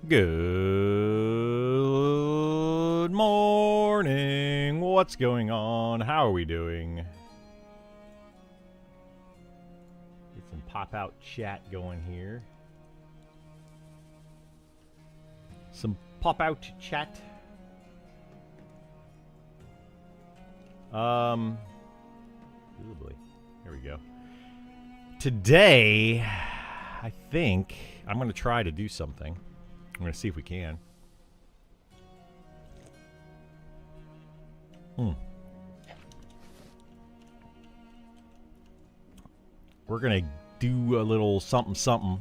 Good morning. What's going on? How are we doing? Get some pop-out chat going here. Some pop-out chat. Oh boy. Here we go. Today, I think I'm going to try to do something. I'm going to see if we can. We're going to do a little something something.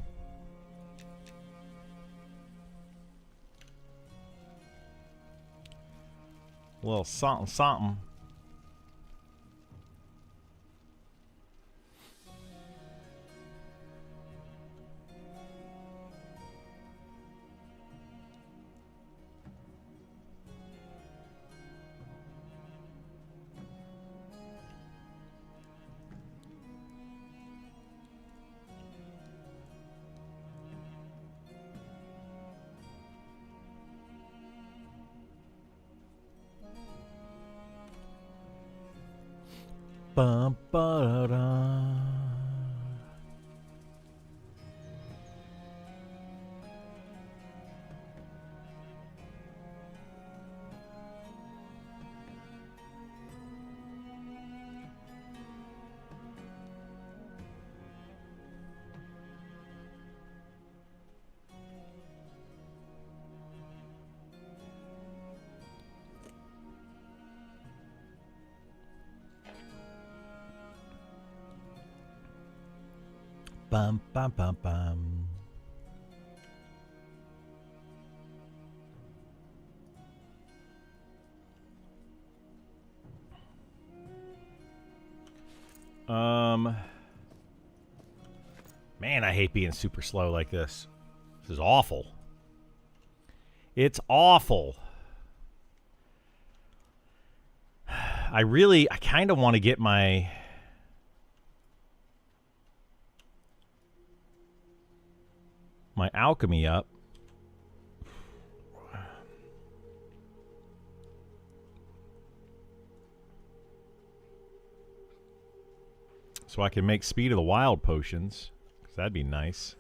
A little something something. Bum, ba-da-da. Bum, bum, bum, bum. Man, I hate being super slow like this. This is awful. It's awful. I kind of want to get my alchemy up. So I can make Speed of the Wild potions. Because that'd be nice.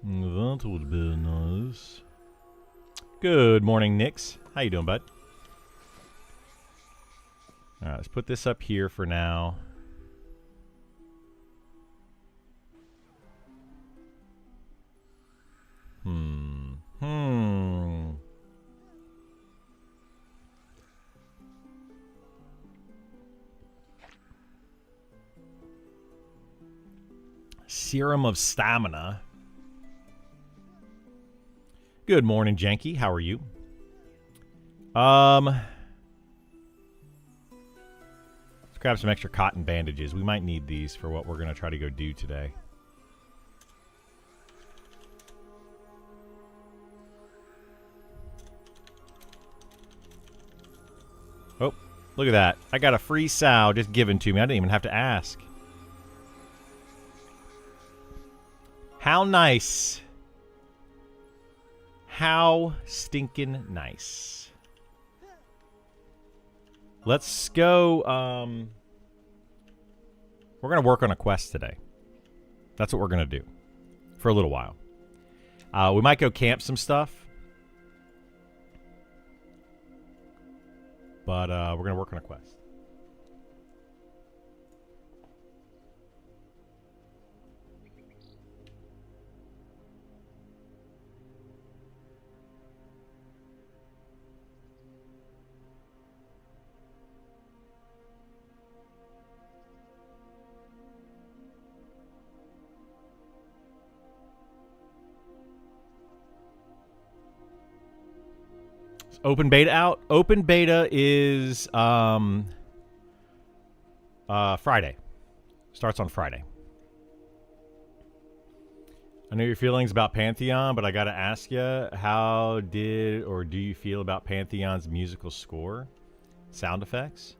That would be nice. Good morning, Nix. How you doing, bud? All right, let's put this up here for now. Serum of Stamina. Good morning, Janky. How are you? Let's grab some extra cotton bandages. We might need these for what we're going to try to go do today. Oh, look at that. I got a free sow just given to me. I didn't even have to ask. How nice. How stinking nice. Let's go. We're going to work on a quest today. That's what we're going to do for a little while. We might go camp some stuff. But we're going to work on a quest. Is open beta out? Open beta is Friday. Starts on Friday. I know your feelings about Pantheon, but I got to ask you, how did or do you feel about Pantheon's musical score, sound effects?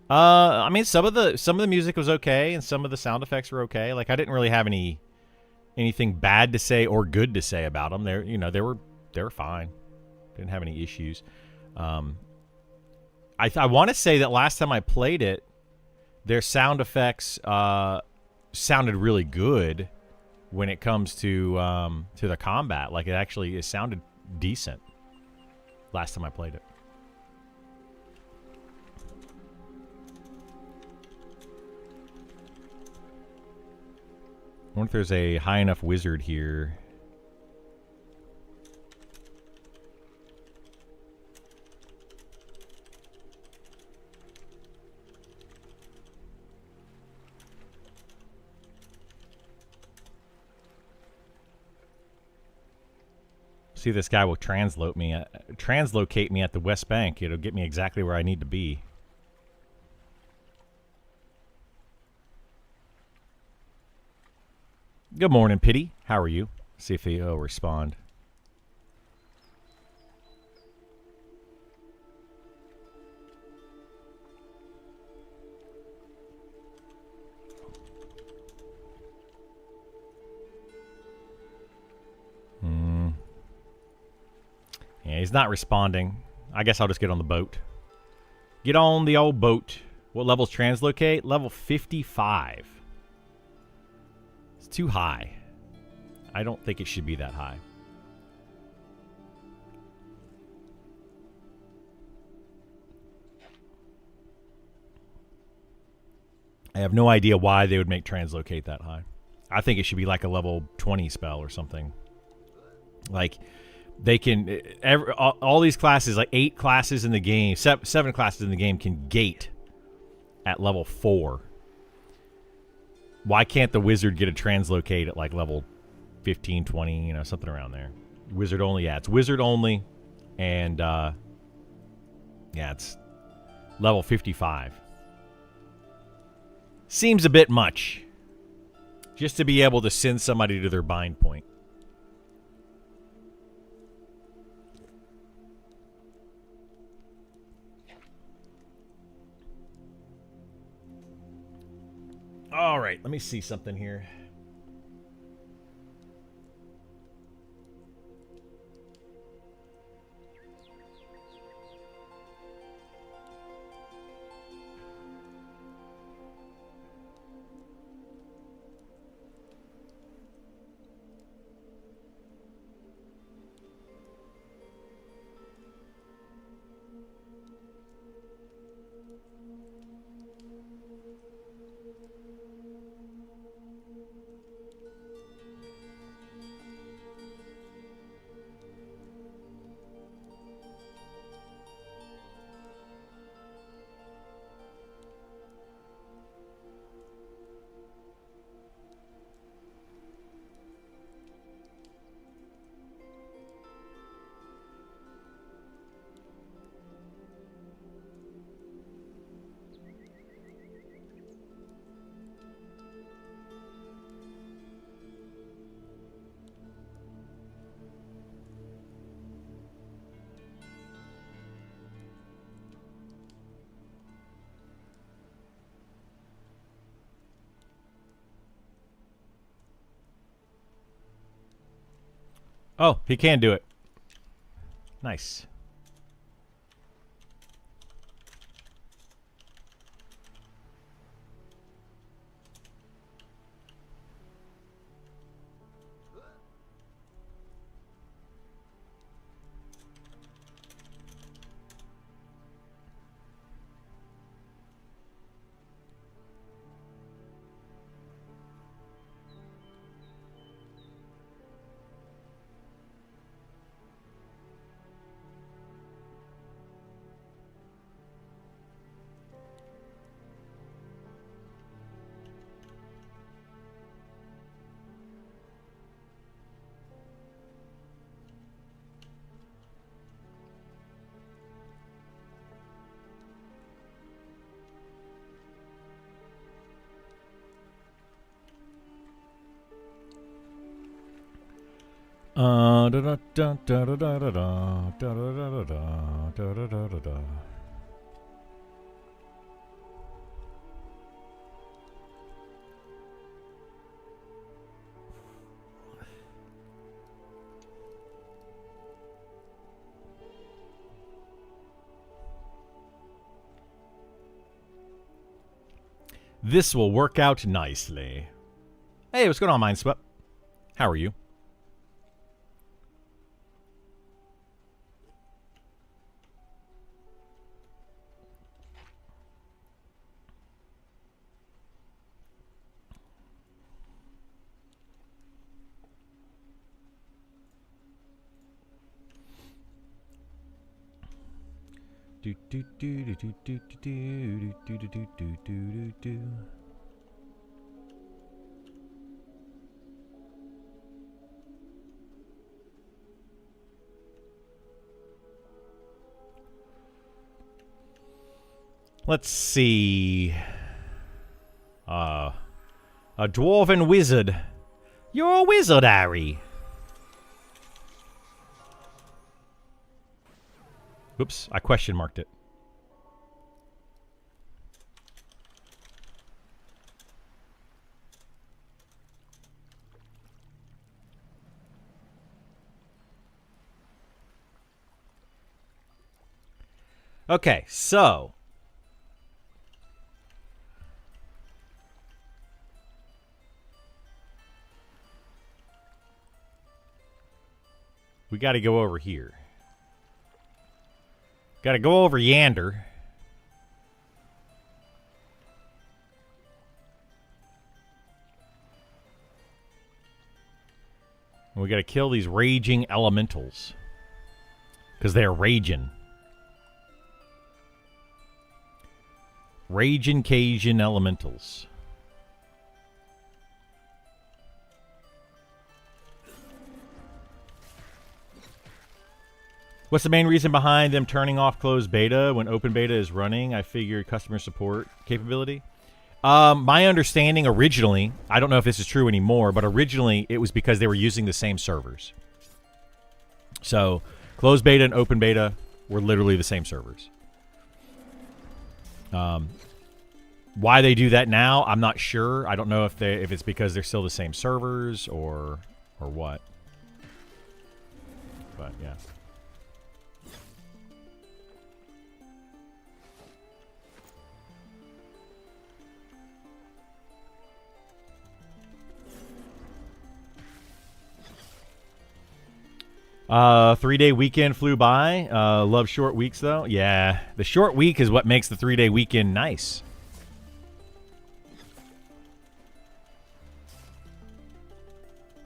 I mean, some of the music was okay, and some of the sound effects were okay. Like, I didn't really have anything bad to say or good to say about them. They were fine. Didn't have any issues. I want to say that last time I played it, their sound effects sounded really good when it comes to the combat. Like, it sounded decent last time I played it. I wonder if there's a high enough wizard here. See, this guy will translocate me at the West Bank. It'll get me exactly where I need to be. Good morning, Pity. How are you? See if he'll respond. Yeah, he's not responding. I guess I'll just get on the boat. Get on the old boat. What level's translocate? Level 55. It's too high. I don't think it should be that high. I have no idea why they would make translocate that high. I think it should be like a level 20 spell or something. Like, they can... all these classes, like 8 classes in the game, 7 classes in the game can gate at level 4. Why can't the wizard get a translocate at like level 15, 20, something around there? Wizard only, yeah. It's wizard only. And, yeah, it's level 55. Seems a bit much. Just to be able to send somebody to their bind point. All right, let me see something here. Oh, he can do it. Nice. Da da da da da da da da da da da da da da. This will work out nicely. Hey, what's going on, Mindswept? How are you? Do do do do do do do do do do do do do. Let's see. A dwarven wizard. You're a wizard, Harry. Oops, I question marked it. Okay, so we got to go over here. Got to go over yander. And we got to kill these raging elementals. Because they're raging. Raging Cajun elementals. What's the main reason behind them turning off closed beta when open beta is running? I figured customer support capability. My understanding originally, I don't know if this is true anymore, but originally it was because they were using the same servers. So closed beta and open beta were literally the same servers. Why they do that now, I'm not sure. I don't know if it's because they're still the same servers or what. But yeah. Three-day weekend flew by. Love short weeks, though. Yeah, the short week is what makes the three-day weekend nice.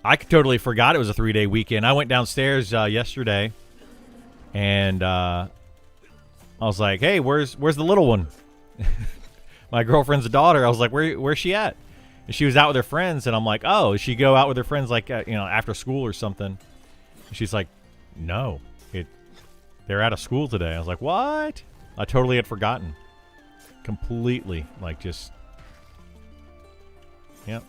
I totally forgot it was a three-day weekend. I went downstairs yesterday, and I was like, "Hey, where's the little one?" My girlfriend's daughter. I was like, "Where's she at?" And she was out with her friends, and I'm like, "Oh, does she go out with her friends like after school or something?" And she's like, "No, they're out of school today." I was like, "What?" I totally had forgotten, completely. Like just, yep.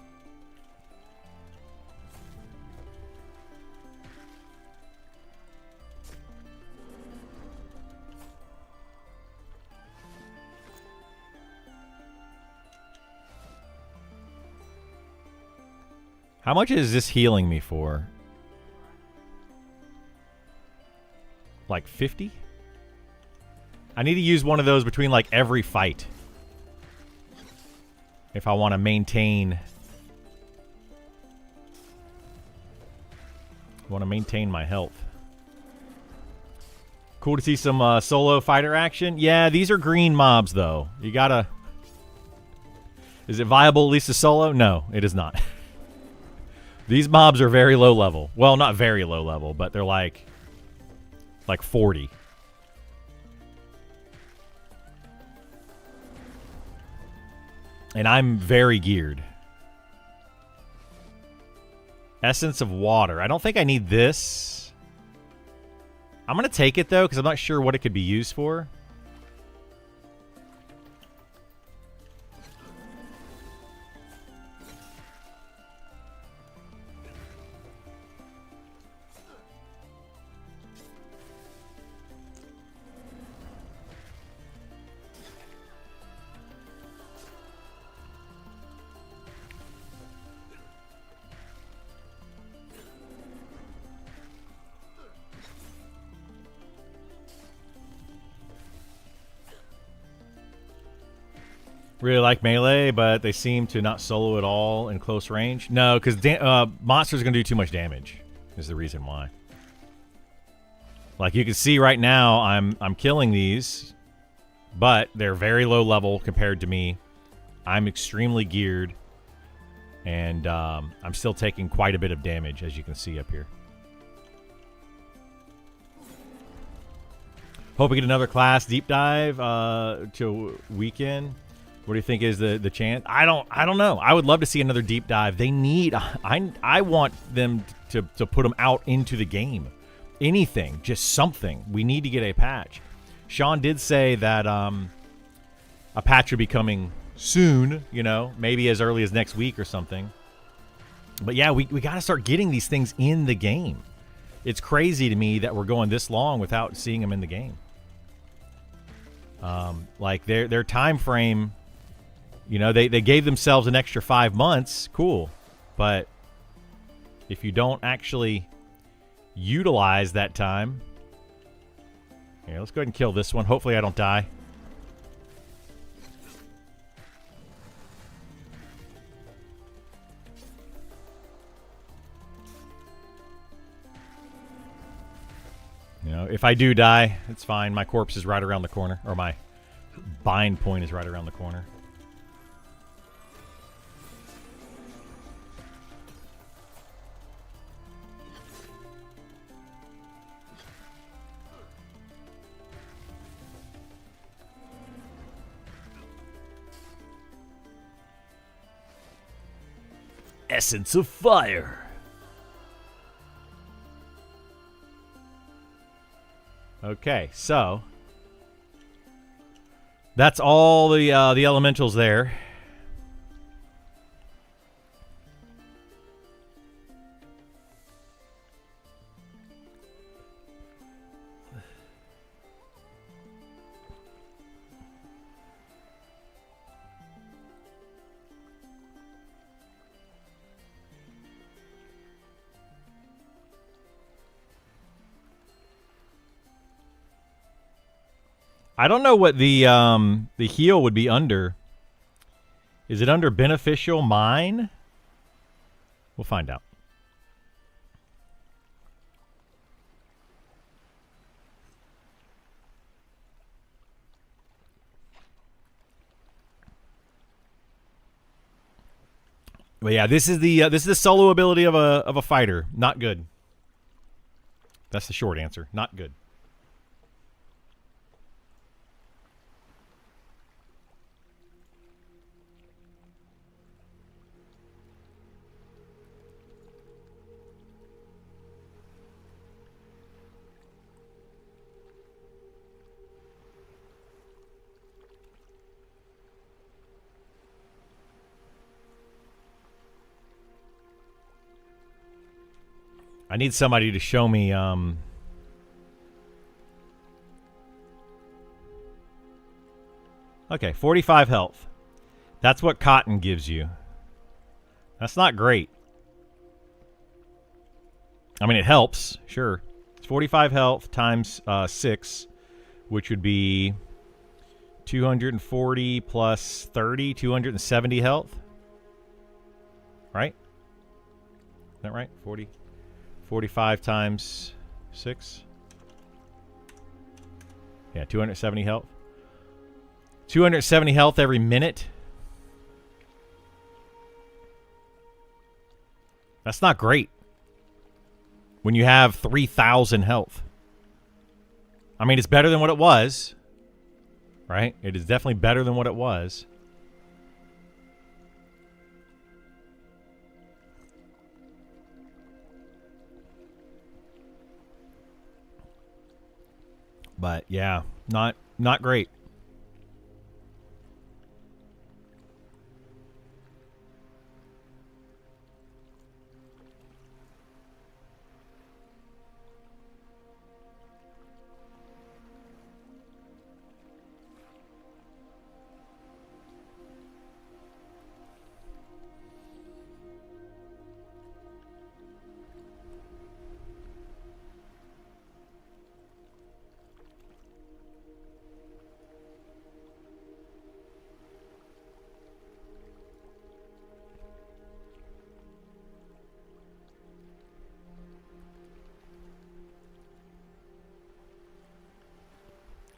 How much is this healing me for? Like 50? I need to use one of those between like every fight. If I want to maintain... my health. Cool to see some solo fighter action. Yeah, these are green mobs though. You gotta... Is it viable at least to solo? No, it is not. These mobs are very low level. Well, not very low level, but they're like 40. And I'm very geared. Essence of water. I don't think I need this. I'm going to take it, though, because I'm not sure what it could be used for. Really like melee, but they seem to not solo at all in close range. No, because monsters are going to do too much damage is the reason why. Like you can see right now, I'm killing these, but they're very low level compared to me. I'm extremely geared, and I'm still taking quite a bit of damage, as you can see up here. Hope we get another class deep dive to weekend. What do you think is the chance? I don't know. I would love to see another deep dive. They need. I want them to put them out into the game. Anything, just something. We need to get a patch. Sean did say that a patch would be coming soon. You know, maybe as early as next week or something. But yeah, we got to start getting these things in the game. It's crazy to me that we're going this long without seeing them in the game. Like their time frame. You know, they gave themselves an extra 5 months. Cool. But if you don't actually utilize that time. Here, let's go ahead and kill this one. Hopefully I don't die. You know, if I do die, it's fine. My corpse is right around the corner. Or my bind point is right around the corner. Essence of fire. Okay, so that's all the elementals there. I don't know what the heal would be under. Is it under beneficial mine? We'll find out. But yeah, this is the solo ability of a fighter. Not good. That's the short answer. Not good. I need somebody to show me okay, 45 health. That's what cotton gives you. That's not great. I mean, it helps, sure. It's 45 health times 6, which would be 240 plus 30, 270 health. Right? Is that right? 45 times 6. Yeah, 270 health. 270 health every minute. That's not great. When you have 3,000 health. I mean, it's better than what it was. Right? It is definitely better than what it was. But yeah, not great.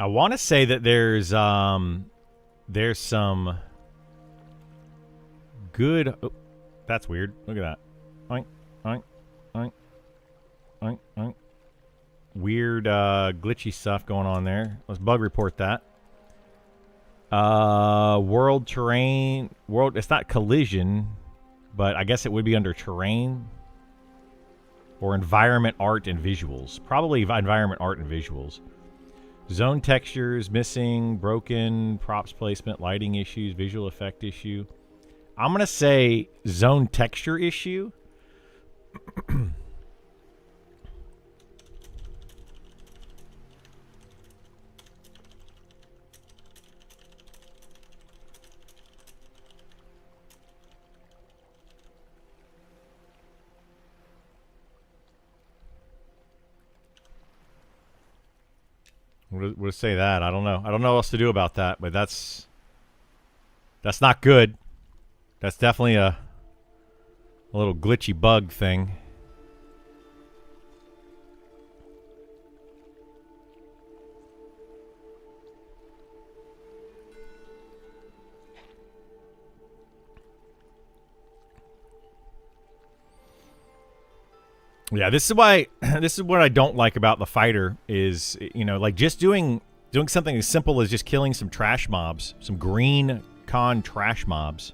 I want to say that there's some good. Oh, that's weird. Look at that. Oink, oink, oink, oink, oink. Weird glitchy stuff going on there. Let's bug report that. World terrain. World. It's not collision, but I guess it would be under terrain or environment, art, and visuals. Probably environment, art, and visuals. Zone textures missing, broken, props placement, lighting issues, visual effect issue. I'm gonna say zone texture issue. We'll say that. I don't know. I don't know what else to do about that, but that's not good. That's definitely a little glitchy bug thing. Yeah, this is why this is what I don't like about the fighter is, you know, like just doing something as simple as just killing some trash mobs, some green con trash mobs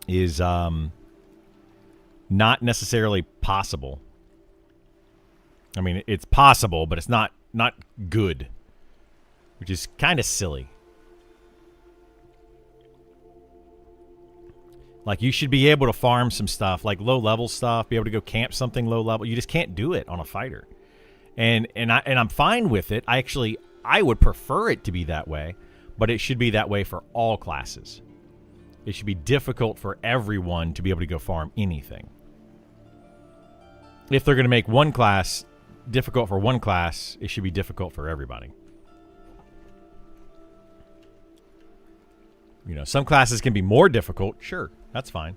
is not necessarily possible. I mean, it's possible, but it's not good, which is kind of silly. Like, you should be able to farm some stuff, like low-level stuff, be able to go camp something low-level. You just can't do it on a fighter. And I'm fine with it. I would prefer it to be that way, but it should be that way for all classes. It should be difficult for everyone to be able to go farm anything. If they're going to make one class difficult for one class, it should be difficult for everybody. You know, some classes can be more difficult. Sure, that's fine.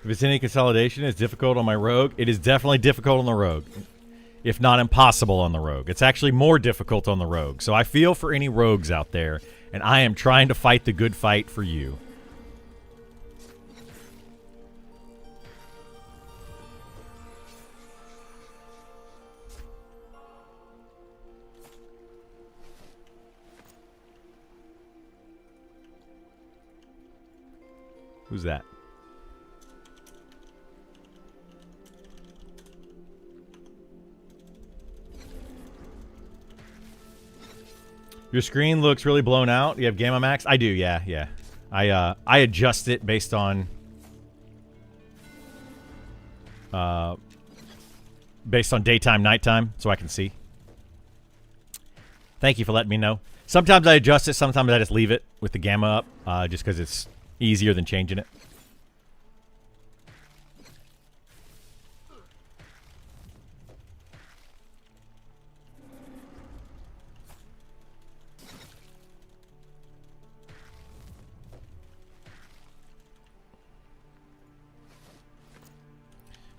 If it's any consolidation, it's difficult on my rogue. It is definitely difficult on the rogue, if not impossible on the rogue. It's actually more difficult on the rogue. So I feel for any rogues out there, and I am trying to fight the good fight for you. Who's that? Your screen looks really blown out. You have Gamma Max? I do, yeah. I adjust it based on daytime, nighttime, so I can see. Thank you for letting me know. Sometimes I adjust it, sometimes I just leave it with the gamma up, just because it's easier than changing it.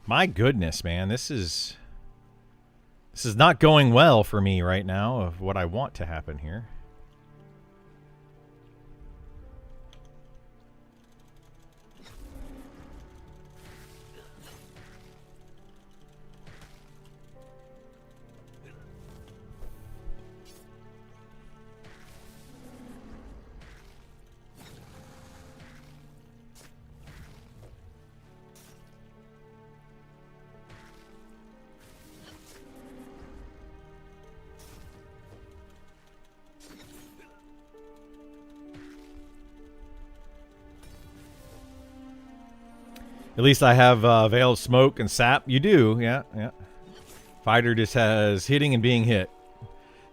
My goodness, man, this is not going well for me right now of what I want to happen here. At least I have Veil of Smoke and Sap. You do, yeah. Fighter just has hitting and being hit.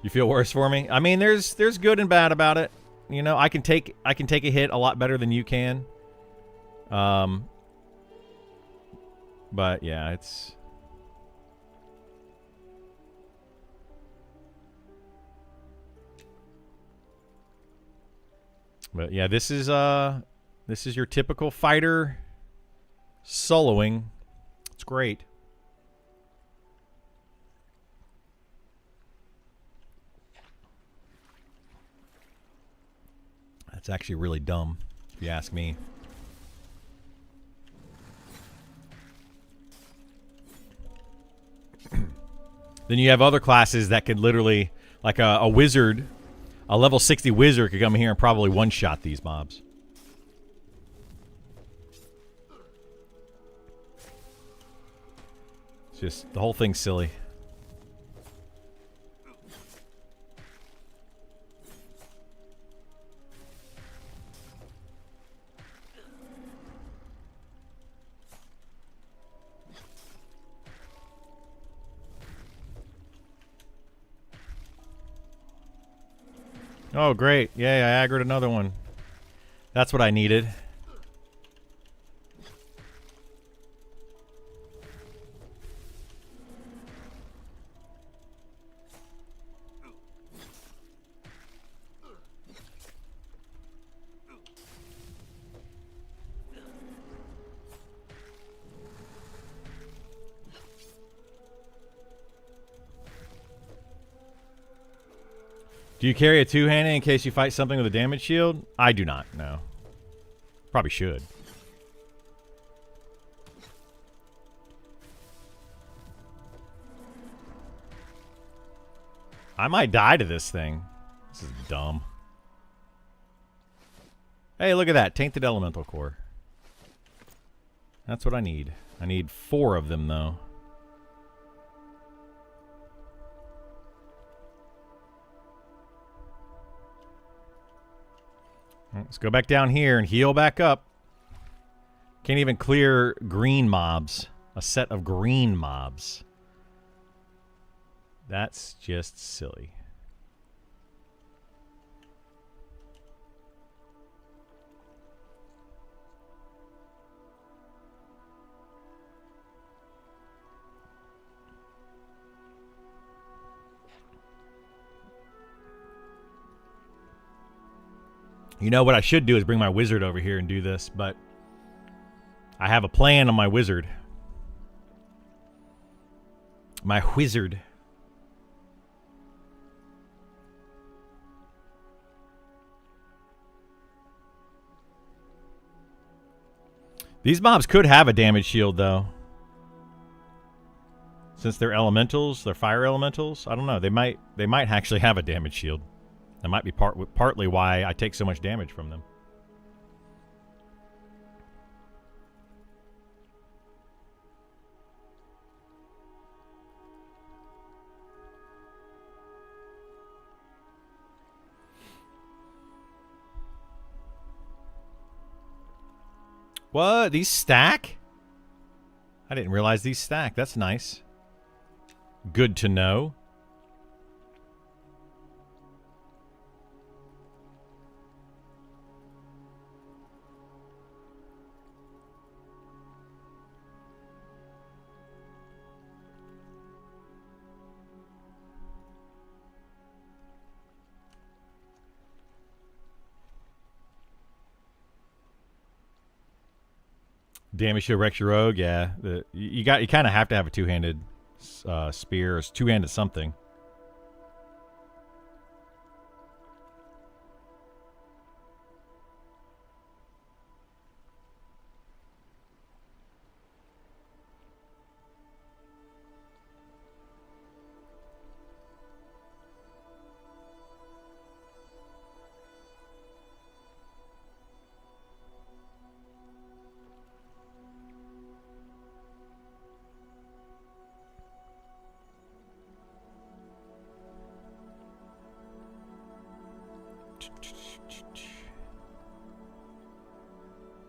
You feel worse for me? I mean, there's good and bad about it. You know, I can take a hit a lot better than you can. But yeah, it's. But yeah, this is your typical fighter soloing. It's great. That's actually really dumb, if you ask me. Then you have other classes that could literally, like a wizard, a level 60 wizard could come here and probably one-shot these mobs. It's just, the whole thing's silly. Oh, great. Yay, I aggroed another one. That's what I needed. Do you carry a two-handed in case you fight something with a damage shield? I do not, no. Probably should. I might die to this thing. This is dumb. Hey, look at that. Tainted Elemental Core. That's what I need. I need 4 of them, though. Let's go back down here and heal back up. Can't even clear green mobs. A set of green mobs. That's just silly. You know what I should do is bring my wizard over here and do this, but I have a plan on my wizard. My wizard. These mobs could have a damage shield, though. Since they're elementals, they're fire elementals. I don't know. They might actually have a damage shield. That might be partly why I take so much damage from them. What? These stack? I didn't realize these stack. That's nice. Good to know. Damage shield Rex your rogue, yeah. You kind of have to have a two-handed spear or two-handed something.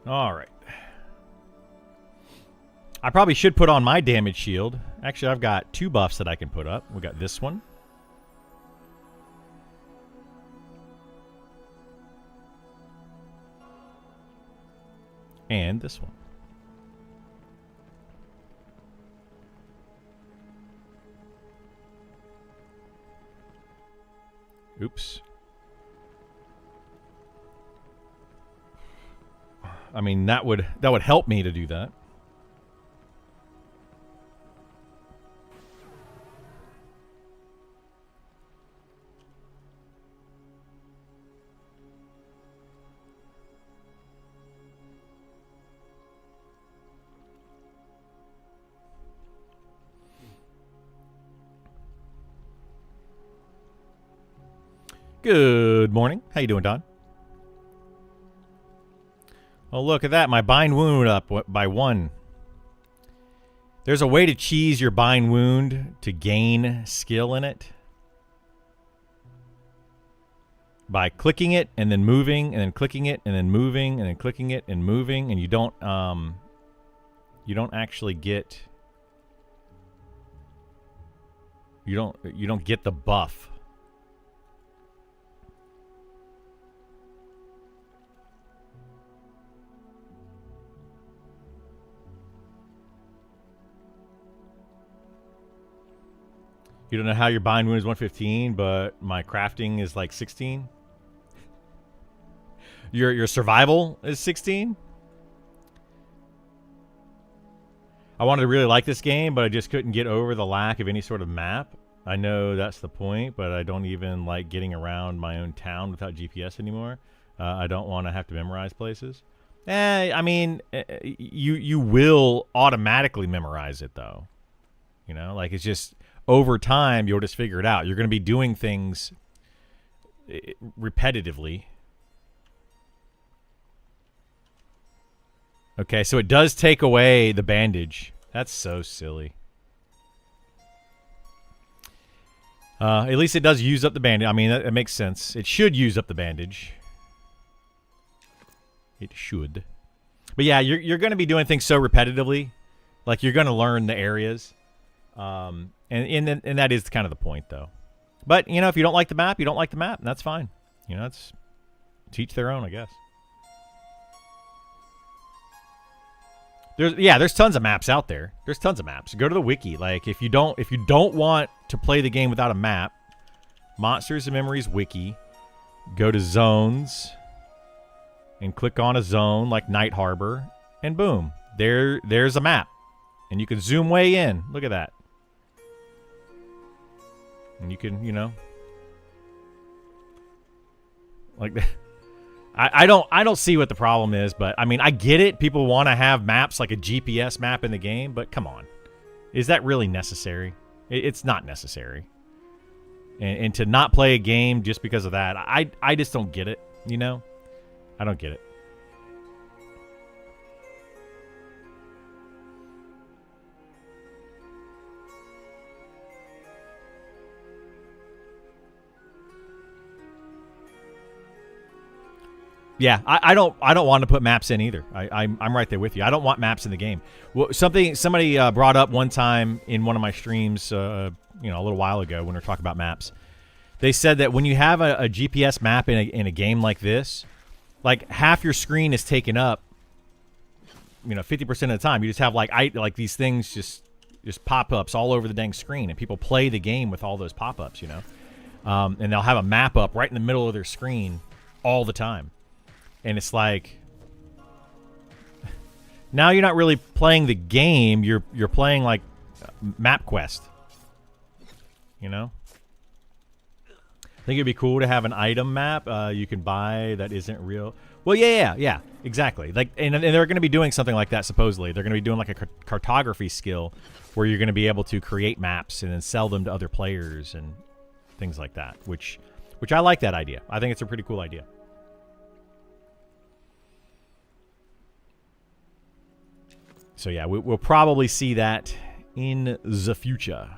All right. I probably should put on my damage shield. Actually, I've got 2 buffs that I can put up. We got this one. And this one. Oops. I mean, that would help me to do that. Good morning. How you doing, Don? Oh, look at that. My bind wound up by 1. There's a way to cheese your bind wound to gain skill in it. By clicking it and then moving and then clicking it and then moving and then clicking it and moving, and you don't actually get you don't get the buff. You don't know how your bind wound is 115, but my crafting is like 16. Your survival is 16. I wanted to really like this game, but I just couldn't get over the lack of any sort of map. I know that's the point, but I don't even like getting around my own town without GPS anymore. I don't want to have to memorize places. I mean, you will automatically memorize it, though. You know, like it's just... Over time, you'll just figure it out. You're going to be doing things repetitively. Okay, so it does take away the bandage. That's so silly. At least it does use up the bandage. I mean, that makes sense. It should use up the bandage. It should. But yeah, you're going to be doing things so repetitively. Like, you're going to learn the areas. And that is kind of the point, though. But, you know, if you don't like the map, you don't like the map, and that's fine. You know, it's teach their own, I guess. There's tons of maps out there. There's tons of maps. Go to the wiki. Like, if you don't want to play the game without a map, Monsters and Memories wiki, go to zones and click on a zone like Night Harbor, and boom, there's a map. And you can zoom way in. Look at that. And you can, you know, like that. I don't see what the problem is, but I mean, I get it. People want to have maps like a GPS map in the game, but come on, is that really necessary? It's not necessary. And to not play a game just because of that, I just don't get it. You know, I don't get it. Yeah, I don't want to put maps in either. I'm right there with you. I don't want maps in the game. Well, somebody brought up one time in one of my streams, a little while ago when we were talking about maps. They said that when you have a GPS map in a game like this, like half your screen is taken up. 50% of the time, you just have like these things just pop-ups all over the dang screen, and people play the game with all those pop-ups. And they'll have a map up right in the middle of their screen all the time. And it's like, now you're not really playing the game. You're playing like MapQuest. I think it'd be cool to have an item map you can buy that isn't real. Well, yeah, exactly. Like, and they're going to be doing something like that. Supposedly, they're going to be doing like a cartography skill where you're going to be able to create maps and then sell them to other players and things like that. Which I like that idea. I think it's a pretty cool idea. So yeah, we'll probably see that in the future.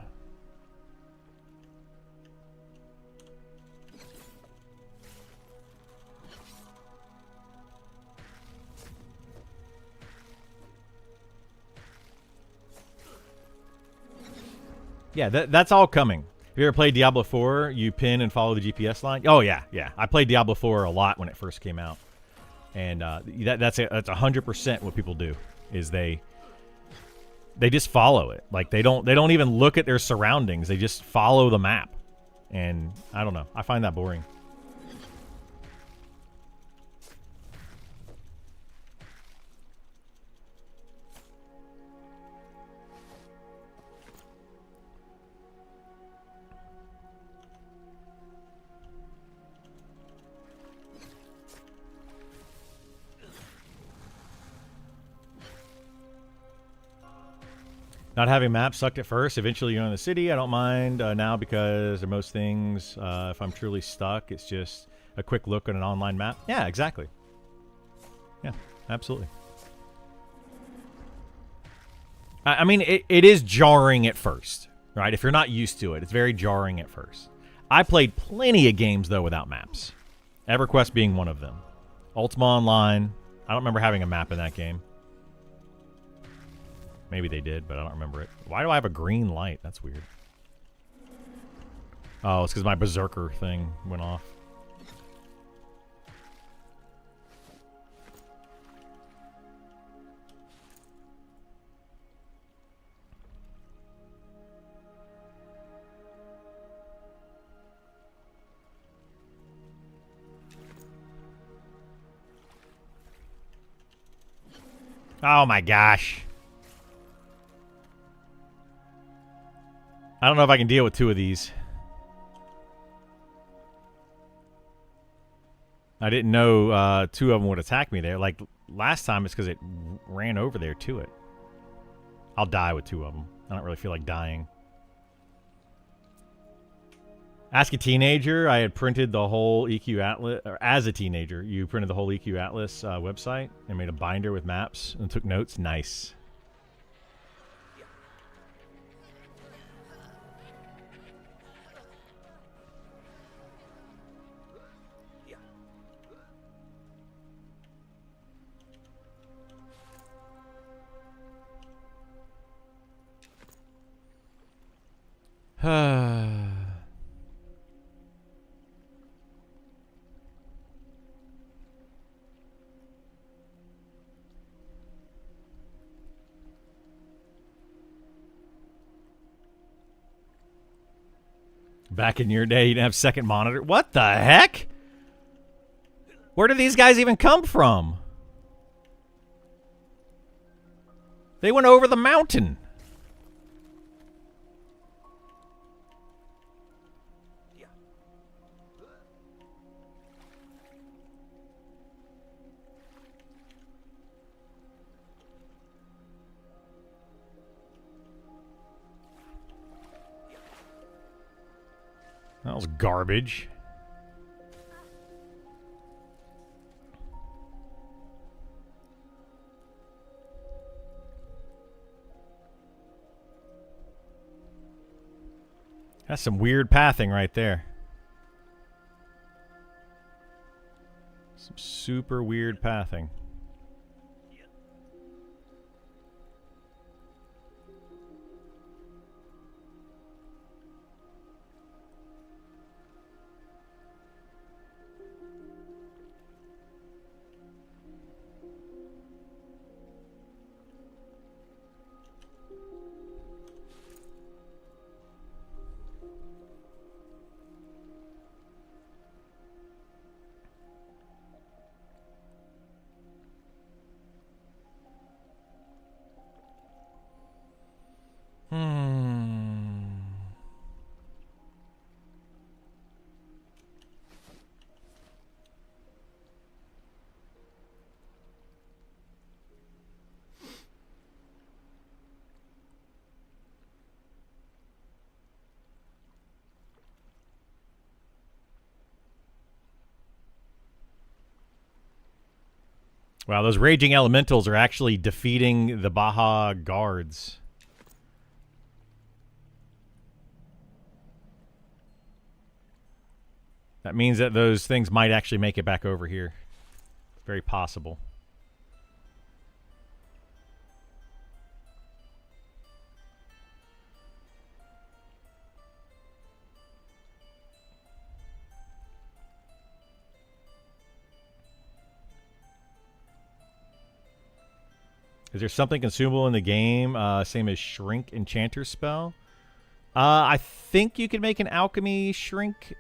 Yeah, that's all coming. Have you ever played Diablo 4? You pin and follow the GPS line? Oh, yeah. I played Diablo 4 a lot when it first came out. And that's 100% what people do. Is they just follow it. Like they don't even look at their surroundings. They just follow the map. And I don't know. I find that boring. Not having maps sucked at first. Eventually you're in the city. I don't mind now because of most things. If I'm truly stuck, it's just a quick look at an online map. Yeah, exactly. Yeah, absolutely. I mean, it is jarring at first, right? If you're not used to it, it's very jarring at first. I played plenty of games, though, without maps. EverQuest being one of them. Ultima Online. I don't remember having a map in that game. Maybe they did, but I don't remember it. Why do I have a green light? That's weird. Oh, it's because my Berserker thing went off. Oh my gosh. I don't know if I can deal with two of these. I didn't know two of them would attack me there. Like last time, it's because it ran over there to it. I'll die with two of them. I don't really feel like dying. Ask a teenager. I had printed the whole EQ Atlas. Or as a teenager, you printed the whole EQ Atlas website and made a binder with maps and took notes. Nice. Back in your day, you didn't have second monitor. What the heck? Where do these guys even come from? They went over the mountain. That was garbage. That's some weird pathing right there. Some super weird pathing. Wow, those raging elementals are actually defeating the Baja guards. That means that those things might actually make it back over here. Very possible. Is there something consumable in the game, same as Shrink Enchanter spell? I think you could make an alchemy shrink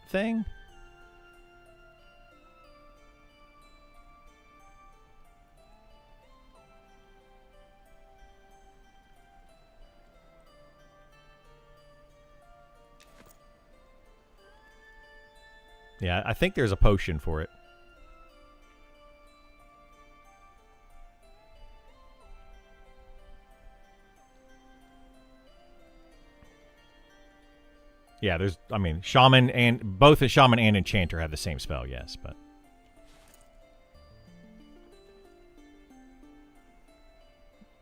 thing. Yeah, I think there's a potion for it. Yeah, there's, I mean, Shaman and both the Shaman and Enchanter have the same spell, yes, but.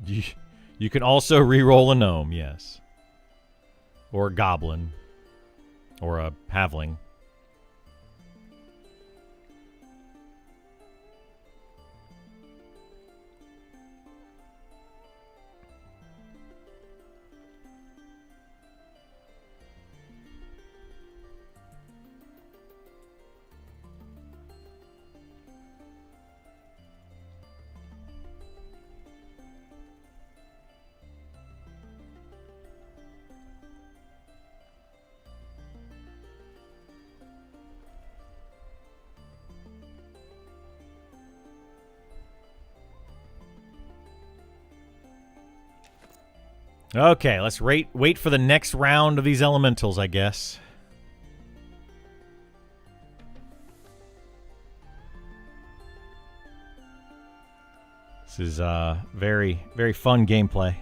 You can also re-roll a gnome, yes. Or a goblin. Or a halfling. Okay, let's wait for the next round of these elementals, I guess. This is very, very fun gameplay.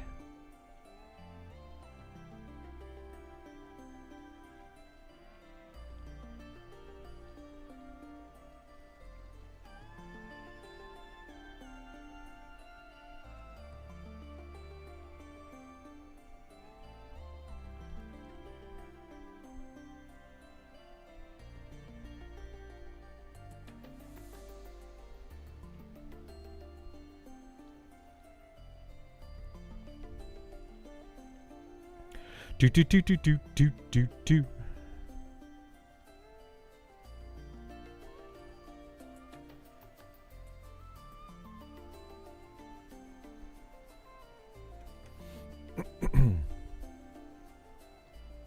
Do.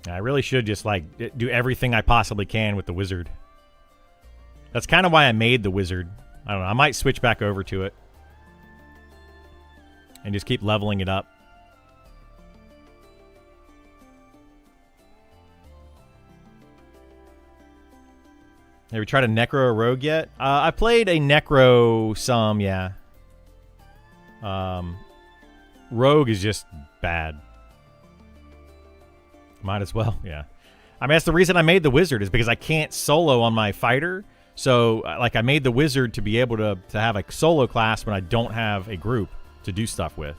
I really should just like do everything I possibly can with the wizard. That's kind of why I made the wizard. I don't know. I might switch back over to it and just keep leveling it up. Have you tried a Necro or Rogue yet? I played a Necro some, yeah. Rogue is just bad. Might as well, yeah. I mean, that's the reason I made the wizard, is because I can't solo on my fighter. So, like, I made the wizard to be able to have a solo class when I don't have a group to do stuff with.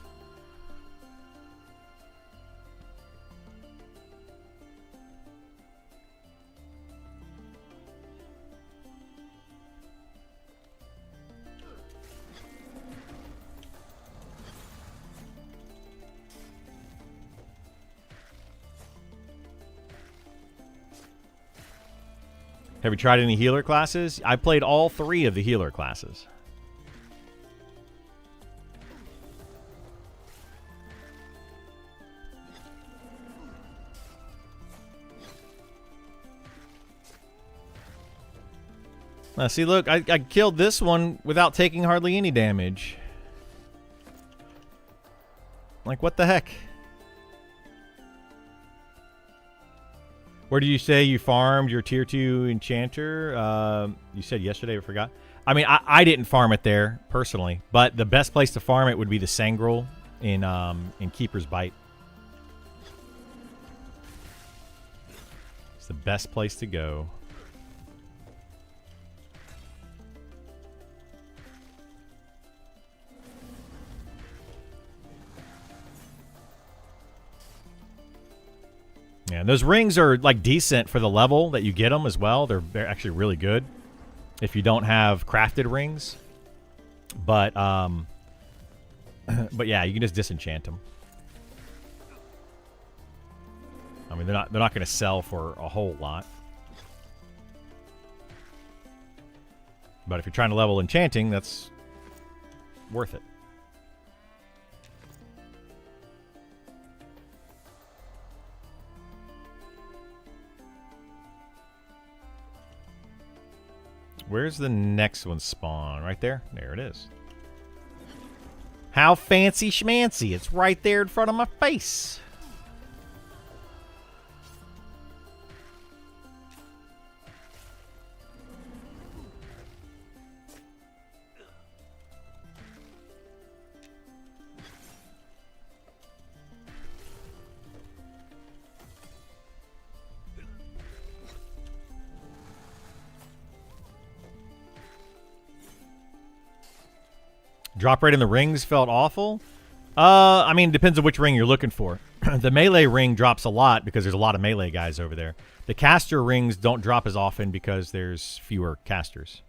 Have you tried any healer classes? I played all 3 of the healer classes. Now, see, look, I killed this one without taking hardly any damage. Like, what the heck? Where do you say you farmed your tier 2 enchanter? You said yesterday, I forgot. I mean, I didn't farm it there, personally. But the best place to farm it would be the Sangrel in Keeper's Bite. It's the best place to go. Yeah, and those rings are like decent for the level that you get them as well. They're actually really good if you don't have crafted rings. But but yeah, you can just disenchant them. I mean, they're not going to sell for a whole lot. But if you're trying to level enchanting, that's worth it. Where's the next one spawn? Right there? There it is. How fancy schmancy. It's right there in front of my face. Drop rate in the rings felt awful. I mean, it depends on which ring you're looking for. The melee ring drops a lot because there's a lot of melee guys over there. The caster rings don't drop as often because there's fewer casters.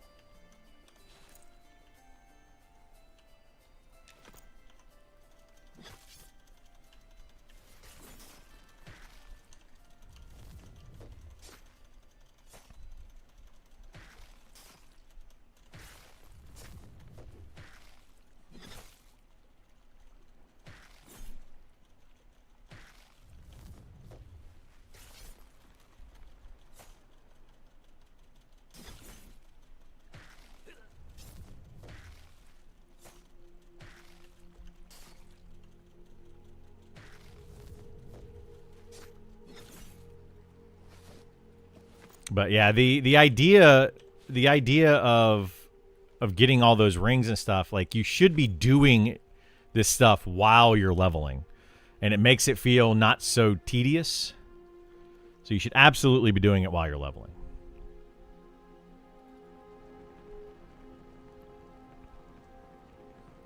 But yeah, the idea of getting all those rings and stuff, like you should be doing this stuff while you're leveling, and it makes it feel not so tedious. So you should absolutely be doing it while you're leveling.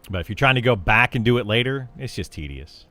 But if you're trying to go back and do it later, it's just tedious.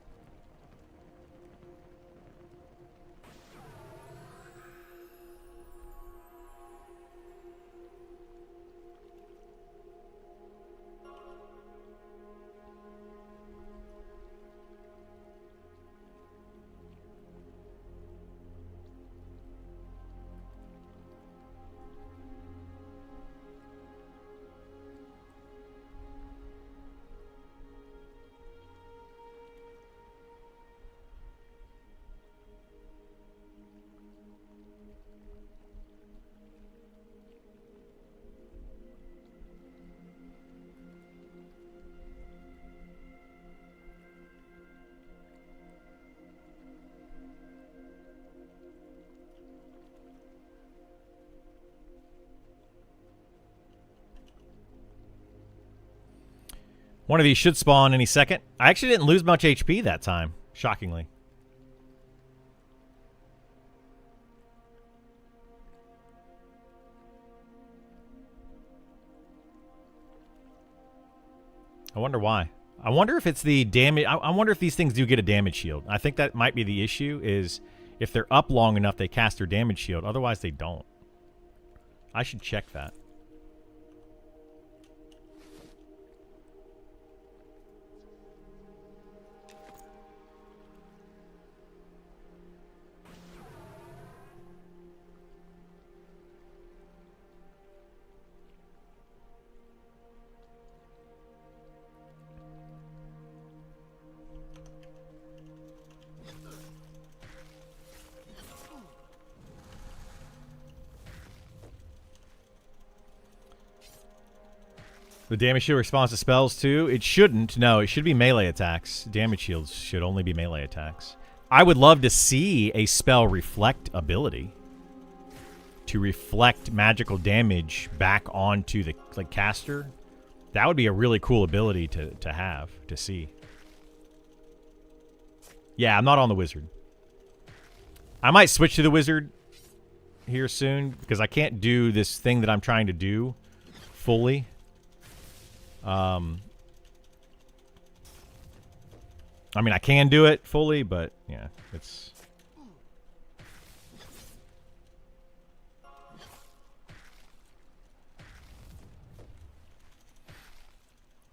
One of these should spawn any second. I actually didn't lose much HP that time, shockingly. I wonder why. I wonder if it's the damage. I wonder if these things do get a damage shield. I think that might be the issue, is if they're up long enough, they cast their damage shield. Otherwise, they don't. I should check that. The damage shield responds to spells too? It shouldn't. No, it should be melee attacks. Damage shields should only be melee attacks. I would love to see a spell reflect ability to reflect magical damage back onto the caster. That would be a really cool ability to have, to see. Yeah, I'm not on the wizard. I might switch to the wizard here soon because I can't do this thing that I'm trying to do fully. I mean, I can do it fully, but yeah, it's...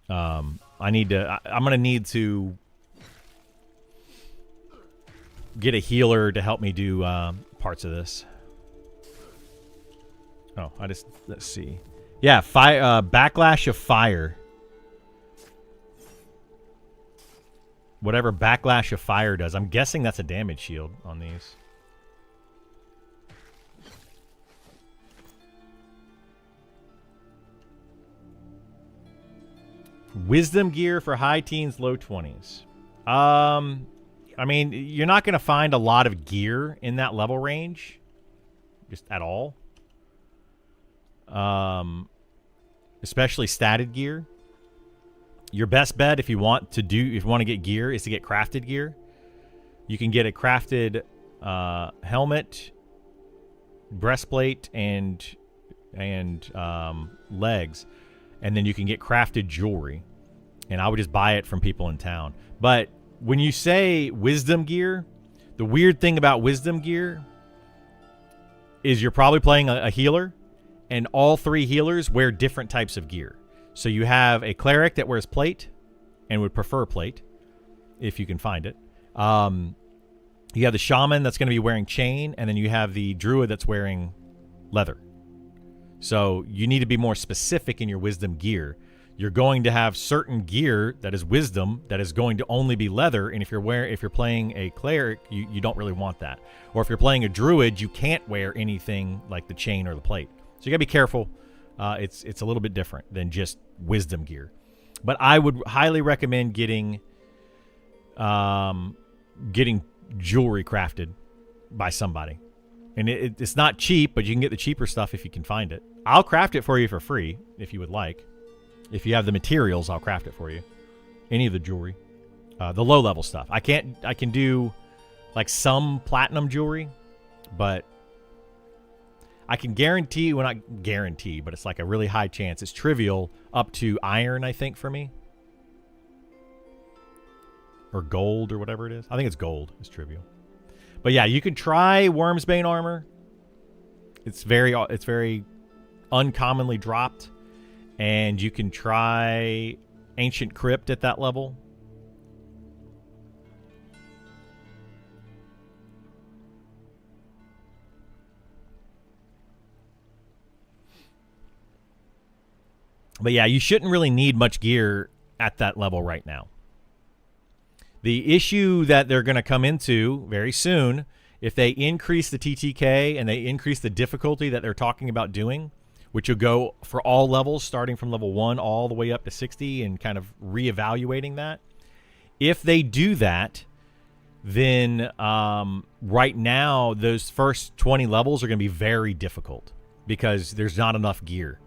I need to... I'm going to need to get a healer to help me do parts of this. Oh, let's see. Yeah, Backlash of Fire. Whatever Backlash of Fire does. I'm guessing that's a damage shield on these. Wisdom gear for high teens, low 20s. I mean, you're not going to find a lot of gear in that level range, just at all. Especially statted gear. Your best bet if you want to get gear is to get crafted gear. You can get a crafted helmet, breastplate, and legs, and then you can get crafted jewelry. And I would just buy it from people in town. But when you say wisdom gear, the weird thing about wisdom gear is you're probably playing a healer, and all 3 healers wear different types of gear. So you have a cleric that wears plate and would prefer plate if you can find it. You have the shaman that's going to be wearing chain, and then you have the druid that's wearing leather. So you need to be more specific in your wisdom gear. You're going to have certain gear that is wisdom that is going to only be leather, and if you're playing a cleric, you don't really want that. Or if you're playing a druid, you can't wear anything like the chain or the plate. So you gotta be careful. It's a little bit different than just wisdom gear. But I would highly recommend getting jewelry crafted by somebody. And it's not cheap, but you can get the cheaper stuff if you can find it. I'll craft it for you for free if you would like. If you have the materials, I'll craft it for you. Any of the jewelry. The low level stuff. I can do like some platinum jewelry, but I can guarantee, well, not guarantee, but it's like a really high chance. It's trivial up to iron, I think, for me. Or gold or whatever it is. I think it's gold. It's trivial. But yeah, you can try Wormsbane armor. It's very uncommonly dropped. And you can try Ancient Crypt at that level. But yeah, you shouldn't really need much gear at that level right now. The issue that they're going to come into very soon, if they increase the TTK and they increase the difficulty that they're talking about doing, which will go for all levels, starting from level 1 all the way up to 60 and kind of reevaluating that. If they do that, then right now, those first 20 levels are going to be very difficult because there's not enough gear.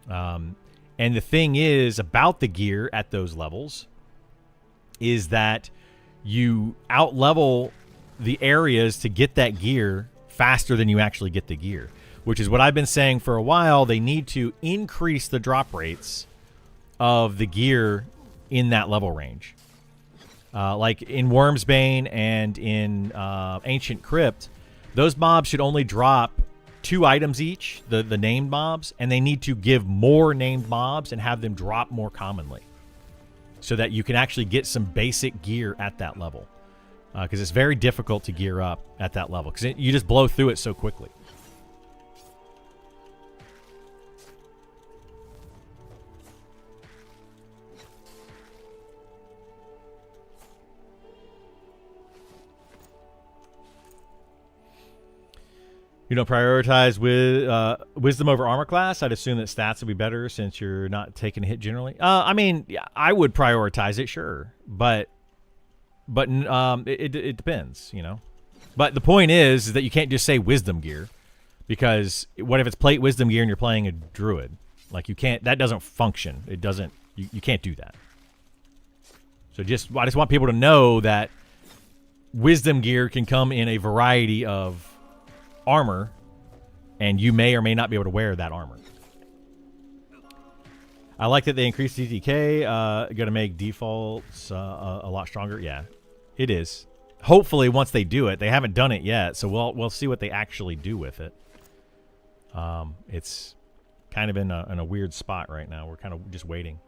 And the thing is about the gear at those levels is that you out-level the areas to get that gear faster than you actually get the gear. Which is what I've been saying for a while. They need to increase the drop rates of the gear in that level range. Like in Wormsbane and in Ancient Crypt, those mobs should only drop 2 items each, the named mobs, and they need to give more named mobs and have them drop more commonly so that you can actually get some basic gear at that level. Because it's very difficult to gear up at that level because you just blow through it so quickly. You don't prioritize with wisdom over armor class. I'd assume that stats would be better since you're not taking a hit generally. I mean, yeah, I would prioritize it, sure, but it depends, you know. But the point is that you can't just say wisdom gear, because what if it's plate wisdom gear and you're playing a druid? Like you can't. That doesn't function. It doesn't. You can't do that. So I just want people to know that wisdom gear can come in a variety of armor, and you may or may not be able to wear that armor. I like that they increased TTK. Going to make defaults a lot stronger. Yeah, it is. Hopefully, once they do it, they haven't done it yet, so we'll see what they actually do with it. It's kind of in a weird spot right now. We're kind of just waiting.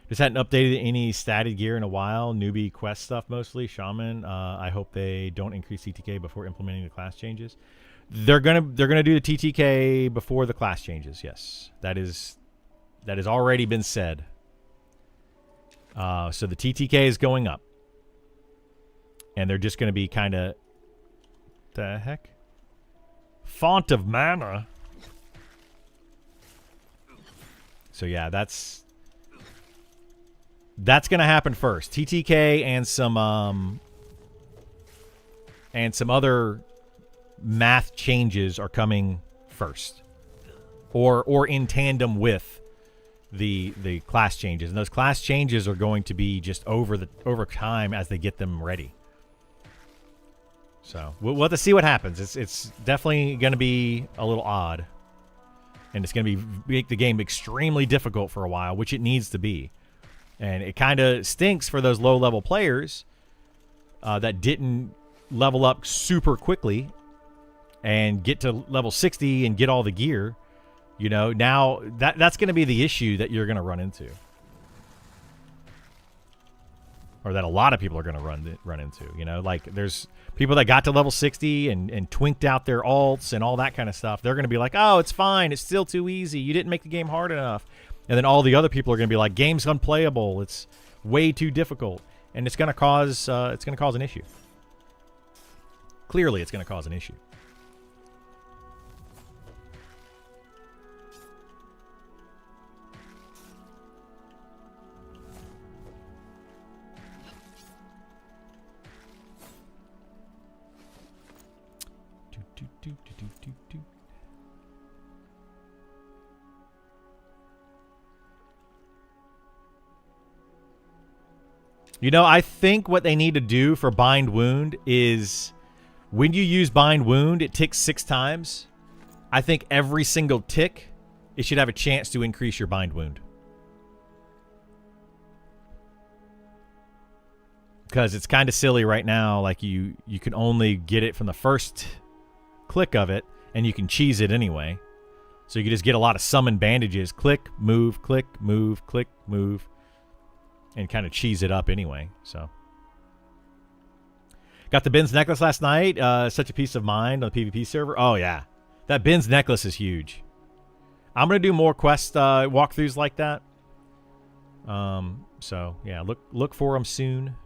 Just hadn't updated any statted gear in a while. Newbie quest stuff mostly. Shaman. I hope they don't increase TTK before implementing the class changes. They're gonna do the TTK before the class changes. Yes, that has already been said. So the TTK is going up, and they're just gonna be kind of the heck. Font of Mana. So yeah, that's That's going to happen first. TTK and some other math changes are coming first, or in tandem with the class changes. And those class changes are going to be just over time as they get them ready. So we'll have to see what happens. It's definitely going to be a little odd, and it's going to make the game extremely difficult for a while, which it needs to be. And it kind of stinks for those low-level players that didn't level up super quickly and get to level 60 and get all the gear. You know, now that's going to be the issue that you're going to run into. Or that a lot of people are going to run into. You know, like there's people that got to level 60 and twinked out their alts and all that kind of stuff. They're going to be like, oh, it's fine. It's still too easy. You didn't make the game hard enough. And then all the other people are going to be like, game's unplayable. It's way too difficult. And it's going to cause an issue. Clearly, it's going to cause an issue. You know, I think what they need to do for Bind Wound is when you use Bind Wound, it ticks 6 times. I think every single tick, it should have a chance to increase your Bind Wound. Because it's kind of silly right now. Like you can only get it from the first click of it, and you can cheese it anyway. So you can just get a lot of summon bandages. Click, move, click, move, click, move. And kind of cheese it up anyway. So got the Ben's necklace last night. Such a peace of mind on the PvP server. Oh yeah, that Ben's necklace is huge. I'm gonna do more quest walkthroughs like that. So yeah, look for them soon.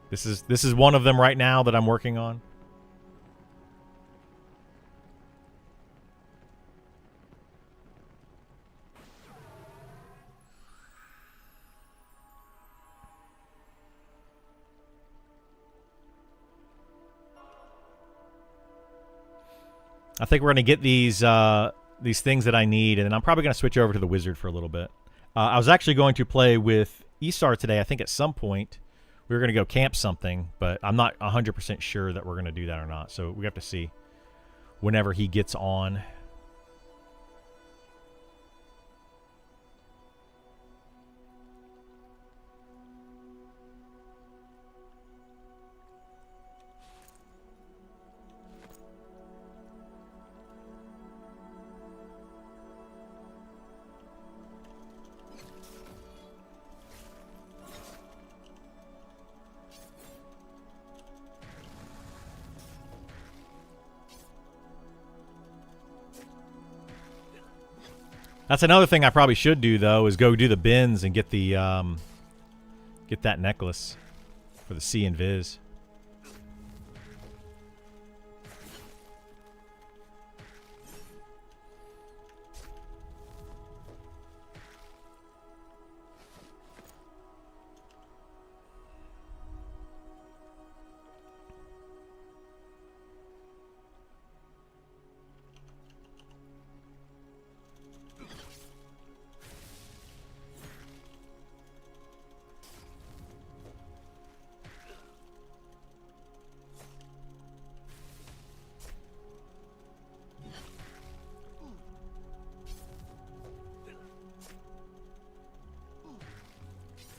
This is one of them right now that I'm working on. I think we're going to get these things that I need, and then I'm probably going to switch over to the wizard for a little bit. I was actually going to play with Esar today. I think at some point we were going to go camp something, but I'm not 100% sure that we're going to do that or not. So we have to see whenever he gets on. That's another thing I probably should do, though, is go do the bins and get the get that necklace for the C and Viz.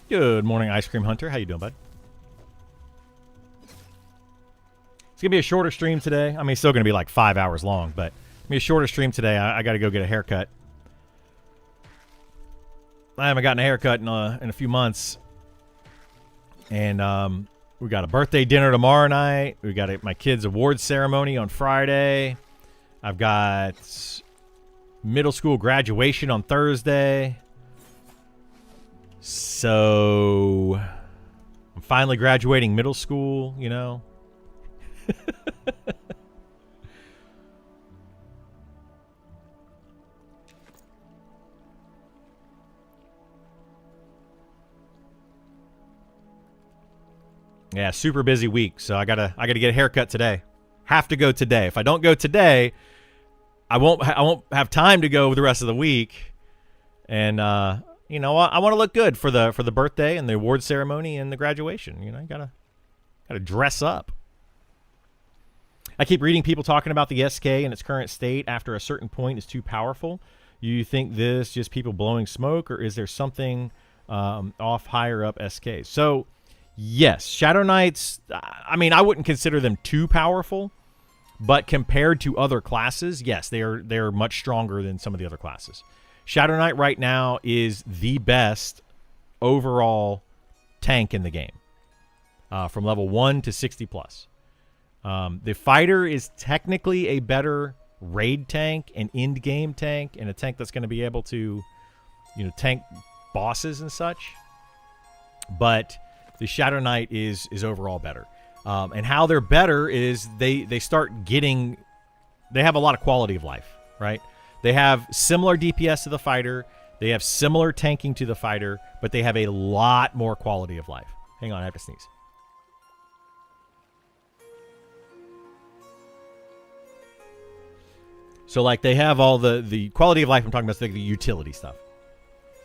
Good morning, Ice Cream Hunter. How you doing, bud? It's going to be a shorter stream today. I mean, it's still going to be like 5 hours long, but it's going to be a shorter stream today. I got to go get a haircut. I haven't gotten a haircut in a few months. And we got a birthday dinner tomorrow night. We got my kids' awards ceremony on Friday. I've got middle school graduation on Thursday. So I'm finally graduating middle school, you know. Yeah, super busy week, so I gotta get a haircut today. Have to go today. If I don't go today, I won't have time to go the rest of the week. And you know, I want to look good for the birthday and the award ceremony and the graduation. You know, you gotta dress up. I keep reading people talking about the SK in its current state after a certain point is too powerful. You think this just people blowing smoke, or is there something off higher up SKs? So, yes, Shadow Knights, I mean, I wouldn't consider them too powerful, but compared to other classes, yes, they're much stronger than some of the other classes. Shadow Knight right now is the best overall tank in the game, from level 1 to 60 plus. The fighter is technically a better raid tank, an end game tank, and a tank that's going to be able to, you know, tank bosses and such. But the Shadow Knight is overall better. And how they're better is they start getting, they have a lot of quality of life, right? They have similar DPS to the fighter. They have similar tanking to the fighter, but they have a lot more quality of life. Hang on, I have to sneeze. So, like, they have all the quality of life. I'm talking about the utility stuff.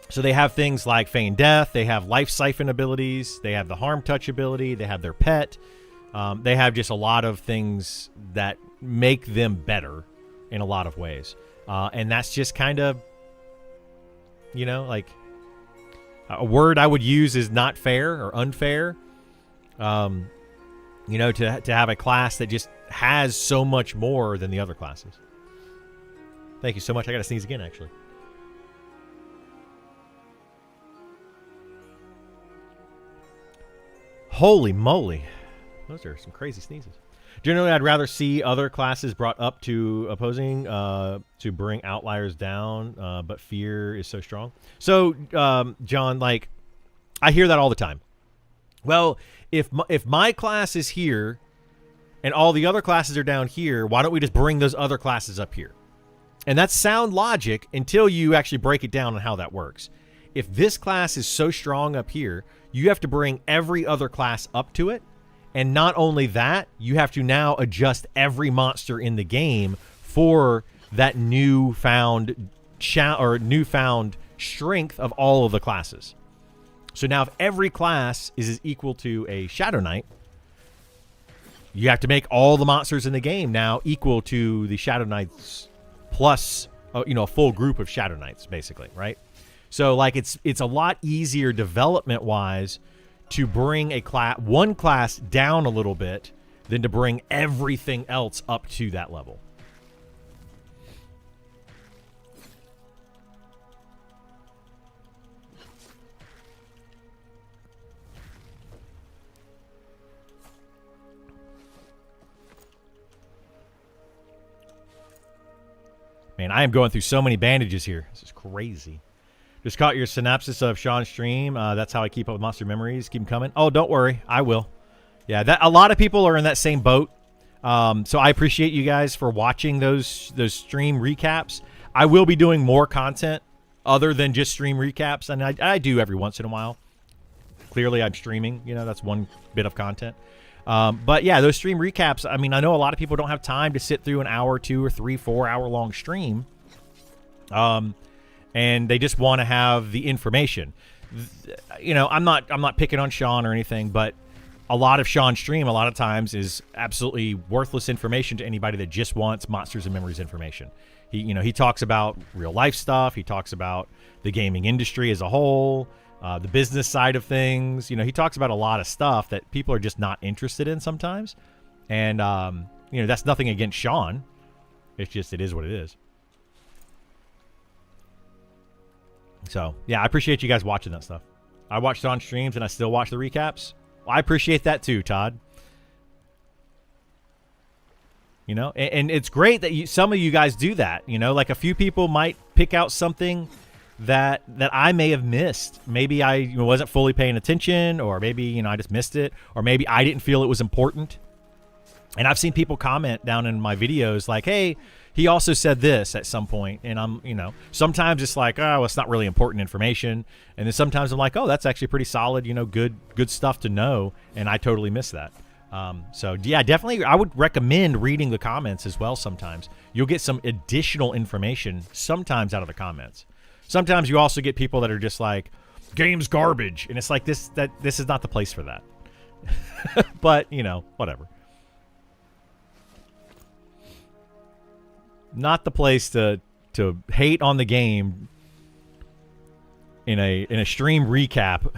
So they have things like Feign Death. They have Life Siphon abilities. They have the Harm Touch ability. They have their pet. They have just a lot of things that make them better in a lot of ways. And that's just kind of, you know, like, a word I would use is not fair or unfair. You know, to have a class that just has so much more than the other classes. Thank you so much. I got to sneeze again, actually. Holy moly. Those are some crazy sneezes. Generally, I'd rather see other classes brought up to opposing to bring outliers down, but fear is so strong. So, John, like, I hear that all the time. Well, if my class is here and all the other classes are down here, why don't we just bring those other classes up here? And that's sound logic until you actually break it down on how that works. If this class is so strong up here, you have to bring every other class up to it. And not only that, you have to now adjust every monster in the game for that newfound strength of all of the classes. So now if every class is equal to a Shadow Knight, you have to make all the monsters in the game now equal to the Shadow Knights plus, you know, a full group of Shadow Knights, basically, right? So, like, it's a lot easier development-wise to bring one class down a little bit than to bring everything else up to that level. Man, I am going through so many bandages here. This is crazy. Just caught your synopsis of Sean's stream. That's how I keep up with monster memories. Keep them coming. Oh, don't worry. I will. Yeah, a lot of people are in that same boat. So I appreciate you guys for watching those stream recaps. I will be doing more content other than just stream recaps. And I do every once in a while. Clearly, I'm streaming. You know, that's one bit of content. But yeah, those stream recaps, I mean, I know a lot of people don't have time to sit through an hour, 2 or 3, 4 hour long stream. And they just want to have the information. You know, I'm not picking on Sean or anything, but a lot of Sean's stream a lot of times is absolutely worthless information to anybody that just wants Monsters and Memories information. He talks about real life stuff. He talks about the gaming industry as a whole, the business side of things. You know, he talks about a lot of stuff that people are just not interested in sometimes. And, you know, that's nothing against Sean. It's just, it is what it is. So, yeah, I appreciate you guys watching that stuff. I watched it on streams and I still watch the recaps. Well, I appreciate that too, Todd. You know, and it's great that some of you guys do that. You know, like a few people might pick out something that I may have missed. Maybe I wasn't fully paying attention, or maybe, I just missed it, or maybe I didn't feel it was important. And I've seen people comment down in my videos like, hey, he also said this at some point. And I'm, sometimes it's like, oh, well, it's not really important information. And then sometimes I'm like, oh, that's actually pretty solid, good stuff to know. And I totally miss that. So yeah, definitely. I would recommend reading the comments as well. Sometimes you'll get some additional information sometimes out of the comments. Sometimes you also get people that are just like, game's garbage. And it's like, this is not the place for that. But, whatever. Not the place to hate on the game in a stream recap.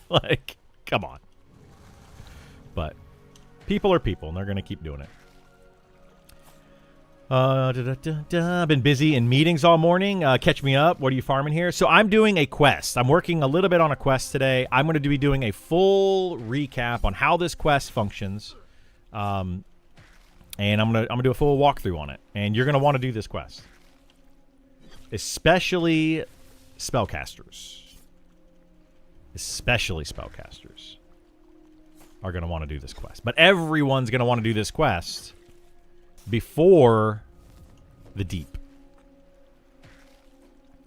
Like, come on. But people are people, and they're going to keep doing it. I've been busy in meetings all morning. Catch me up. What are you farming here? So I'm doing a quest. I'm working a little bit on a quest today. I'm going to be doing a full recap on how this quest functions. And I'm gonna do a full walkthrough on it. And you're gonna want to do this quest, especially spellcasters. Especially spellcasters are gonna want to do this quest. But everyone's gonna want to do this quest before the deep.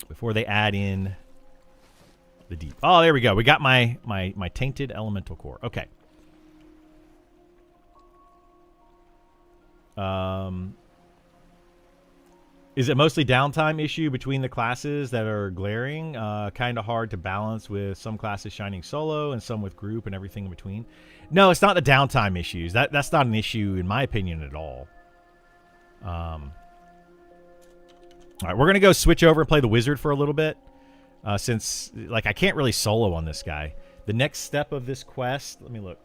Before they add in the deep. Oh, there we go. We got my tainted elemental core. Okay. Is it mostly downtime issue between the classes that are glaring? Kind of hard to balance with some classes shining solo and some with group and everything in between. No, it's not the downtime issues. That's not an issue in my opinion at all. All right, we're going to go switch over and play the wizard for a little bit. Since, I can't really solo on this guy. The next step of this quest, let me look.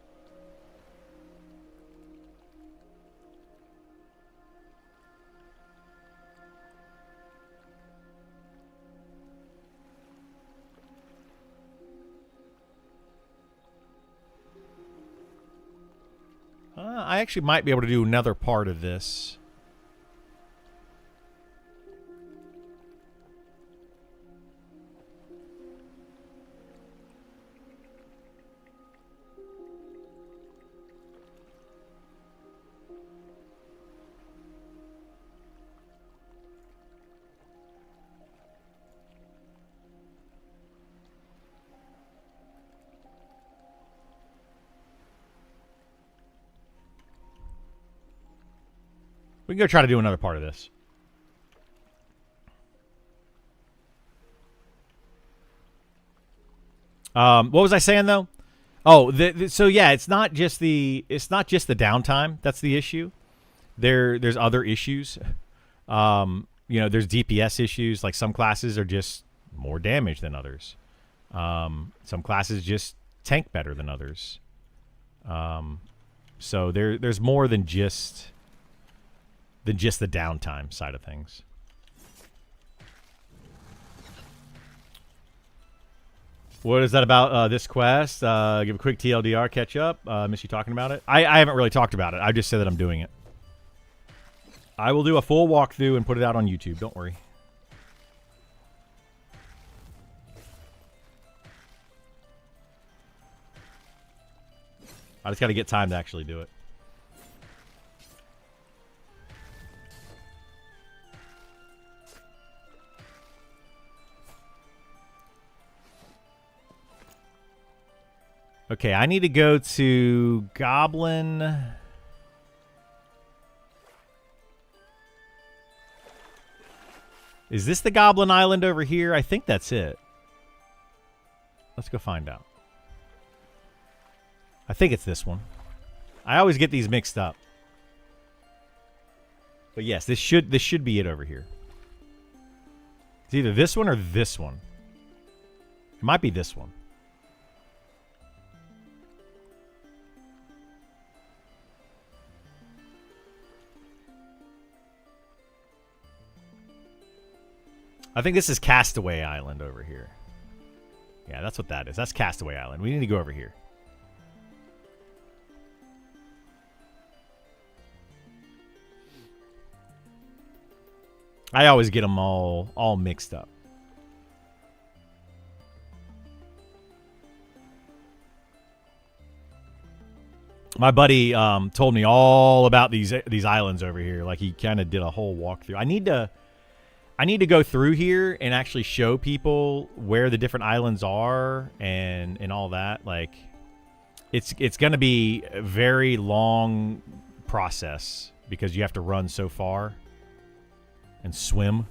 I actually might be able to do another part of this. We can go try to do another part of this. What was I saying though? Oh, so yeah, it's not just the downtime that's the issue. There's other issues. There's DPS issues. Like some classes are just more damage than others. Some classes just tank better than others. So there's more than just the downtime side of things. What is that about this quest? Give a quick TLDR catch up. Miss you talking about it. I haven't really talked about it. I just said that I'm doing it. I will do a full walkthrough and put it out on YouTube. Don't worry. I just got to get time to actually do it. Okay, I need to go to Goblin. Is this the Goblin Island over here? I think that's it. Let's go find out. I think it's this one. I always get these mixed up. But yes, this should be it over here. It's either this one or this one. It might be this one. I think this is Castaway Island over here. Yeah, that's what that is. That's Castaway Island. We need to go over here. I always get them all mixed up. My buddy told me all about these islands over here. Like he kind of did a whole walkthrough. I need to go through here and actually show people where the different islands are and all that. Like it's going to be a very long process because you have to run so far and swim.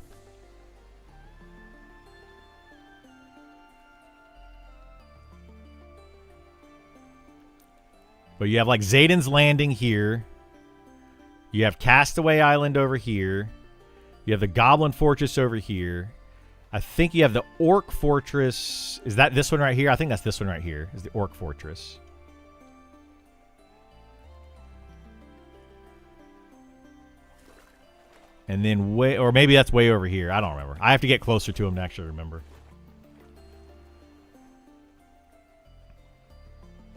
But you have like Zayden's Landing here. You have Castaway Island over here. You have the Goblin Fortress over here. I think you have the Orc Fortress. Is that this one right here? I think that's this one right here. Is the Orc Fortress. And then way, or maybe that's way over here. I don't remember. I have to get closer to him to actually remember.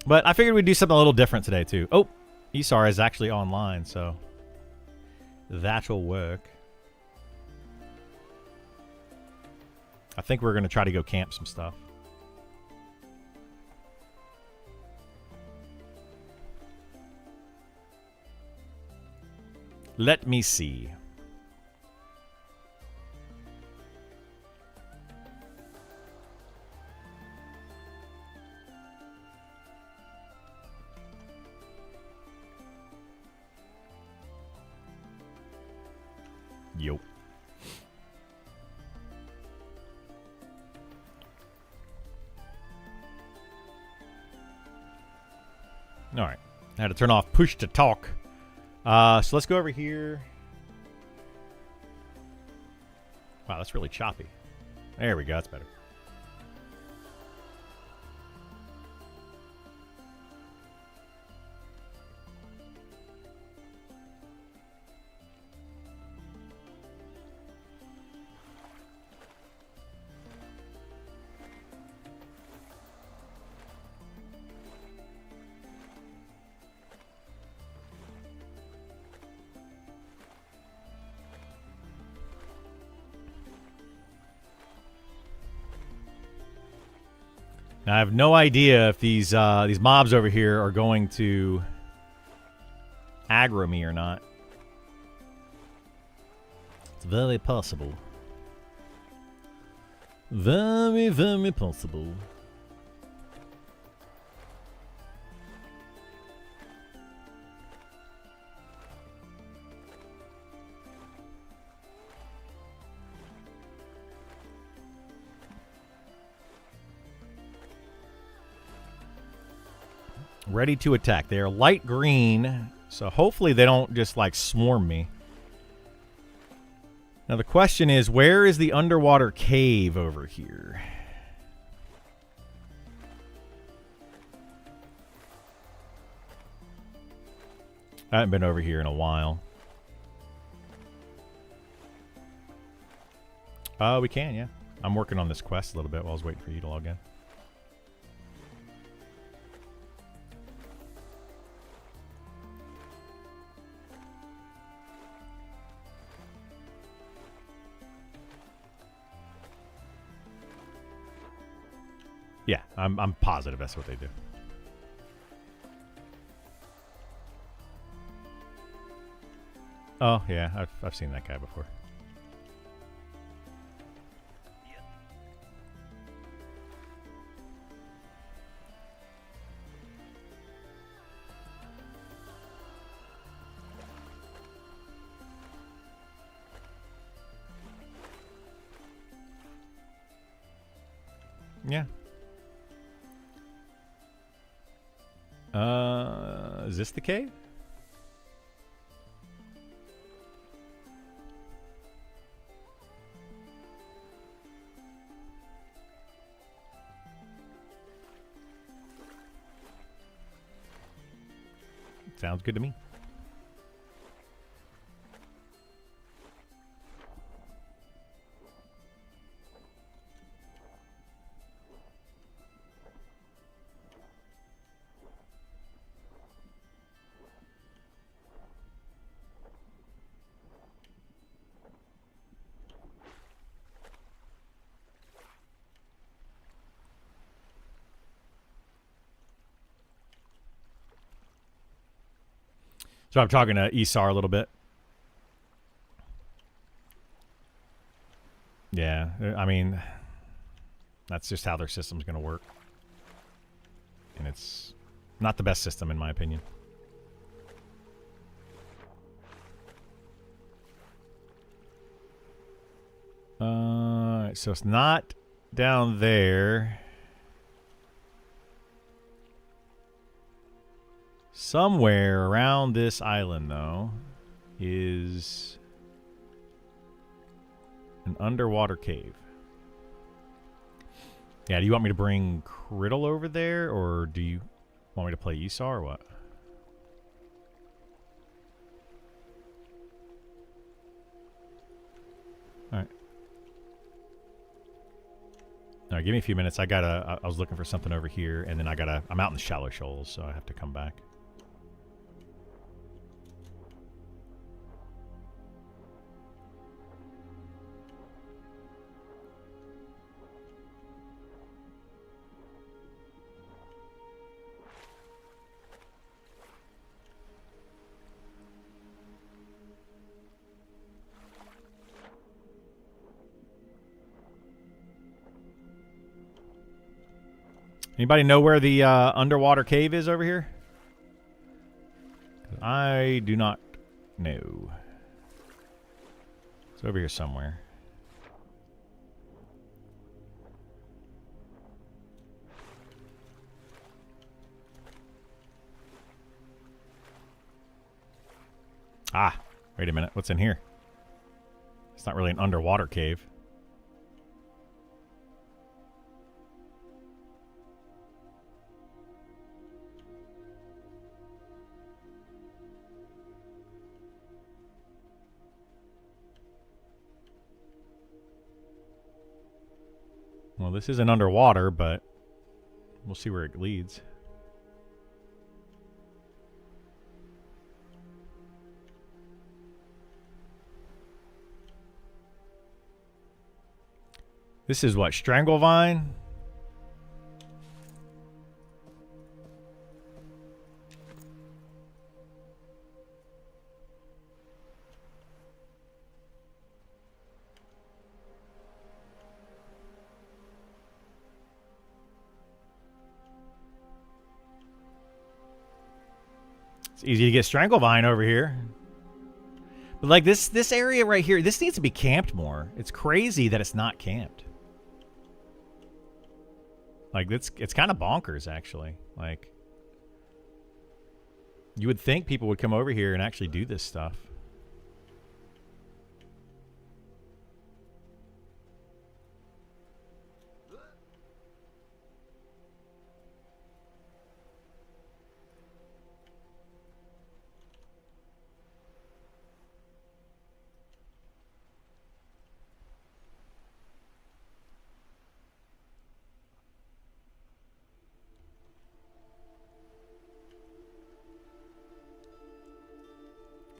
But I figured we'd do something a little different today, too. Oh, Isar is actually online, so that'll work. I think we're going to try to go camp some stuff. Let me see. Yo. All right. I had to turn off push to talk. So let's go over here. Wow, that's really choppy. There we go. That's better. Now, I have no idea if these mobs over here are going to aggro me or not. It's very possible. Very, very possible. Ready to attack. They are light green, so hopefully they don't just like swarm me. Now the question is, where is the underwater cave over here? I haven't been over here in a while. We can, yeah. I'm working on this quest a little bit while I was waiting for you to log in. Yeah, I'm positive that's what they do. Oh, yeah, I've seen that guy before. Yeah. Is this the cave? Sounds good to me. So I'm talking to Esar a little bit. Yeah, I mean, that's just how their system's going to work. And it's not the best system, in my opinion. So it's not down there. Somewhere around this island, though, is an underwater cave. Yeah, do you want me to bring Criddle over there, or do you want me to play Esau, or what? Alright. Alright, give me a few minutes. I was looking for something over here, and then I'm out in the shallow shoals, so I have to come back. Anybody know where the underwater cave is over here? I do not know. It's over here somewhere. Ah, wait a minute. What's in here? It's not really an underwater cave. Well, this isn't underwater, but we'll see where it leads. This is what, Stranglevine? It's easy to get Stranglevine over here. But like this area right here, this needs to be camped more. It's crazy that it's not camped. Like it's kind of bonkers actually. Like you would think people would come over here and actually do this stuff.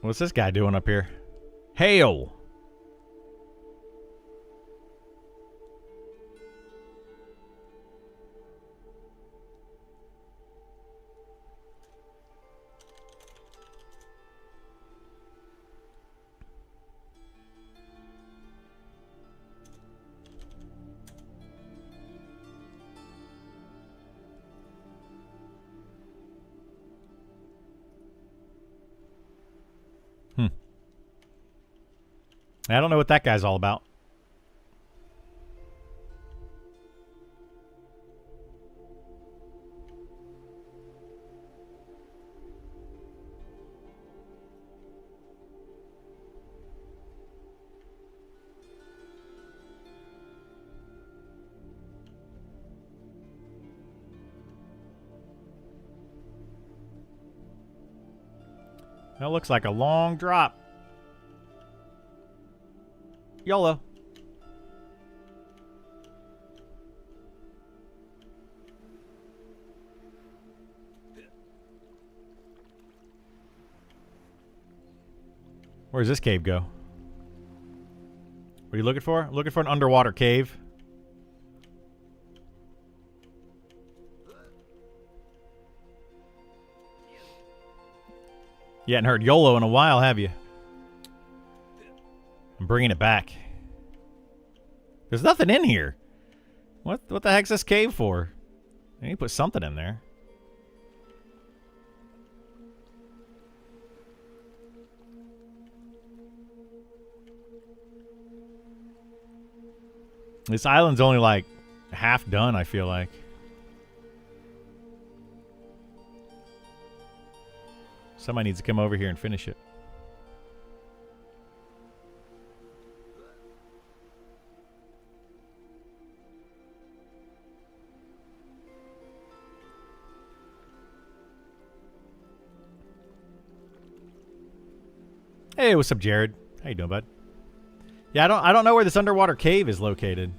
What's this guy doing up here? Hail! I don't know what that guy's all about. That looks like a long drop. YOLO. Where does this cave go? What are you looking for? Looking for an underwater cave. You hadn't heard YOLO in a while, have you? I'm bringing it back. There's nothing in here. What the heck's this cave for? I need to put something in there. This island's only like half done, I feel like. Somebody needs to come over here and finish it. Hey, what's up, Jared? How you doing, bud? Yeah, I don't know where this underwater cave is located.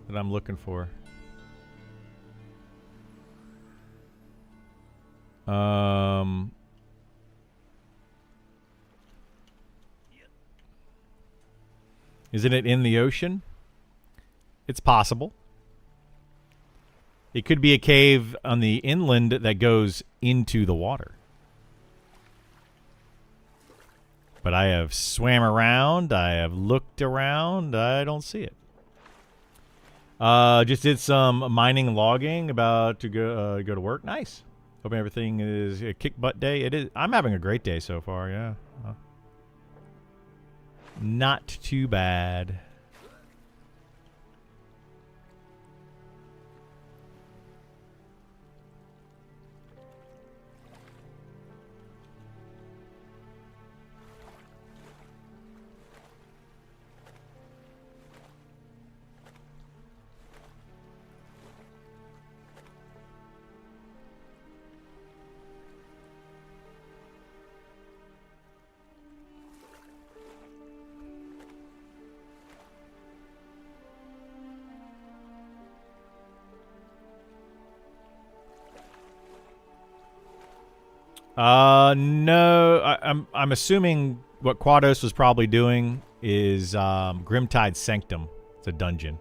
That I'm looking for. Isn't it in the ocean? It's possible. It could be a cave on the inland that goes into the water. But I have swam around. I have looked around. I don't see it. Just did some mining logging. About to go to work. Nice. Hoping everything is a kick butt day. It is. I'm having a great day so far. Yeah. Not too bad. No. I'm assuming what Quados was probably doing is Grimtide Sanctum. It's a dungeon.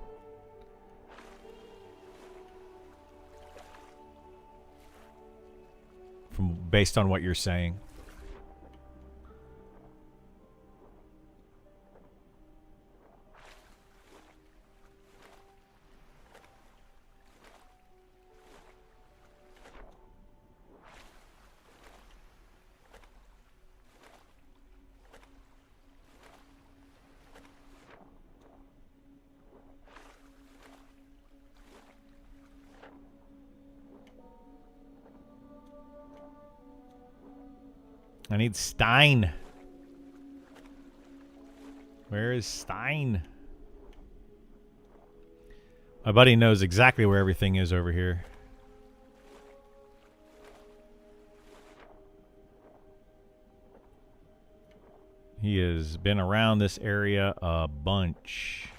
Based on what you're saying. I need Stein. Where is Stein? My buddy knows exactly where everything is over here. He has been around this area a bunch.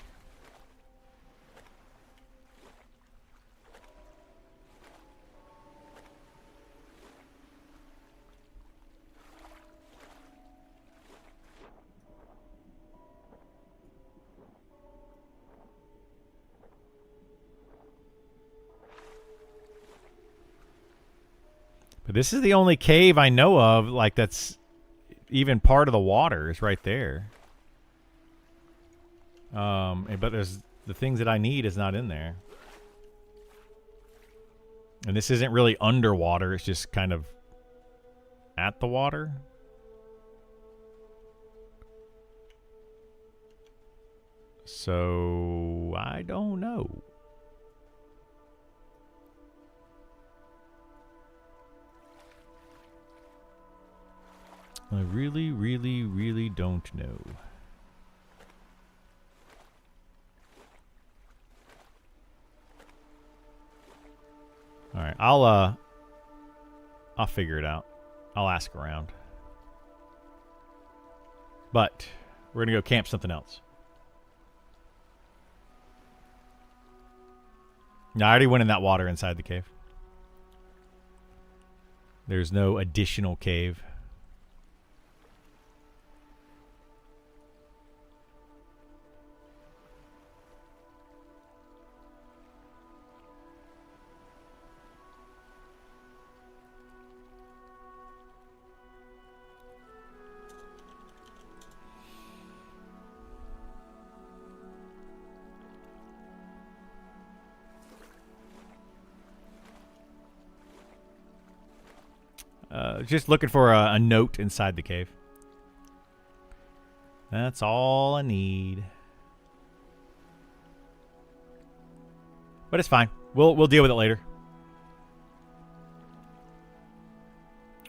But this is the only cave I know of, like, that's even part of the water is right there. But there's the things that I need is not in there. And this isn't really underwater, it's just kind of at the water. So I don't know. I really, really, really don't know. All right, I'll figure it out. I'll ask around. But we're gonna go camp something else. No, I already went in that water inside the cave. There's no additional cave. Just looking for a note inside the cave. That's all I need. But it's fine. We'll deal with it later.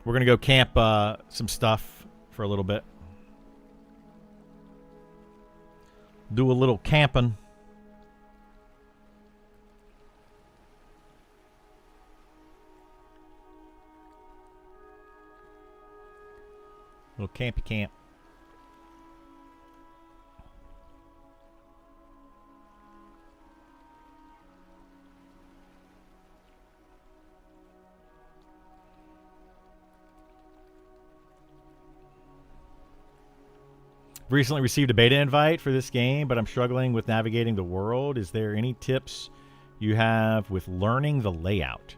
We're gonna go camp some stuff for a little bit. Do a little camping. Little campy camp. Recently received a beta invite for this game, but I'm struggling with navigating the world. Is there any tips you have with learning the layout?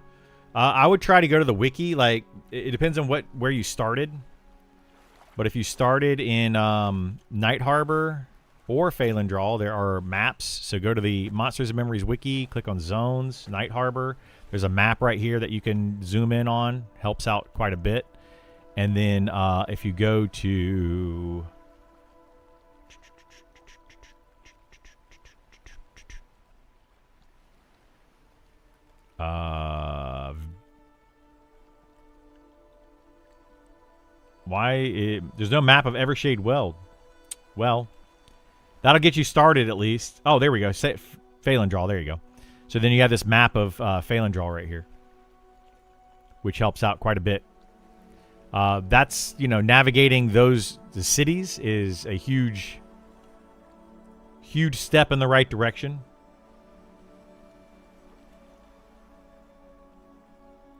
I would try to go to the wiki. Like, it depends on where you started. But if you started in Night Harbor or Phalandraw, there are maps. So go to the Monsters and Memories wiki, click on Zones, Night Harbor. There's a map right here that you can zoom in on. Helps out quite a bit. And then if you go to... there's no map of Evershade Weld. Well, that'll get you started at least. Oh, there we go. Phalandraw. There you go. So then you have this map of Phalandraw right here, which helps out quite a bit. That's, navigating the cities is a huge step in the right direction.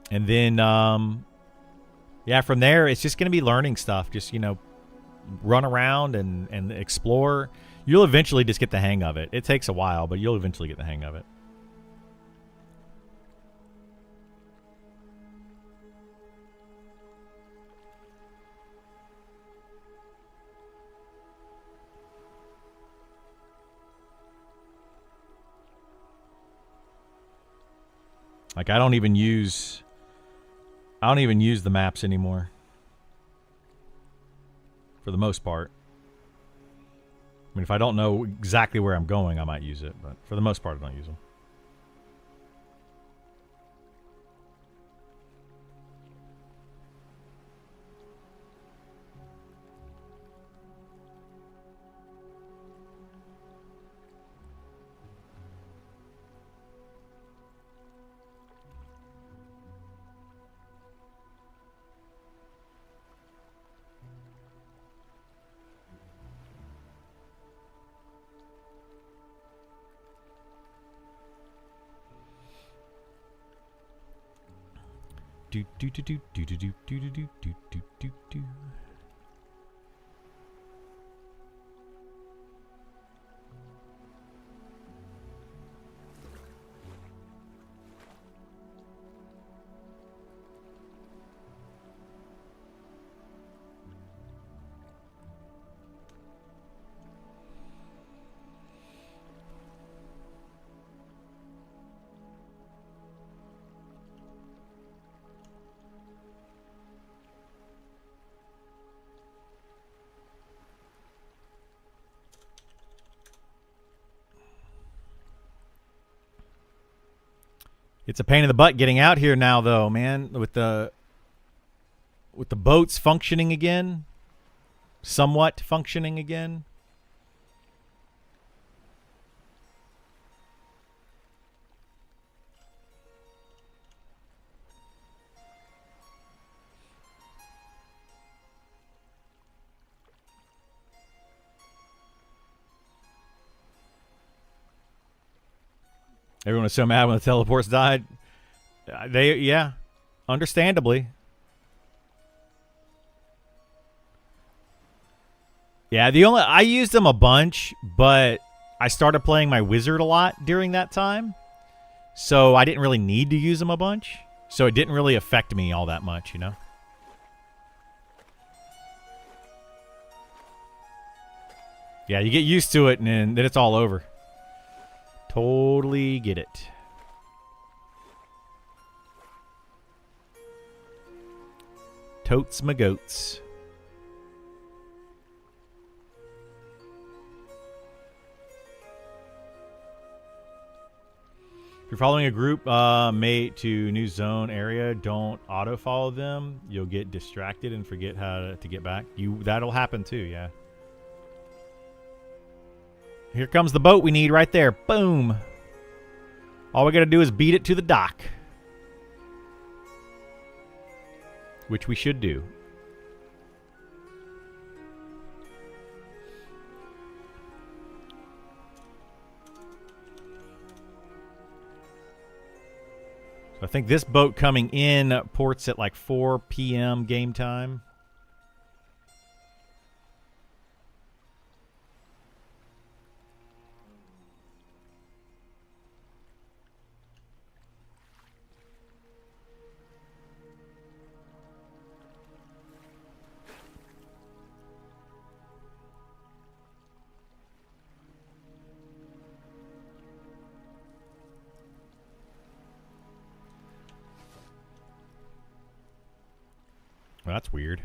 And then, yeah, from there, it's just going to be learning stuff. Just, run around and explore. You'll eventually just get the hang of it. It takes a while, but you'll eventually get the hang of it. Like, I don't even use the maps anymore. For the most part. I mean, if I don't know exactly where I'm going, I might use it. But for the most part, I don't use them. Do do do do do do do do do do do do do. It's a pain in the butt getting out here now, though, man. With the boats functioning again, somewhat functioning again. Everyone was so mad when the teleports died. Yeah, understandably. Yeah, I used them a bunch, but I started playing my wizard a lot during that time. So I didn't really need to use them a bunch. So it didn't really affect me all that much, Yeah, you get used to it and then it's all over. Totally get it. Totes my goats. If you're following a group mate to new zone area, don't auto follow them. You'll get distracted and forget how to get back. That'll happen too, yeah. Here comes the boat we need right there. Boom. All we got to do is beat it to the dock. Which we should do. So I think this boat coming in ports at like 4 p.m. game time. Well, that's weird.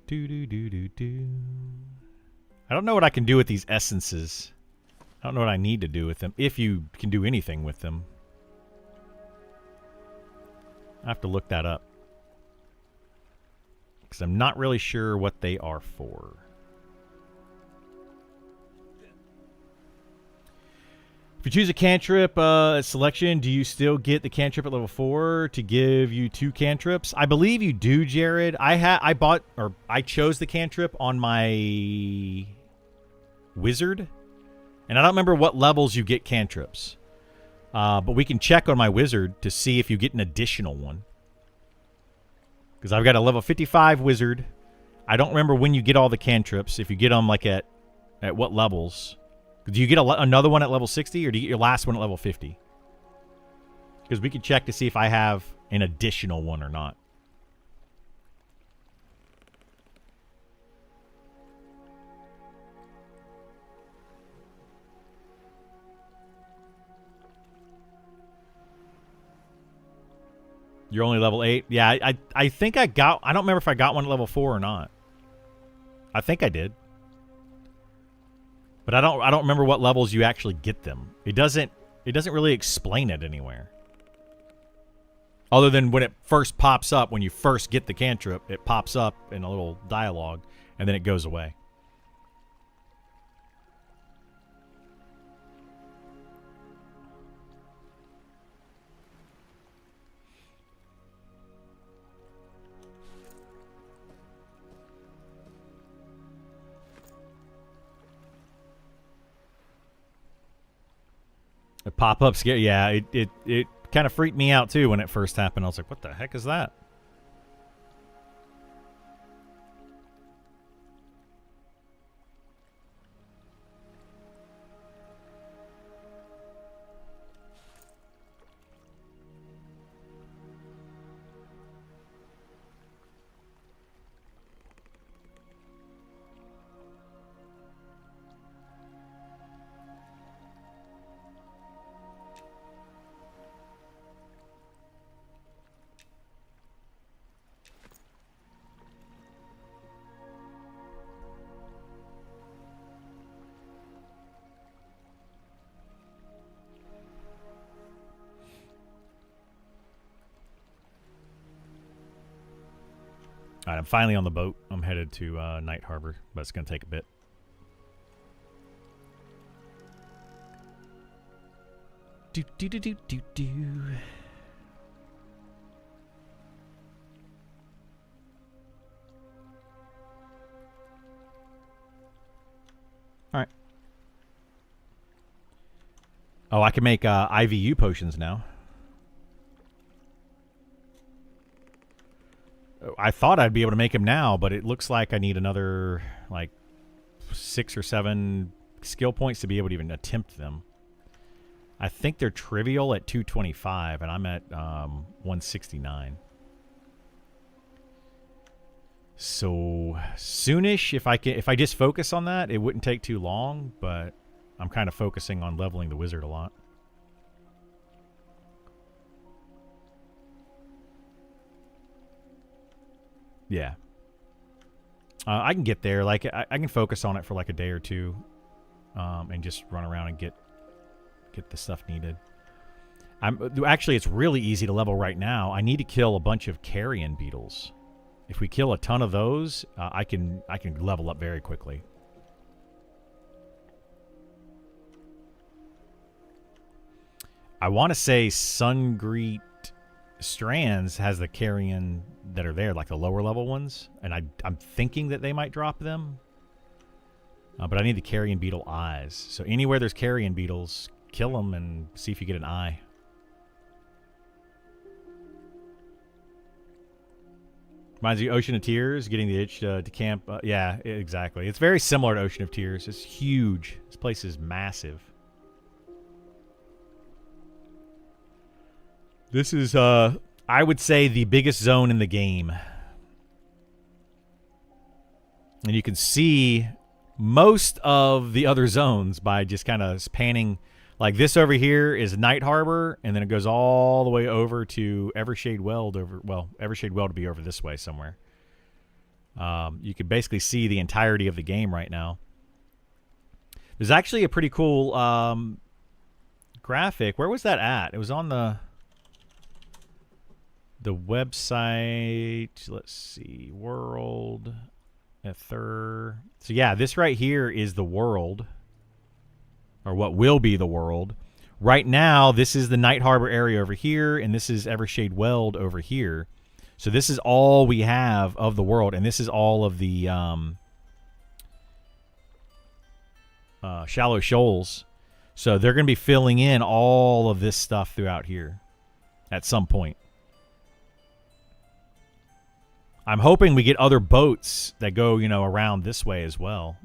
Do. I don't know what I can do with these essences. I don't know what I need to do with them. If you can do anything with them. I have to look that up. Because I'm not really sure what they are for. If you choose a cantrip selection, do you still get the cantrip at level 4 to give you 2 cantrips? I believe you do, Jared. I chose the cantrip on my wizard. And I don't remember what levels you get cantrips. But we can check on my wizard to see if you get an additional one. Because I've got a level 55 wizard. I don't remember when you get all the cantrips. If you get them like at what levels. Do you get another one at level 60 or do you get your last one at level 50? Because we can check to see if I have an additional one or not. You're only level 8? Yeah, I think I don't remember if I got one at level 4 or not. I think I did. But I don't remember what levels you actually get them. It doesn't really explain it anywhere. Other than when it first pops up, when you first get the cantrip, it pops up in a little dialogue, and then it goes away. A pop-up scare, yeah, it kind of freaked me out too when it first happened. I was like, what the heck is that? All right, I'm finally on the boat. I'm headed to Night Harbor, but it's going to take a bit. Do. All right. Oh, I can make IVU potions now. I thought I'd be able to make them now, but it looks like I need another, like, 6 or 7 skill points to be able to even attempt them. I think they're trivial at 225, and I'm at 169. So soonish, if I just focus on that, it wouldn't take too long. But I'm kind of focusing on leveling the wizard a lot. Yeah. I can get there. Like I can focus on it for like a day or two, and just run around and get the stuff needed. Actually, it's really easy to level right now. I need to kill a bunch of carrion beetles. If we kill a ton of those, I can level up very quickly. I want to say Sungreet Strands has the carrion that are there, like the lower level ones, and I'm thinking that they might drop them. But I need the carrion beetle eyes. So anywhere there's carrion beetles, kill them and see if you get an eye. Reminds you of Ocean of Tears, getting the itch to camp. Yeah, exactly. It's very similar to Ocean of Tears. It's huge. This place is massive. This is, I would say, the biggest zone in the game. And you can see most of the other zones by just kind of panning. Like this over here is Night Harbor, and then it goes all the way over to Evershade Weld. Evershade Weld to be over this way somewhere. You can basically see the entirety of the game right now. There's actually a pretty cool graphic. Where was that at? It was on the website. Let's see. World. Ether. So yeah, this right here is the world. Or what will be the world. Right now, this is the Night Harbor area over here, and this is Evershade Weld over here. So this is all we have of the world, and this is all of the shallow shoals. So they're going to be filling in all of this stuff throughout here at some point. I'm hoping we get other boats that go, around this way as well.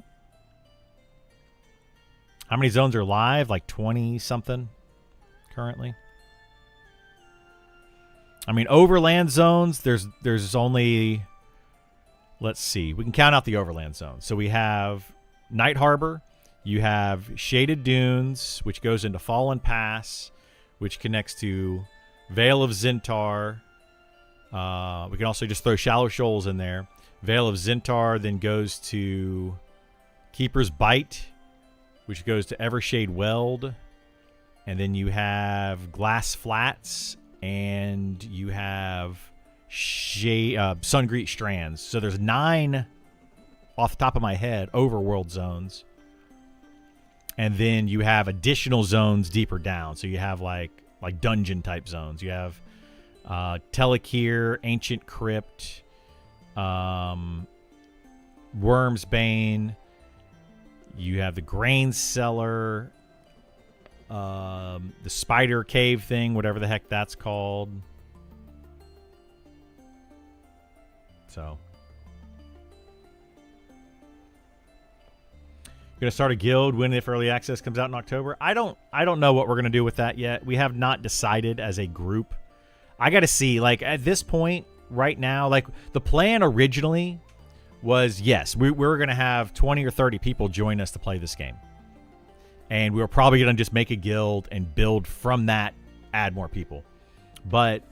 How many zones are live? Like 20-something currently. I mean, overland zones, there's only... Let's see. We can count out the overland zones. So we have Night Harbor. You have Shaded Dunes, which goes into Fallen Pass, which connects to Vale of Zintar. We can also just throw Shallow Shoals in there. Vale of Zintar then goes to Keeper's Bite, which goes to Evershade Weld. And then you have Glass Flats, and you have Sungreet Strands. So there's 9, off the top of my head, overworld zones. And then you have additional zones deeper down. So you have like dungeon-type zones. You have Telekir, Ancient Crypt, Worm's Bane. You have the Grain Cellar, the Spider Cave thing, whatever the heck that's called. So, gonna start a guild when if early access comes out in October. I don't know what we're gonna do with that yet. We have not decided as a group. I gotta see. Like at this point, right now, like the plan originally was, yes, we were going to have 20 or 30 people join us to play this game. And we were probably going to just make a guild and build from that, add more people. But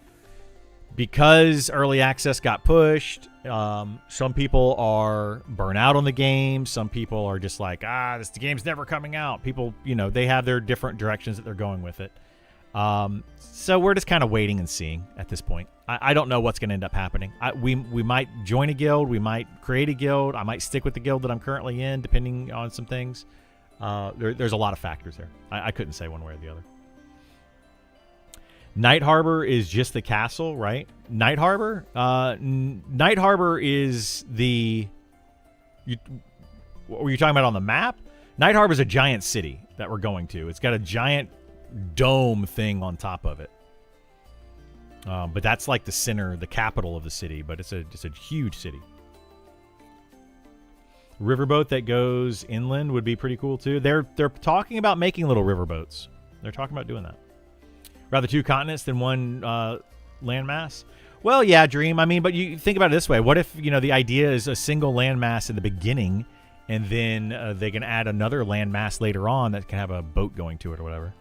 because early access got pushed, some people are burnt out on the game. Some people are just like, the game's never coming out. People, they have their different directions that they're going with it. So we're just kind of waiting and seeing at this point. I don't know what's going to end up happening. We might join a guild. We might create a guild. I might stick with the guild that I'm currently in, depending on some things. There's a lot of factors there. I couldn't say one way or the other. Night Harbor is just the castle, right? Night Harbor? Night Harbor is the... what were you talking about on the map? Night Harbor is a giant city that we're going to. It's got a giant dome thing on top of it. But that's like the center, the capital of the city. But it's a huge city. Riverboat that goes inland would be pretty cool too. They're talking about making little riverboats. they're talking about doing that. Rather 2 continents than 1 landmass. Well, yeah, Dream. I mean, but you think about it this way. What if, the idea is a single landmass in the beginning, and then they can add another landmass later on that can have a boat going to it or whatever?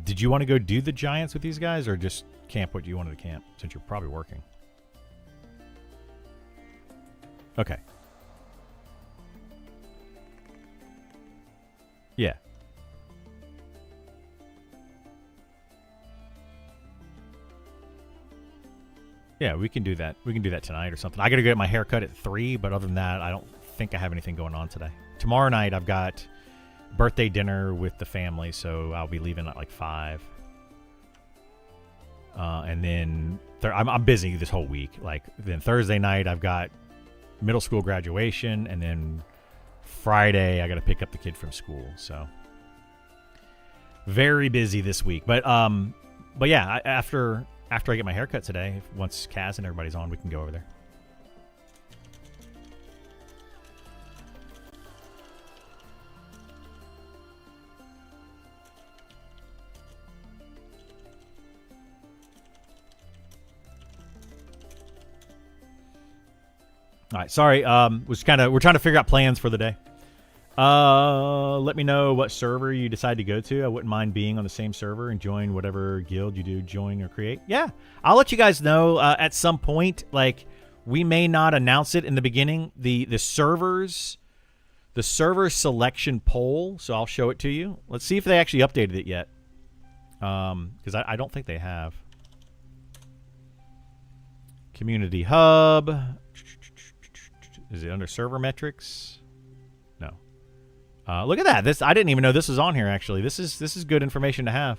Did you want to go do the Giants with these guys, or just camp what you wanted to camp, since you're probably working? Okay. Yeah. Yeah, we can do that. We can do that tonight or something. I got to get my hair cut at 3, but other than that, I don't think I have anything going on today. Tomorrow night, I've got birthday dinner with the family, so I'll be leaving at like 5. And then I'm busy this whole week. Like, then Thursday night, I've got middle school graduation, and then Friday, I got to pick up the kid from school. So very busy this week. But yeah, after I get my haircut today, once Kaz and everybody's on, we can go over there. All right, sorry. We're trying to figure out plans for the day. Let me know what server you decide to go to. I wouldn't mind being on the same server and join whatever guild you do join or create. Yeah, I'll let you guys know at some point. Like, we may not announce it in the beginning. The server selection poll. So I'll show it to you. Let's see if they actually updated it yet. Because I don't think they have. Community hub. Is it under server metrics? No. Look at that. I didn't even know this was on here. Actually, this is good information to have.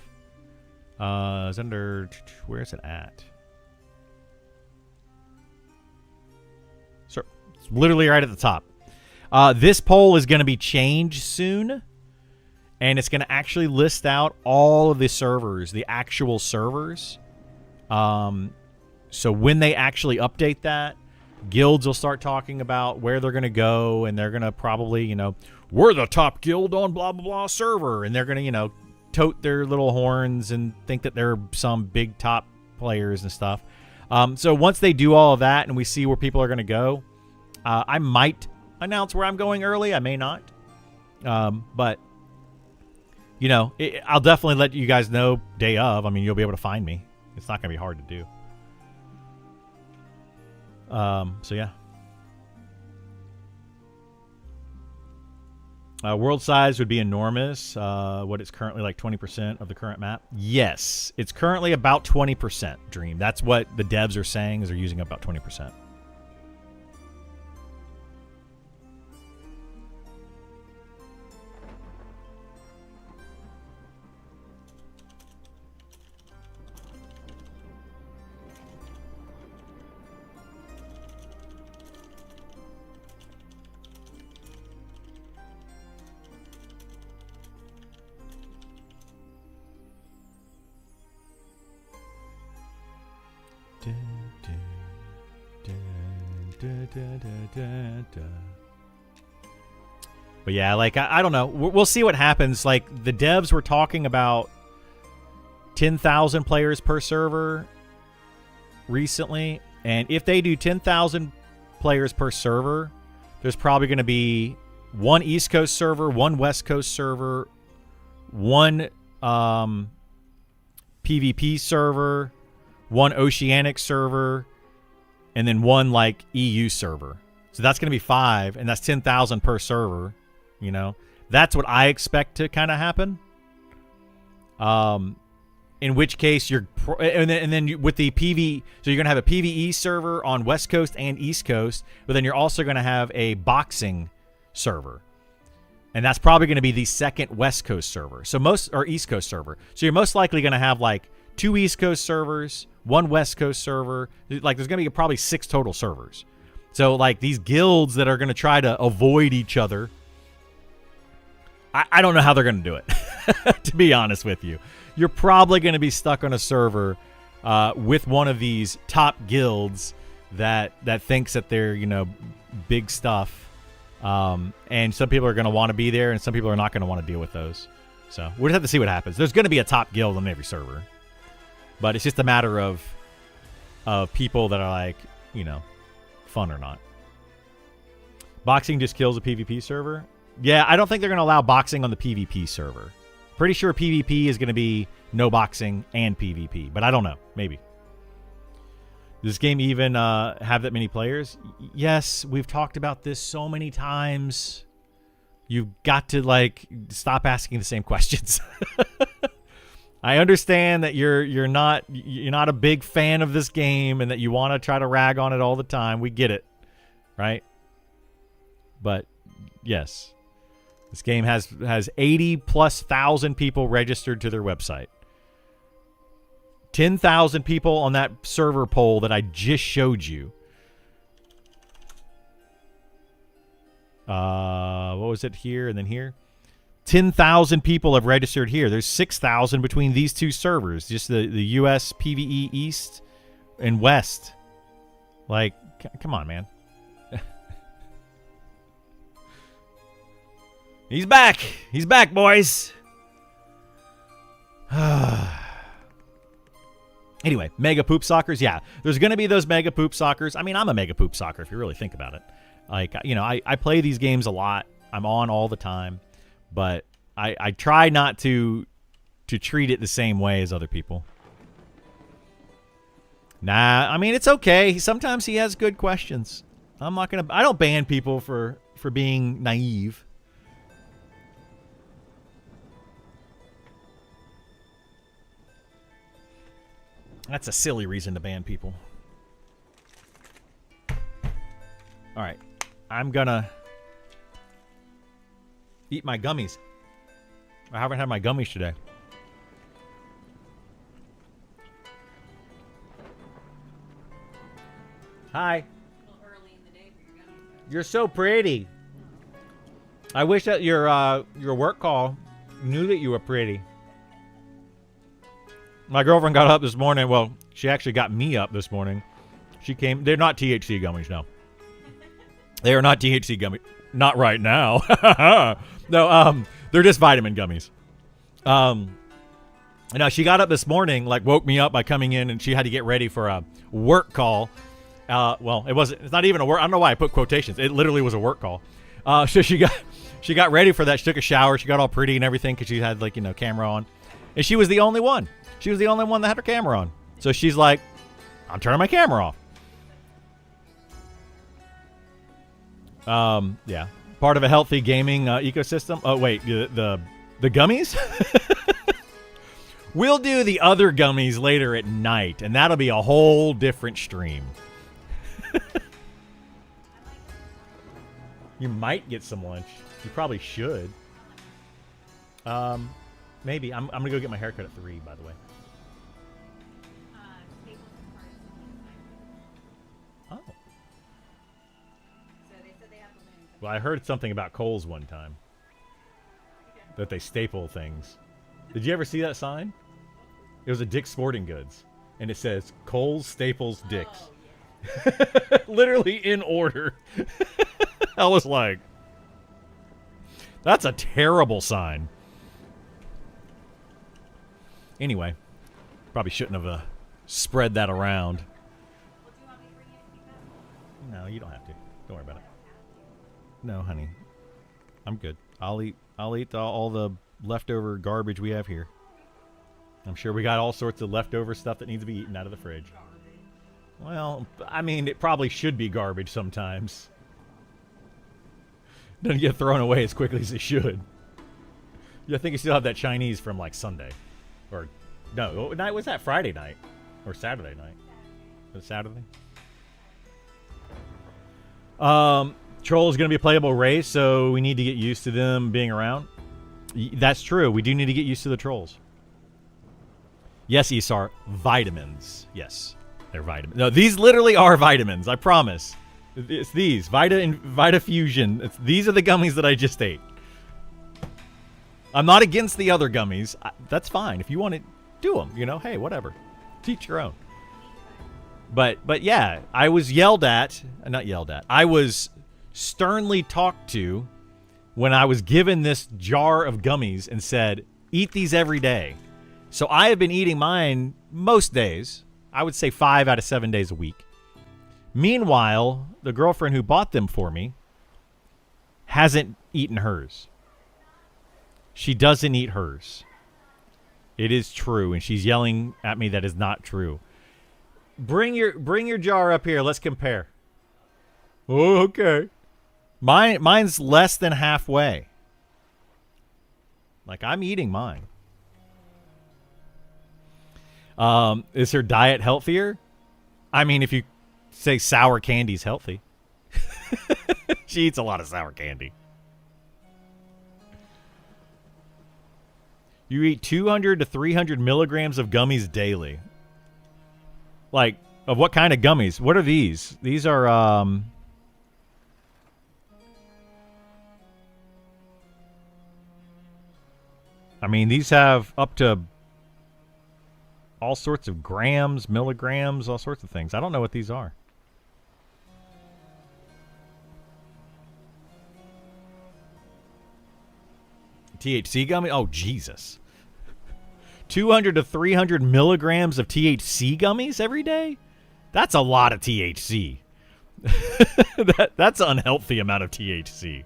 It's under, where is it at? So it's literally right at the top. This poll is going to be changed soon, and it's going to actually list out all of the servers, the actual servers. So when they actually update that, guilds will start talking about where they're going to go, and they're going to probably, we're the top guild on blah, blah, blah server. And they're going to, tote their little horns and think that they're some big top players and stuff. So once they do all of that and we see where people are going to go, I might announce where I'm going early. I may not. But, I'll definitely let you guys know day of. I mean, you'll be able to find me. It's not going to be hard to do. So yeah. World size would be enormous. What it's currently like 20% of the current map. Yes, it's currently about 20%. Dream. That's what the devs are saying, is they're using about 20%. But yeah, like, I don't know. We'll see what happens. Like, the devs were talking about 10,000 players per server recently. And if they do 10,000 players per server, there's probably going to be one East Coast server, one West Coast server, one PvP server, one Oceanic server, and then one, like, EU server. So that's going to be 5, and that's 10,000 per server. That's what I expect to kind of happen. In which case and then with the PV, so you're going to have a PvE server on West Coast and East Coast, but then you're also going to have a boxing server. And that's probably going to be the second West Coast server. So East Coast server. So you're most likely going to have like 2 East Coast servers, 1 West Coast server. Like there's going to be probably 6 total servers. So like these guilds that are going to try to avoid each other, I don't know how they're going to do it, to be honest with you. You're probably going to be stuck on a server with one of these top guilds that thinks that they're, big stuff. And some people are going to want to be there, and some people are not going to want to deal with those. So we'll just have to see what happens. There's going to be a top guild on every server. But it's just a matter of people that are like, fun or not. Boxing just kills a PvP server? Yeah, I don't think they're going to allow boxing on the PvP server. Pretty sure PvP is going to be no boxing and PvP, but I don't know. Maybe. Does this game even have that many players? Yes, we've talked about this so many times. You've got to stop asking the same questions. I understand that you're not a big fan of this game and that you want to try to rag on it all the time. We get it, right? But yes, this game has 80,000+ people registered to their website. 10,000 people on that server poll that I just showed you. What was it here and then here? 10,000 people have registered here. There's 6,000 between these two servers. Just the US PvE East and West. Like, come on, man. He's back. He's back, boys. Anyway, mega poop soccers. Yeah, there's going to be those mega poop soccers. I mean, I'm a mega poop socker if you really think about it. Like, I play these games a lot. I'm on all the time. But I try not to treat it the same way as other people. Nah, I mean, it's okay. Sometimes he has good questions. I don't ban people for being naive. That's a silly reason to ban people. All right. I'm gonna eat my gummies. I haven't had my gummies today. Hi. Early in the day for your gummies. You're so pretty. I wish that your work call knew that you were pretty. My girlfriend got up this morning. Well, she actually got me up this morning. She came. They're not THC gummies, no. They are not THC gummies. Not right now. No, they're just vitamin gummies. Now she got up this morning, woke me up by coming in, and she had to get ready for a work call. Well, it's not even a work. I don't know why I put quotations. It literally was a work call. So she got ready for that. She took a shower. She got all pretty and everything because she had camera on, and she was the only one. She was the only one that had her camera on. So she's like, I'm turning my camera off. Yeah. Part of a healthy gaming ecosystem. Oh, wait. The gummies? We'll do the other gummies later at night, and that'll be a whole different stream. You might get some lunch. You probably should. Maybe. I'm going to go get my haircut at 3, by the way. Oh. Well, I heard something about Kohl's one time. That they staple things. Did you ever see that sign? It was a Dick's Sporting Goods. And it says, Kohl's staples Dick's. Oh, yeah. Literally in order. I was like, that's a terrible sign. Anyway, probably shouldn't have spread that around. No, you don't have to. Don't worry about it. No, honey. I'm good. I'll eat all the leftover garbage we have here. I'm sure we got all sorts of leftover stuff that needs to be eaten out of the fridge. Well, I mean, it probably should be garbage sometimes. Doesn't get thrown away as quickly as it should. Yeah, I think you still have that Chinese from Sunday. Or, no, what night was that? Friday night. Or Saturday night. Was it Saturday? Troll is going to be a playable race, so we need to get used to them being around. That's true. We do need to get used to the trolls. Yes, Isar. Vitamins. Yes, they're vitamins. No, these literally are vitamins. I promise. It's these. Vita and Vita Fusion. These are the gummies that I just ate. I'm not against the other gummies. That's fine. If you want to do them, you know, hey, whatever. Teach your own. But yeah, I was yelled at. Not yelled at. I was sternly talked to when I was given this jar of gummies and said, eat these every day. So I have been eating mine most days. I would say 5 out of 7 days a week. Meanwhile, the girlfriend who bought them for me hasn't eaten hers. She doesn't eat hers. It is true, and she's yelling at me that is not true. Bring your jar up here. Let's compare. Oh, okay. Mine's less than halfway. Like, I'm eating mine. Is her diet healthier? I mean, if you say sour candy's healthy. She eats a lot of sour candy. You eat 200 to 300 milligrams of gummies daily. Like, of what kind of gummies? What are these? These are, I mean, these have up to all sorts of grams, milligrams, all sorts of things. I don't know what these are. THC gummy? Oh, Jesus. 200 to 300 milligrams of THC gummies every day? That's a lot of THC. That's an unhealthy amount of THC.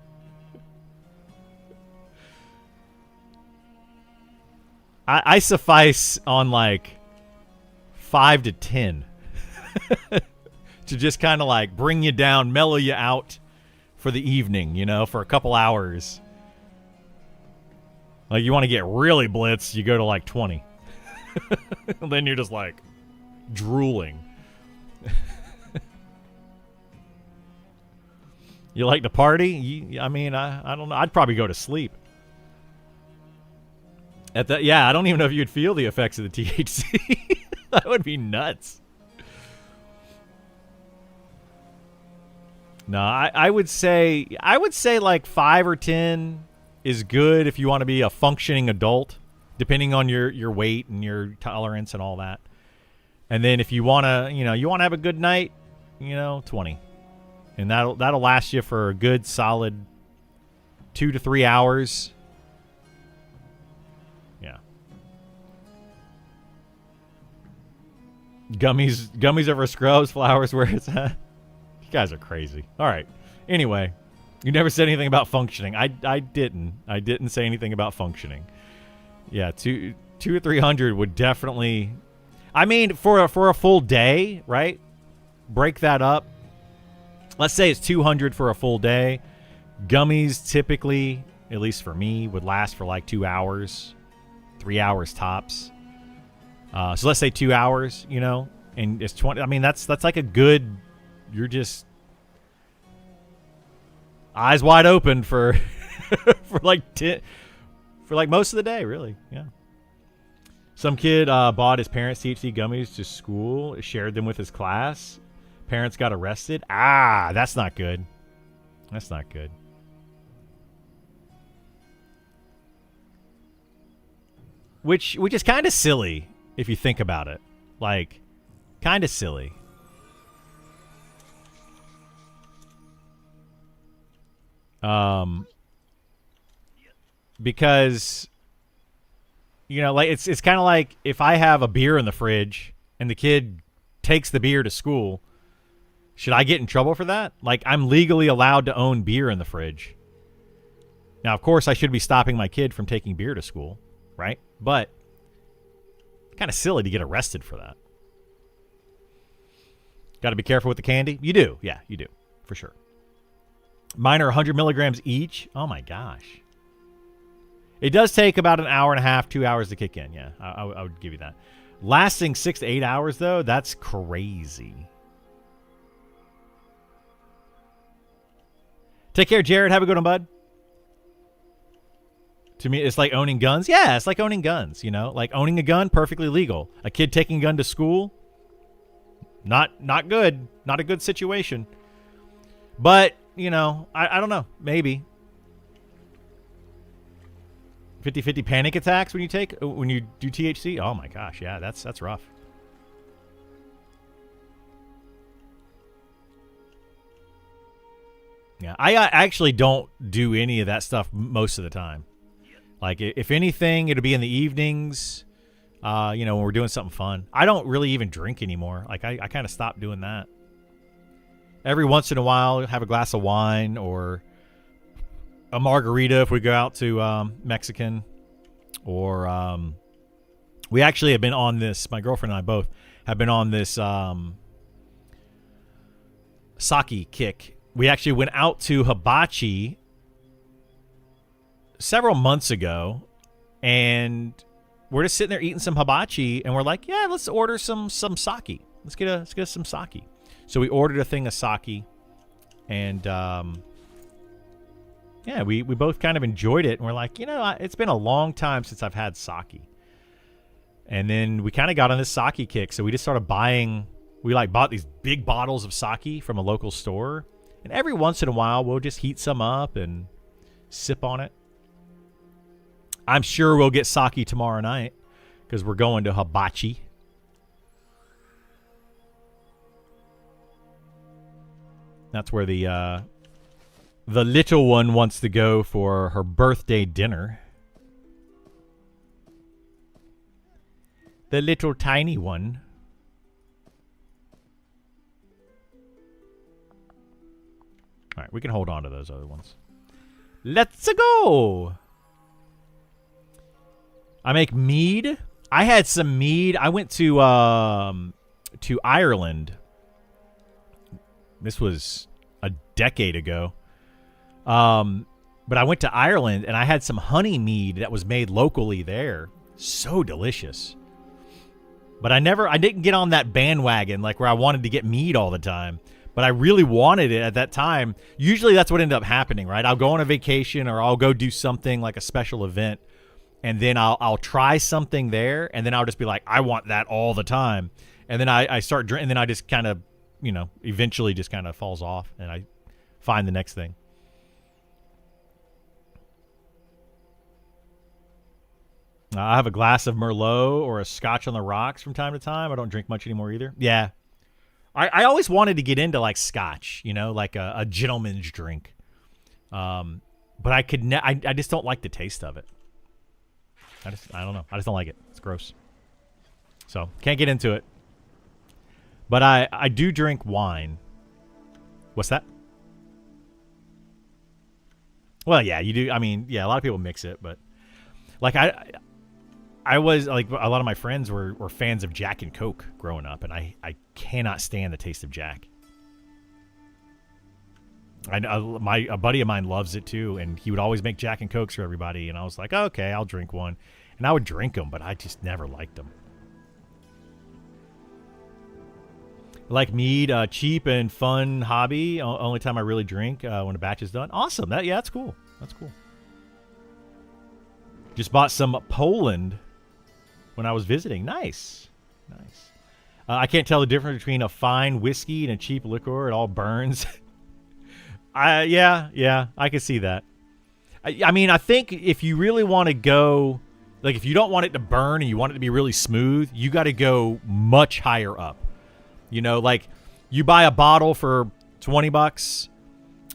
I suffice on like 5 to 10 to just kind of like bring you down, mellow you out for the evening, you know, for a couple hours. Like, you want to get really blitzed, you go to like 20. Then you're just like drooling. You like to party? I mean, I don't know. I'd probably go to sleep. Yeah, I don't even know if you'd feel the effects of the THC. That would be nuts. No, I would say like 5 or 10 is good if you want to be a functioning adult, depending on your weight and your tolerance and all that. And then if you want to, have a good night, 20. And that'll last you for a good solid 2 to 3 hours. Yeah. Gummies over scrubs, flowers, where it's at. You guys are crazy. All right. Anyway, you never said anything about functioning. I didn't say anything about functioning. Yeah, 2 or 300 would definitely. I mean, for a full day, right? Break that up. Let's say it's 200 for a full day. Gummies typically, at least for me, would last for like 2 hours, 3 hours tops. So let's say 2 hours, and it's 20. I mean, that's like a good. You're just eyes wide open for for like most of the day, really. Yeah. Some kid bought his parents' THC gummies to school, shared them with his class. Parents got arrested. That's not good. That's not good. Which is kind of silly if you think about it. Like, kind of silly. Because, like it's kind of like if I have a beer in the fridge and the kid takes the beer to school, should I get in trouble for that? Like, I'm legally allowed to own beer in the fridge. Now, of course, I should be stopping my kid from taking beer to school, right? But kind of silly to get arrested for that. Got to be careful with the candy. You do. Yeah, you do. For sure. Mine are 100 milligrams each. Oh, my gosh. It does take about an hour and a half, 2 hours to kick in. Yeah, I would give you that. Lasting 6 to 8 hours, though, that's crazy. Take care, Jared. Have a good one, bud. To me, it's like owning guns. Yeah, it's like owning guns, you know? Like owning a gun, perfectly legal. A kid taking a gun to school, not good. Not a good situation. But, you know, I don't know. Maybe. 50-50 panic attacks when you do THC? Oh my gosh, yeah, that's rough. Yeah, I actually don't do any of that stuff most of the time. Like, if anything, it'll be in the evenings, you know, when we're doing something fun. I don't really even drink anymore. Like, I kind of stopped doing that. Every once in a while, have a glass of wine or a margarita if we go out to Mexican. Or we actually have been on this, my girlfriend and I both have been on this sake kick. We actually went out to Hibachi several months ago, and we're just sitting there eating some hibachi, and we're like, yeah, let's order some sake. Let's get some sake. So we ordered a thing of sake, and yeah, we both kind of enjoyed it, and we're like, you know, it's been a long time since I've had sake. And then we kind of got on this sake kick, so we just started buying. We bought these big bottles of sake from a local store, and every once in a while we'll just heat some up and sip on it. I'm sure we'll get sake tomorrow night because we're going to Hibachi. That's where the little one wants to go for her birthday dinner. The little tiny one. All right, we can hold on to those other ones. Let's go. I make mead. I had some mead. I went to Ireland. This was a decade ago. But I went to Ireland and I had some honey mead that was made locally there. So delicious. But I didn't get on that bandwagon like where I wanted to get mead all the time. But I really wanted it at that time. Usually that's what ended up happening, right? I'll go on a vacation or I'll go do something like a special event. And then I'll try something there. And then I'll just be like, I want that all the time. And then I start drinking. And then I just kind of, you know, eventually just kind of falls off. And I find the next thing. I have a glass of Merlot or a Scotch on the rocks from time to time. I don't drink much anymore either. Yeah. I always wanted to get into like Scotch, you know, like a gentleman's drink. But I just don't like the taste of it. I don't know. I just don't like it. It's gross. So can't get into it. But I do drink wine. What's that? Well, yeah, you do. I mean, yeah, a lot of people mix it, but like I was like, a lot of my friends were fans of Jack and Coke growing up, and I cannot stand the taste of Jack. A buddy of mine loves it too, and he would always make Jack and Cokes for everybody, and I was like, oh, okay, I'll drink one. And I would drink them, but I just never liked them. Like mead, cheap and fun hobby. Only time I really drink when a batch is done. Awesome. That's cool. That's cool. Just bought some Poland when I was visiting. Nice. Nice. I can't tell the difference between a fine whiskey and a cheap liquor. It all burns. Yeah, I can see that. I mean, I think if you really want to go, like if you don't want it to burn and you want it to be really smooth, you got to go much higher up. You know, like you buy a bottle for $20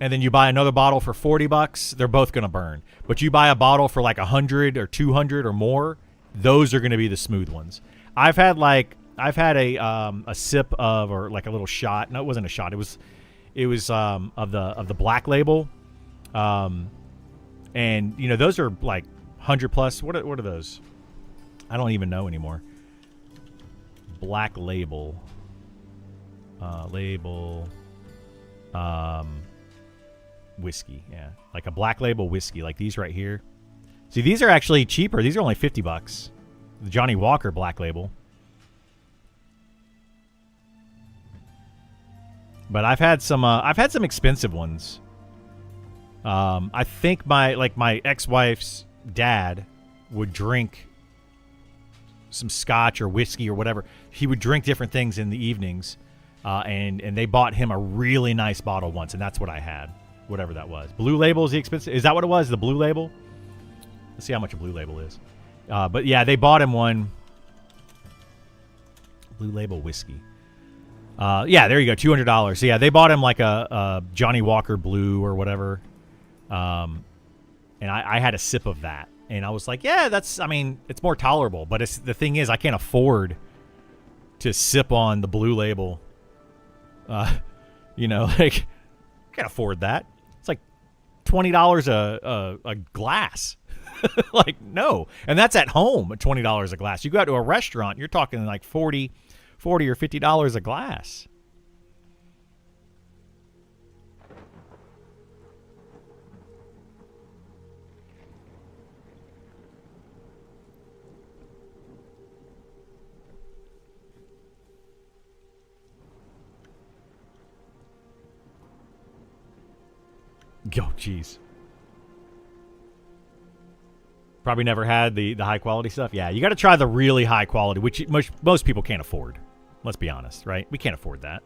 and then you buy another bottle for $40, they're both going to burn. But you buy a bottle for like 100 or 200 or more, those are going to be the smooth ones. I've had a sip of, or like a little shot. No, it wasn't a shot. It was of the Black Label. And you know, those are like 100 plus. What are those? I don't even know anymore. Black Label. Whiskey, yeah, like a Black Label whiskey, like these right here. See, these are actually cheaper. These are only $50. The Johnny Walker Black Label. But I've had some expensive ones. I think my ex-wife's dad would drink some scotch or whiskey or whatever. He would drink different things in the evenings, and they bought him a really nice bottle once, and that's what I had, whatever that was. Blue Label is the expensive. Is that what it was? The Blue Label? Let's see how much a Blue Label is. But yeah, they bought him one. Blue Label whiskey. Yeah, there you go, $200. So yeah, they bought him like a Johnny Walker Blue or whatever. And I had a sip of that. And I was like, yeah, it's more tolerable. But the thing is, I can't afford to sip on the Blue Label. Like, I can't afford that. It's like $20 a glass. Like, no. And that's at home at $20 a glass. You go out to a restaurant, you're talking like $40 or $50 a glass. Yo, jeez. Probably never had the high quality stuff. Yeah, you got to try the really high quality, which most people can't afford. Let's be honest, right? We can't afford that.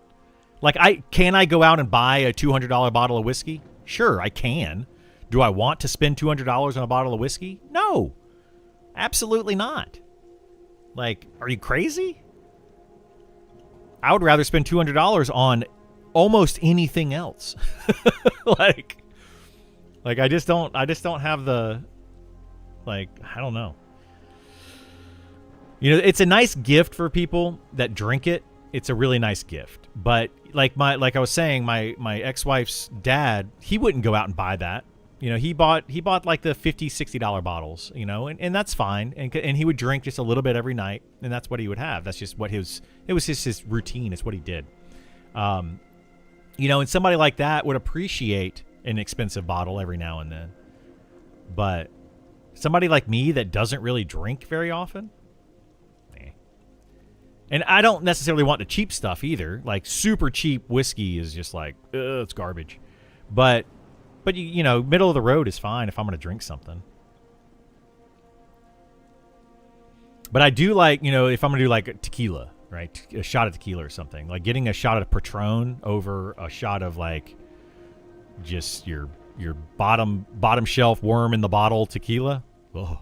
Like, can I go out and buy a $200 bottle of whiskey? Sure, I can. Do I want to spend $200 on a bottle of whiskey? No, absolutely not. Like, are you crazy? I would rather spend $200 on almost anything else. like I just don't have the, like, I don't know. It's a nice gift for people that drink it. It's a really nice gift. But like I was saying, my ex-wife's dad, he wouldn't go out and buy that. He bought like the $50, $60 bottles, and that's fine. And he would drink just a little bit every night, and that's what he would have. That's just what his routine. It's what he did. And somebody like that would appreciate an expensive bottle every now and then. But somebody like me that doesn't really drink very often, and I don't necessarily want the cheap stuff either. Like, super cheap whiskey is just like, it's garbage. But middle of the road is fine if I'm going to drink something. But I do like, if I'm going to do like a tequila, right? A shot of tequila or something. Like getting a shot of Patron over a shot of like just your bottom shelf worm in the bottle tequila. Oh,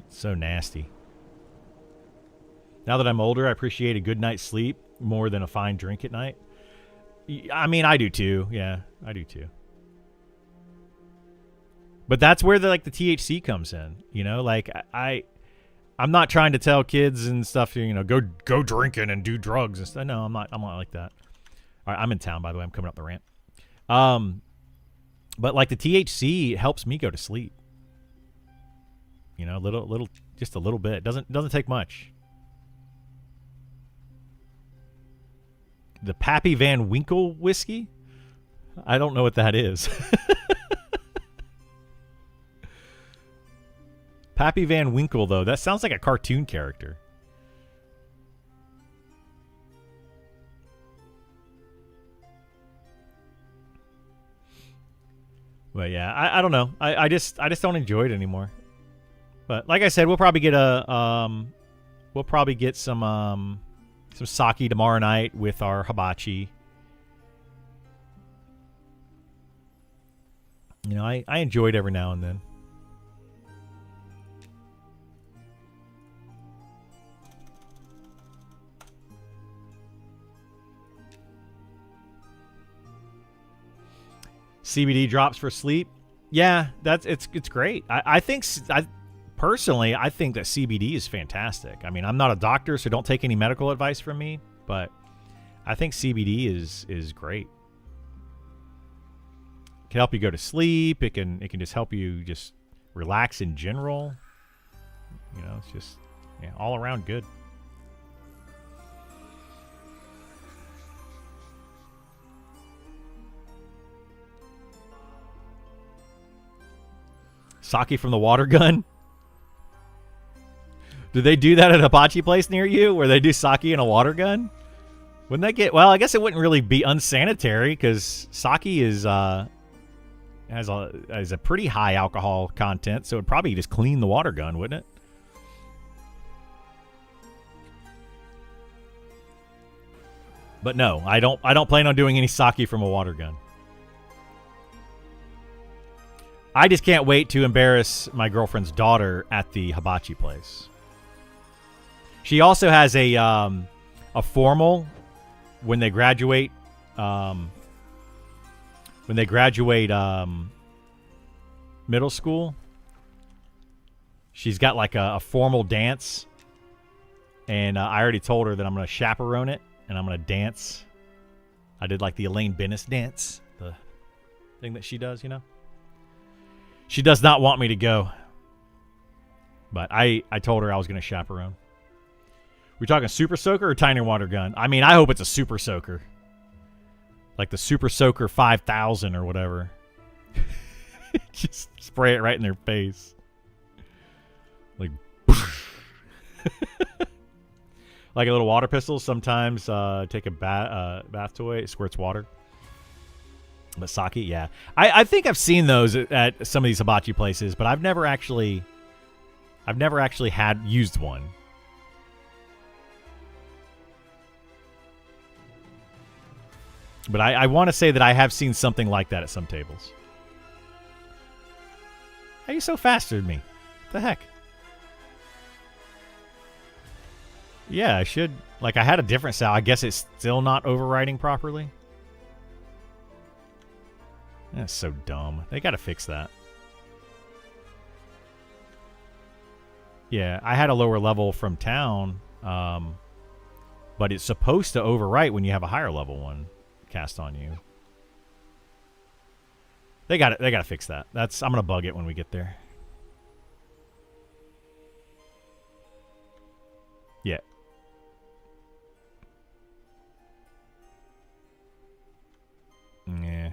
it's so nasty. Now that I'm older, I appreciate a good night's sleep more than a fine drink at night. I mean, I do too. Yeah, I do too. But that's where the THC comes in. Like I'm not trying to tell kids and stuff, go drinking and do drugs and stuff. No, I'm not like that. All right, I'm in town, by the way. I'm coming up the ramp. But like the THC helps me go to sleep. Little, just a little bit. Doesn't take much. The Pappy Van Winkle whiskey? I don't know what that is. Pappy Van Winkle, though. That sounds like a cartoon character. But yeah, I don't know. I just don't enjoy it anymore. But like I said, we'll probably get some sake tomorrow night with our hibachi. I enjoy it every now and then. CBD drops for sleep. Yeah, it's great. Personally, I think that CBD is fantastic. I mean, I'm not a doctor, so don't take any medical advice from me, but I think CBD is great. It can help you go to sleep. It can just help you just relax in general. It's just all around good. Sake from the water gun. Do they do that at a hibachi place near you where they do sake in a water gun? Wouldn't that get... Well, I guess it wouldn't really be unsanitary because sake is has a pretty high alcohol content, so it'd probably just clean the water gun, wouldn't it? But no, I don't plan on doing any sake from a water gun. I just can't wait to embarrass my girlfriend's daughter at the hibachi place. She also has a formal when they graduate. Middle school. She's got like a formal dance, and I already told her that I'm going to chaperone it. And I'm going to dance. I did like the Elaine Bennis dance. The thing that she does, you know. She does not want me to go. But I told her I was going to chaperone. We're talking super soaker or tiny water gun? I mean, I hope it's a super soaker. Like the Super Soaker 5000 or whatever. Just spray it right in their face. Like... Like a little water pistol. Sometimes take a bath toy. It squirts water. But sake, yeah. I think I've seen those at some of these hibachi places, but I've never actually had used one. But I want to say that I have seen something like that at some tables. How you so faster than me? What the heck? Yeah, I should. Like, I had a different sound. I guess it's still not overriding properly. That's so dumb. They gotta fix that. Yeah, I had a lower level from town, but it's supposed to overwrite when you have a higher level one cast on you. They gotta fix that. I'm gonna bug it when we get there. Yeah. Yeah.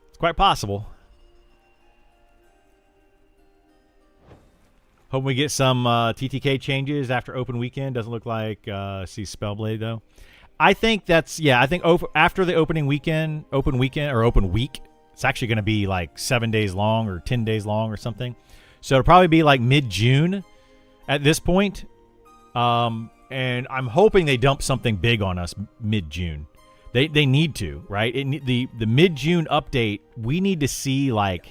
It's quite possible. Hope we get some TTK changes after open weekend. Doesn't look like see Spellblade though. I think that's I think after the open week, it's actually going to be like 7 days long or 10 days long or something. So it'll probably be like mid-June at this point. And I'm hoping they dump something big on us mid-June. They need to, right? The mid-June update, we need to see like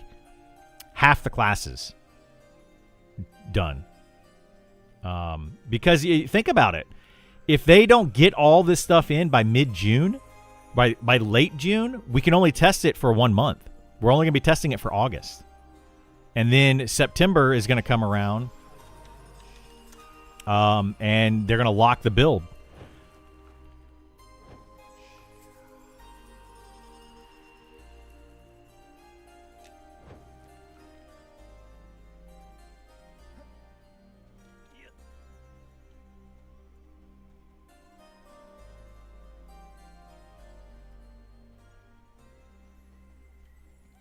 half the classes done. Because think about it. If they don't get all this stuff in by mid-June, by late June, we can only test it for 1 month. We're only going to be testing it for August. And then September is going to come around, and they're going to lock the build.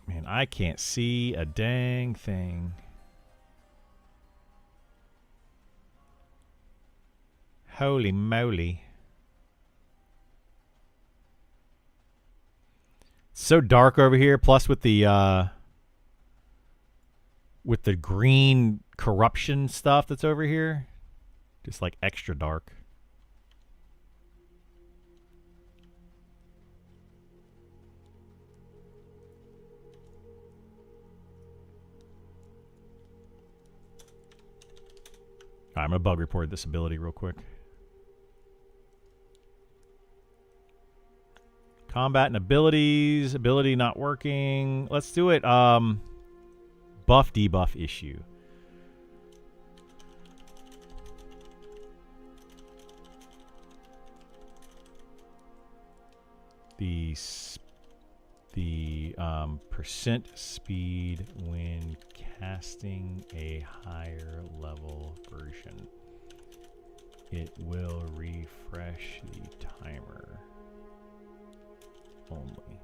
Man, I can't see a dang thing. Holy moly. It's so dark over here, plus with the green corruption stuff that's over here. Just like extra dark. I'm going to bug report this ability real quick. Combat and abilities. Ability not working. Let's do it. Buff debuff issue. The percent speed when casting a higher level version. It will refresh the timer only.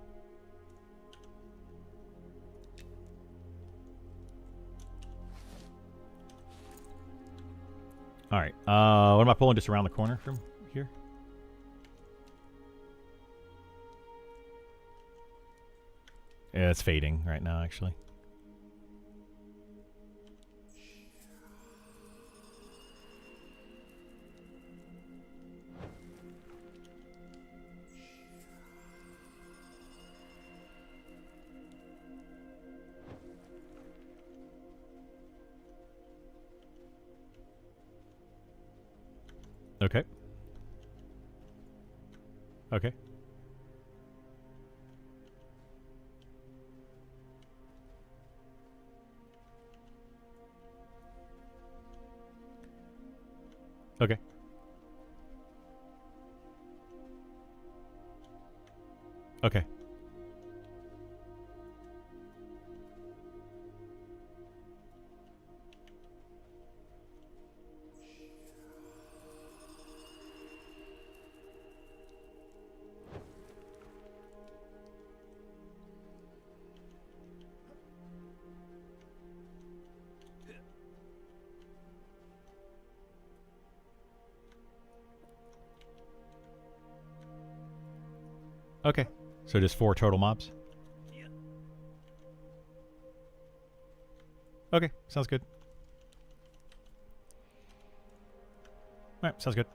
All right. What am I pulling just around the corner from here? Yeah, it's fading right now, actually. Okay. Okay. Okay. Okay. Okay. So just 4 total mobs? Okay. Sounds good. Alright, sounds good.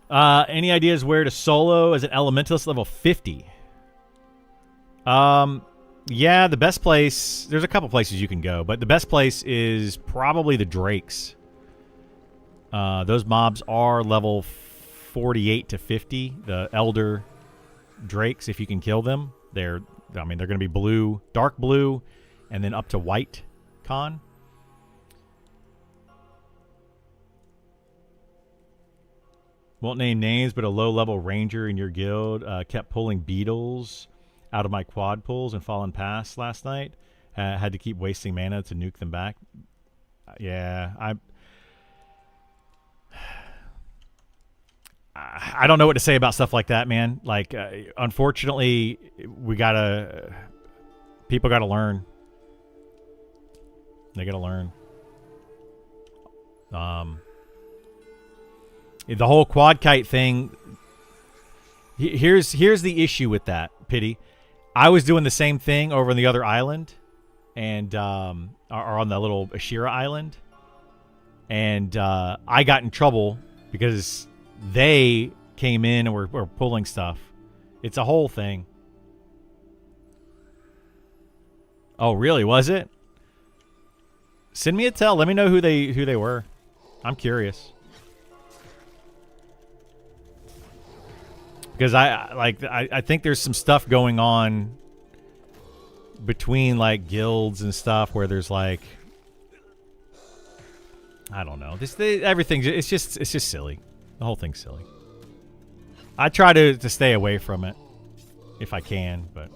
Any ideas where to solo as an elementalist level 50? Yeah, the best place... There's a couple places you can go, but the best place is probably the Drakes. Those mobs are level 48 to 50. The Elder Drakes, if you can kill them. They're going to be blue, dark blue, and then up to white con. Won't name names, but a low-level ranger in your guild kept pulling beetles out of my quad pulls and fallen past last night. Had to keep wasting mana to nuke them back. Yeah, I don't know what to say about stuff like that, man. Like, unfortunately, people gotta learn. They gotta learn. The whole quad kite thing. Here's the issue with that, Pity. I was doing the same thing over on the other island, and or on the little Ashira island, and I got in trouble because they came in and were pulling stuff. It's a whole thing. Oh, really? Was it? Send me a tell. Let me know who they were. I'm curious. Because I think there's some stuff going on between like guilds and stuff where there's like, I don't know. Everything it's just silly. The whole thing's silly. I try to stay away from it if I can, but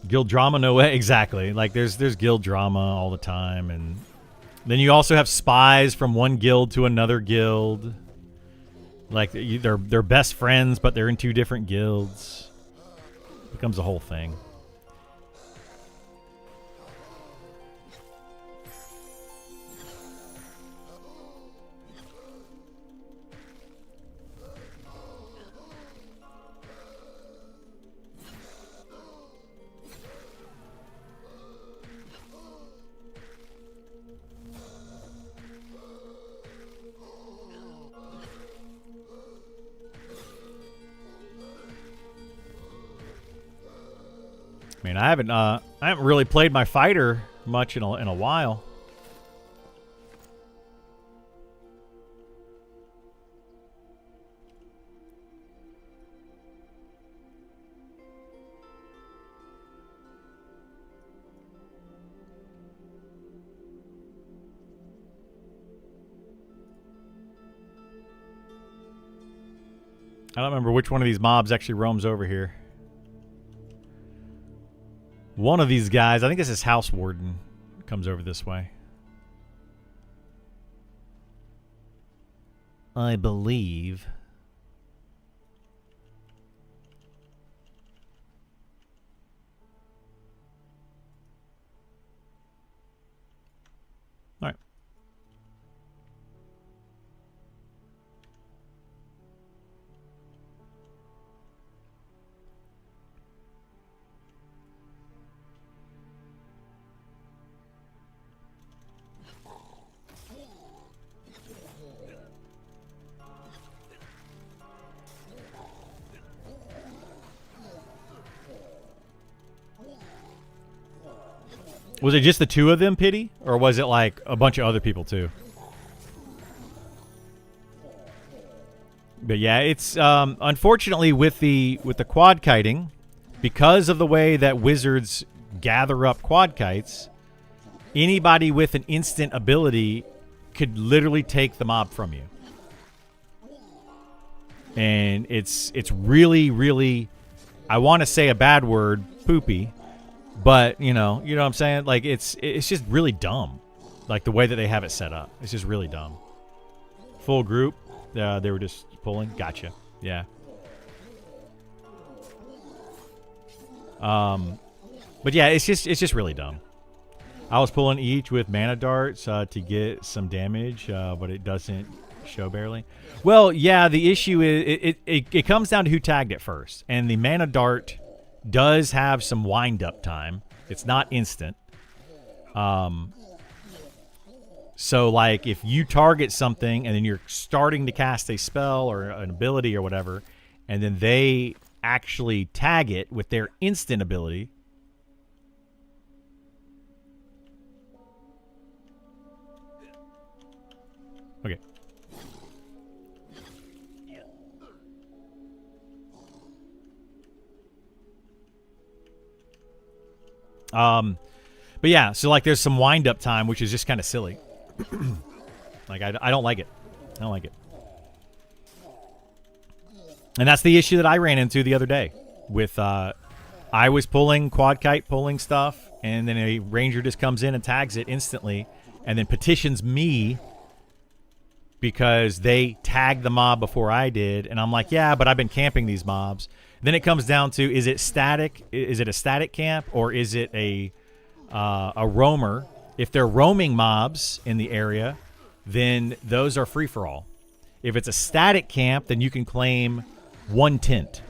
guild drama, no way. Exactly. Like there's guild drama all the time, and then you also have spies from one guild to another guild. Like they're best friends, but they're in 2 different guilds. It becomes a whole thing. I mean, I haven't really played my fighter much in a while. I don't remember which one of these mobs actually roams over here. One of these guys, I think this is House Warden, comes over this way. I believe. All right. Was it just the two of them, Pity? Or was it like a bunch of other people too? But yeah, it's unfortunately with the quad kiting, because of the way that wizards gather up quad kites, anybody with an instant ability could literally take the mob from you. And it's really, really, I want to say a bad word, poopy. But, you know what I'm saying? Like, it's just really dumb. Like, the way that they have it set up. It's just really dumb. Full group. They were just pulling. Gotcha. Yeah. But, yeah, it's just really dumb. I was pulling each with mana darts to get some damage, but it doesn't show barely. Well, yeah, the issue is it comes down to who tagged it first. And the mana dart does have some wind-up time. It's not instant. So, like, if you target something and then you're starting to cast a spell or an ability or whatever, and then they actually tag it with their instant ability. Okay. But yeah, so like there's some wind up time, which is just kind of silly. Like I don't like it. I don't like it. And that's the issue that I ran into the other day with, I was pulling quad kite, pulling stuff, and then a ranger just comes in and tags it instantly and then petitions me because they tagged the mob before I did. And I'm like, yeah, but I've been camping these mobs. Then it comes down to, is it static? Is it a static camp or is it a roamer? If they're roaming mobs in the area, then those are free for all. If it's a static camp, then you can claim one tint,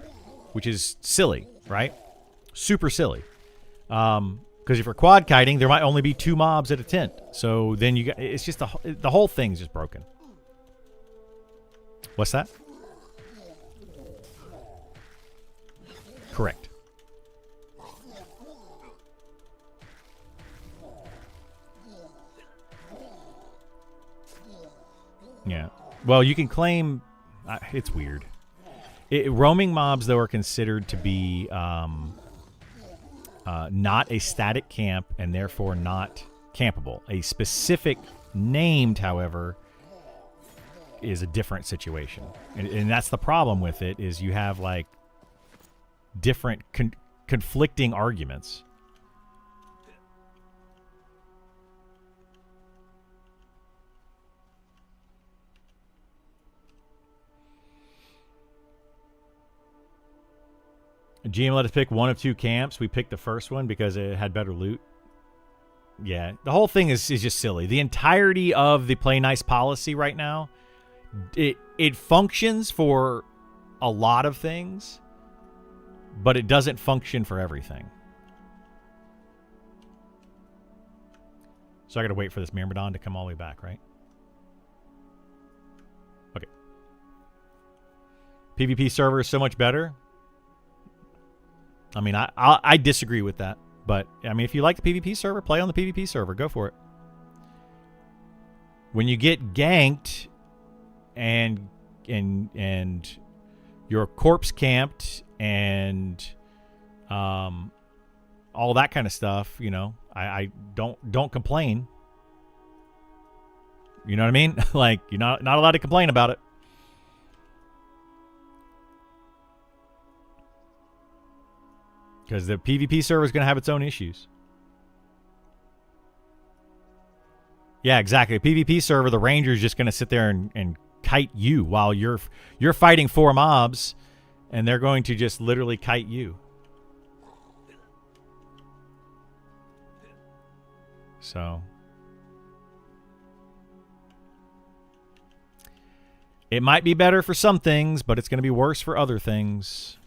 which is silly, right? Super silly. Because if you're quad kiting, there might only be 2 mobs at a tent. So then you got, it's just the whole thing's just broken. What's that? Correct. Yeah. Well, you can claim... it's weird. Roaming mobs, though, are considered to be not a static camp and therefore not campable. A specific named, however, is a different situation. And that's the problem with it, is you have, like, different conflicting arguments. GM let us pick one of 2 camps. We picked the first one because it had better loot. Yeah, the whole thing is just silly. The entirety of the play nice policy right now, it functions for a lot of things, but it doesn't function for everything. So I got to wait for this Myrmidon to come all the way back, right? Okay. PvP server is so much better. I mean, I disagree with that. But, I mean, if you like the PvP server, play on the PvP server. Go for it. When you get ganked and your corpse camped and all that kind of stuff, you know, I don't complain. You know what I mean? Like, you're not allowed to complain about it. Because the PvP server is going to have its own issues. Yeah, exactly. The PvP server, the ranger is just going to sit there and kite you while you're fighting 4 mobs, and they're going to just literally kite you. So it might be better for some things, but it's going to be worse for other things.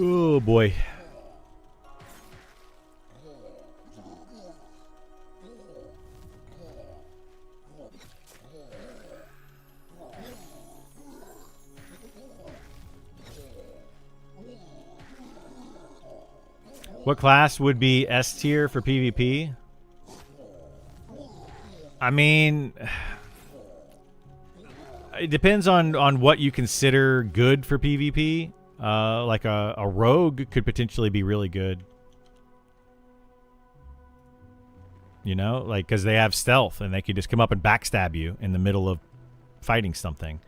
Oh boy. What class would be S tier for PvP? I mean, it depends on what you consider good for PvP. Like a rogue could potentially be really good. You know, like, because they have stealth and they can just come up and backstab you in the middle of fighting something.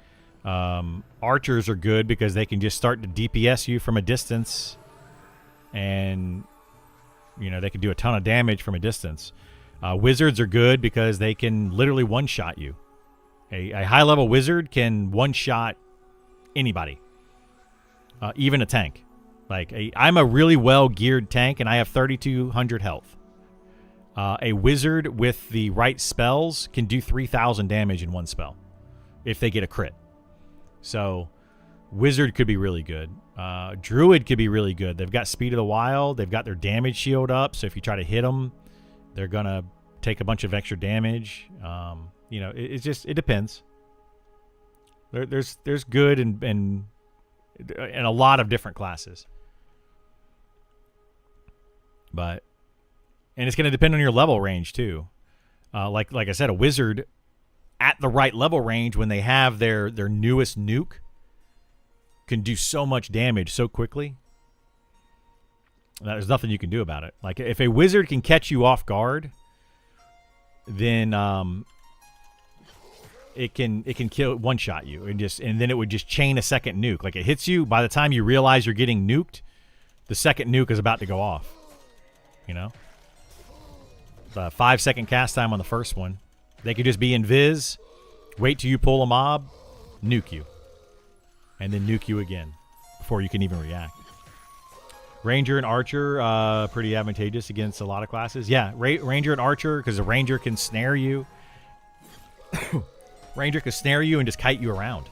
Archers are good because they can just start to DPS you from a distance, and you know they can do a ton of damage from a distance. Wizards are good because they can literally one-shot you. A high-level wizard can one-shot anybody, even a tank. Like I'm a really well-geared tank, and I have 3,200 health. A wizard with the right spells can do 3,000 damage in one spell if they get a crit. So wizard could be really good. Druid could be really good. They've got speed of the wild. They've got their damage shield up, so if you try to hit them, they're going to take a bunch of extra damage. You know, it depends. There's good and a lot of different classes. But and it's going to depend on your level range too. Like I said, a wizard at the right level range, when they have their newest nuke, can do so much damage so quickly. There's nothing you can do about it. Like if a wizard can catch you off guard, then it can kill, one shot you, and then it would just chain a second nuke. Like it hits you, by the time you realize you're getting nuked, the second nuke is about to go off. You know? 5-second cast time on the first one. They could just be invis, wait till you pull a mob, nuke you, and then nuke you again before you can even react. Ranger and Archer, pretty advantageous against a lot of classes. Yeah, Ranger and Archer, because the Ranger can snare you. Ranger can snare you and just kite you around.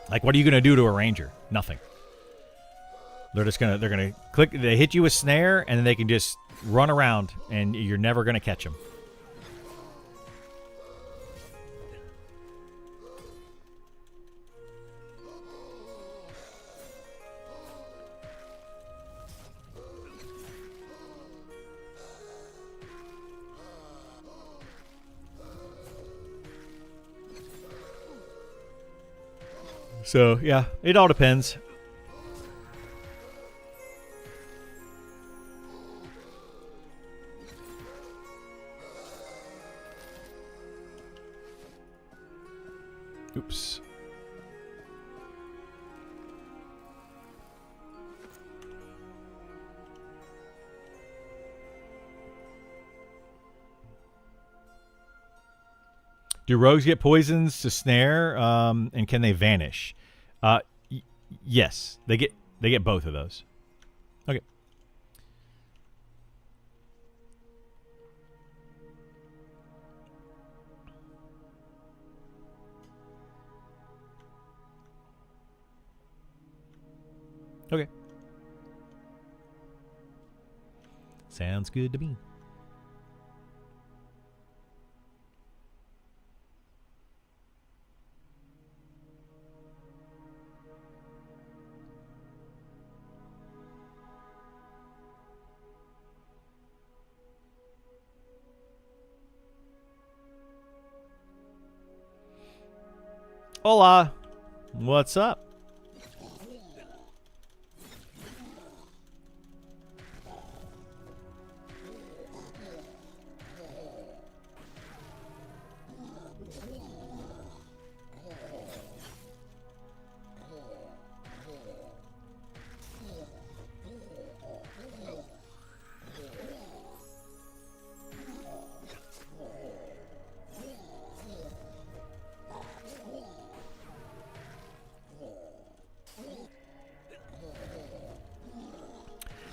Like, what are you going to do to a Ranger? Nothing. They're gonna click, they hit you with snare, and then they can just run around, and you're never going to catch them. So, yeah, it all depends. Oops. Do rogues get poisons to snare? And can they vanish? Yes, they get both of those. Okay. Okay. Sounds good to me. Hola. What's up?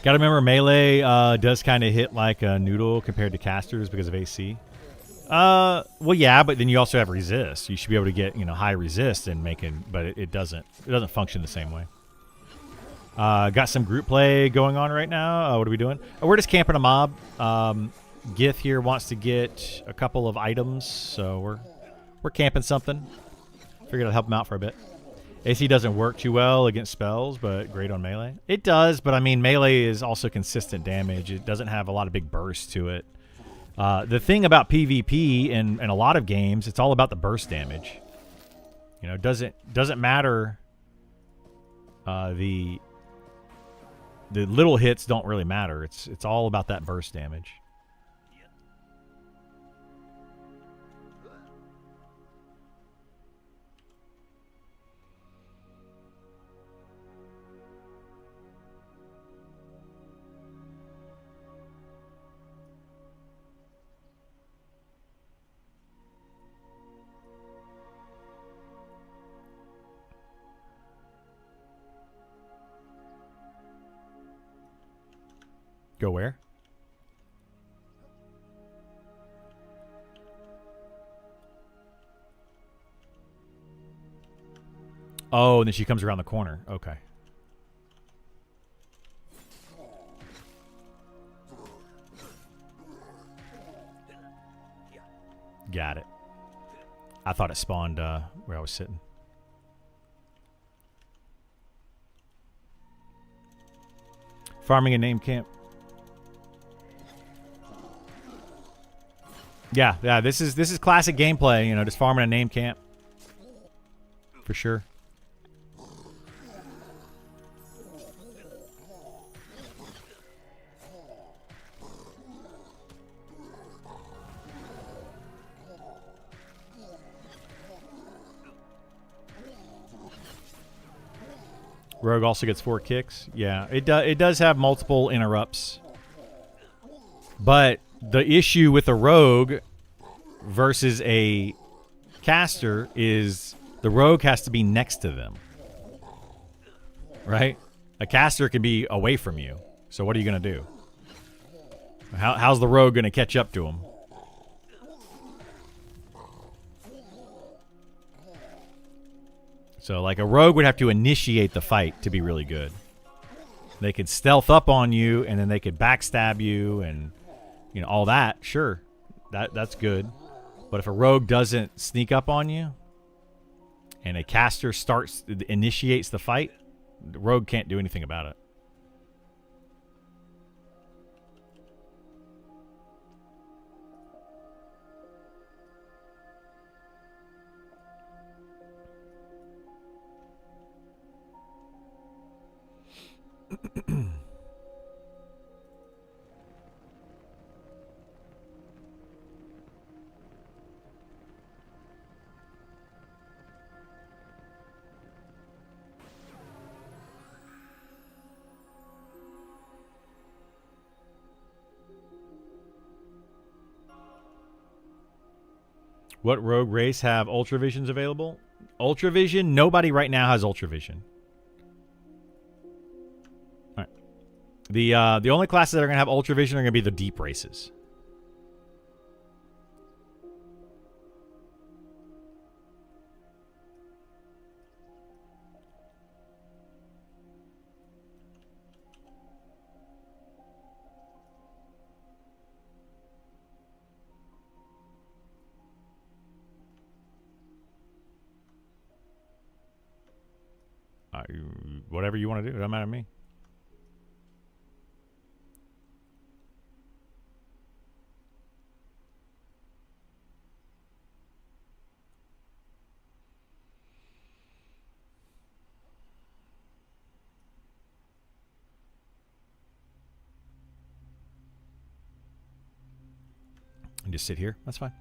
Got to remember, melee does kind of hit like a noodle compared to casters because of AC. Well, yeah, but then you also have resist. You should be able to get high resist and make it, but it doesn't. It doesn't function the same way. Got some group play going on right now. What are we doing? We're just camping a mob. Gith here wants to get a couple of items, so we're camping something. Figured I'd help him out for a bit. AC doesn't work too well against spells, but great on melee. It does, but I mean, melee is also consistent damage. It doesn't have a lot of big bursts to it. The thing about PvP in a lot of games, it's all about the burst damage. It doesn't matter. The little hits don't really matter. It's all about that burst damage. Go where? Oh, and then she comes around the corner. Okay. Got it. I thought it spawned where I was sitting. Farming a name camp. Yeah. This is classic gameplay. Just farming a name camp. For sure. Rogue also gets 4 kicks. Yeah, it does have multiple interrupts. But the issue with a rogue versus a caster is the rogue has to be next to them. Right? A caster can be away from you. So what are you going to do? How's the rogue going to catch up to him? So, like, a rogue would have to initiate the fight to be really good. They could stealth up on you, and then they could backstab you, and all that. Sure, that's good. But if a rogue doesn't sneak up on you, and a caster initiates the fight, the rogue can't do anything about it. What rogue race have Ultravisions available? Ultravision? Nobody right now has Ultravision. All right. The only classes that are going to have Ultravision are going to be the deep races. Whatever you want to do. It doesn't matter to me. And just sit here. That's fine.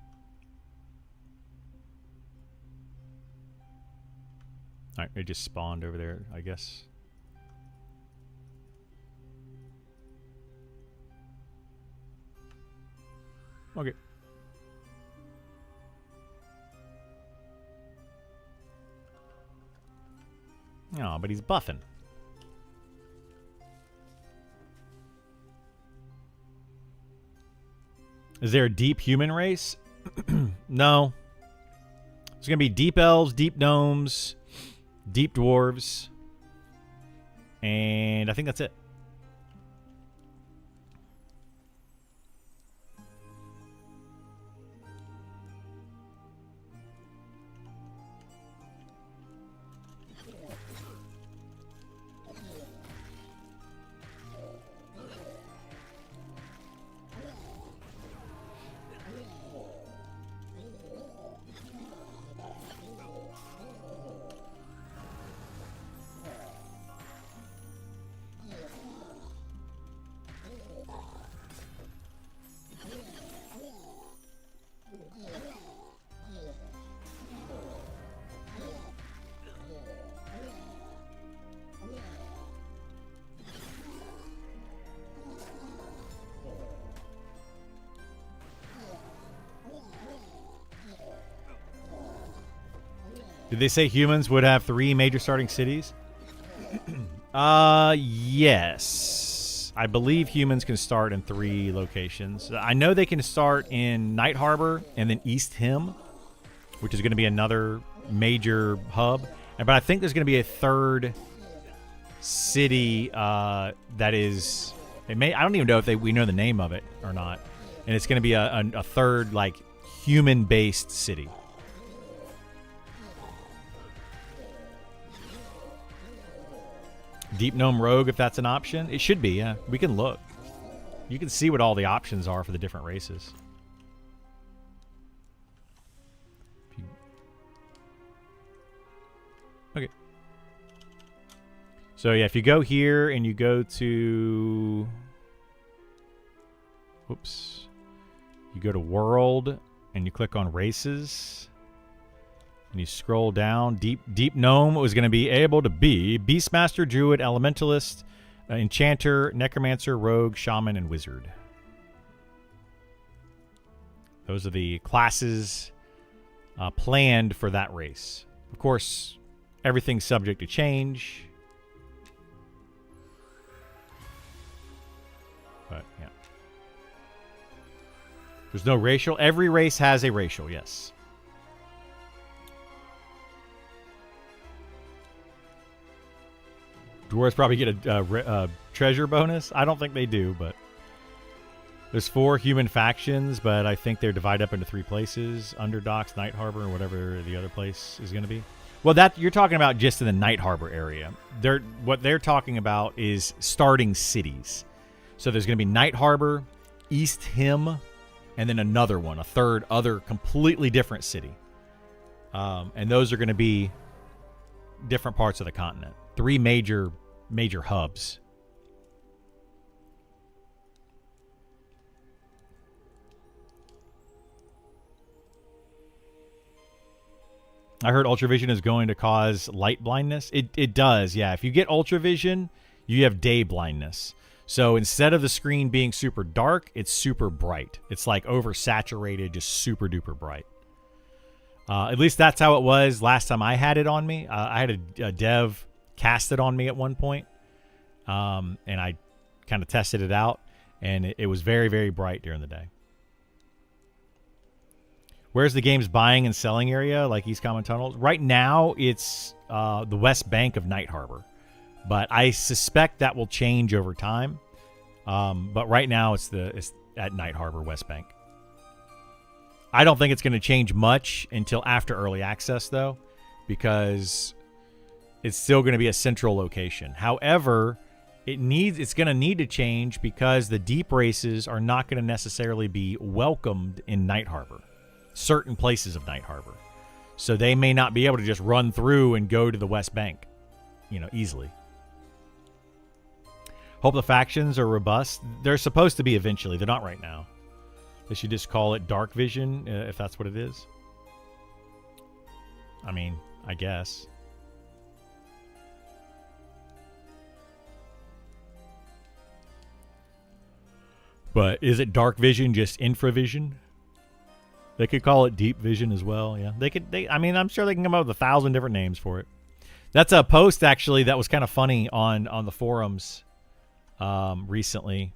All right, it just spawned over there, I guess. Okay. Oh, but he's buffing. Is there a deep human race? No. It's going to be deep elves, deep gnomes, deep dwarves, and I think that's it. Did they say humans would have 3 major starting cities? Yes. I believe humans can start in 3 locations. I know they can start in Night Harbor and then East Him, which is going to be another major hub. But I think there's going to be a 3rd city that is... I don't even know if we know the name of it or not. And it's going to be a 3rd, like, human-based city. Deep Gnome Rogue, if that's an option. It should be, yeah. We can look. You can see what all the options are for the different races. Okay. So, yeah, if you go here and you go to... Whoops. You go to World and you click on Races. And you scroll down. Deep Gnome was going to be able to be Beastmaster, Druid, Elementalist, Enchanter, Necromancer, Rogue, Shaman, and Wizard. Those are the classes planned for that race. Of course, everything's subject to change. But, yeah. There's no racial. Every race has a racial, yes. Dwarves probably get a treasure bonus. I don't think they do, but there's 4 human factions, but I think they're divided up into 3 places: Underdocks, Night Harbor, or whatever the other place is going to be. Well, that you're talking about just in the Night Harbor area. What they're talking about is starting cities. So there's going to be Night Harbor, East Him, and then another one, a 3rd other completely different city. And those are going to be different parts of the continent. 3 major hubs. I heard Ultravision is going to cause light blindness. It does, yeah. If you get Ultravision, you have day blindness. So instead of the screen being super dark, it's super bright. It's like oversaturated, just super duper bright. At least that's how it was last time I had it on me. I had a dev cast it on me at one point, and I kind of tested it out, and it was very, very bright during the day. Where's the game's buying and selling area, like East Common Tunnels? Right now, it's the west bank of Night Harbor. But I suspect that will change over time. But right now, it's at Night Harbor, West Bank. I don't think it's going to change much until after early access, though, because it's still going to be a central location. However, it's going to need to change because the deep races are not going to necessarily be welcomed in Night Harbor. Certain places of Night Harbor. So they may not be able to just run through and go to the West Bank, easily. Hope the factions are robust. They're supposed to be eventually. They're not right now. They should just call it Dark Vision, if that's what it is. I mean, I guess. But is it Dark Vision, just Infravision? They could call it Deep Vision as well. Yeah, I'm sure they can come up with 1,000 different names for it. That's a post actually that was kind of funny on the forums recently.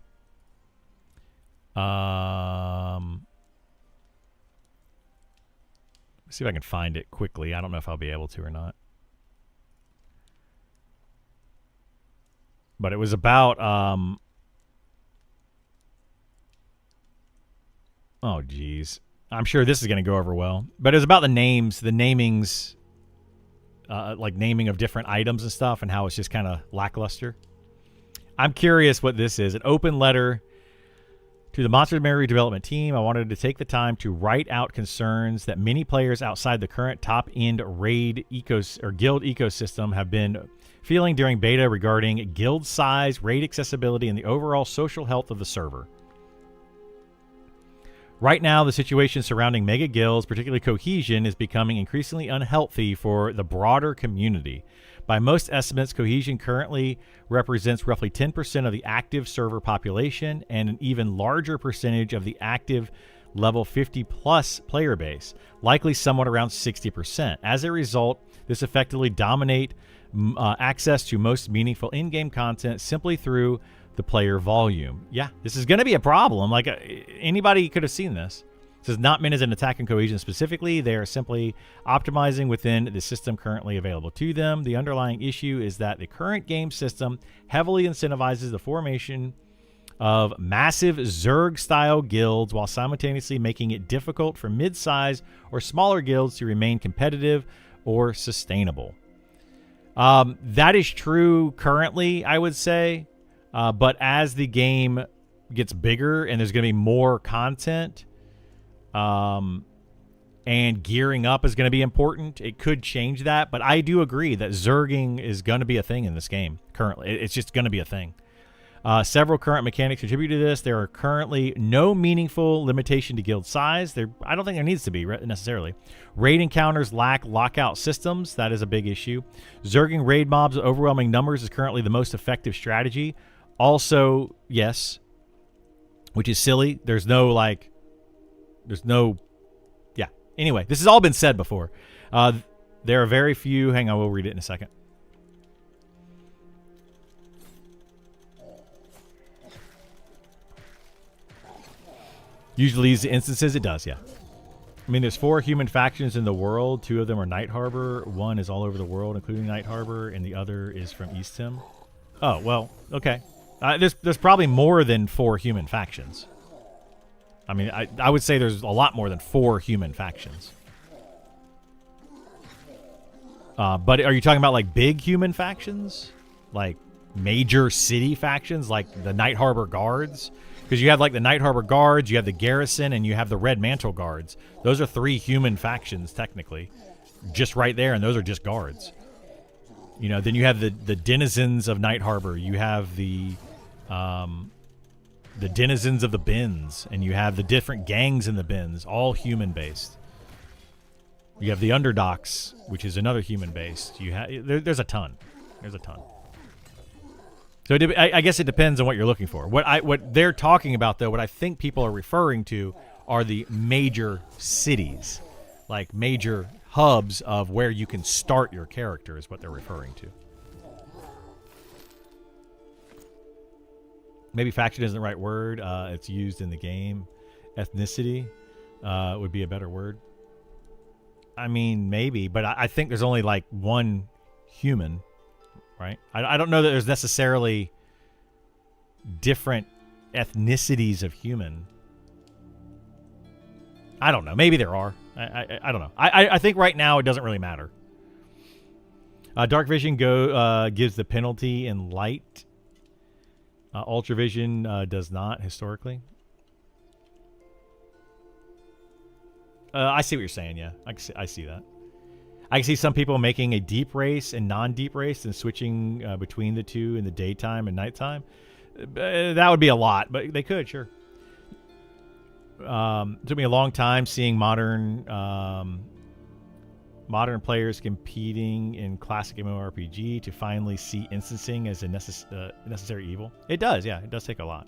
Let's see if I can find it quickly. I don't know if I'll be able to or not. But it was about oh geez. I'm sure this is going to go over well. But it was about the namings, like naming of different items and stuff, and how it's just kind of lackluster. I'm curious what this is. An open letter to the Monster Memory development team. I wanted to take the time to write out concerns that many players outside the current top-end raid guild ecosystem have been feeling during beta regarding guild size, raid accessibility, and the overall social health of the server. Right now, the situation surrounding mega guilds, particularly Cohesion, is becoming increasingly unhealthy for the broader community. By most estimates, Cohesion currently represents roughly 10% of the active server population and an even larger percentage of the active level 50-plus player base, likely somewhat around 60%. As a result, this effectively dominates access to most meaningful in-game content simply through the player volume. Yeah, this is going to be a problem. Like anybody could have seen this. This is not meant as an attack on Cohesion specifically. They are simply optimizing within the system currently available to them. The underlying issue is that the current game system heavily incentivizes the formation of massive Zerg-style guilds while simultaneously making it difficult for mid-size or smaller guilds to remain competitive or sustainable. That is true currently, I would say. But as the game gets bigger and there's going to be more content, and gearing up is going to be important, it could change that. But I do agree that Zerging is going to be a thing in this game currently. It's just going to be a thing. Several current mechanics contribute to this. There are currently no meaningful limitation to guild size. I don't think there needs to be necessarily. Raid encounters lack lockout systems. That is a big issue. Zerging raid mobs with overwhelming numbers is currently the most effective strategy. Also, yes, which is silly. Yeah. Anyway, this has all been said before. There are very few. Hang on, we'll read it in a second. Usually these instances, it does, yeah. I mean, there's 4 human factions in the world. 2 of them are Night Harbor. 1 is all over the world, including Night Harbor, and the other is from East Tim. Oh, well, okay. There's probably more than 4 human factions. I mean, I would say there's a lot more than 4 human factions. But are you talking about, like, big human factions? Like, major city factions, like the Night Harbor Guards? Because you have, like, the Night Harbor Guards, you have the Garrison, and you have the Red Mantle Guards. Those are 3 human factions, technically. Just right there, and those are just guards. Then you have the denizens of Night Harbor. You have the denizens of the bins, and you have the different gangs in the bins, all human-based. You have the Underdocks, which is another human-based. There's a ton. There's a ton. So I guess it depends on what you're looking for. What they're talking about, though, what I think people are referring to are the major cities. like major hubs of where you can start your character is what they're referring to. Maybe faction isn't the right word. It's used in the game. Ethnicity would be a better word. I mean, maybe, but I think there's only like one human, right? I don't know that there's necessarily different ethnicities of human. I don't know. Maybe there are. I don't know. I think right now it doesn't really matter. Dark vision gives the penalty in light. Ultravision does not historically. I see what you're saying. Yeah, I see that. I can see some people making a deep race and non-deep race and switching between the two in the daytime and nighttime. That would be a lot, but they could, sure. It took me a long time seeing modern players competing in classic MMORPG to finally see instancing as a necessary evil. It does, yeah. It does take a lot.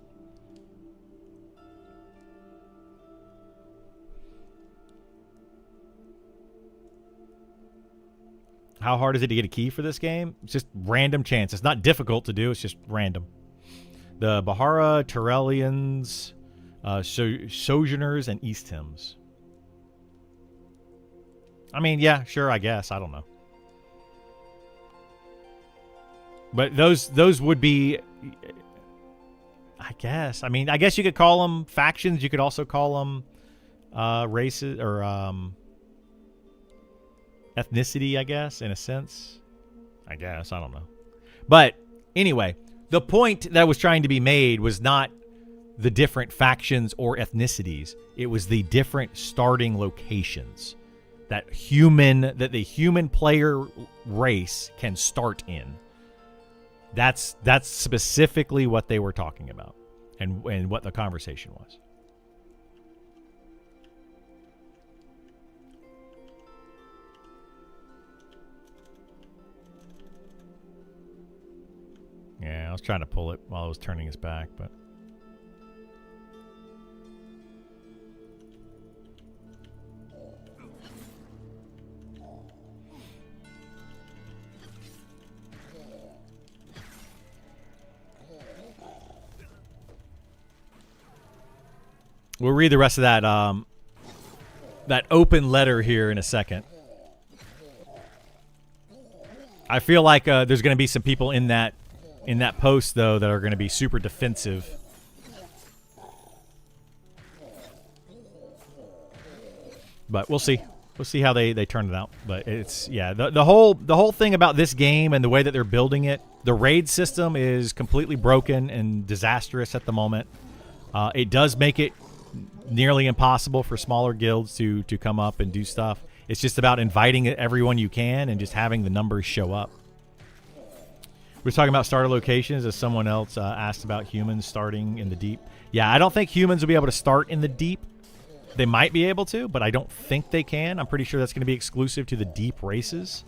How hard is it to get a key for this game? It's just random chance. It's not difficult to do. It's just random. The Bahara, Terrellians, Sojourners, and East Hymns. I mean, yeah, sure, I guess. I don't know. But those would be, I guess. I mean, I guess you could call them factions. You could also call them races or ethnicity, I guess, in a sense. I guess. I don't know. But anyway, the point that was trying to be made was not the different factions or ethnicities. It was the different starting locations that the human player race can start in. That's specifically what they were talking about and what the conversation was. Yeah, I was trying to pull it while I was turning his back, but we'll read the rest of that open letter here in a second. I feel like there's going to be some people in that post, though, that are going to be super defensive. But we'll see. We'll see how they turn it out. But it's, yeah, the whole thing about this game and the way that they're building it, the raid system is completely broken and disastrous at the moment. It does make it nearly impossible for smaller guilds to come up and do stuff. It's just about inviting everyone you can and just having the numbers show up. We're talking about starter locations, as someone else asked about humans starting in the deep. Yeah, I don't think humans will be able to start in the deep. They might be able to, but I don't think they can. I'm pretty sure that's going to be exclusive to the deep races.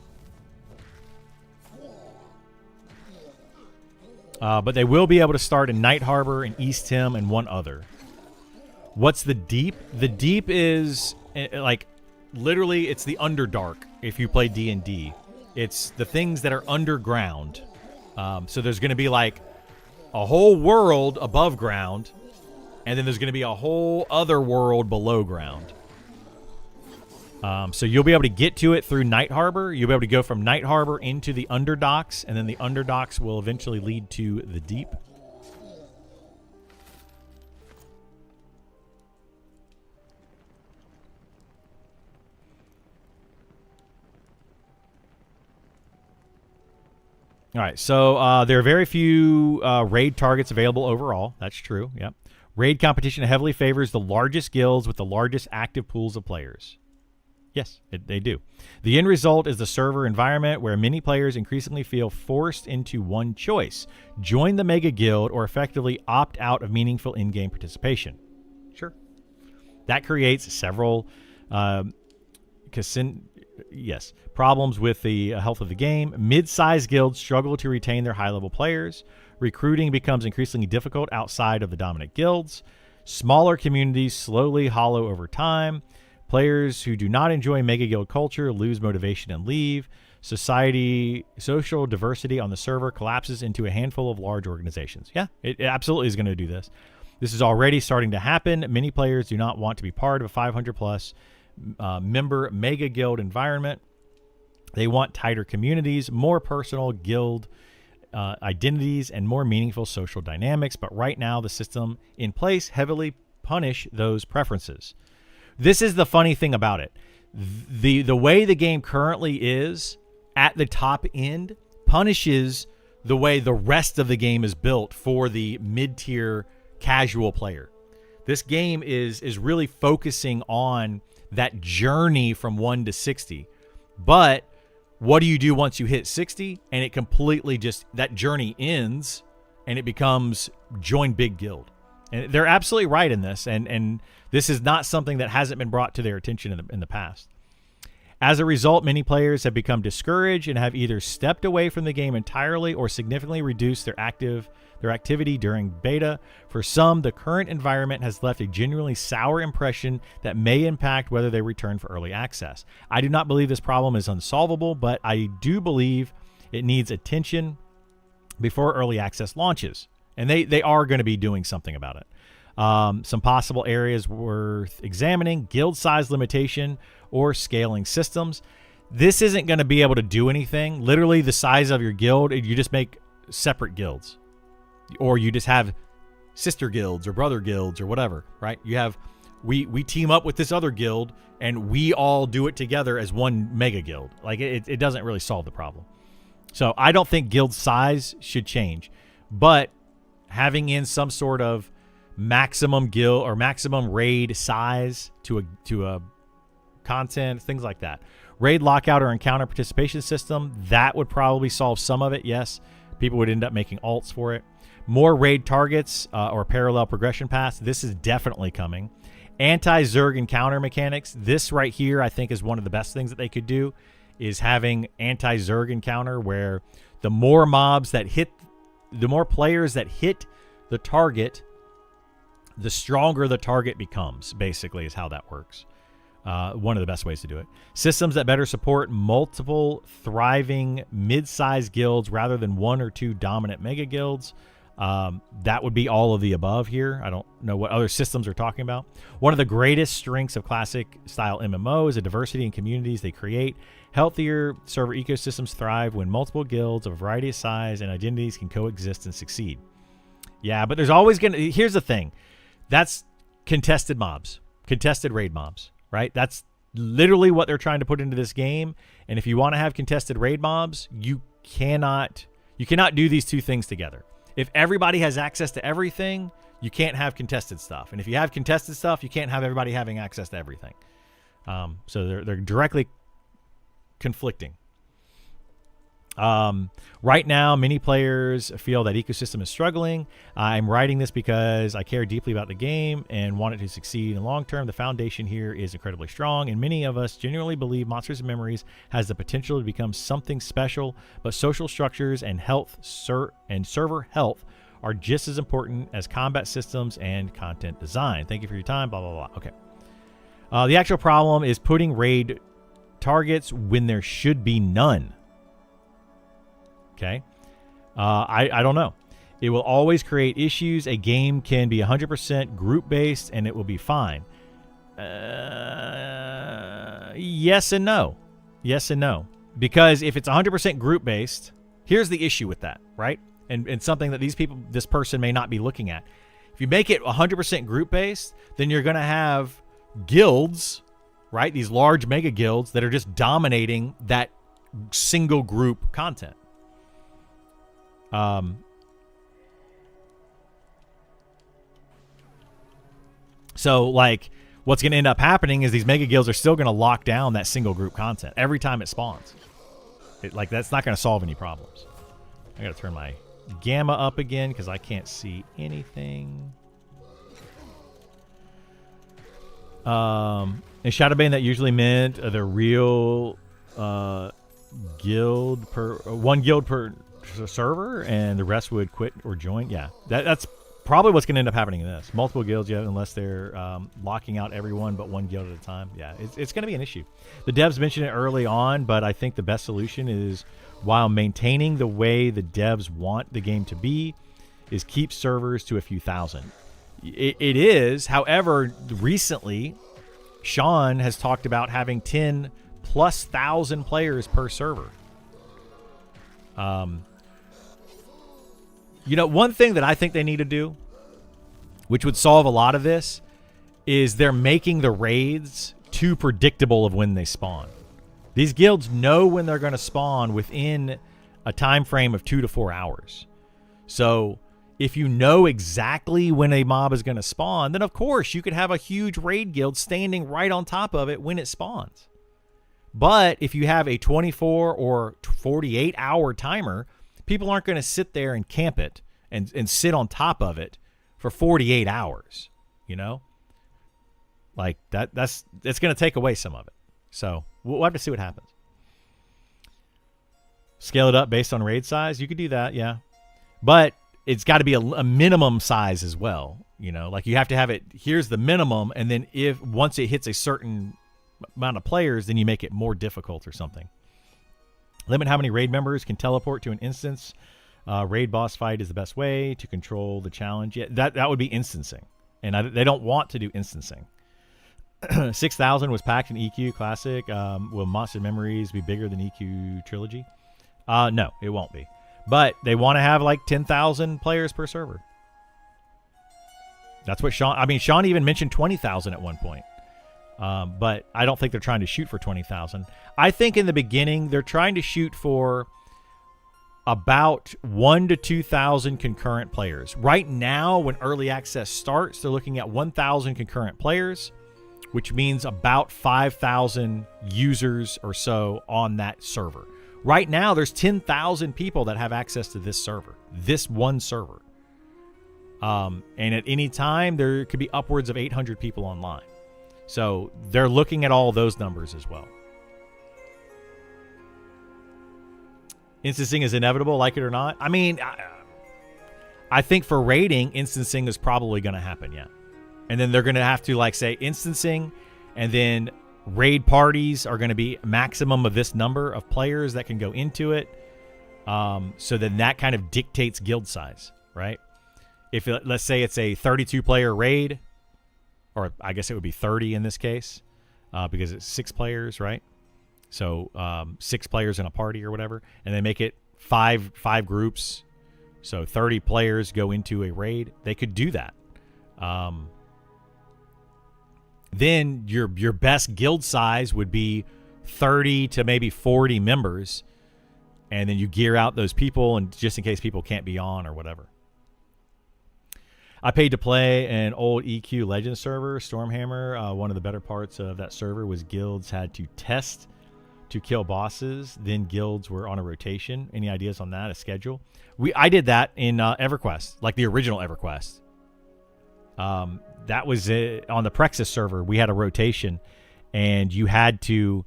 But they will be able to start in Night Harbor and East Hymn and one other. What's the deep? The deep is like literally it's the Underdark if you play D&D. It's the things that are underground. So there's going to be like a whole world above ground, and then there's going to be a whole other world below ground. So you'll be able to get to it through Night Harbor. You'll be able to go from Night Harbor into the Underdocks, and then the Underdocks will eventually lead to the Deep. All right, so there are very few raid targets available overall. That's true, yep. Raid competition heavily favors the largest guilds with the largest active pools of players. Yes, they do. The end result is the server environment where many players increasingly feel forced into one choice: join the mega guild or effectively opt out of meaningful in-game participation. Sure. That creates several problems with the health of the game. Mid-sized guilds struggle to retain their high-level players. Recruiting becomes increasingly difficult outside of the dominant guilds. Smaller communities slowly hollow over time. Players who do not enjoy Mega Guild culture lose motivation and leave. Social diversity on the server collapses into a handful of large organizations. Yeah, it absolutely is going to do this. This is already starting to happen. Many players do not want to be part of a 500 plus member Mega Guild environment. They want tighter communities, more personal guild identities, and more meaningful social dynamics. But right now, the system in place heavily punish those preferences. This is the funny thing about it. The way the game currently is at the top end punishes the way the rest of the game is built for the mid-tier casual player. This game is really focusing on that journey from 1 to 60. But what do you do once you hit 60? And it completely just, that journey ends and it becomes join big guild. And they're absolutely right in this. And this is not something that hasn't been brought to their attention in the past. As a result, many players have become discouraged and have either stepped away from the game entirely or significantly reduced their activity during beta. For some, the current environment has left a genuinely sour impression that may impact whether they return for early access. I do not believe this problem is unsolvable, but I do believe it needs attention before early access launches. And they are going to be doing something about it. Some possible areas worth examining: guild size limitation or scaling systems. This isn't going to be able to do anything. Literally, the size of your guild, you just make separate guilds, or you just have sister guilds or brother guilds or whatever, right? You have, we team up with this other guild and we all do it together as one mega guild. Like it doesn't really solve the problem. So I don't think guild size should change, but having in some sort of maximum guild or maximum raid size to a content, things like that. Raid lockout or encounter participation system, that would probably solve some of it. Yes, people would end up making alts for it. More raid targets or parallel progression paths. This is definitely coming. Anti-Zerg encounter mechanics. This right here, I think, is one of the best things that they could do, is having anti-Zerg encounter, where the more mobs that hit, the more players that hit the target, the stronger the target becomes, basically, is how that works. One of the best ways to do it. Systems that better support multiple thriving mid-sized guilds rather than one or two dominant mega guilds. That would be all of the above here. I don't know what other systems are talking about. One of the greatest strengths of classic style MMO is the diversity in communities they create. Healthier server ecosystems thrive when multiple guilds of a variety of size and identities can coexist and succeed. Yeah, but there's always going to... Here's the thing. That's contested mobs. Contested raid mobs, right? That's literally what they're trying to put into this game. And if you want to have contested raid mobs, you cannot do these two things together. If everybody has access to everything, you can't have contested stuff. And if you have contested stuff, you can't have everybody having access to everything. So they're directly conflicting. Right now, many players feel that ecosystem is struggling. I'm writing this because I care deeply about the game and want it to succeed in the long term. The foundation here is incredibly strong, and many of us genuinely believe Monsters and Memories has the potential to become something special, but social structures and server health are just as important as combat systems and content design. Thank you for your time, blah, blah, blah. Okay. The actual problem is putting raid targets when there should be none. Okay. I don't know. It will always create issues. A game can be 100% group-based and it will be fine. Yes and no. Yes and no. Because if it's 100% group-based, here's the issue with that, right? And something that this person may not be looking at. If you make it 100% group-based, then you're going to have guilds, right? These large mega guilds that are just dominating that single group content. So like what's going to end up happening is these mega guilds are still going to lock down that single group content every time it spawns. Like that's not going to solve any problems. I got to turn my gamma up again because I can't see anything. In Shadowbane, that usually meant the real guild per one guild per server, and the rest would quit or join. Yeah, that's probably what's going to end up happening in this. Multiple guilds, yeah, unless they're locking out everyone but one guild at a time. Yeah, it's going to be an issue. The devs mentioned it early on, but I think the best solution is, while maintaining the way the devs want the game to be, is keep servers to a few thousand. It is, however, recently, Sean has talked about having 10,000+ players per server. You know, one thing that I think they need to do, which would solve a lot of this, is they're making the raids too predictable of when they spawn. These guilds know when they're going to spawn within a time frame of 2 to 4 hours. So if you know exactly when a mob is going to spawn, then of course you could have a huge raid guild standing right on top of it when it spawns. But if you have a 24 or 48 hour timer, people aren't going to sit there and camp it and sit on top of it for 48 hours, you know? Like it's going to take away some of it. So we'll have to see what happens. Scale it up based on raid size. You could do that, yeah. But it's got to be a minimum size as well. You know, like you have to have it, here's the minimum, and then once it hits a certain amount of players, then you make it more difficult or something. Limit how many raid members can teleport to an instance. Raid boss fight is the best way to control the challenge. Yeah, that would be instancing, and they don't want to do instancing. 6,000 was packed in EQ Classic. Will Monster Memories be bigger than EQ Trilogy? No, it won't be. But they want to have like 10,000 players per server. That's what Sean even mentioned 20,000 at one point. But I don't think they're trying to shoot for 20,000. I think in the beginning they're trying to shoot for about 1,000 to 2,000 concurrent players. Right now, when early access starts, they're looking at 1,000 concurrent players, which means about 5,000 users or so on that server. Right now, there's 10,000 people that have access to this server, this one server. And at any time, there could be upwards of 800 people online. So they're looking at all those numbers as well. Instancing is inevitable, like it or not. I mean, I think for raiding, instancing is probably going to happen, yeah. And then they're going to have to like say instancing, and then raid parties are going to be a maximum of this number of players that can go into it. So then that kind of dictates guild size, right? If let's say it's a 32-player raid, or I guess it would be 30 in this case, because it's 6 players, right? So 6 players in a party or whatever, and they make it five groups. So 30 players go into a raid. They could do that. Then your best guild size would be 30 to maybe 40 members, and then you gear out those people, and just in case people can't be on or whatever. I paid to play an old EQ Legend server, Stormhammer. One of the better parts of that server was guilds had to test to kill bosses. Then guilds were on a rotation. Any ideas on that? A schedule? I did that in EverQuest, like the original EverQuest. That was on the Prexis server. We had a rotation, and you had to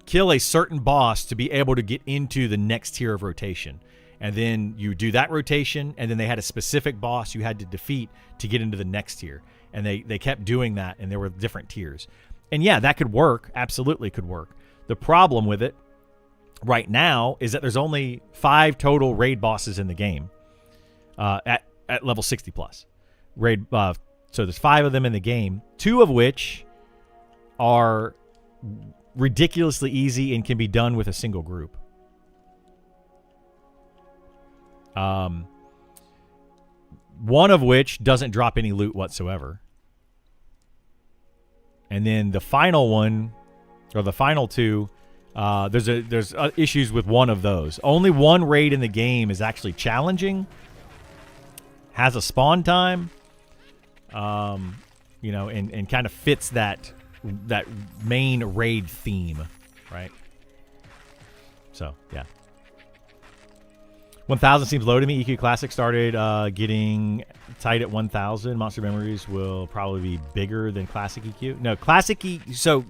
kill a certain boss to be able to get into the next tier of rotation. And then you do that rotation, and then they had a specific boss you had to defeat to get into the next tier. And they kept doing that, and there were different tiers. And yeah, that could work. Absolutely could work. The problem with it right now is that there's only 5 total raid bosses in the game at level 60 plus. So there's 5 of them in the game, 2 of which are ridiculously easy and can be done with a single group. One of which doesn't drop any loot whatsoever. And then the final one, or the final 2, there's issues with one of those. Only one raid in the game is actually challenging, has a spawn time, and kind of fits that main raid theme, right? So, yeah. 1,000 seems low to me. EQ Classic started getting tight at 1,000. Monster Memories will probably be bigger than Classic EQ. No, Classic so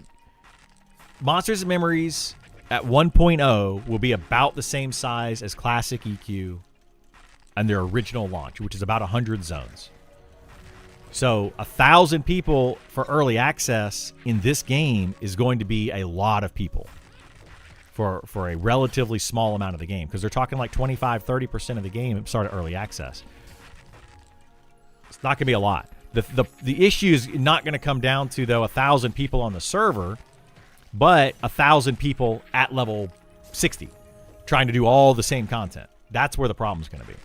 Monsters and Memories at 1.0 will be about the same size as Classic EQ and their original launch, which is about 100 zones. So 1,000 people for early access in this game is going to be a lot of people for a relatively small amount of the game, because they're talking like 25-30% of the game started early access. It's not going to be a lot. The issue is not going to come down to, though, 1,000 people on the server, but 1,000 people at level 60 trying to do all the same content. That's where the problem's going to be.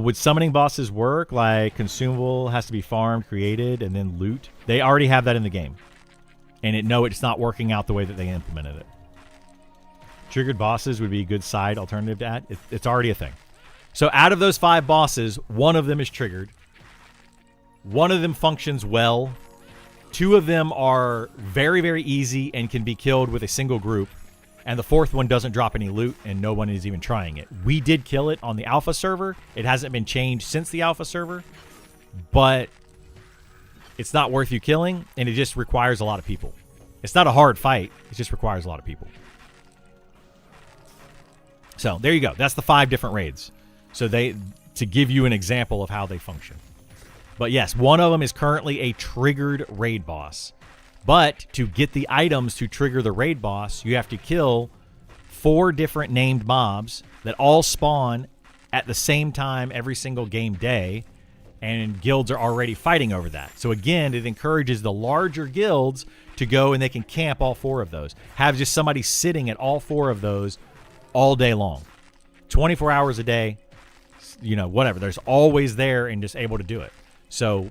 Would summoning bosses work? Like consumable has to be farmed, created, and then loot? They already have that in the game. And it's not working out the way that they implemented it. Triggered bosses would be a good side alternative to add. It's already a thing. So out of those 5 bosses, 1 of them is triggered. 1 of them functions well. 2 of them are very, very easy and can be killed with a single group. And the 4th one doesn't drop any loot, and no one is even trying it. We did kill it on the alpha server. It hasn't been changed since the alpha server. But it's not worth you killing, and it just requires a lot of people. It's not a hard fight. It just requires a lot of people. So there you go. That's the 5 different raids. So to give you an example of how they function. But yes, one of them is currently a triggered raid boss. But to get the items to trigger the raid boss, you have to kill 4 different named mobs that all spawn at the same time every single game day. And guilds are already fighting over that. So again, it encourages the larger guilds to go and they can camp all 4 of those. Have just somebody sitting at all 4 of those all day long. 24 hours a day, whatever. There's always there and just able to do it. So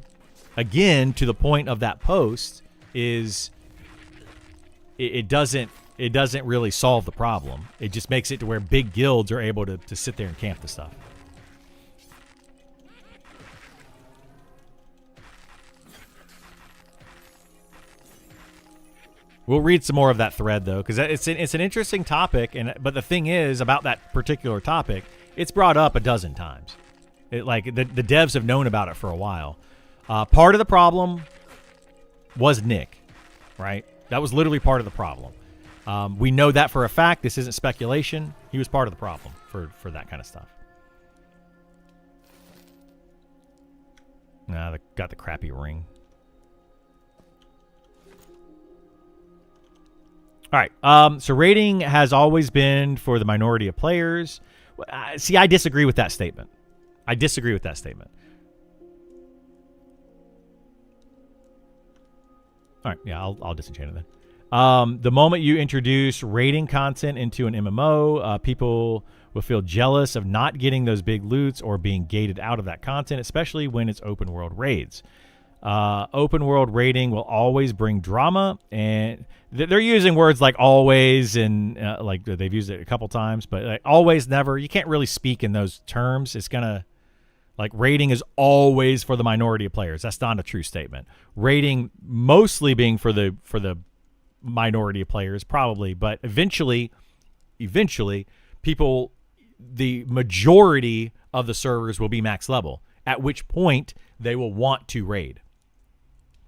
again, to the point of that post is it doesn't really solve the problem. It just makes it to where big guilds are able to sit there and camp the stuff. We'll read some more of that thread, though, because it's an interesting topic. But the thing is, about that particular topic, it's brought up a dozen times. The devs have known about it for a while. Part of the problem was Nick, right? That was literally part of the problem. We know that for a fact. This isn't speculation. He was part of the problem for that kind of stuff. Nah, they got the crappy ring. All right. So rating has always been for the minority of players. See, I disagree with that statement. All right. Yeah, I'll disenchant it then. The moment you introduce rating content into an MMO, people will feel jealous of not getting those big loots or being gated out of that content, especially when it's open world raids. Open world raiding will always bring drama, and they're using words like always and like they've used it a couple times, but like always, never. You can't really speak in those terms. It's gonna like raiding is always for the minority of players. That's not a true statement. Raiding mostly being for the minority of players, probably, but eventually, people, the majority of the servers will be max level. At which point they will want to raid.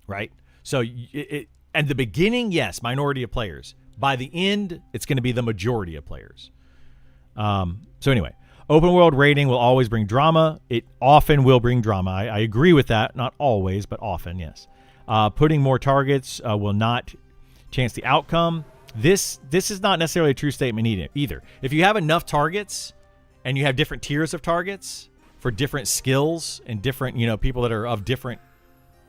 Right? So at the beginning, yes, minority of players. By the end, it's going to be the majority of players. So anyway, open world raiding will always bring drama. It often will bring drama. I agree with that. Not always, but often, yes. Putting more targets will not chance the outcome. This is not necessarily a true statement either. If you have enough targets and you have different tiers of targets for different skills and different, people that are of different,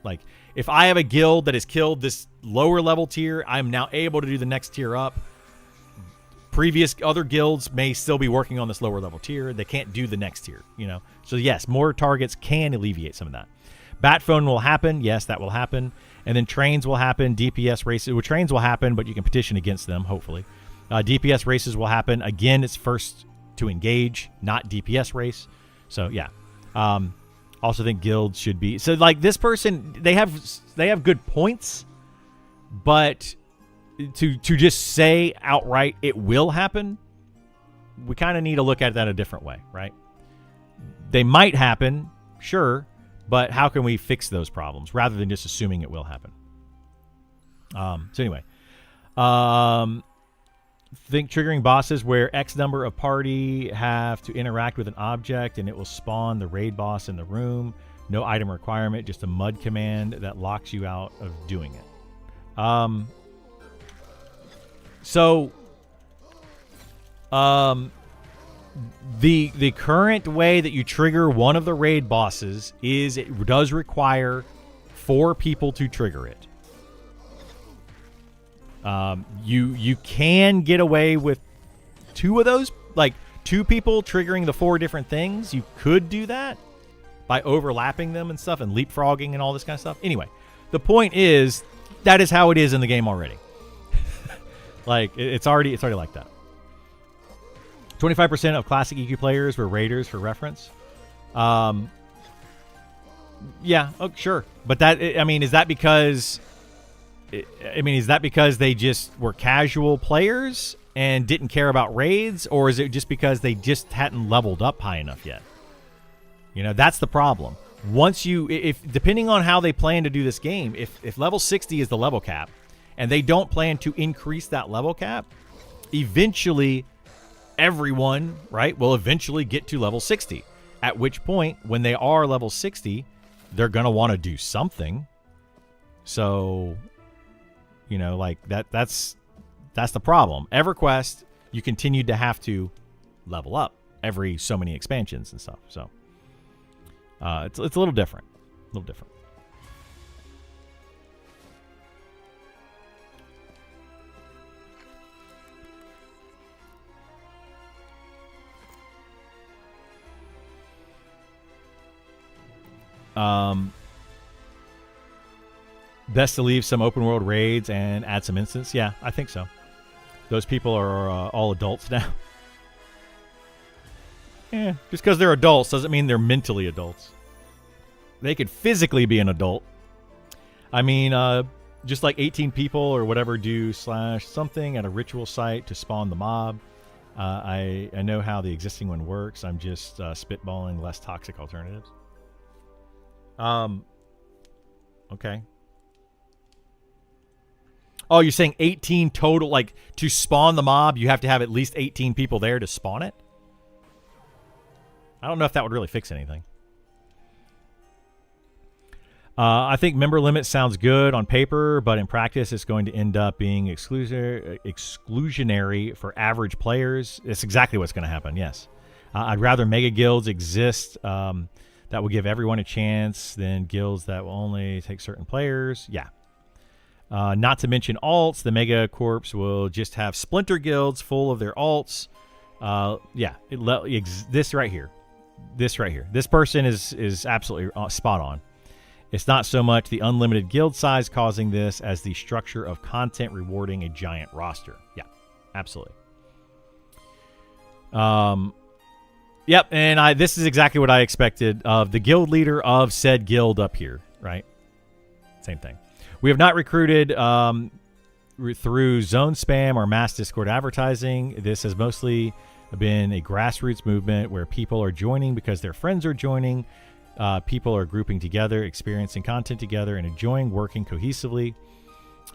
like if I have a guild that has killed this lower level tier, I'm now able to do the next tier up. Previous other guilds may still be working on this lower level tier. They can't do the next tier, So yes, more targets can alleviate some of that. Bat phone will happen. Yes, that will happen. And then trains will happen. DPS races. Well, trains will happen, but you can petition against them, hopefully. DPS races will happen. Again, it's first to engage, not DPS race. So yeah. Also think guilds should be, so like this person, they have good points, but to just say outright it will happen, we kind of need to look at that a different way, right? They might happen, sure, but how can we fix those problems rather than just assuming it will happen? So anyway, Think triggering bosses where X number of party have to interact with an object and it will spawn the raid boss in the room. No item requirement, just a mud command that locks you out of doing it. The current way that you trigger one of the raid bosses is it does require 4 people to trigger it. You can get away with 2 of those, like 2 people triggering the 4 different things. You could do that by overlapping them and stuff and leapfrogging and all this kind of stuff. Anyway, the point is that is how it is in the game already. Like it's already like that. 25% of classic EQ players were raiders, for reference. Yeah, oh, sure, but that, I mean, is that because they just were casual players and didn't care about raids, or is it just because they just hadn't leveled up high enough yet? You know, that's the problem. Once you, if depending on how they plan to do this game, if level 60 is the level cap, and they don't plan to increase that level cap, eventually everyone, right, will eventually get to level 60. At which point, when they are level 60, they're gonna want to do something. So, you know, like that's the problem. EverQuest, you continued to have to level up every so many expansions and stuff. So it's a little different. A little different. Best to leave some open world raids and add some instance. Yeah, I think so. Those people are all adults now. Yeah, just because they're adults doesn't mean they're mentally adults. They could physically be an adult. I mean, just like 18 people or whatever do / something at a ritual site to spawn the mob. I know how the existing one works. I'm just spitballing less toxic alternatives. Okay. Oh, you're saying 18 total, like to spawn the mob, you have to have at least 18 people there to spawn it? I don't know if that would really fix anything. I think member limit sounds good on paper, but in practice, it's going to end up being exclusionary for average players. It's exactly what's going to happen, yes. I'd rather mega guilds exist that will give everyone a chance than guilds that will only take certain players. Yeah. Not to mention alts. The mega corps will just have splinter guilds full of their alts. Yeah, this right here. This right here. This person is absolutely spot on. It's not so much the unlimited guild size causing this as the structure of content rewarding a giant roster. Yeah, absolutely. Yep, and this is exactly what I expected of the guild leader of said guild up here, right? Same thing. We have not recruited through zone spam or mass Discord advertising. This has mostly been a grassroots movement where people are joining because their friends are joining. People are grouping together, experiencing content together, and enjoying working cohesively.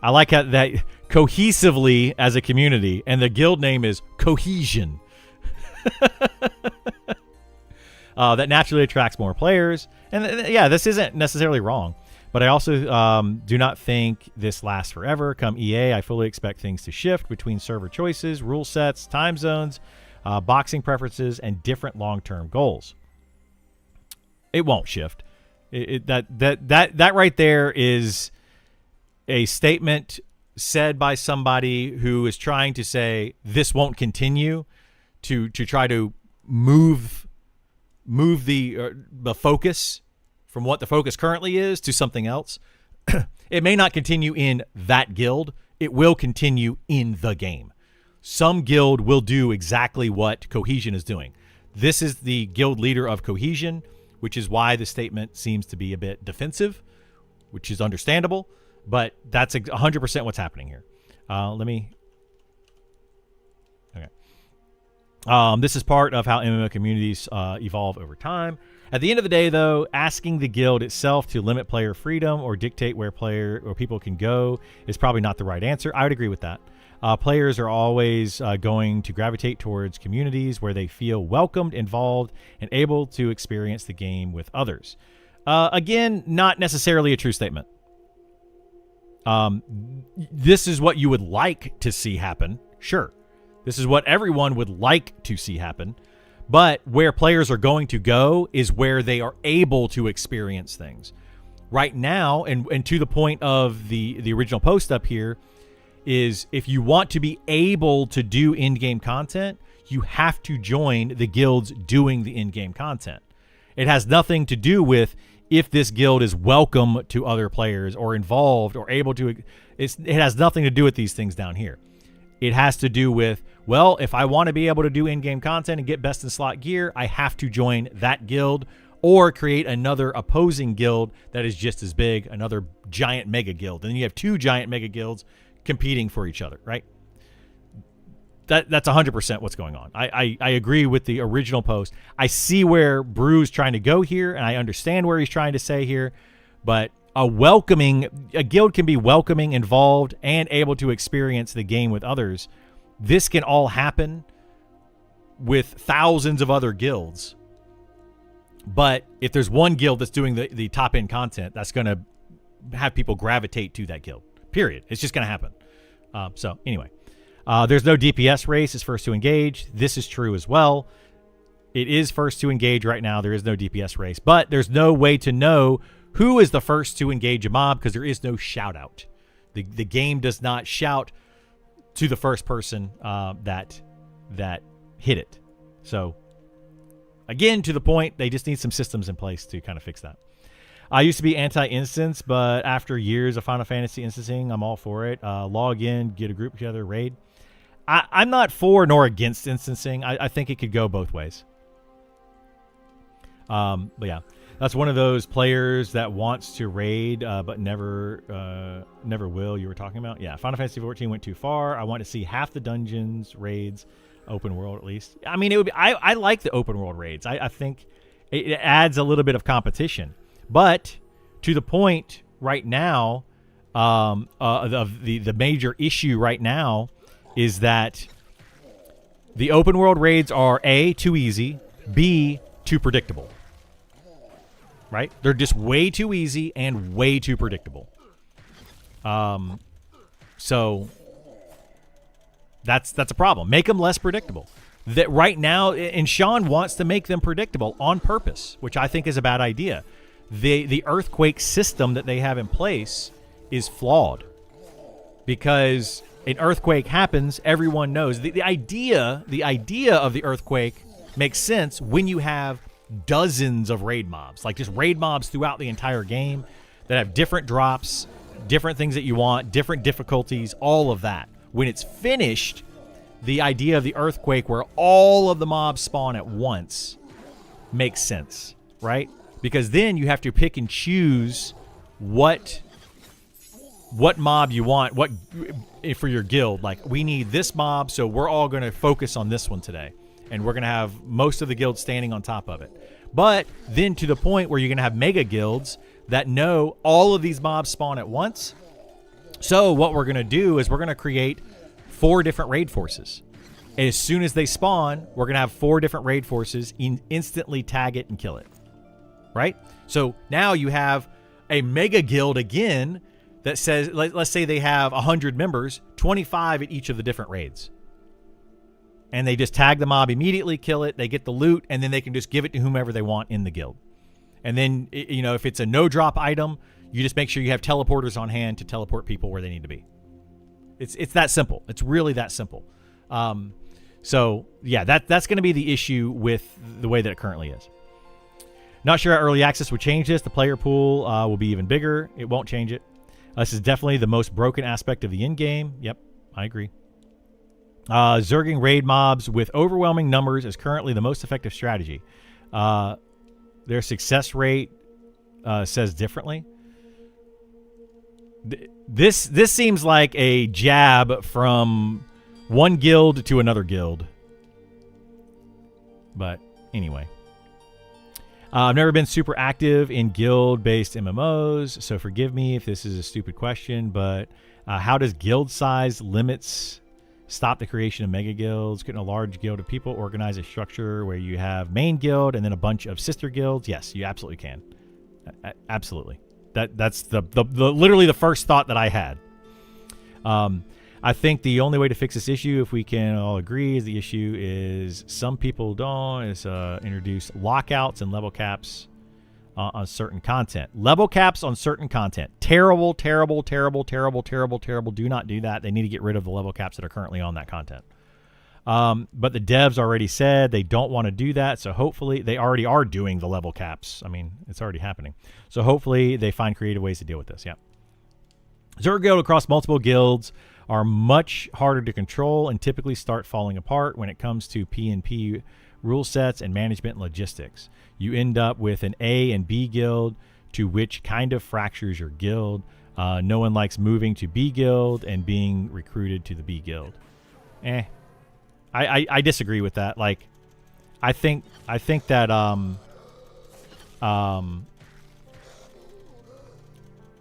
I like how that cohesively as a community, and the guild name is Cohesion. That naturally attracts more players. And yeah, this isn't necessarily wrong. But I also do not think this lasts forever. Come EA, I fully expect things to shift between server choices, rule sets, time zones, boxing preferences, and different long-term goals. It won't shift. That right there is a statement said by somebody who is trying to say this won't continue, to try to move the focus from what the focus currently is to something else. It may not continue in that guild. It will continue in the game. Some guild will do exactly what Cohesion is doing. This is the guild leader of Cohesion, which is why the statement seems to be a bit defensive, which is understandable, but that's 100% what's happening here. Okay. This is part of how MMO communities evolve over time. At the end of the day, though, asking the guild itself to limit player freedom or dictate where people can go is probably not the right answer. I would agree with that. Players are always going to gravitate towards communities where they feel welcomed, involved, and able to experience the game with others. Again, not necessarily a true statement. This is what you would like to see happen. Sure. This is what everyone would like to see happen. But where players are going to go is where they are able to experience things. Right now, and to the point of the original post up here, is if you want to be able to do in-game content, you have to join the guilds doing the in-game content. It has nothing to do with if this guild is welcome to other players or involved or able to. It has nothing to do with these things down here. It has to do with, well, if I want to be able to do in-game content and get best in slot gear, I have to join that guild or create another opposing guild that is just as big, another giant mega guild. And then you have two giant mega guilds competing for each other, right? That's 100% what's going on. I agree with the original post. I see where Brew's trying to go here, and I understand where he's trying to say here, but a guild can be welcoming, involved, and able to experience the game with others. This can all happen with thousands of other guilds. But if there's one guild that's doing the top-end content, that's going to have people gravitate to that guild. Period. It's just going to happen. So anyway, there's no DPS race. It's first to engage. This is true as well. It is first to engage right now. There is no DPS race. But there's no way to know who is the first to engage a mob because there is no shout out. The game does not shout to the first person that hit it. So again, to the point, they just need some systems in place to kind of fix that. I used to be anti-instance, but after years of Final Fantasy instancing, I'm all for it. Log in, get a group together, raid. I'm not for nor against instancing. I think it could go both ways. But yeah, that's one of those players that wants to raid, but never will. You were talking about, yeah. Final Fantasy 14 went too far. I want to see half the dungeons raids, open world at least. I mean, it would be. I like the open world raids. I think it adds a little bit of competition. But to the point right now, the major issue right now is that the open world raids are A, too easy, B, too predictable. Right? They're just way too easy and way too predictable. So that's a problem. Make them less predictable. That right now, and Sean wants to make them predictable on purpose, which I think is a bad idea. The earthquake system that they have in place is flawed because an earthquake happens, everyone knows. The idea of the earthquake makes sense when you have dozens of raid mobs, like just raid mobs throughout the entire game that have different drops, different things that you want, different difficulties, all of that. When it's finished, the idea of the earthquake where all of the mobs spawn at once makes sense, right? Because then you have to pick and choose what mob you want, what for your guild. Like, we need this mob, so we're all going to focus on this one today. And we're going to have most of the guilds standing on top of it. But then to the point where you're going to have mega guilds that know all of these mobs spawn at once. So what we're going to do is we're going to create 4 different raid forces. And as soon as they spawn, we're going to have 4 different raid forces instantly tag it and kill it. Right? So now you have a mega guild again that says, let's say they have 100 members, 25 at each of the different raids. And they just tag the mob immediately, kill it, they get the loot, and then they can just give it to whomever they want in the guild. And then, you know, if it's a no-drop item, you just make sure you have teleporters on hand to teleport people where they need to be. It's that simple. It's really that simple. So, yeah, that's going to be the issue with the way that it currently is. Not sure how early access would change this. The player pool will be even bigger. It won't change it. This is definitely the most broken aspect of the in-game. Yep, I agree. Zerging raid mobs with overwhelming numbers is currently the most effective strategy. Their success rate says differently. This seems like a jab from one guild to another guild. But anyway. I've never been super active in guild-based MMOs, so forgive me if this is a stupid question, but how does guild size limits stop the creation of mega guilds? Couldn't a large guild of people organize a structure where you have main guild and then a bunch of sister guilds? Yes, you absolutely can. Absolutely. That's the literally the first thought that I had. I think the only way to fix this issue, if we can all agree, is the issue is some people don't introduce lockouts and level caps on certain content. Level caps on certain content. Terrible, terrible, terrible, terrible, terrible, terrible. Do not do that. They need to get rid of the level caps that are currently on that content. But the devs already said they don't want to do that, so hopefully they already are doing the level caps. I mean, it's already happening. So hopefully they find creative ways to deal with this. Yeah. Zerg guild across multiple guilds are much harder to control and typically start falling apart when it comes to P&P rule sets and management and logistics. You end up with an A and B guild, to which kind of fractures your guild. No one likes moving to B guild and being recruited to the B guild. I disagree with that. Like, I think that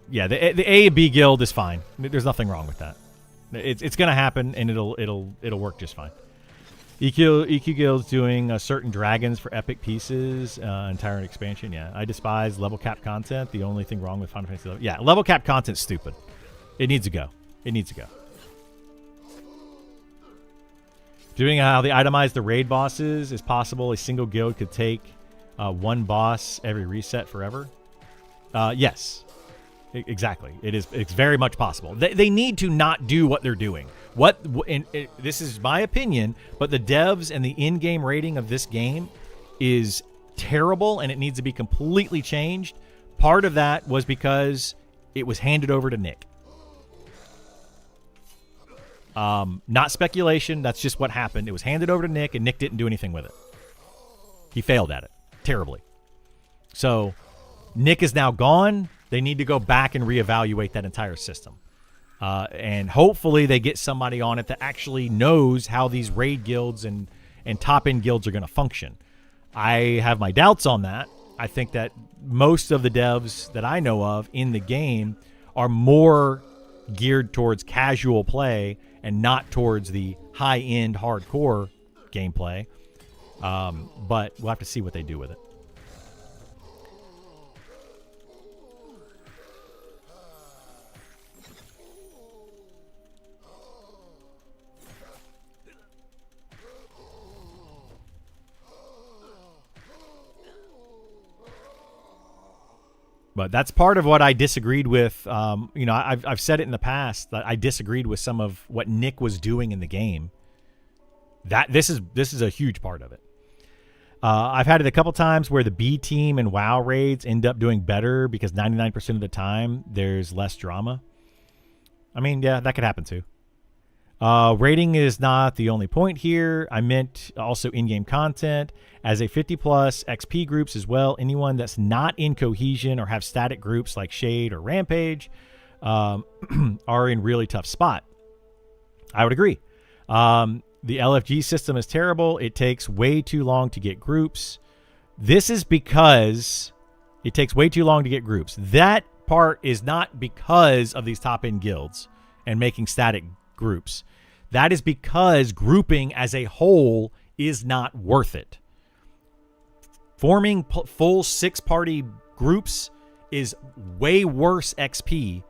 yeah, the A and B guild is fine. There's nothing wrong with that. It's gonna happen, and it'll work just fine. EQ guild's doing certain dragons for epic pieces, entire expansion. Yeah, I despise level cap content. The only thing wrong with Final Fantasy 11. Yeah, level cap content's stupid. It needs to go. It needs to go. Doing how they itemize the raid bosses is possible. A single guild could take one boss every reset forever. Yes. Exactly. It's very much possible. They need to not do what they're doing. This is my opinion, but the devs and the in-game rating of this game is terrible, and it needs to be completely changed. Part of that was because it was handed over to Nick. Not speculation. That's just what happened. It was handed over to Nick, and Nick didn't do anything with it. He failed at it terribly. So Nick is now gone. They need to go back and reevaluate that entire system. And hopefully they get somebody on it that actually knows how these raid guilds and top-end guilds are going to function. I have my doubts on that. I think that most of the devs that I know of in the game are more geared towards casual play and not towards the high-end hardcore gameplay. But we'll have to see what they do with it. But that's part of what I disagreed with. I've said it in the past that I disagreed with some of what Nick was doing in the game. That this is a huge part of it. I've had it a couple times where the B team and WoW raids end up doing better because 99% of the time there's less drama. I mean, yeah, that could happen too. Rating is not the only point here. I meant also in-game content. As a 50-plus XP groups as well, anyone that's not in Cohesion or have static groups like Shade or Rampage are in really tough spot. I would agree. The LFG system is terrible. It takes way too long to get groups. This is because it takes way too long to get groups. That part is not because of these top-end guilds and making static groups. That is because grouping as a whole is not worth it. Forming full 6-party groups is way worse XP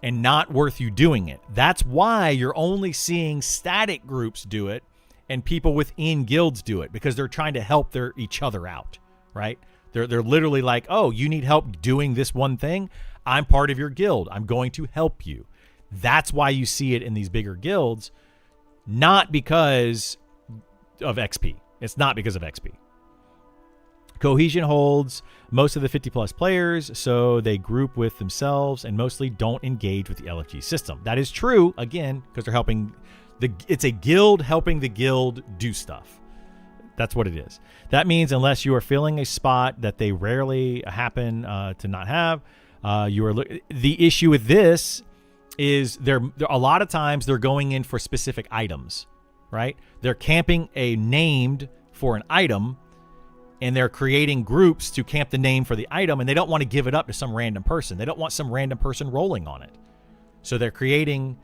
and not worth you doing it. That's why you're only seeing static groups do it and people within guilds do it, because they're trying to help each other out, right? They're literally like, oh, you need help doing this one thing? I'm part of your guild. I'm going to help you. That's why you see it in these bigger guilds, not because of XP. It's not because of XP. Cohesion holds most of the 50-plus players, so they group with themselves and mostly don't engage with the LFG system. That is true, again, because they're helping. It's a guild helping the guild do stuff. That's what it is. That means unless you are filling a spot that they rarely happen to not have, the issue with this is they're a lot of times they're going in for specific items, right? They're camping a named for an item, and they're creating groups to camp the name for the item, and they don't want to give it up to some random person. They don't want some random person rolling on it. So they're creating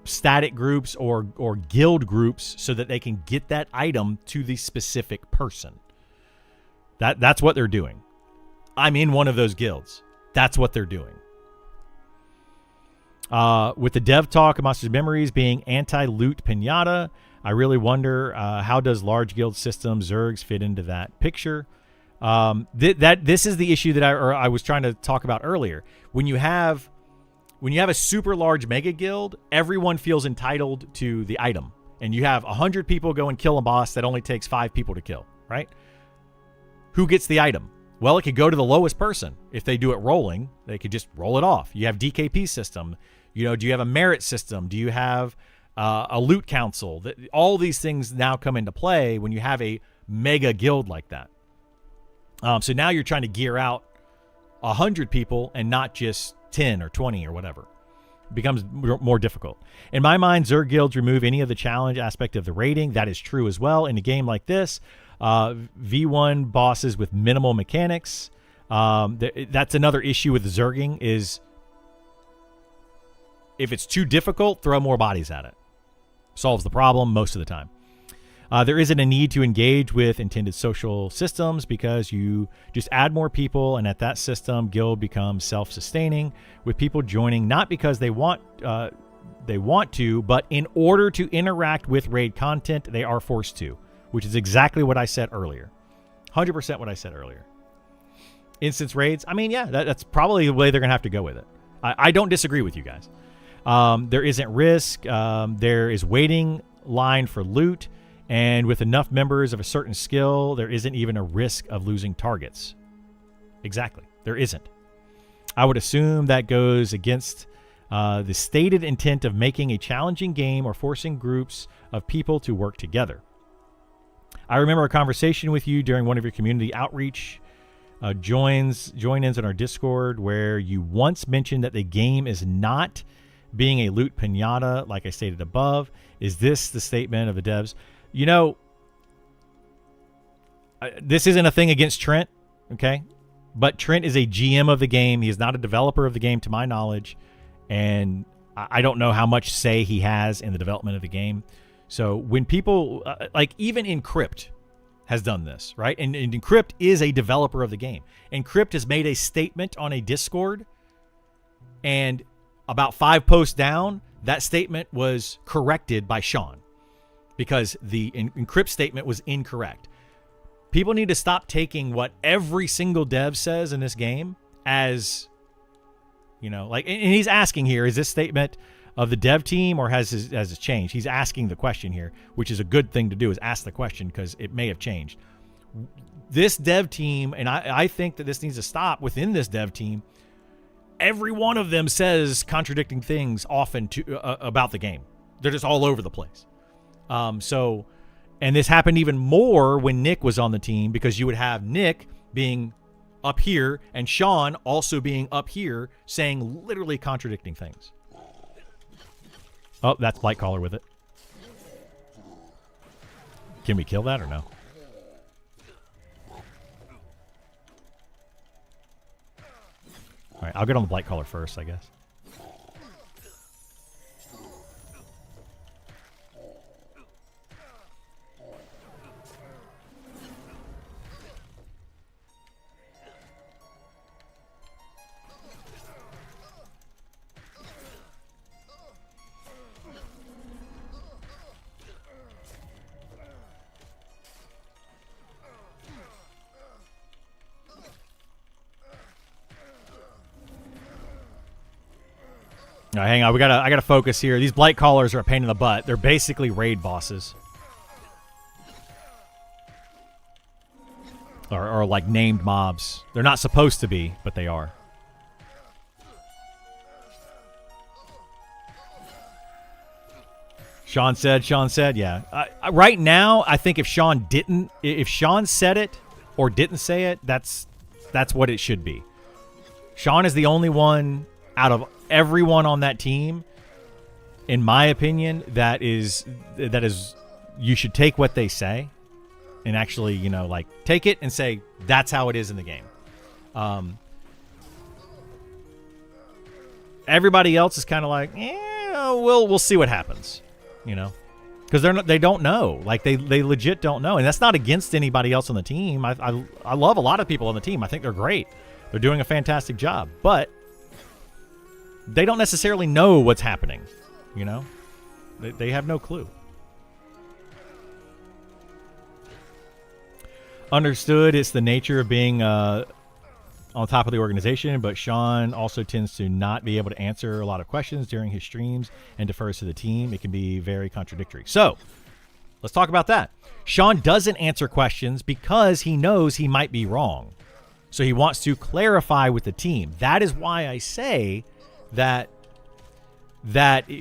static groups or guild groups so that they can get that item to the specific person. That's what they're doing. I'm in one of those guilds. That's what they're doing. With the dev talk of Monsters Memories being anti-loot pinata, I really wonder how does large guild system Zergs fit into that picture. This is the issue that I was trying to talk about earlier. When you have a super large mega guild, everyone feels entitled to the item, and you have 100 people go and kill a boss that only takes 5 people to kill, right? Who gets the item? Well, it could go to the lowest person. If they do it rolling, they could just roll it off. You have DKP system. Do you have a merit system? Do you have a loot council? All these things now come into play when you have a mega guild like that. So now you're trying to gear out 100 people and not just 10 or 20 or whatever. It becomes more difficult. In my mind, Zerg guilds remove any of the challenge aspect of the raiding. That is true as well. In a game like this, V1 bosses with minimal mechanics. That's another issue with the Zerging is if it's too difficult, throw more bodies at it. Solves the problem most of the time. There isn't a need to engage with intended social systems because you just add more people, and at that system, guild becomes self-sustaining with people joining not because they want to, but in order to interact with raid content, they are forced to, which is exactly what I said earlier. 100% what I said earlier. Instance raids, I mean, yeah, that's probably the way they're going to have to go with it. I don't disagree with you guys. There isn't risk. There is waiting line for loot. And with enough members of a certain skill, there isn't even a risk of losing targets. Exactly. There isn't. I would assume that goes against the stated intent of making a challenging game or forcing groups of people to work together. I remember a conversation with you during one of your community outreach join-ins in our Discord where you once mentioned that the game is not being a loot pinata, like I stated above. Is this the statement of the devs? This isn't a thing against Trent, okay? But Trent is a GM of the game. He is not a developer of the game, to my knowledge. And I don't know how much say he has in the development of the game. So when people, even Encrypt has done this, right? And Encrypt is a developer of the game. Encrypt has made a statement on a Discord, and about 5 posts down, that statement was corrected by Sean because the Encrypt statement was incorrect. People need to stop taking what every single dev says in this game as, and he's asking here, is this statement of the dev team or has it changed? He's asking the question here, which is a good thing to do, is ask the question because it may have changed. This dev team, and I think that this needs to stop within this dev team, every one of them says contradicting things often about the game. They're just all over the place. And this happened even more when Nick was on the team because you would have Nick being up here and Sean also being up here saying literally contradicting things. Oh, that's Blightcaller with it. Can we kill that or no? All right, I'll get on the Blightcaller first, I guess. All right, hang on. I gotta focus here. These Blightcallers are a pain in the butt. They're basically raid bosses, or like named mobs. They're not supposed to be, but they are. Sean said, yeah. Right now, I think if Sean said it or didn't say it, that's what it should be. Sean is the only one out of everyone on that team, in my opinion, that is you should take what they say and actually, you know, like take it and say that's how it is in the game. Everybody else is kind of like, we'll see what happens, you know, because they don't know, like they legit don't know, and that's not against anybody else on the team. I love a lot of people on the team. I think they're great. They're doing a fantastic job, but they don't necessarily know what's happening, you know. They have no clue. Understood. It's the nature of being on top of the organization, but Sean also tends to not be able to answer a lot of questions during his streams and defers to the team. It can be very contradictory. So let's talk about that. Sean doesn't answer questions because he knows he might be wrong. So he wants to clarify with the team. That is why I say that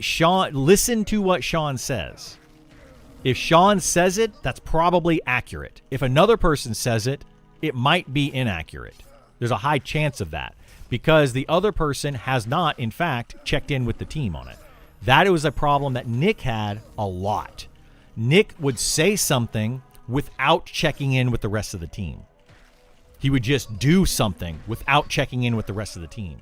Sean, listen to what Sean says. If Sean says it, that's probably accurate. If another person says it, it might be inaccurate. There's a high chance of that because the other person has not, in fact, checked in with the team on it. That was a problem that Nick had a lot. Nick would say something without checking in with the rest of the team. He would just do something without checking in with the rest of the team.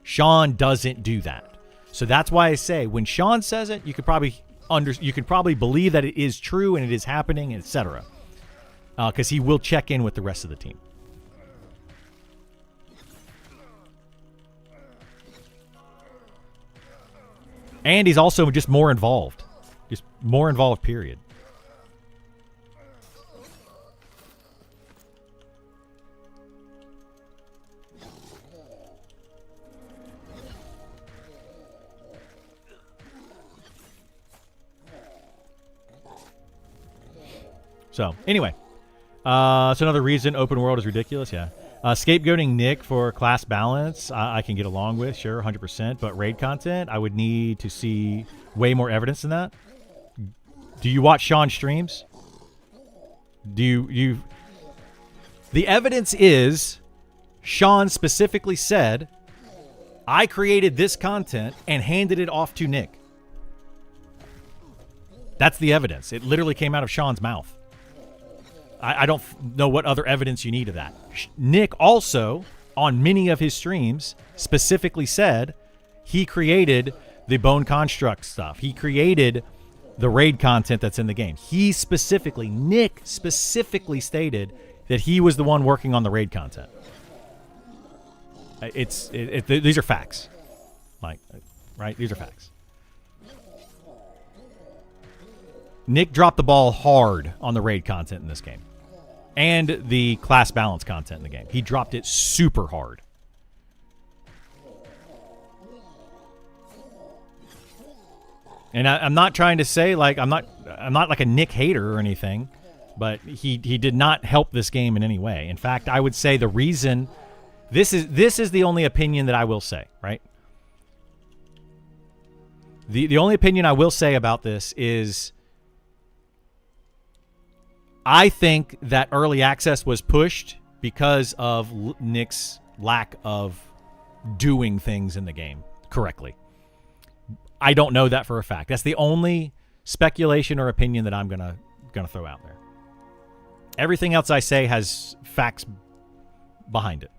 Sean doesn't do that. So that's why I say when Sean says it, you could probably believe that it is true and it is happening, etc. Because he will check in with the rest of the team. And he's also just more involved. Just more involved, period. So, anyway. So another reason open world is ridiculous, yeah. Scapegoating Nick for class balance, I can get along with, sure, 100%. But raid content, I would need to see way more evidence than that. Do you watch Sean's streams? Do you... The evidence is Sean specifically said, I created this content and handed it off to Nick. That's the evidence. It literally came out of Sean's mouth. I don't know what other evidence you need of that. Nick also, on many of his streams, specifically said he created the bone construct stuff. He created the raid content that's in the game. Nick specifically stated that he was the one working on the raid content. These are facts. Like, right? These are facts. Nick dropped the ball hard on the raid content in this game. And the class balance content in the game. He dropped it super hard. And I'm not trying to say, like, I'm not like a Nick hater or anything, but he did not help this game in any way. In fact, I would say the reason this is the only opinion that I will say, right? The only opinion I will say about this is I think that early access was pushed because of Nick's lack of doing things in the game correctly. I don't know that for a fact. That's the only speculation or opinion that I'm gonna throw out there. Everything else I say has facts behind it.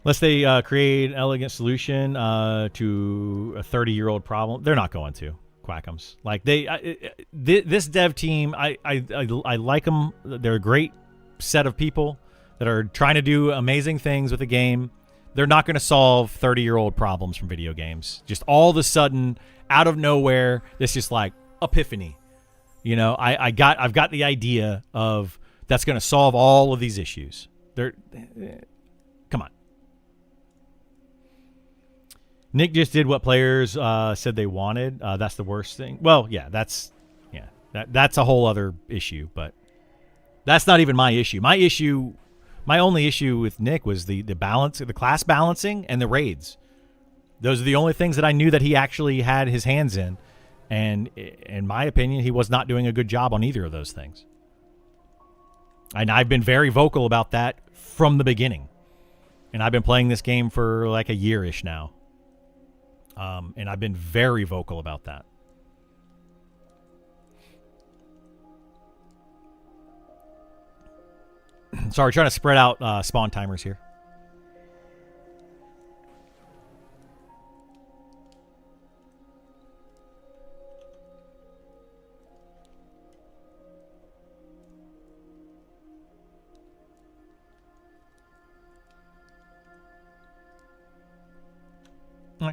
Unless they create an elegant solution to a 30-year-old problem, they're not going to. Quackums. Like this dev team, I like them. They're a great set of people that are trying to do amazing things with the game. They're not going to solve 30-year-old problems from video games. Just all of a sudden, out of nowhere, this just like epiphany. You know, I've got the idea of that's going to solve all of these issues. Come on. Nick just did what players said they wanted. That's the worst thing. Well, yeah, that's a whole other issue, but that's not even my issue. My only issue with Nick was the balance, the class balancing, and the raids. Those are the only things that I knew that he actually had his hands in, and in my opinion, he was not doing a good job on either of those things. And I've been very vocal about that from the beginning, and I've been playing this game for like a year-ish now. And I've been very vocal about that. Sorry, trying to spread out spawn timers here.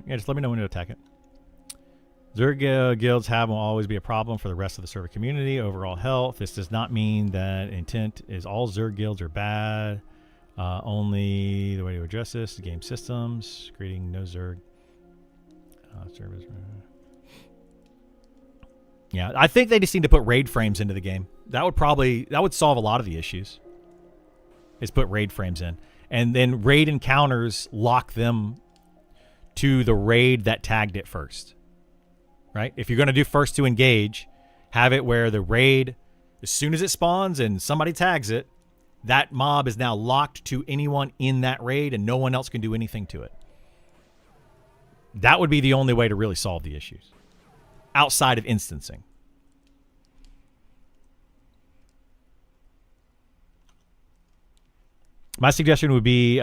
Yeah, just let me know when to attack it. Zerg guilds have will always be a problem for the rest of the server community. Overall health. This does not mean that intent is all Zerg guilds are bad. Only the way to address this is game systems. Creating no Zerg service. Yeah, I think they just need to put raid frames into the game. That would solve a lot of the issues. Is put raid frames in, and then raid encounters lock them to the raid that tagged it first. Right? If you're going to do first to engage, have it where the raid, as soon as it spawns and somebody tags it, that mob is now locked to anyone in that raid and no one else can do anything to it. That would be the only way to really solve the issues outside of instancing. My suggestion would be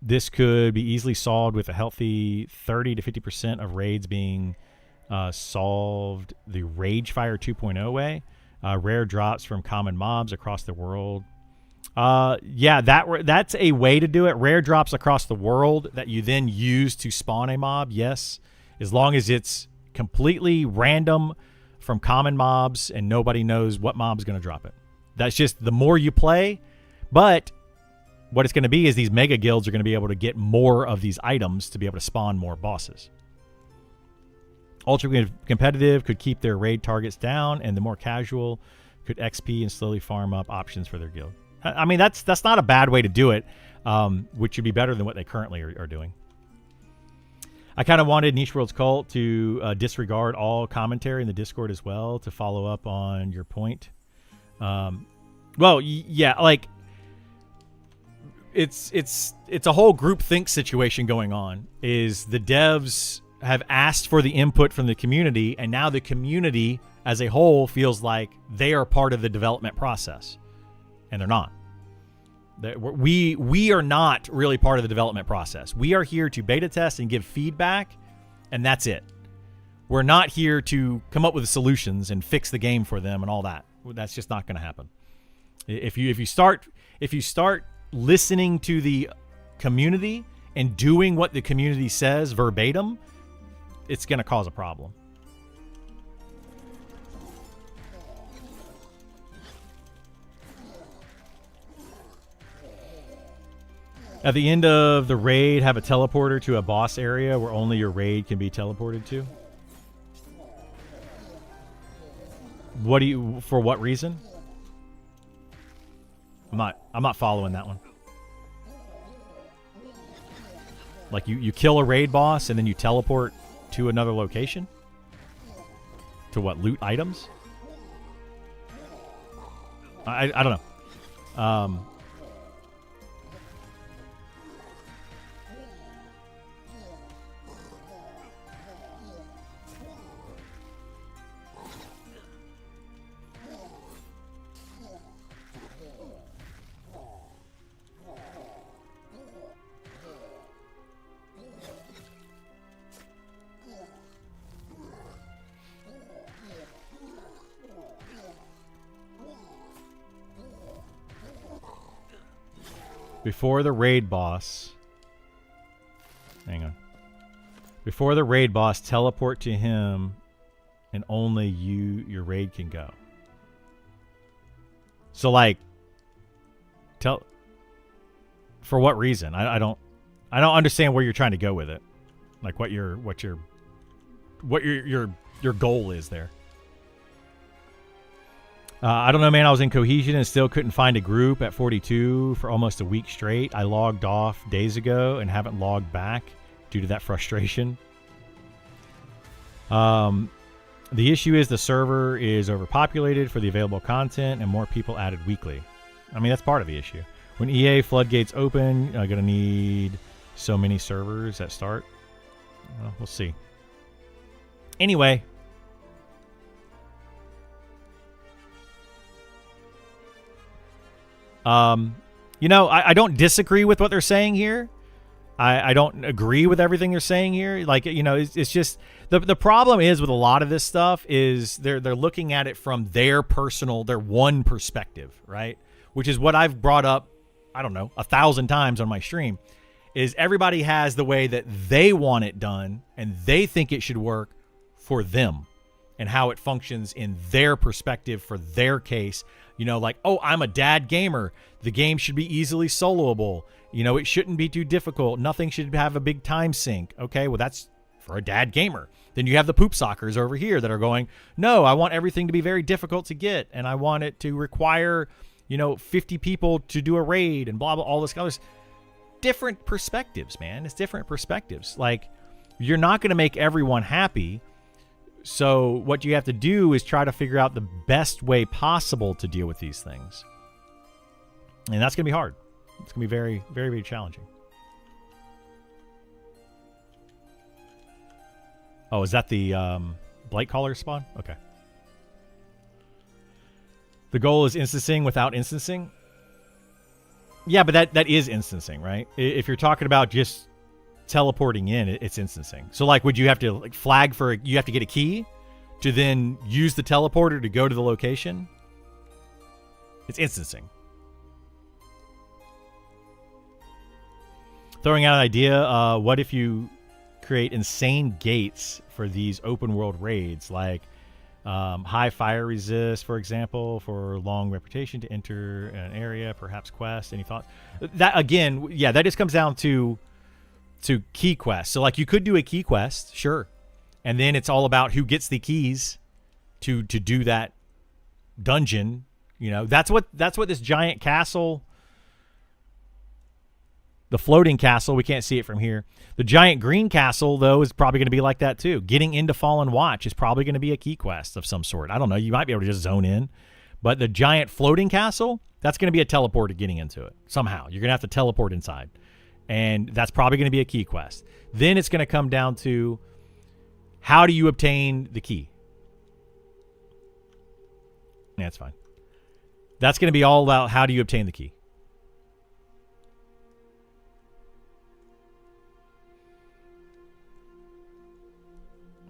this could be easily solved with a healthy 30 to 50% of raids being solved the Ragefire 2.0 way. Rare drops from common mobs across the world. Yeah, that's a way to do it. Rare drops across the world that you then use to spawn a mob, yes. As long as it's completely random from common mobs and nobody knows what mob's going to drop it. That's just the more you play. But what it's going to be is these mega guilds are going to be able to get more of these items to be able to spawn more bosses. Ultra competitive could keep their raid targets down, and the more casual could XP and slowly farm up options for their guild. I mean, that's not a bad way to do it, which would be better than what they currently are doing. I kind of wanted Niche World's Cult to disregard all commentary in the Discord as well to follow up on your point. Well, yeah, like it's a whole groupthink situation going on. Is the devs have asked for the input from the community, and now the community as a whole feels like they are part of the development process, and they're not. We are not really part of the development process. We are here to beta test and give feedback, and that's it. We're not here to come up with solutions and fix the game for them and all that. That's just not going to happen. If you start listening to the community and doing what the community says verbatim, it's going to cause a problem. At the end of the raid, have a teleporter to a boss area where only your raid can be teleported to. For what reason? I'm not following that one. Like you kill a raid boss and then you teleport to another location? To what, loot items? I don't know. Before the raid boss... Hang on. Before the raid boss, teleport to him and only your raid can go. So, like... For what reason? I don't understand where you're trying to go with it. Like what your goal is there. I don't know, man. I was in Cohesion and still couldn't find a group at 42 for almost a week straight. I logged off days ago and haven't logged back due to that frustration. The issue is the server is overpopulated for the available content and more people added weekly. I mean, that's part of the issue. When EA floodgates open, I'm going to need so many servers at start. Well, we'll see. Anyway. You know, I don't disagree with what they're saying here. I don't agree with everything they're saying here. Like, you know, it's just the problem is with a lot of this stuff is they're looking at it from their one perspective, right? Which is what I've brought up, I don't know, 1,000 times on my stream, is everybody has the way that they want it done and they think it should work for them and how it functions in their perspective for their case. You know, like, oh, I'm a dad gamer. The game should be easily soloable. You know, it shouldn't be too difficult. Nothing should have a big time sink. Okay, well, that's for a dad gamer. Then you have the poop sockers over here that are going, no, I want everything to be very difficult to get, and I want it to require, you know, 50 people to do a raid and blah, blah, all this colors. Different perspectives, man. It's different perspectives. Like, you're not going to make everyone happy. So what you have to do is try to figure out the best way possible to deal with these things. And that's going to be hard. It's going to be very, very, very challenging. Oh, is that the blight caller spawn? Okay. The goal is instancing without instancing. Yeah, but that is instancing, right? If you're talking about just teleporting in, it's instancing. So, like, would you have to like flag for? You have to get a key to then use the teleporter to go to the location? It's instancing. Throwing out an idea, what if you create insane gates for these open world raids, like high fire resist, for example, for long reputation to enter an area, perhaps quest? Any thoughts? That, again, yeah, that just comes down to key quests. So, like, you could do a key quest, sure, and then it's all about who gets the keys to do that dungeon. You know, that's what this giant castle. The floating castle, we can't see it from here. The giant green castle, though, is probably going to be like that, too. Getting into Fallen Watch is probably going to be a key quest of some sort. I don't know. You might be able to just zone in. But the giant floating castle, that's going to be a teleport to getting into it. Somehow. You're going to have to teleport inside. And that's probably going to be a key quest. Then it's going to come down to how do you obtain the key? Yeah, that's fine. That's going to be all about how do you obtain the key.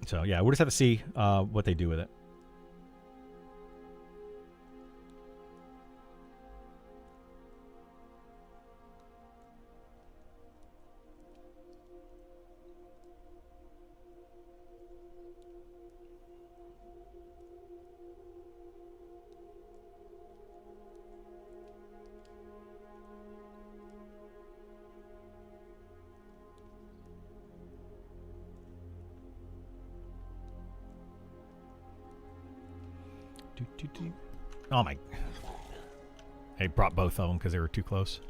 So, yeah, we'll just have to see what they do with it. Oh my! I brought both of them because they were too close.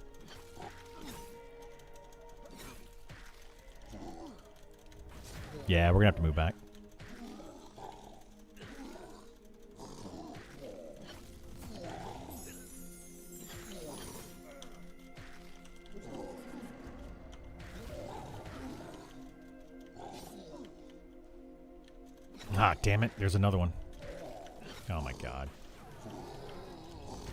Yeah, we're gonna have to move back. Ah, damn it! There's another one. Oh my god.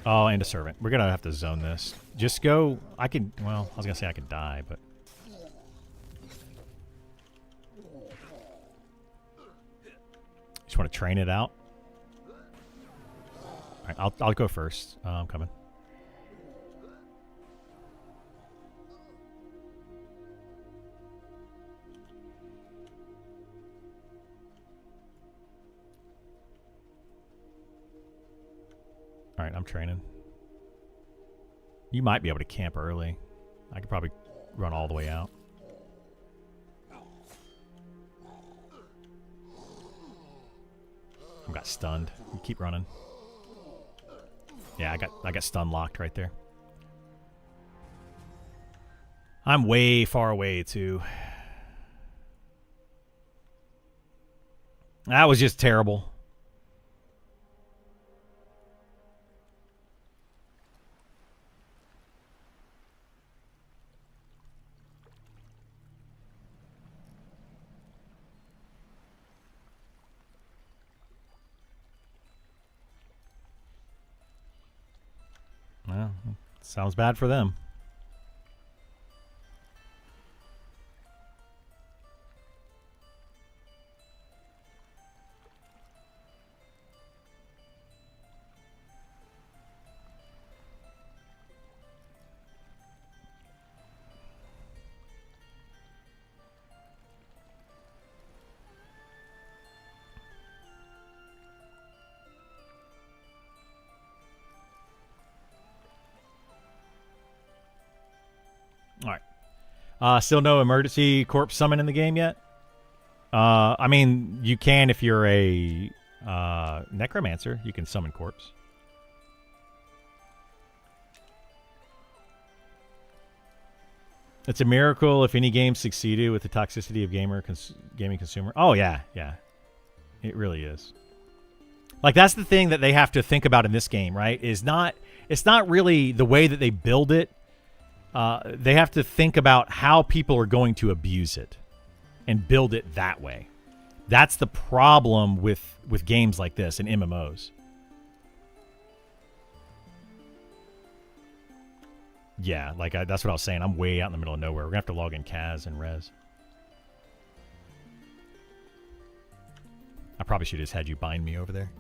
Oh, and a servant. We're gonna have to zone this. Just go. I can. Well, I was gonna say I could die, but just want to train it out. All right, I'll go first. I'm coming. All right, I'm training. You might be able to camp early. I could probably run all the way out. I got stunned. You keep running. Yeah, I got stun locked right there. I'm way far away too. That was just terrible. Well, Sounds bad for them. All right. Still no emergency corpse summon in the game yet? I mean, you can if you're a necromancer. You can summon corpse. It's a miracle if any game succeeded with the toxicity of gaming consumer. Oh, yeah, yeah. It really is. Like, that's the thing that they have to think about in this game, right? It's not really the way that they build it. They have to think about how people are going to abuse it and build it that way. That's the problem with games like this and MMOs. Yeah, like that's what I was saying. I'm way out in the middle of nowhere. We're going to have to log in Kaz and Rez. I probably should have just had you bind me over there.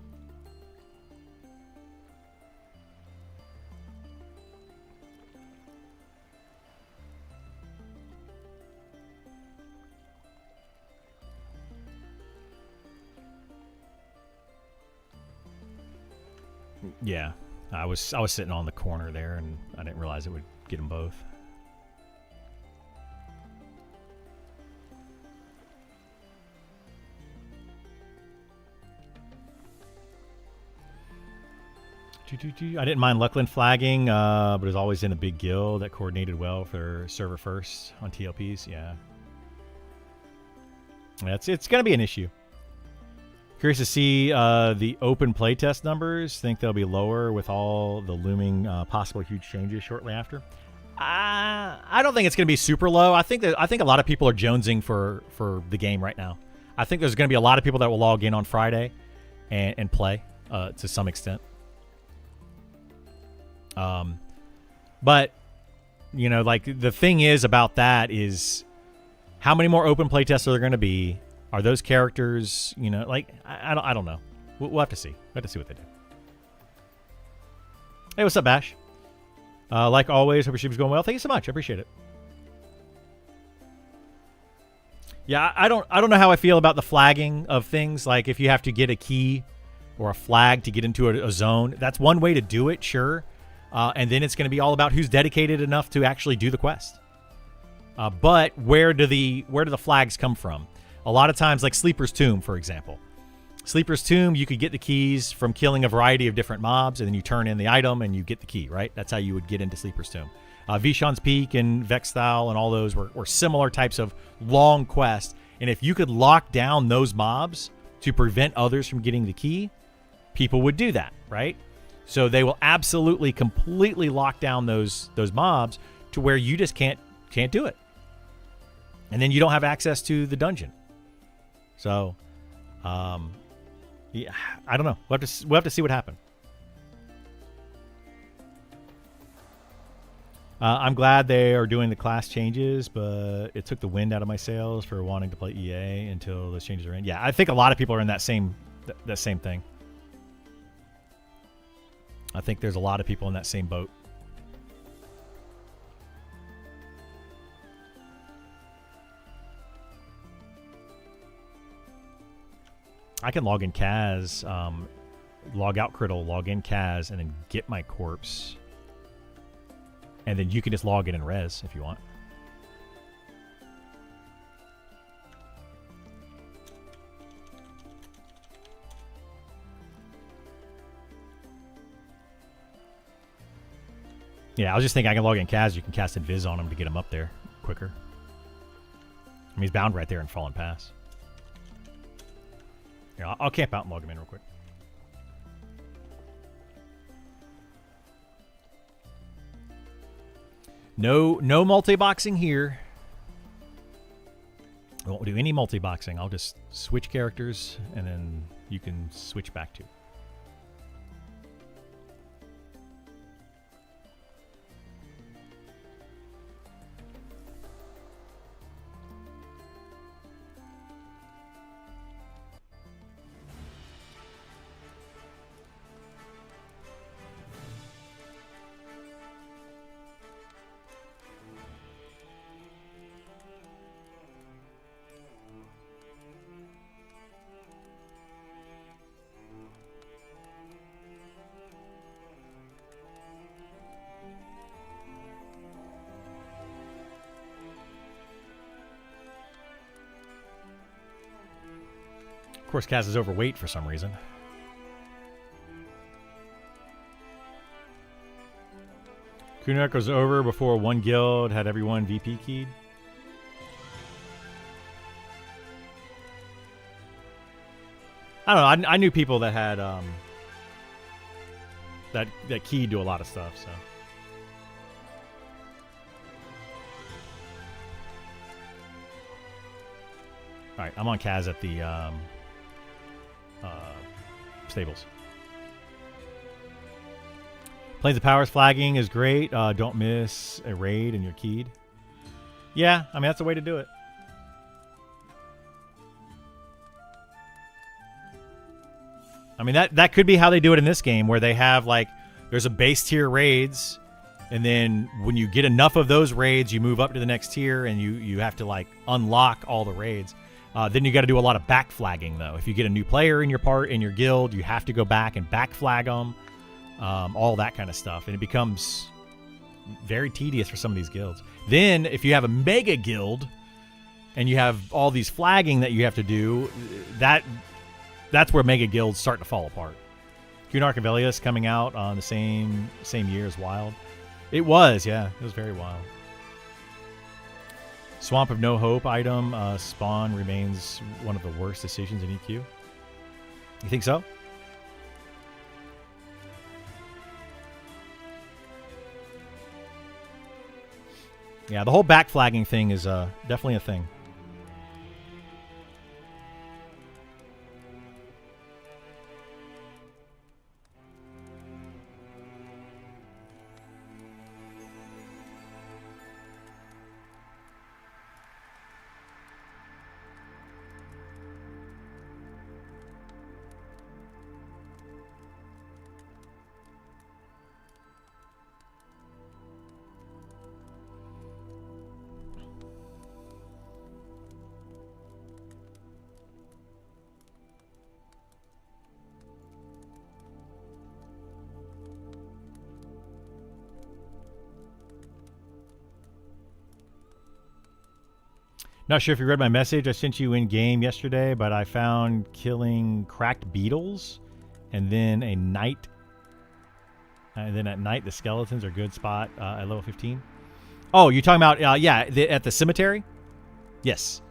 Yeah, I was sitting on the corner there, and I didn't realize it would get them both. I didn't mind Luckland flagging, but it was always in a big guild that coordinated well for server first on TLPs. Yeah, it's going to be an issue. Curious to see the open playtest numbers. Think they'll be lower with all the looming possible huge changes shortly after. I don't think it's going to be super low. I think a lot of people are jonesing for the game right now. I think there's going to be a lot of people that will log in on Friday and play to some extent. But you know, like the thing is about that is how many more open playtests are there going to be? Are those characters, you know, like, I don't know. We'll have to see. We'll have to see what they do. Hey, what's up, Bash? Like always, hope your stream's going well. Thank you so much. I appreciate it. Yeah, I don't know how I feel about the flagging of things. Like, if you have to get a key or a flag to get into a zone, that's one way to do it, sure. And then it's going to be all about who's dedicated enough to actually do the quest. But where do the flags come from? A lot of times, like Sleeper's Tomb, for example. Sleeper's Tomb, you could get the keys from killing a variety of different mobs, and then you turn in the item and you get the key, right? That's how you would get into Sleeper's Tomb. Vishan's Peak and Vexthal and all those were similar types of long quests. And if you could lock down those mobs to prevent others from getting the key, people would do that, right? So they will absolutely completely lock down those mobs to where you just can't do it. And then you don't have access to the dungeon. So, yeah, I don't know. We'll have to see what happens. I'm glad they are doing the class changes, but it took the wind out of my sails for wanting to play EA until those changes are in. Yeah, I think a lot of people are in that same thing. I think there's a lot of people in that same boat. I can log in Kaz, log out Criddle, log in Kaz, and then get my corpse. And then you can just log in and res if you want. Yeah, I was just thinking I can log in Kaz. You can cast Invis on him to get him up there quicker. I mean, he's bound right there in Fallen Pass. Here, I'll camp out and log him in real quick. No multi-boxing here. I won't do any multi-boxing. I'll just switch characters, and then you can switch back to. Of course, Kaz is overweight for some reason. Kunark was over before one guild had everyone VP keyed. I don't know. I knew people that had that keyed to a lot of stuff. So. All right, I'm on Kaz at the stables. Planes of Powers flagging is great. Don't miss a raid and you're keyed. Yeah, I mean, that's the way to do it. I mean, that could be how they do it in this game, where they have, like, there's a base tier raids, and then when you get enough of those raids, you move up to the next tier, and you have to, like, unlock all the raids. Then you got to do a lot of back flagging, though. If you get a new player in your guild, you have to go back and back flag them, all that kind of stuff, and it becomes very tedious for some of these guilds. Then, if you have a mega guild, and you have all these flagging that you have to do, that's where mega guilds start to fall apart. Cunarch and Velius coming out on the same year as Wild. It was, yeah. It was very wild. Swamp of No Hope item spawn remains one of the worst decisions in EQ. You think so? Yeah, the whole back flagging thing is definitely a thing. Not sure if you read my message I sent you in game yesterday, but I found killing cracked beetles, and then a night, and then at night the skeletons are a good spot at level 15. Oh, you're talking about at the cemetery? Yes,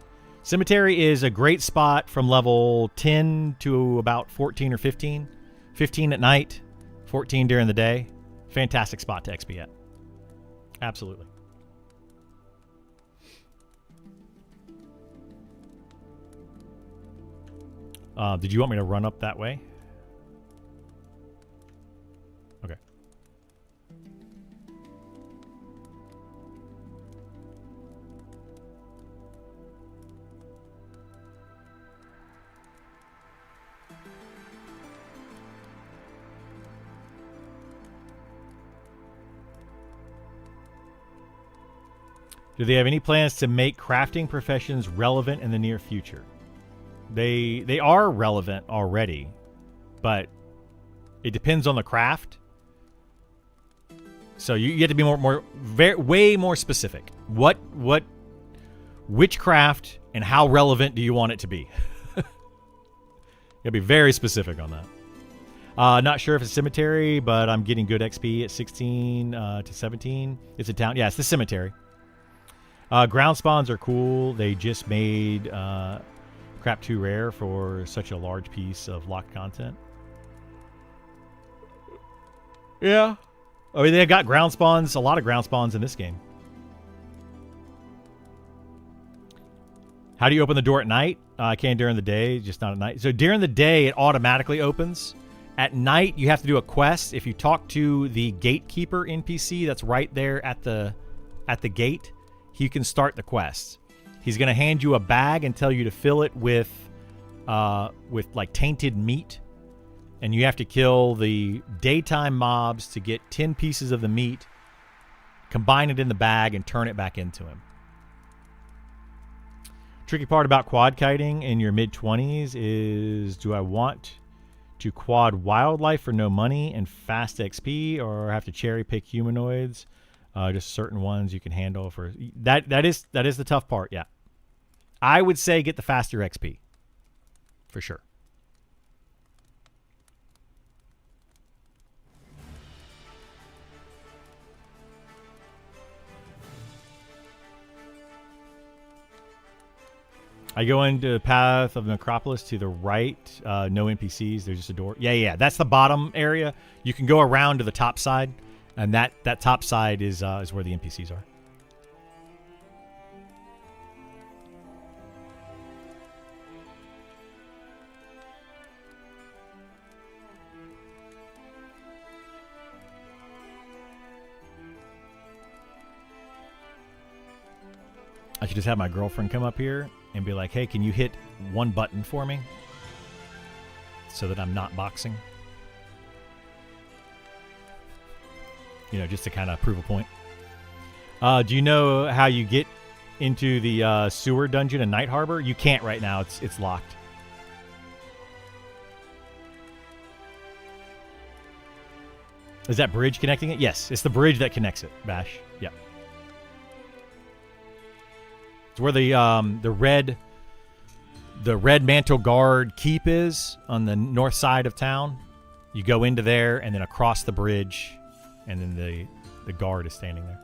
cemetery is a great spot from level 10 to about 14 or 15. 15 at night, 14 during the day. Fantastic spot to XP at. Absolutely. Did you want me to run up that way? Okay. Do they have any plans to make crafting professions relevant in the near future? They are relevant already, but it depends on the craft. So you have to be way more specific. Which craft and how relevant do you want it to be? You gotta be very specific on that. Not sure if it's cemetery, but I'm getting good XP at 16 to 17. It's a town. Yeah, it's the cemetery. Ground spawns are cool. They just made crap too rare for such a large piece of locked content. Yeah. I mean, they got ground spawns, a lot of ground spawns in this game. How do you open the door at night? I can during the day, just not at night. So during the day, it automatically opens. At night, you have to do a quest. If you talk to the gatekeeper NPC that's right there at the gate, he can start the quest. He's going to hand you a bag and tell you to fill it with like tainted meat. And you have to kill the daytime mobs to get 10 pieces of the meat, combine it in the bag, and turn it back into him. Tricky part about quad kiting in your mid-20s is, do I want to quad wildlife for no money and fast XP, or have to cherry pick humanoids? Just certain ones you can handle for that is the tough part. Yeah, I would say get the faster XP for sure. I go into the path of the necropolis to the right. No NPCs. There's just a door. Yeah. That's the bottom area. You can go around to the top side, and that top side is where the NPCs are. I should just have my girlfriend come up here and be like, hey, can you hit one button for me so that I'm not boxing? You know, just to kind of prove a point. Do you know how you get into the sewer dungeon in Night Harbor? You can't right now. It's locked. Is that bridge connecting it? Yes, it's the bridge that connects it, Bash. Yeah. It's where the red mantle guard keep is on the north side of town. You go into there and then across the bridge, and then the guard is standing there.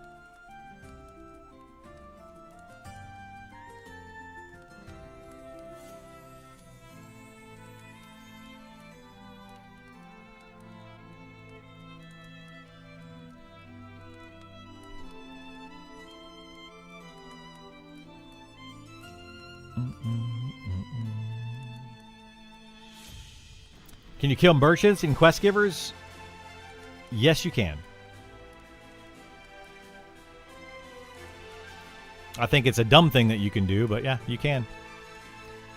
Can you kill merchants and quest givers? Yes, you can. I think it's a dumb thing that you can do, but yeah, you can.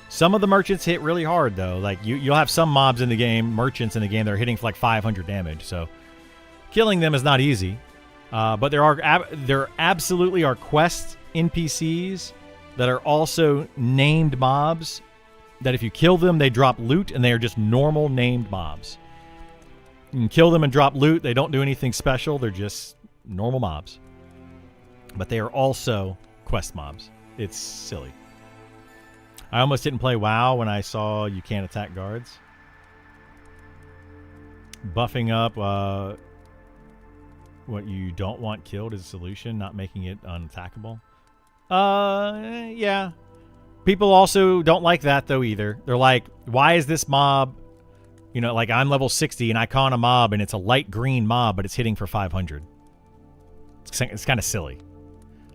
Some of the merchants hit really hard, though. Like, you'll have some mobs in the game, merchants in the game, that are hitting for like 500 damage. So killing them is not easy. But there absolutely are quest NPCs that are also named mobs that if you kill them, they drop loot, and they are just normal named mobs. You can kill them and drop loot. They don't do anything special. They're just normal mobs. But they are also quest mobs. It's silly. I almost didn't play WoW when I saw you can't attack guards. Buffing up what you don't want killed is a solution, not making it unattackable. Yeah. People also don't like that, though, either. They're like, why is this mob, you know, like I'm level 60 and I con a mob and it's a light green mob, but it's hitting for 500. It's kind of silly.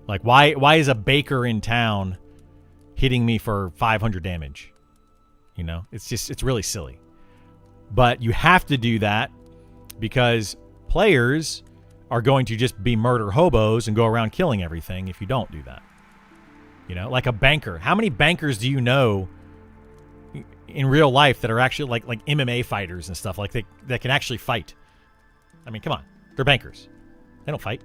Like, why is a baker in town hitting me for 500 damage? You know, it's really silly. But you have to do that because players are going to just be murder hobos and go around killing everything if you don't do that. You know, like a banker. How many bankers do you know in real life that are actually like MMA fighters and stuff, like that can actually fight? I mean, come on. They're bankers. They don't fight.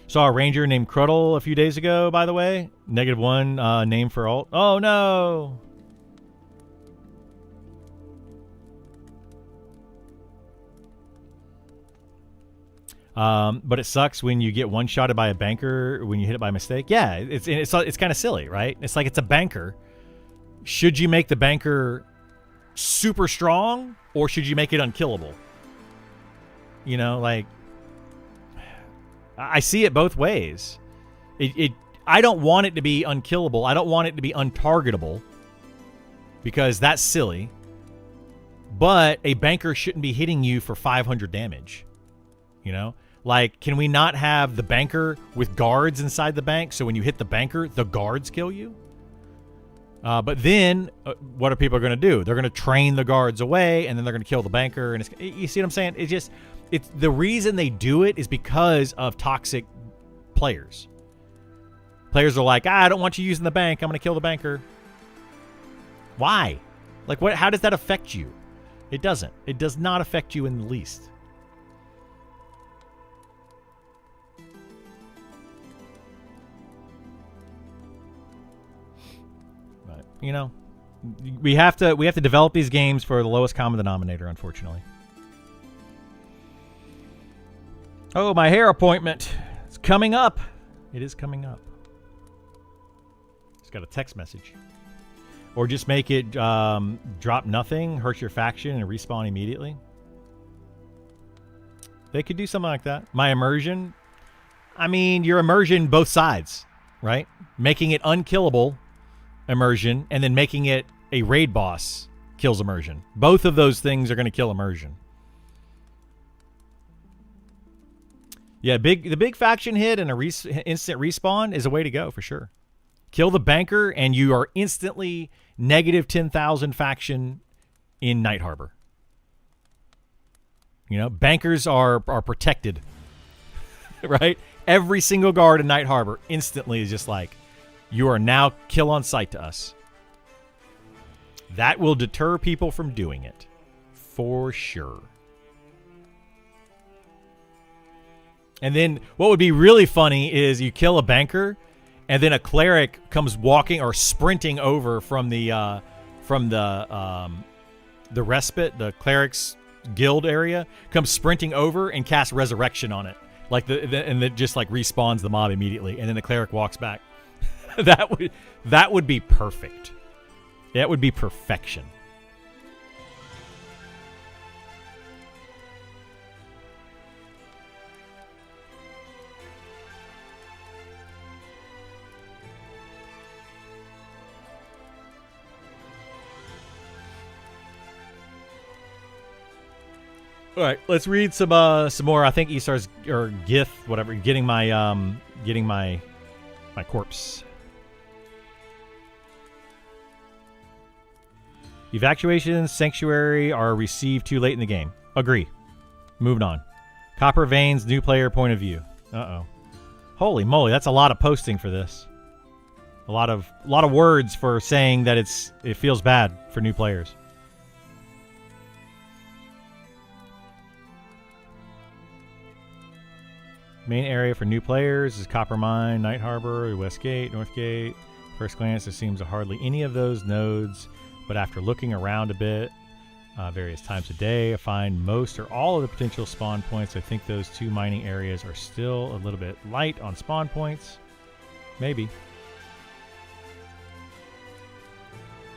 Saw a ranger named Cruddle a few days ago, by the way. -1 name for alt. Oh, no. But it sucks when you get one-shotted by a banker when you hit it by mistake. Yeah, it's kind of silly, right? It's like it's a banker. Should you make the banker super strong, or should you make it unkillable? You know, like, I see it both ways. I don't want it to be unkillable. I don't want it to be untargetable because that's silly. But a banker shouldn't be hitting you for 500 damage. You know? Like, can we not have the banker with guards inside the bank so when you hit the banker, the guards kill you? But then, what are people going to do? They're going to train the guards away, and then they're going to kill the banker. And you see what I'm saying? It's the reason they do it is because of toxic players. Players are like, I don't want you using the bank. I'm going to kill the banker. Why? Like, what? How does that affect you? It doesn't. It does not affect you in the least. You know, we have to develop these games for the lowest common denominator, unfortunately. Oh, my hair appointment. It's coming up. It is coming up. It's got a text message. Or just make it drop nothing, hurt your faction, and respawn immediately. They could do something like that. My immersion. I mean, your immersion both sides. right? Making it unkillable immersion, and then making it a raid boss kills immersion. Both of those things are going to kill immersion. Yeah, the big faction hit and instant respawn is a way to go for sure. Kill the banker, and you are instantly negative 10,000 faction in Night Harbor. You know, bankers are protected, right? Every single guard in Night Harbor instantly is just like, you are now kill on sight to us. That will deter people from doing it, for sure. And then what would be really funny is you kill a banker, and then a cleric comes walking or sprinting over from the respite, the cleric's guild area, comes sprinting over and casts resurrection on it, like and it just like respawns the mob immediately, and then the cleric walks back. that would be perfect. That would be perfection. All right, let's read some more. I think Esar's or Gith, whatever, getting my corpse. Evacuation Sanctuary are received too late in the game. Agree. Moving on. Copper Veins, new player point of view. Uh-oh. Holy moly, that's a lot of posting for this. A lot of words for saying that it feels bad for new players. Main area for new players is Copper Mine, Night Harbor, West Gate, North Gate. First glance, there seems hardly any of those nodes, but after looking around a bit, various times a day, I find most or all of the potential spawn points. I think those two mining areas are still a little bit light on spawn points. Maybe.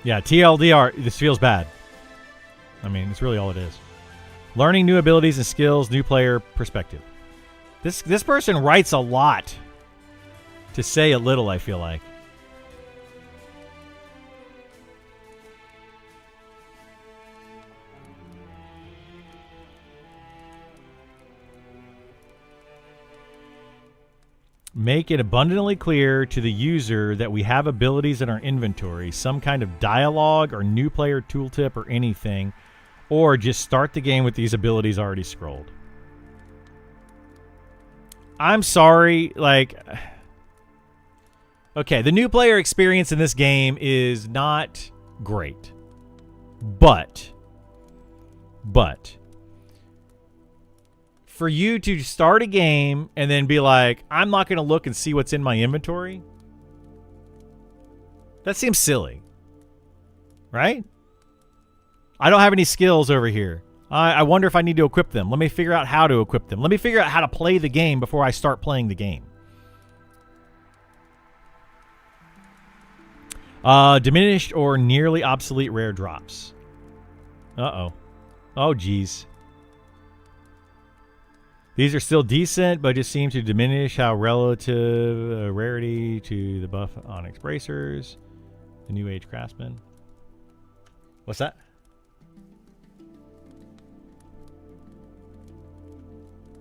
Yeah, TLDR, this feels bad. I mean, it's really all it is. Learning new abilities and skills, new player perspective. This person writes a lot to say a little, I feel like. Make it abundantly clear to the user that we have abilities in our inventory, some kind of dialogue or new player tooltip or anything, or just start the game with these abilities already scrolled. I'm sorry, like... Okay, the new player experience in this game is not great. But... For you to start a game and then be like, I'm not going to look and see what's in my inventory, that seems silly. Right? I don't have any skills over here. I wonder if I need to equip them. Let me figure out how to equip them. Let me figure out how to play the game before I start playing the game. Diminished or nearly obsolete rare drops. Uh-oh. Oh, geez. These are still decent, but just seem to diminish how relative rarity to the buff Onyx Bracers. The New Age Craftsman. What's that?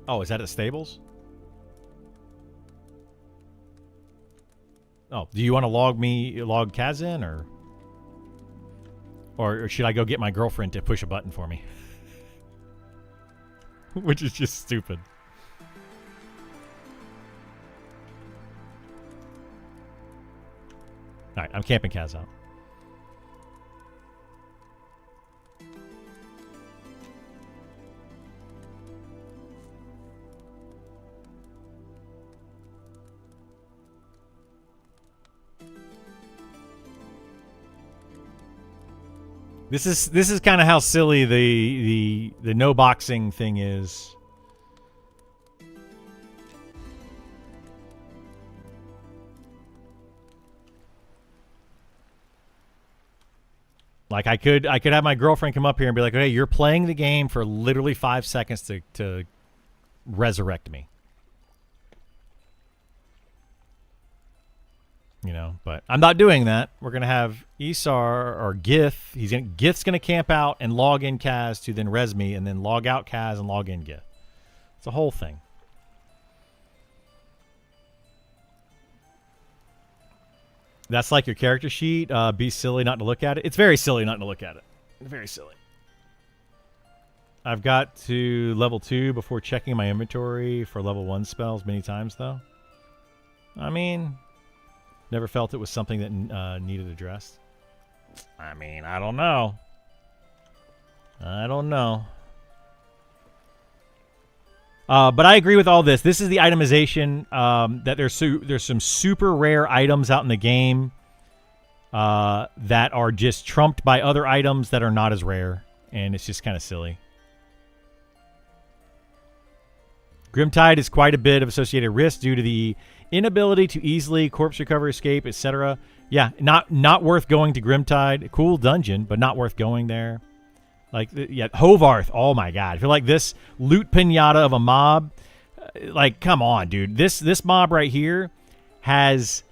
Oh, is that at the stables? Oh, do you want to log Kaz in, or should I go get my girlfriend to push a button for me? Which is just stupid. All right, I'm camping Kaz out. This is kind of how silly the no boxing thing is. Like I could have my girlfriend come up here and be like, "Hey, you're playing the game for literally 5 seconds to resurrect me." You know, but I'm not doing that. We're gonna have Isar or Gith. Gith's gonna camp out and log in Kaz to then res me, and then log out Kaz and log in Gith. It's a whole thing. That's like your character sheet. Be silly not to look at it. It's very silly not to look at it. Very silly. I've got to level 2 before checking my inventory for level 1 spells many times, though. I mean, never felt it was something that needed addressed. I mean, I don't know. I don't know. But I agree with all this. This is the itemization that there's some super rare items out in the game that are just trumped by other items that are not as rare, and it's just kind of silly. Grimtide is quite a bit of associated risk due to the inability to easily corpse recover, escape, etc. Yeah, not worth going to Grimtide. Cool dungeon, but not worth going there. Like, yeah, Hovarth. Oh my God! I feel like this loot pinata of a mob. Like, come on, dude. This mob right here has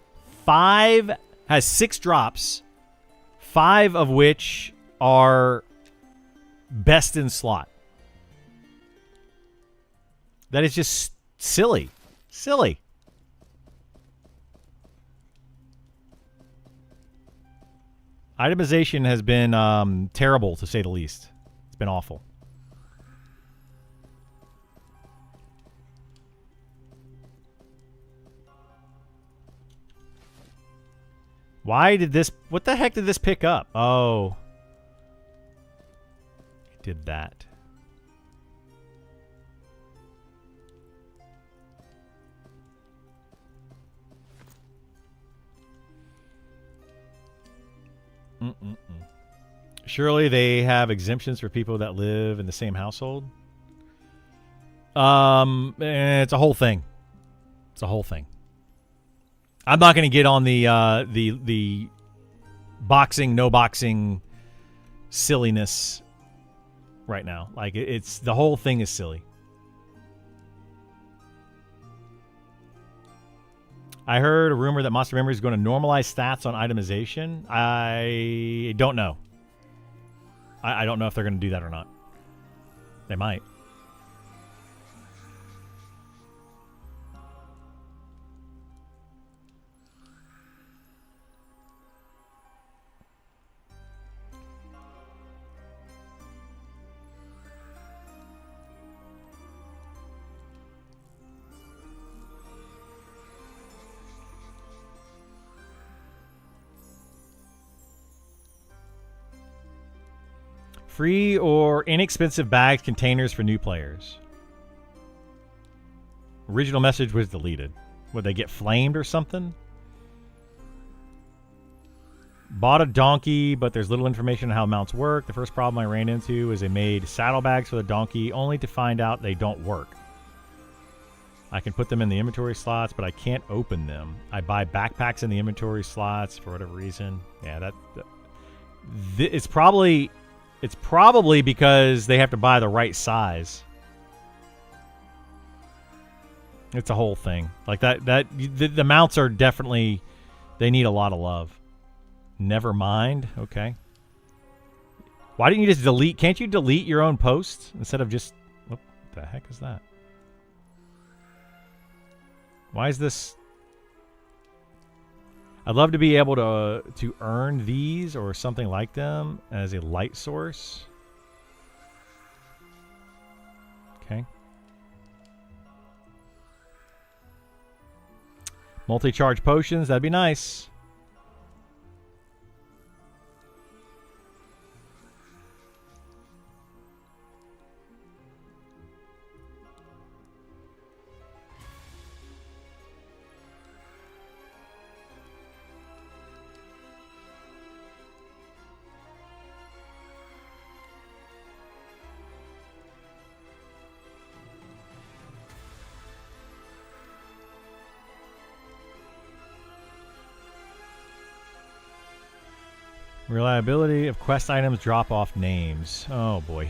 6 drops, 5 of which are best in slot. That is just silly. Silly. Itemization has been terrible, to say the least. It's been awful. Why did this... What the heck did this pick up? Oh. It did that. Surely they have exemptions for people that live in the same household. It's a whole thing. It's a whole thing. I'm not going to get on the boxing, no boxing silliness right now. Like, it's the whole thing is silly. I heard a rumor that Monster Memory is going to normalize stats on itemization. I don't know. I don't know if they're going to do that or not. They might. Free or inexpensive bags containers for new players. Original message was deleted. Would they get flamed or something? Bought a donkey, but there's little information on how mounts work. The first problem I ran into is they made saddlebags for the donkey, only to find out they don't work. I can put them in the inventory slots, but I can't open them. I buy backpacks in the inventory slots for whatever reason. Yeah, it's probably because they have to buy the right size. It's a whole thing. Like the mounts are definitely, they need a lot of love. Never mind. Okay. Why didn't you just delete? Can't you delete your own posts instead of just... What the heck is that? Why is this... I'd love to be able to earn these or something like them as a light source. Okay. Multi-charge potions, that'd be nice. Reliability of quest items drop off names. Oh boy.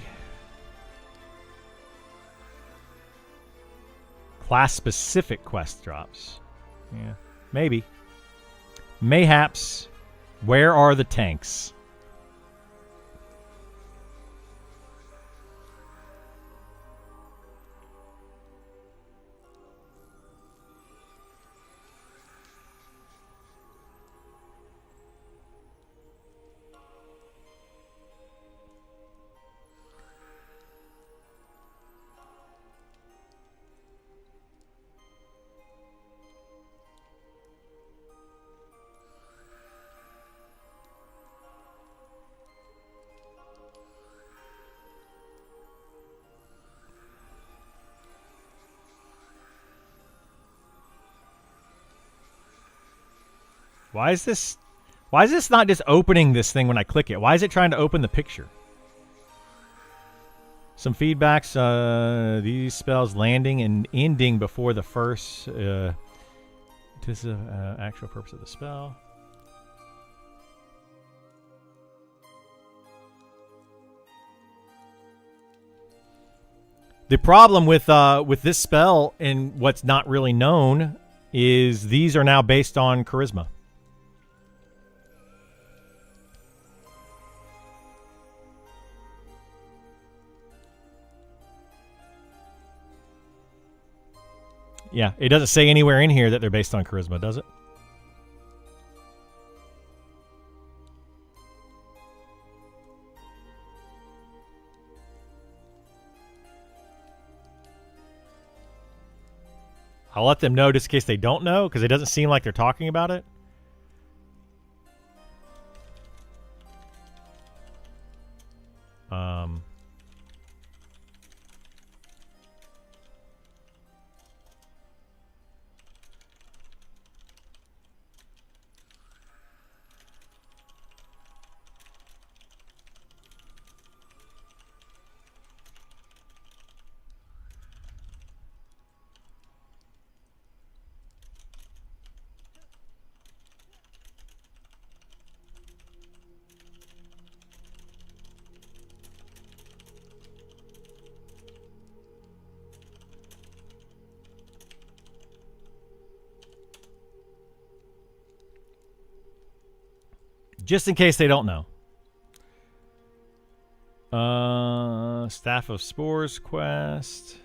Class specific quest drops. Yeah, maybe. Mayhaps. Where are the tanks? Why is this not just opening this thing when I click it? Why is it trying to open the picture? Some feedbacks. These spells landing and ending before the first. This is the actual purpose of the spell. The problem with this spell and what's not really known is these are now based on charisma. Yeah, it doesn't say anywhere in here that they're based on charisma, does it? I'll let them know just in case they don't know, because it doesn't seem like they're talking about it. Just in case they don't know. Staff of Spores quest.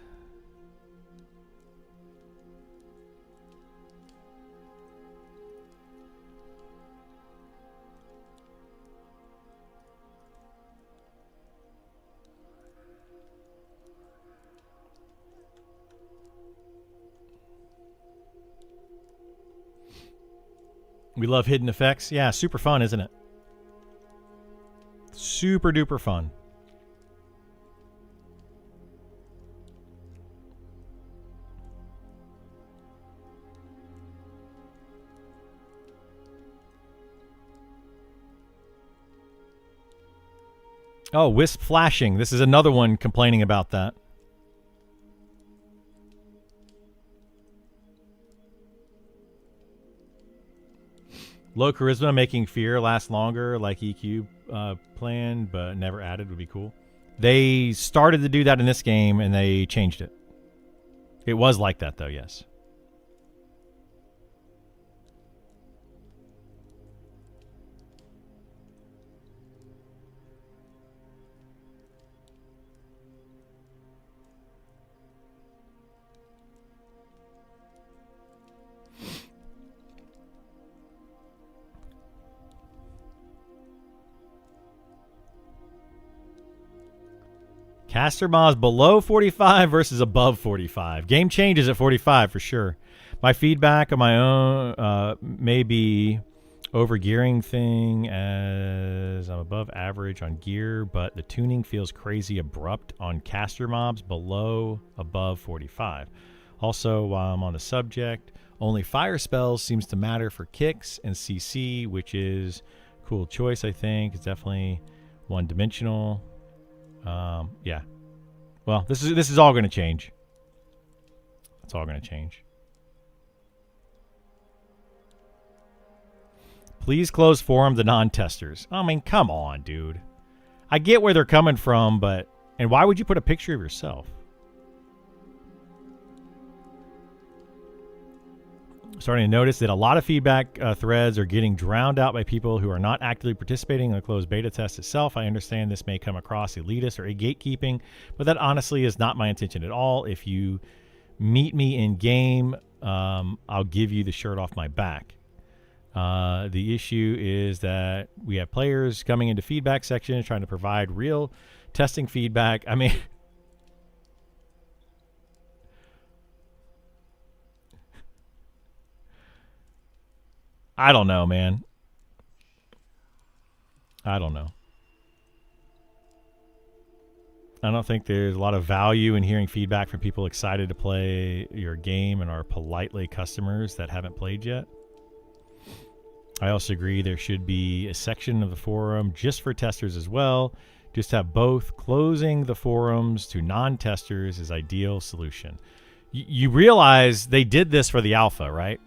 We love hidden effects. Yeah, super fun, isn't it? Super duper fun. Oh, wisp flashing. This is another one complaining about that. Low charisma, making fear last longer, like EQ planned, but never added would be cool. They started to do that in this game, and they changed it. It was like that, though, yes. Caster Moz below 45 versus above 45. Game changes at 45 for sure. My feedback on my own may be over gearing thing, as I'm above average on gear, but the tuning feels crazy abrupt on caster mobs below above 45. Also, while I'm on the subject, only fire spells seems to matter for kicks and CC, which is cool choice, I think. It's definitely one-dimensional. Yeah. Well, this is all going to change. It's all going to change. Please close forum to non-testers. I mean, come on, dude. I get where they're coming from, but... And why would you put a picture of yourself? Starting to notice that a lot of feedback threads are getting drowned out by people who are not actively participating in the closed beta test itself. I understand this may come across elitist or gatekeeping, but that honestly is not my intention at all. If you meet me in game, I'll give you the shirt off my back. The issue is that we have players coming into feedback section trying to provide real testing feedback. I mean, I don't know, man. I don't know. I don't think there's a lot of value in hearing feedback from people excited to play your game and are politely customers that haven't played yet. I also agree there should be a section of the forum just for testers as well. Just have both. Closing the forums to non-testers is ideal solution. You realize they did this for the alpha, right?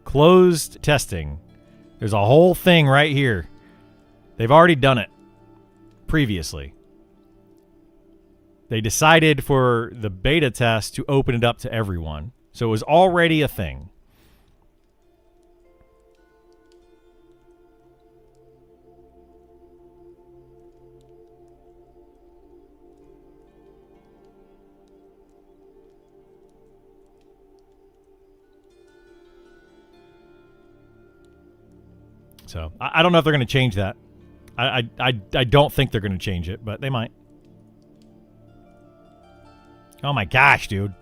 Closed testing. There's a whole thing right here. They've already done it previously. They decided for the beta test to open it up to everyone. So it was already a thing. So I don't know if they're going to change that. I don't think they're going to change it, but they might. Oh my gosh, dude.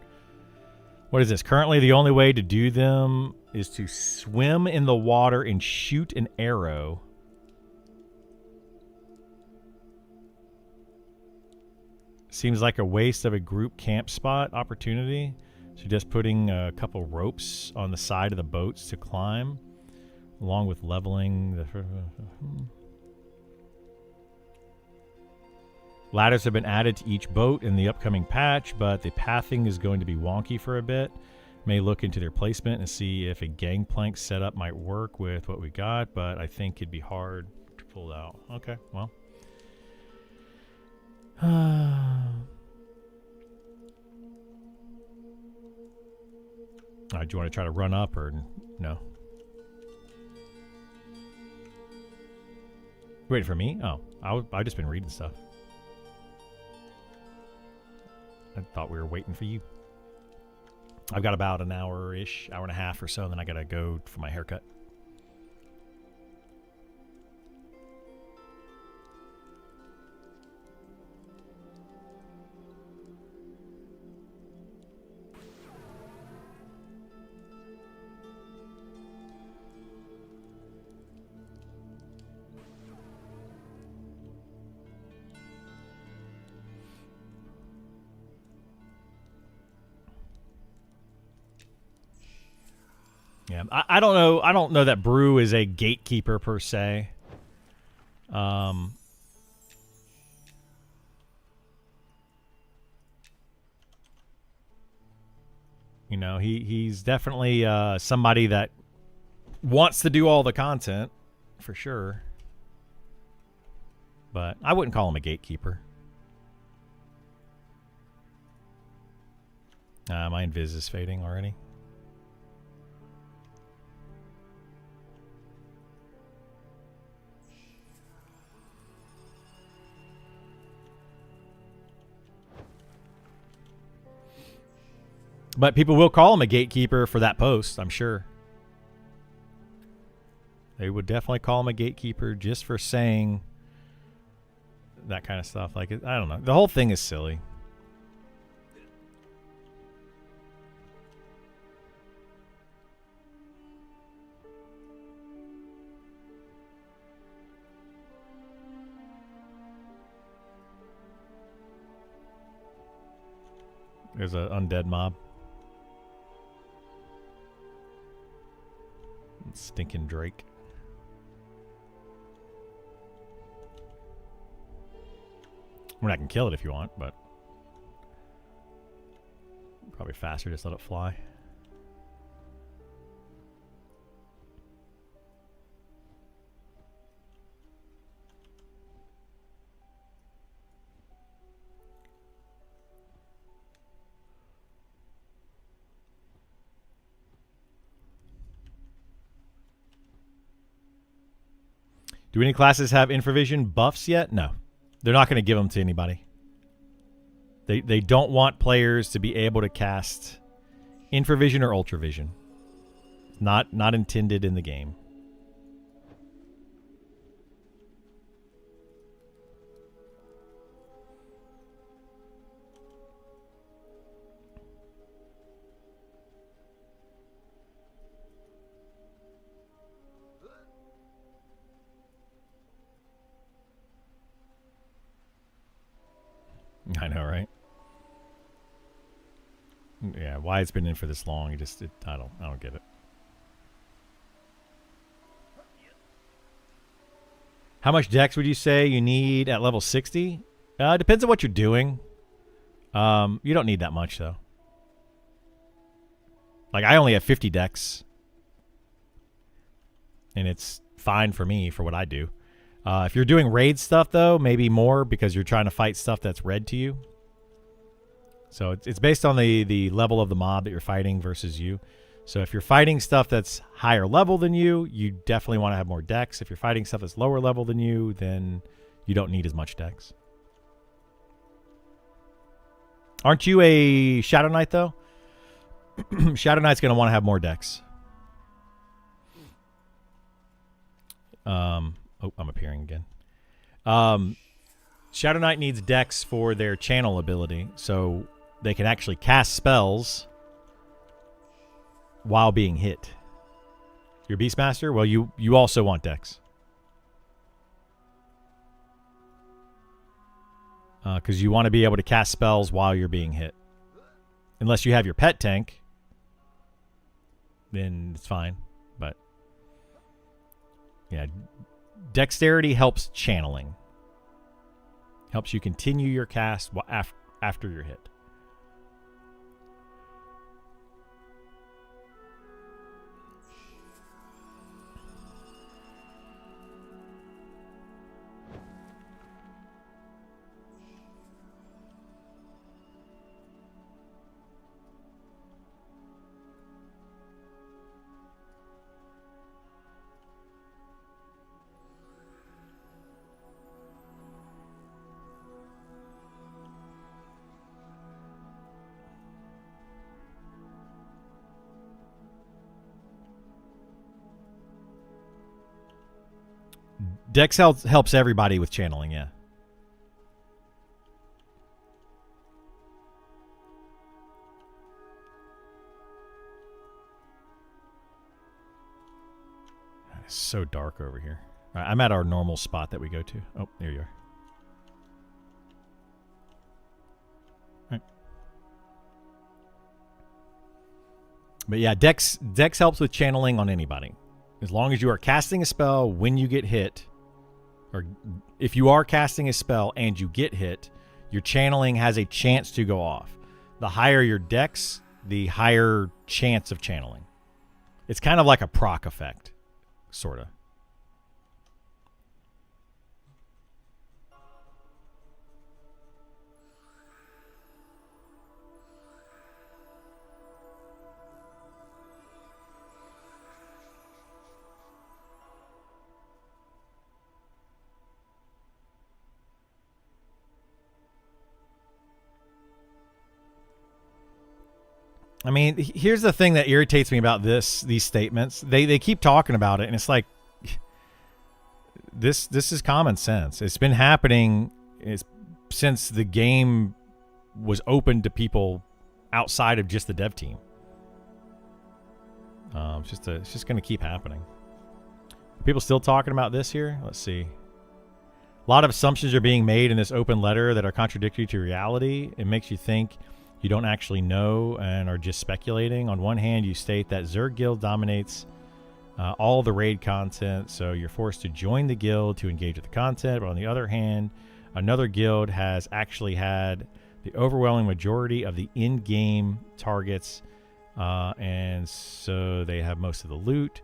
What is this? Currently, the only way to do them is to swim in the water and shoot an arrow. Seems like a waste of a group camp spot opportunity. So just putting a couple ropes on the side of the boats to climb, along with leveling the... Ladders have been added to each boat in the upcoming patch, but the pathing is going to be wonky for a bit. May look into their placement and see if a gangplank setup might work with what we got, but I think it'd be hard to pull out. Okay, well. Do you want to try to run up or no? Wait for me? Oh, I've just been reading stuff. I thought we were waiting for you. I've got about an hour-ish, hour and a half or so, and then I gotta go for my haircut. Yeah, I don't know. I don't know that Brew is a gatekeeper per se. You know, he's definitely somebody that wants to do all the content, for sure. But I wouldn't call him a gatekeeper. My invis is fading already. But people will call him a gatekeeper for that post, I'm sure. They would definitely call him a gatekeeper just for saying that kind of stuff. Like, I don't know. The whole thing is silly. There's an undead mob. Stinking Drake. I mean, I can kill it if you want, but probably faster just let it fly. Do any classes have infravision buffs yet? No. They're not going to give them to anybody. They don't want players to be able to cast infravision or ultravision. Not intended in the game. I know, right? Yeah, why it's been in for this long? I don't get it. How much dex would you say you need at level 60? Depends on what you're doing. You don't need that much though. Like I only have 50 dex, and it's fine for me for what I do. If you're doing raid stuff, though, maybe more because you're trying to fight stuff that's red to you. So it's based on the level of the mob that you're fighting versus you. So if you're fighting stuff that's higher level than you, you definitely want to have more dex. If you're fighting stuff that's lower level than you, then you don't need as much dex. Aren't you a Shadow Knight, though? Shadow Knight's going to want to have more dex. Oh, I'm appearing again. Shadow Knight needs dex for their channel ability, so they can actually cast spells while being hit. Your Beastmaster? Well, you also want dex. Because you want to be able to cast spells while you're being hit. Unless you have your pet tank, then it's fine. But yeah, dexterity helps channeling. Helps you continue your cast after you're hit. Dex helps everybody with channeling, yeah. It's so dark over here. All right, I'm at our normal spot that we go to. Oh, there you are. All right. But yeah, Dex helps with channeling on anybody. As long as you are casting a spell when you get hit, or if you are casting a spell and you get hit, your channeling has a chance to go off. The higher your dex, the higher chance of channeling. It's kind of like a proc effect, sort of. I mean, here's the thing that irritates me about these statements. They keep talking about it, and it's like, this is common sense. It's been happening since the game was open to people outside of just the dev team. It's just going to keep happening. Are people still talking about this here? Let's see. A lot of assumptions are being made in this open letter that are contradictory to reality. It makes you think you don't actually know and are just speculating. On one hand, you state that Zerg Guild dominates all the raid content, so you're forced to join the guild to engage with the content. But on the other hand, another guild has actually had the overwhelming majority of the in-game targets, and so they have most of the loot.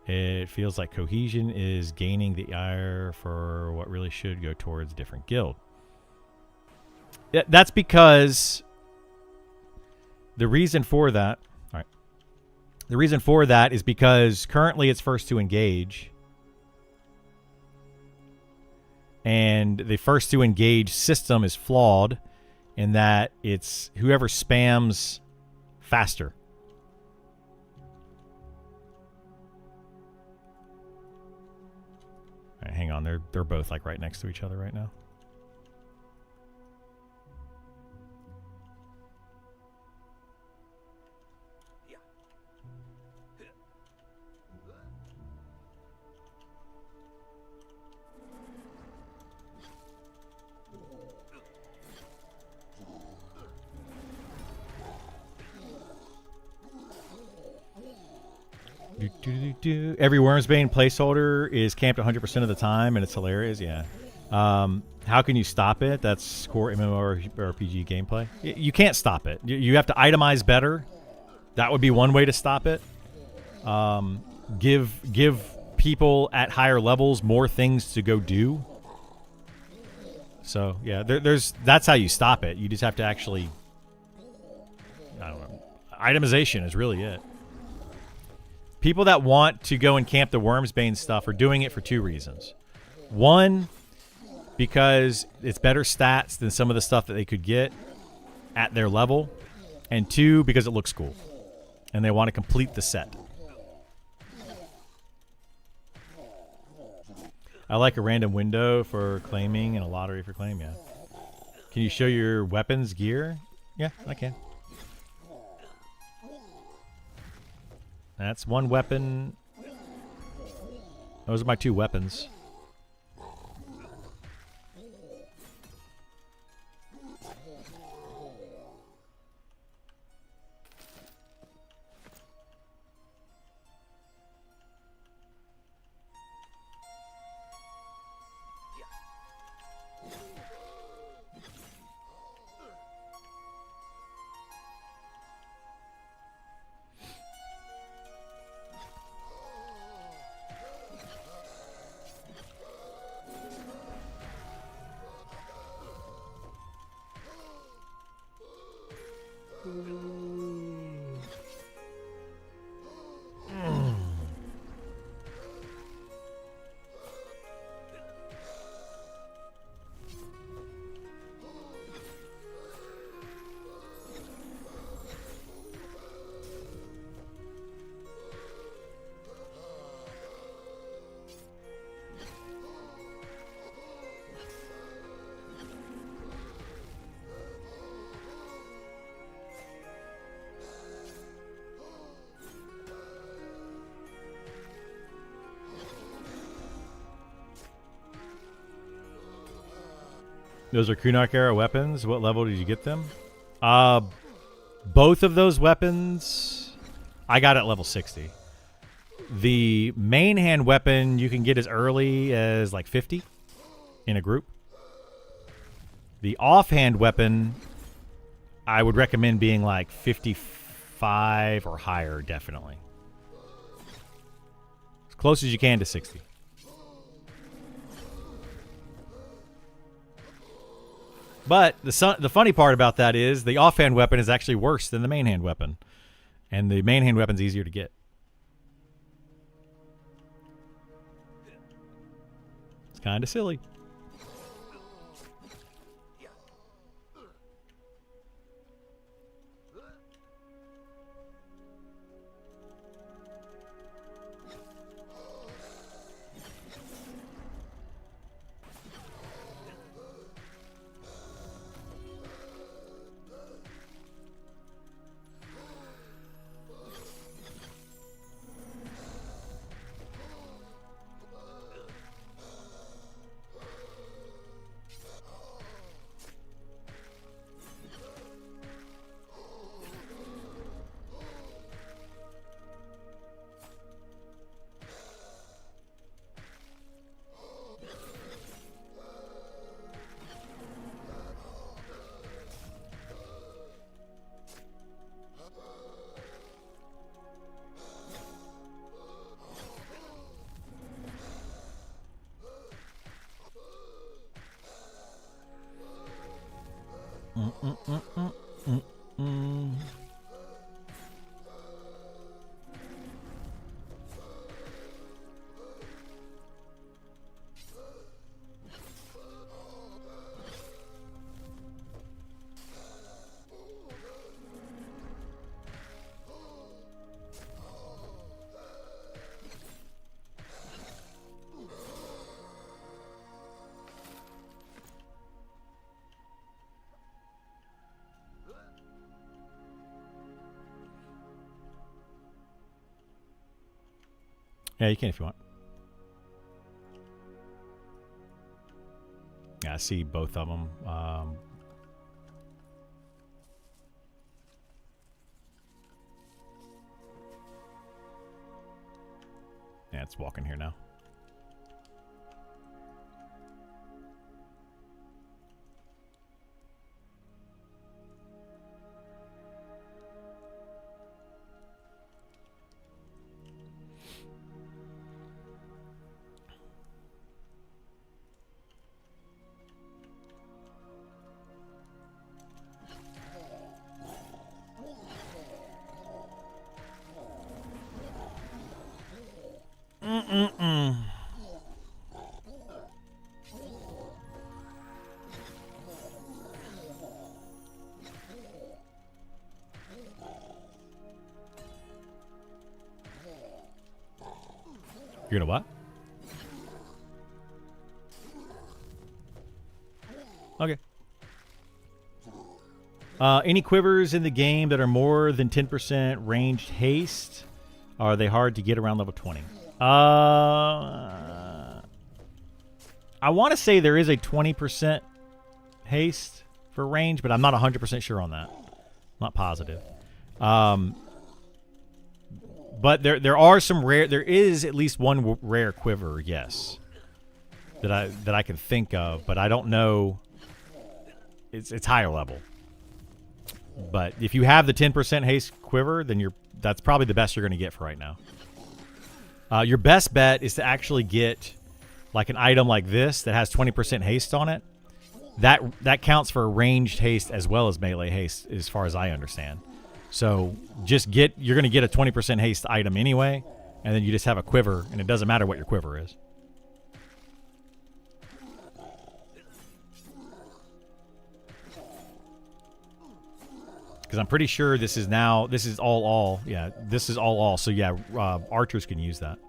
It feels like cohesion is gaining the ire for what really should go towards a different guild. That's because the reason for that, all right. The reason for that is because currently it's first to engage. And the first to engage system is flawed in that it's whoever spams faster. All right, hang on. They're both like right next to each other right now. Every Wormsbane placeholder is camped 100% of the time, and it's hilarious. Yeah. How can you stop it? That's core MMORPG gameplay. You can't stop it. You have to itemize better. That would be one way to stop it. Give people at higher levels more things to go do. So yeah, that's how you stop it. You just have to actually, I don't know. Itemization is really it. People that want to go and camp the Wormsbane stuff are doing it for two reasons. One, because it's better stats than some of the stuff that they could get at their level. And two, because it looks cool. And they want to complete the set. I like a random window for claiming and a lottery for claim, yeah. Can you show your weapons gear? Yeah, I can. That's one weapon. Those are my two weapons. Those are Kunark era weapons. What level did you get them? Both of those weapons I got at level 60. The main hand weapon you can get as early as like 50 in a group. The offhand weapon I would recommend being like 55 or higher, definitely. As close as you can to 60. But the funny part about that is the offhand weapon is actually worse than the main hand weapon. And the main hand weapon's easier to get. It's kind of silly. Yeah, you can if you want. Yeah, I see both of them. Yeah, it's walking here now. You're gonna what? Okay. Any quivers in the game that are more than 10% ranged haste? Are they hard to get around level 20? I want to say there is a 20% haste for range, but I'm not 100% sure on that. I'm not positive. But there are some rare. There is at least one rare quiver, yes, that I can think of, but I don't know. It's higher level. But if you have the 10% haste quiver, then that's probably the best you're going to get for right now. Your best bet is to actually get like an item like this that has 20% haste on it. That counts for ranged haste as well as melee haste, as far as I understand. So you're going to get a 20% haste item anyway, and then you just have a quiver, and it doesn't matter what your quiver is. Because I'm pretty sure this is all. Yeah, this is all. So yeah, archers can use that.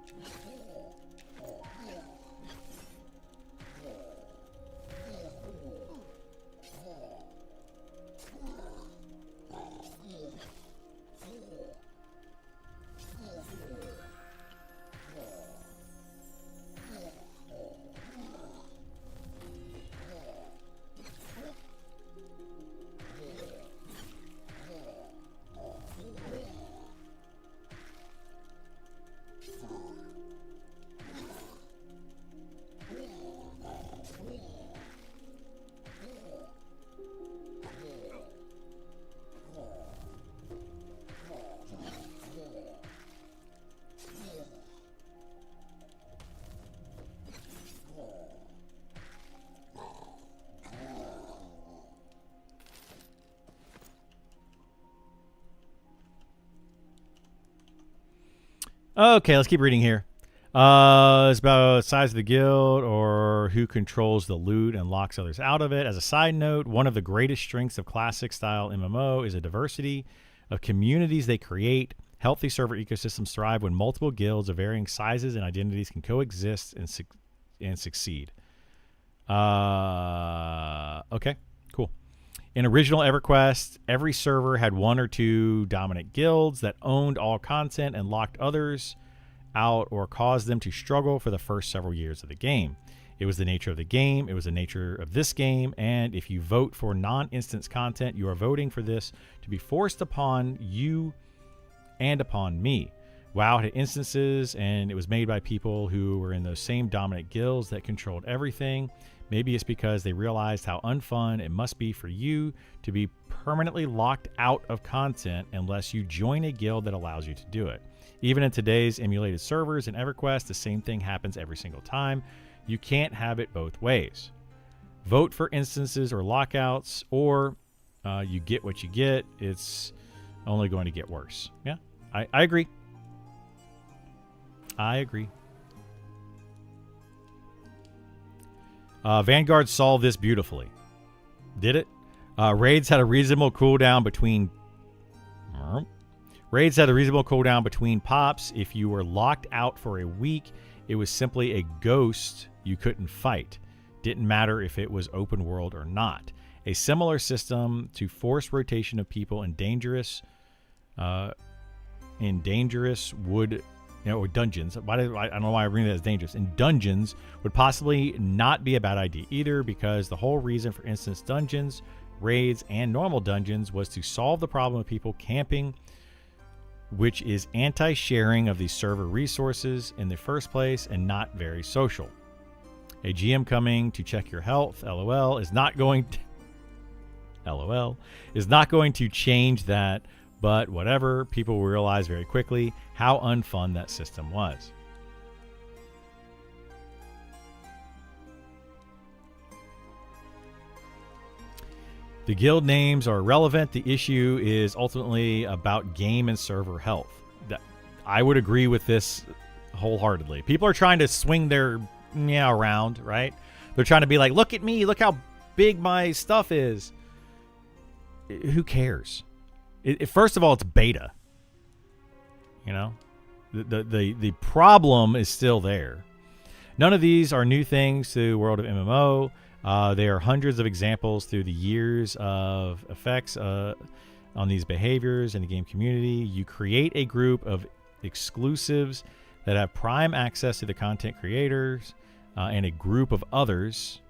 Okay, let's keep reading here. It's about size of the guild or who controls the loot and locks others out of it. As a side note, one of the greatest strengths of classic style MMO is a diversity of communities they create. Healthy server ecosystems thrive when multiple guilds of varying sizes and identities can coexist and succeed. Okay, cool. In original EverQuest, every server had one or two dominant guilds that owned all content and locked others out or caused them to struggle for the first several years of the game. It was the nature of the game. It was the nature of this game. And if you vote for non-instance content, you are voting for this to be forced upon you and upon me. WoW had instances, and it was made by people who were in those same dominant guilds that controlled everything. Maybe it's because they realized how unfun it must be for you to be permanently locked out of content unless you join a guild that allows you to do it. Even in today's emulated servers in EverQuest, the same thing happens every single time. You can't have it both ways. Vote for instances or lockouts, or you get what you get. It's only going to get worse. Yeah, I agree. I agree. Vanguard solved this beautifully. Did it? Raids had a reasonable cooldown between pops. If you were locked out for a week, it was simply a ghost you couldn't fight. Didn't matter if it was open world or not. A similar system to force rotation of people in dangerous would or dungeons. I don't know why I bring that as dangerous. And dungeons would possibly not be a bad idea either, because the whole reason for instance dungeons, raids, and normal dungeons was to solve the problem of people camping, which is anti-sharing of the server resources in the first place and not very social. A GM coming to check your health, LOL, is not going to change that, but whatever, people will realize very quickly how unfun that system was. The guild names are irrelevant. The issue is ultimately about game and server health. I would agree with this wholeheartedly. People are trying to swing their around, right? They're trying to be like, look at me, look how big my stuff is. Who cares? First of all, it's beta. You know, the problem is still there. None of these are new things to the world of MMO. There are hundreds of examples through the years of effects on these behaviors in the game community. You create a group of exclusives that have prime access to the content creators and a group of others.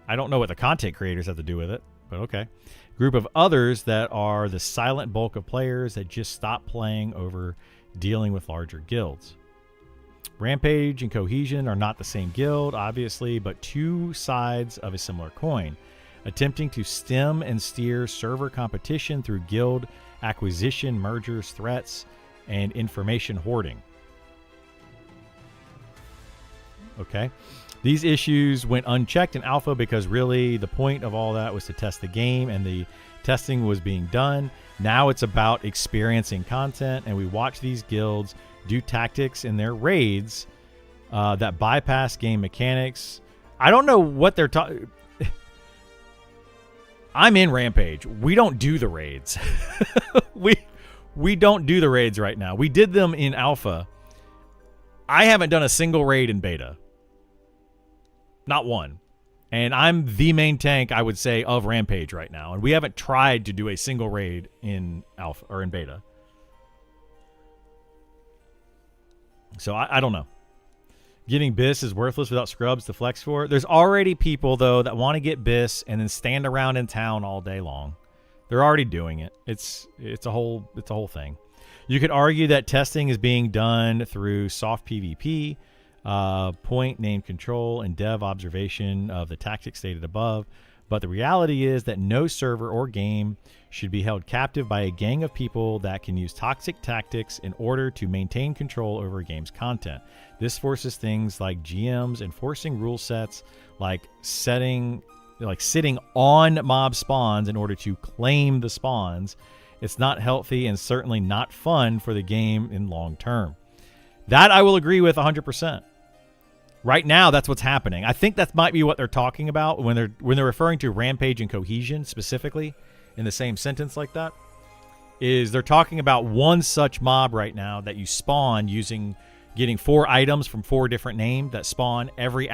I don't know what the content creators have to do with it, but okay. Group of others that are the silent bulk of players that just stop playing over dealing with larger guilds. Rampage and Cohesion are not the same guild, obviously, but two sides of a similar coin, attempting to stem and steer server competition through guild acquisition, mergers, threats, and information hoarding. Okay. These issues went unchecked in alpha because really the point of all that was to test the game, and the testing was being done. Now it's about experiencing content, and we watch these guilds do tactics in their raids that bypass game mechanics. I don't know what they're talking. I'm in Rampage. We don't do the raids. we don't do the raids right now. We did them in alpha. I haven't done a single raid in beta. Not one. And I'm the main tank, I would say, of Rampage right now. And we haven't tried to do a single raid in alpha or in beta. So I don't know. Getting BIS is worthless without scrubs to flex for. There's already people, though, that want to get BIS and then stand around in town all day long. They're already doing it. It's a whole thing. You could argue that testing is being done through soft PvP, point, name, control, and dev observation of the tactics stated above. But the reality is that no server or game should be held captive by a gang of people that can use toxic tactics in order to maintain control over a game's content. This forces things like GMs enforcing rule sets, like sitting on mob spawns in order to claim the spawns. It's not healthy and certainly not fun for the game in long term. That I will agree with 100%. Right now, that's what's happening. I think that might be what they're talking about when they're referring to Rampage and Cohesion specifically in the same sentence like that. Is they're talking about one such mob right now that you spawn getting 4 items from 4 different names that spawn every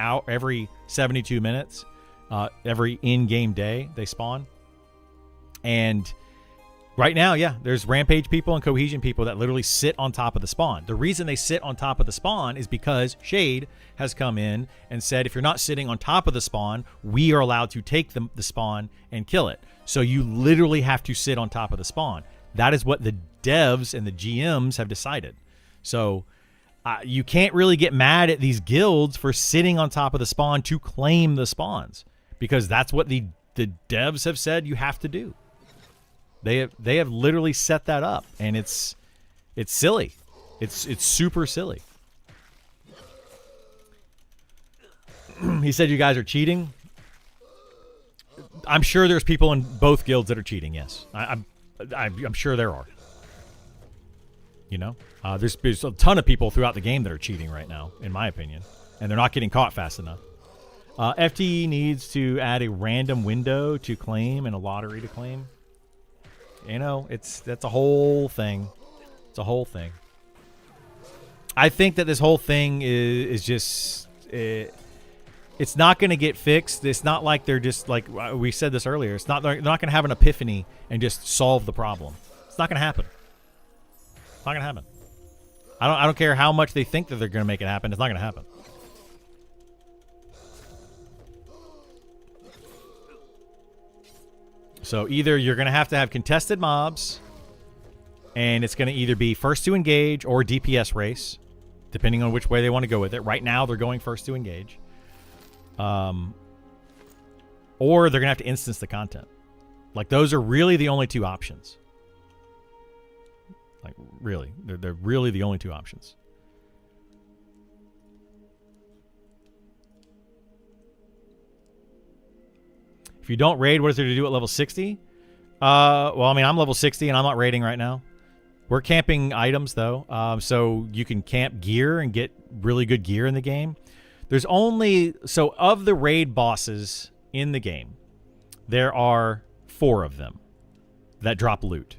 72 minutes, every in-game day they spawn. And right now, yeah, there's Rampage people and Cohesion people that literally sit on top of the spawn. The reason they sit on top of the spawn is because Shade has come in and said, if you're not sitting on top of the spawn, we are allowed to take the spawn and kill it. So you literally have to sit on top of the spawn. That is what the devs and the GMs have decided. So you can't really get mad at these guilds for sitting on top of the spawn to claim the spawns, because that's what the devs have said you have to do. They have literally set that up, and it's silly. It's super silly. He said you guys are cheating. I'm sure there's people in both guilds that are cheating. Yes, I'm sure there are. You know, there's a ton of people throughout the game that are cheating right now, in my opinion, and they're not getting caught fast enough. FT needs to add a random window to claim and a lottery to claim. You know, that's a whole thing. It's a whole thing. I think that this whole thing is just it's not going to get fixed. It's not like they're just like we said this earlier. They're not going to have an epiphany and just solve the problem. It's not going to happen. It's not gonna happen. I don't care how much they think that they're gonna make it happen. It's not gonna happen. So either you're gonna have to have contested mobs, and it's gonna either be first to engage or DPS race, depending on which way they want to go with it. Right now, they're going first to engage. Or they're gonna have to instance the content. Like, those are really the only two options. Like, really, they're really the only two options. If you don't raid, what is there to do at level 60? Well, I mean, I'm level 60 and I'm not raiding right now. We're camping items, though. So you can camp gear and get really good gear in the game. There's only... So of the raid bosses in the game, there are 4 of them that drop loot.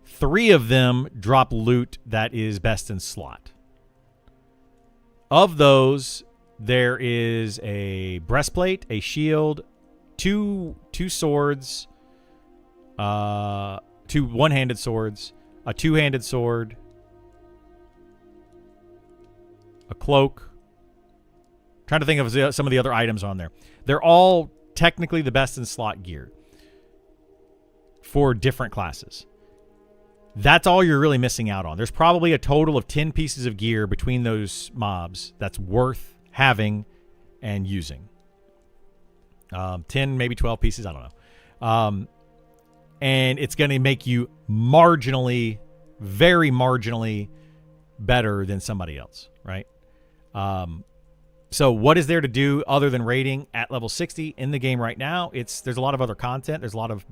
3 of them drop loot that is best in slot. Of those, there is a breastplate, a shield, two swords, 2 one-handed swords, a 2-handed sword, a cloak. I'm trying to think of some of the other items on there. They're all technically the best in slot gear for different classes. That's all you're really missing out on. There's probably a total of 10 pieces of gear between those mobs that's worth having and using. 10, maybe 12 pieces. I don't know. And it's going to make you marginally, very marginally better than somebody else, right? So what is there to do other than raiding at level 60 in the game right now? There's a lot of other content. There's a lot of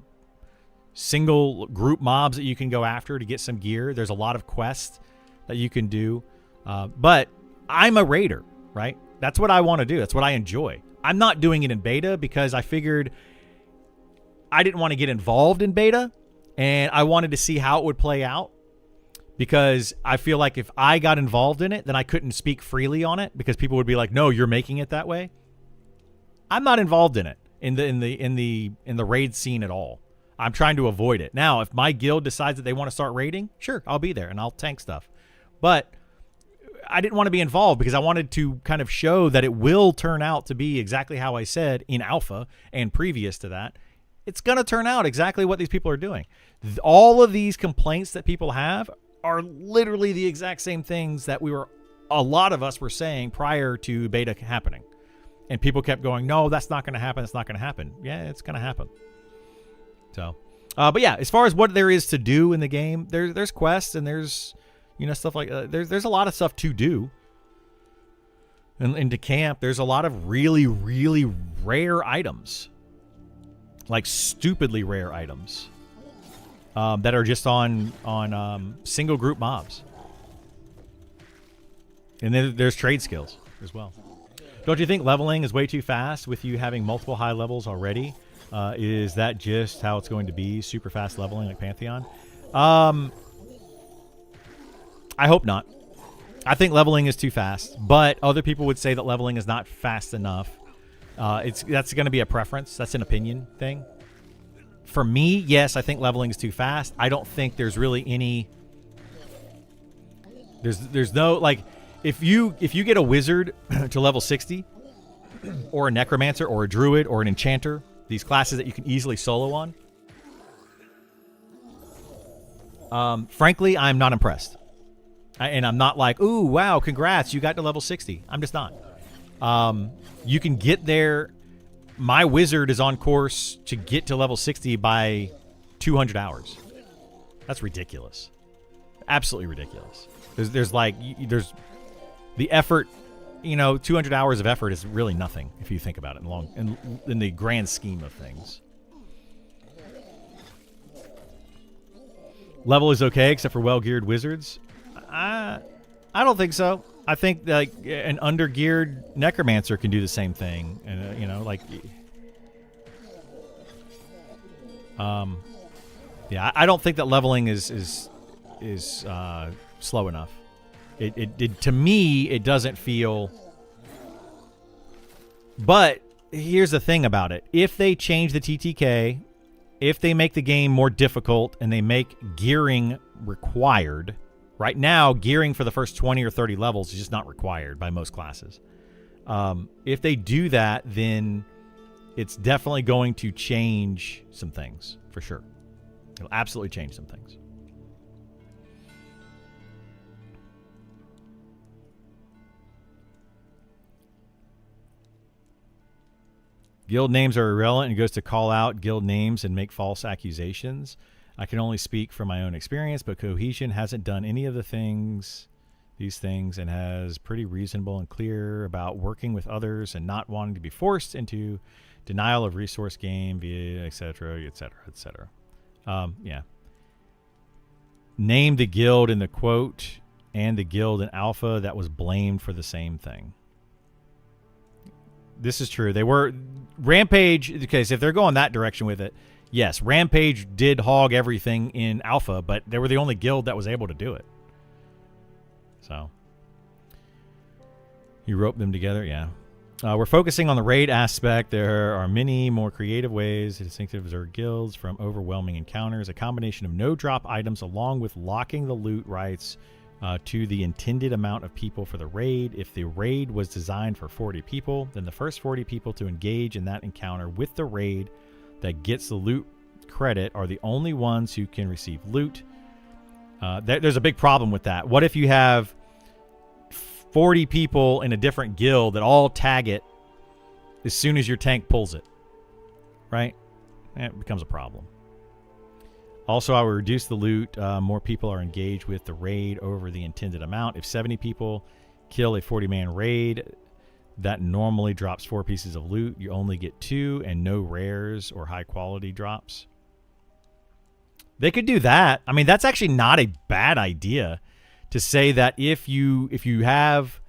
single group mobs that you can go after to get some gear. There's a lot of quests that you can do. But I'm a raider, right? That's what I want to do. That's what I enjoy. I'm not doing it in beta because I figured I didn't want to get involved in beta, and I wanted to see how it would play out, because I feel like if I got involved in it, then I couldn't speak freely on it because people would be like, "No, you're making it that way." I'm not involved in it in the raid scene at all. I'm trying to avoid it. Now, if my guild decides that they want to start raiding, sure, I'll be there and I'll tank stuff. But I didn't want to be involved because I wanted to kind of show that it will turn out to be exactly how I said in alpha and previous to that. It's going to turn out exactly what these people are doing. All of these complaints that people have are literally the exact same things that a lot of us were saying prior to beta happening. And people kept going, "No, that's not going to happen. It's not going to happen." Yeah, it's going to happen. So, but yeah, as far as what there is to do in the game, there's quests and there's, stuff like there's a lot of stuff to do. And to camp, there's a lot of really, really rare items, like stupidly rare items, that are just on single group mobs. And then there's trade skills as well. Don't you think leveling is way too fast with you having multiple high levels already? Is that just how it's going to be? Super fast leveling like Pantheon? I hope not. I think leveling is too fast, but other people would say that leveling is not fast enough. That's going to be a preference. That's an opinion thing. For me, yes, I think leveling is too fast. I don't think there's really any... There's no... Like, if you get a wizard to level 60, or a necromancer, or a druid, or an enchanter, these classes that you can easily solo on, frankly, I'm not impressed. And I'm not like, "Ooh, wow, congrats, you got to level 60. I'm just not. You can get there. My wizard is on course to get to level 60 by 200 hours. That's ridiculous. Absolutely ridiculous. There's the effort, 200 hours of effort is really nothing if you think about it in the grand scheme of things. Level is okay except for well-geared wizards. I don't think so. I think like an under-geared necromancer can do the same thing, and yeah, I don't think that leveling is slow enough. It to me it doesn't feel. But here's the thing about it: if they change the TTK, if they make the game more difficult and they make gearing required, Right now, gearing for the first 20 or 30 levels is just not required by most classes. If they do that, then it's definitely going to change some things, for sure. It'll absolutely change some things. Guild names are irrelevant and goes to call out guild names and make false accusations. I can only speak from my own experience, but Cohesion hasn't done any of these things, and has pretty reasonable and clear about working with others and not wanting to be forced into denial of resource gain via etc. etc. etc. Yeah. Name the guild in the quote and the guild in alpha that was blamed for the same thing. This is true. They were Rampage. Okay, so if they're going that direction with it, yes, Rampage did hog everything in alpha, but they were the only guild that was able to do it. So you rope them together, yeah. We're focusing on the raid aspect. There are many more creative ways to distinctive observe guilds from overwhelming encounters. A combination of no drop items along with locking the loot rights to the intended amount of people for the raid. If the raid was designed for 40 people, then the first 40 people to engage in that encounter with the raid that gets the loot credit are the only ones who can receive loot. There's a big problem with that. What if you have 40 people in a different guild that all tag it as soon as your tank pulls it? Right? It becomes a problem. Also, I will reduce the loot. More people are engaged with the raid over the intended amount. If 70 people kill a 40-man raid, that normally drops 4 pieces of loot. You only get 2 and no rares or high-quality drops. They could do that. I mean, that's actually not a bad idea to say that if you have...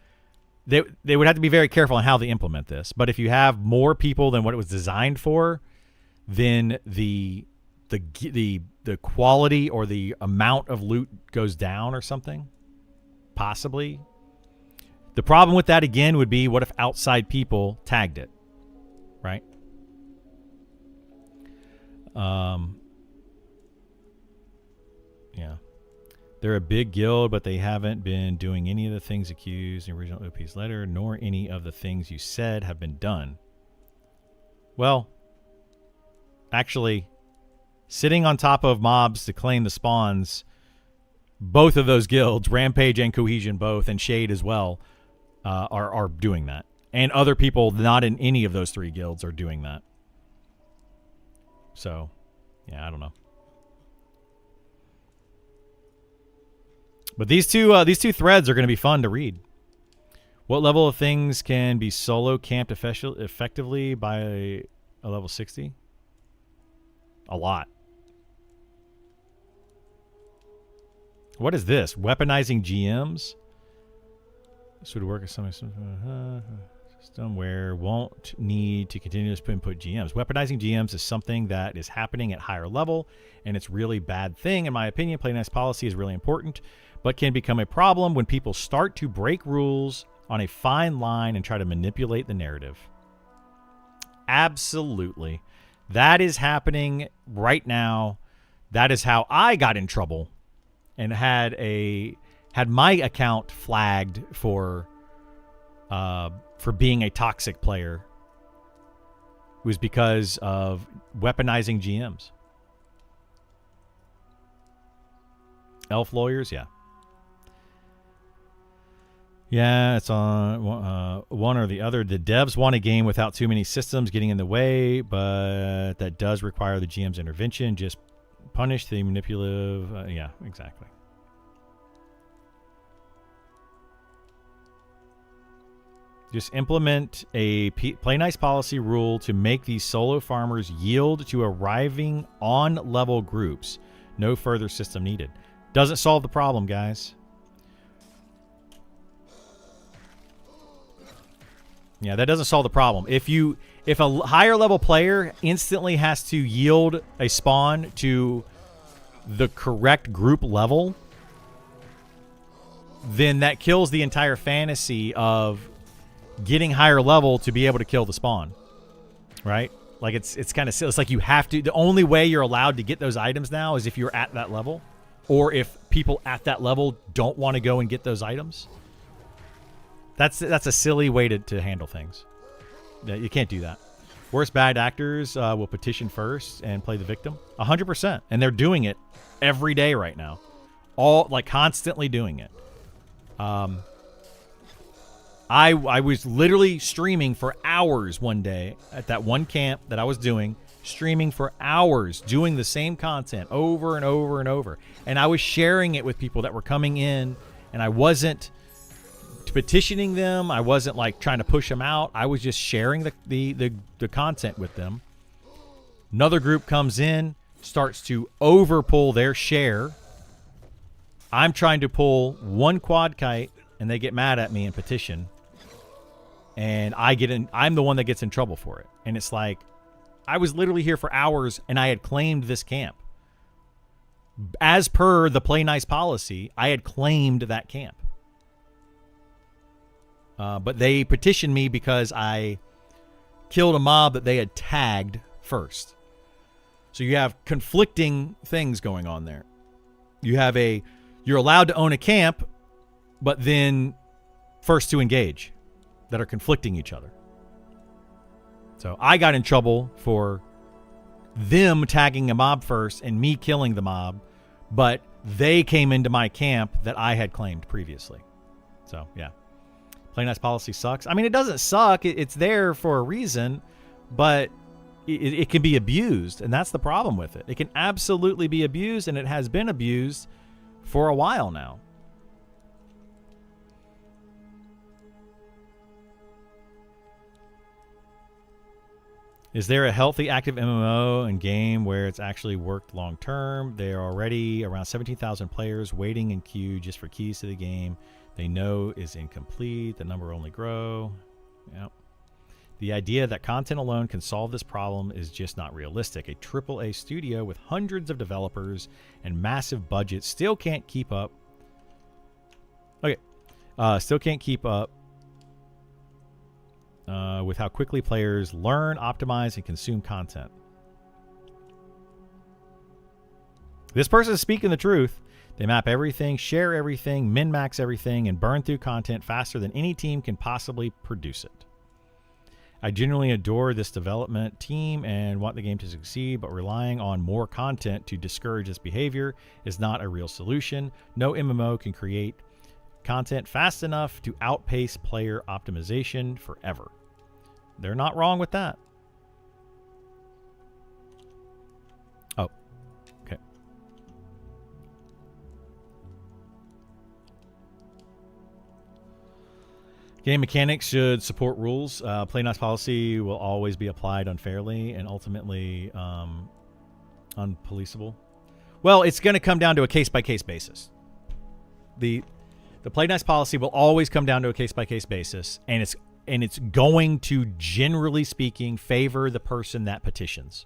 They would have to be very careful on how they implement this. But if you have more people than what it was designed for, then the quality or the amount of loot goes down or something. Possibly. The problem with that, again, would be what if outside people tagged it? Right? Yeah. They're a big guild, but they haven't been doing any of the things accused in the original OP's letter, nor any of the things you said have been done. Well, actually, sitting on top of mobs to claim the spawns, both of those guilds, Rampage and Cohesion both, and Shade as well, are doing that. And other people not in any of those 3 guilds are doing that. So, yeah, I don't know. But these two threads are going to be fun to read. What level of things can be solo camped effectively by a level 60? A lot. What is this? Weaponizing GMs? This would work as something where won't need to continuously input GMs. Weaponizing GMs is something that is happening at higher level, and it's really bad thing. In my opinion, play nice policy is really important, but can become a problem when people start to break rules on a fine line and try to manipulate the narrative. Absolutely. That is happening right now. That is how I got in trouble and had my account flagged for being a toxic player. It was because of weaponizing GMs. Elf lawyers, yeah. Yeah, it's on one or the other. The devs want a game without too many systems getting in the way, but that does require the GM's intervention. Just punish the manipulative. Yeah, exactly. Just implement a play nice policy rule to make these solo farmers yield to arriving on level groups. No further system needed. Doesn't solve the problem, guys. Yeah, that doesn't solve the problem. If a higher level player instantly has to yield a spawn to the correct group level, then that kills the entire fantasy of getting higher level to be able to kill the spawn. Right? Like it's kind of, it's like you have to, the only way you're allowed to get those items now is if you're at that level. or if people at that level don't want to go and get those items. That's a silly way to handle things. You can't do that. Worst bad actors will petition first and play the victim. 100%. And they're doing it every day right now. Constantly doing it. I was literally streaming for hours one day at that one camp that I was doing, streaming for hours, doing the same content over and over and over. And I was sharing it with people that were coming in, and I wasn't petitioning them. I wasn't like trying to push them out. I was just sharing the content with them. Another group comes in, starts to overpull their share. I'm trying to pull one quad kite, and they get mad at me and petition. And I'm the one that gets in trouble for it. And it's like, I was literally here for hours, and I had claimed this camp. As per the play nice policy, I had claimed that camp. But they petitioned me because I killed a mob that they had tagged first. So you have conflicting things going on there. You're allowed to own a camp, but then first to engage, that are conflicting each other. So I got in trouble for them tagging a mob first and me killing the mob, but they came into my camp that I had claimed previously. So, yeah. Play nice policy sucks. I mean, it doesn't suck. It's there for a reason, but it can be abused, and that's the problem with it. It can absolutely be abused, and it has been abused for a while now. Is there a healthy active MMO and game where it's actually worked long term? There are already around 17,000 players waiting in queue just for keys to the game they know is incomplete. The number will only grow. Yep. The idea that content alone can solve this problem is just not realistic. A AAA studio with hundreds of developers and massive budgets still can't keep up. Okay. Still can't keep up with how quickly players learn, optimize, and consume content. This person is speaking the truth. They map everything, share everything, min-max everything, and burn through content faster than any team can possibly produce it. I genuinely adore this development team and want the game to succeed, but relying on more content to discourage this behavior is not a real solution. No MMO can create content fast enough to outpace player optimization forever. They're not wrong with that. Oh, okay. Game mechanics should support rules. Play nice policy will always be applied unfairly and ultimately unpoliceable. Well, it's going to come down to a case-by-case basis. The play nice policy will always come down to a case-by-case basis, and it's going to, generally speaking, favor the person that petitions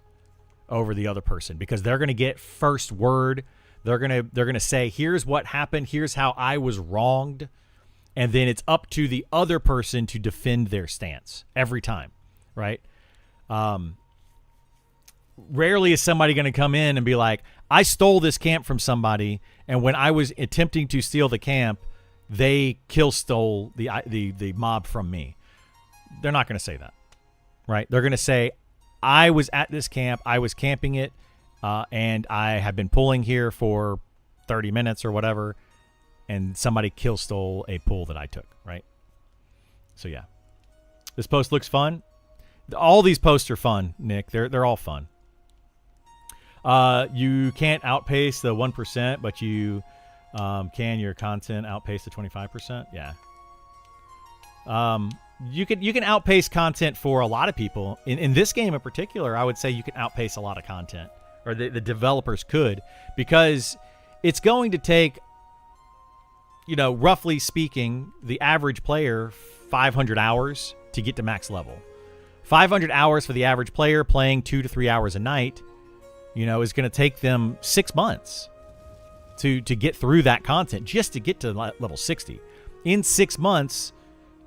over the other person because they're going to get first word. They're going to say, here's what happened, here's how I was wronged, and then it's up to the other person to defend their stance every time, right? Rarely is somebody going to come in and be like, I stole this camp from somebody, and when I was attempting to steal the camp, they stole the mob from me. They're not going to say that, right? They're going to say, I was at this camp, I was camping it, and I have been pulling here for 30 minutes or whatever, and somebody stole a pull that I took, right? So yeah, this post looks fun. All these posts are fun, Nick. They're all fun. You can't outpace the 1%, but you can your content outpace the 25%? Yeah. You can outpace content for a lot of people. In this game in particular, I would say you can outpace a lot of content, or the developers could, because it's going to take, roughly speaking, the average player 500 hours to get to max level. 500 hours for the average player playing 2 to 3 hours a night, is going to take them 6 months to get through that content, just to get to level 60. In 6 months,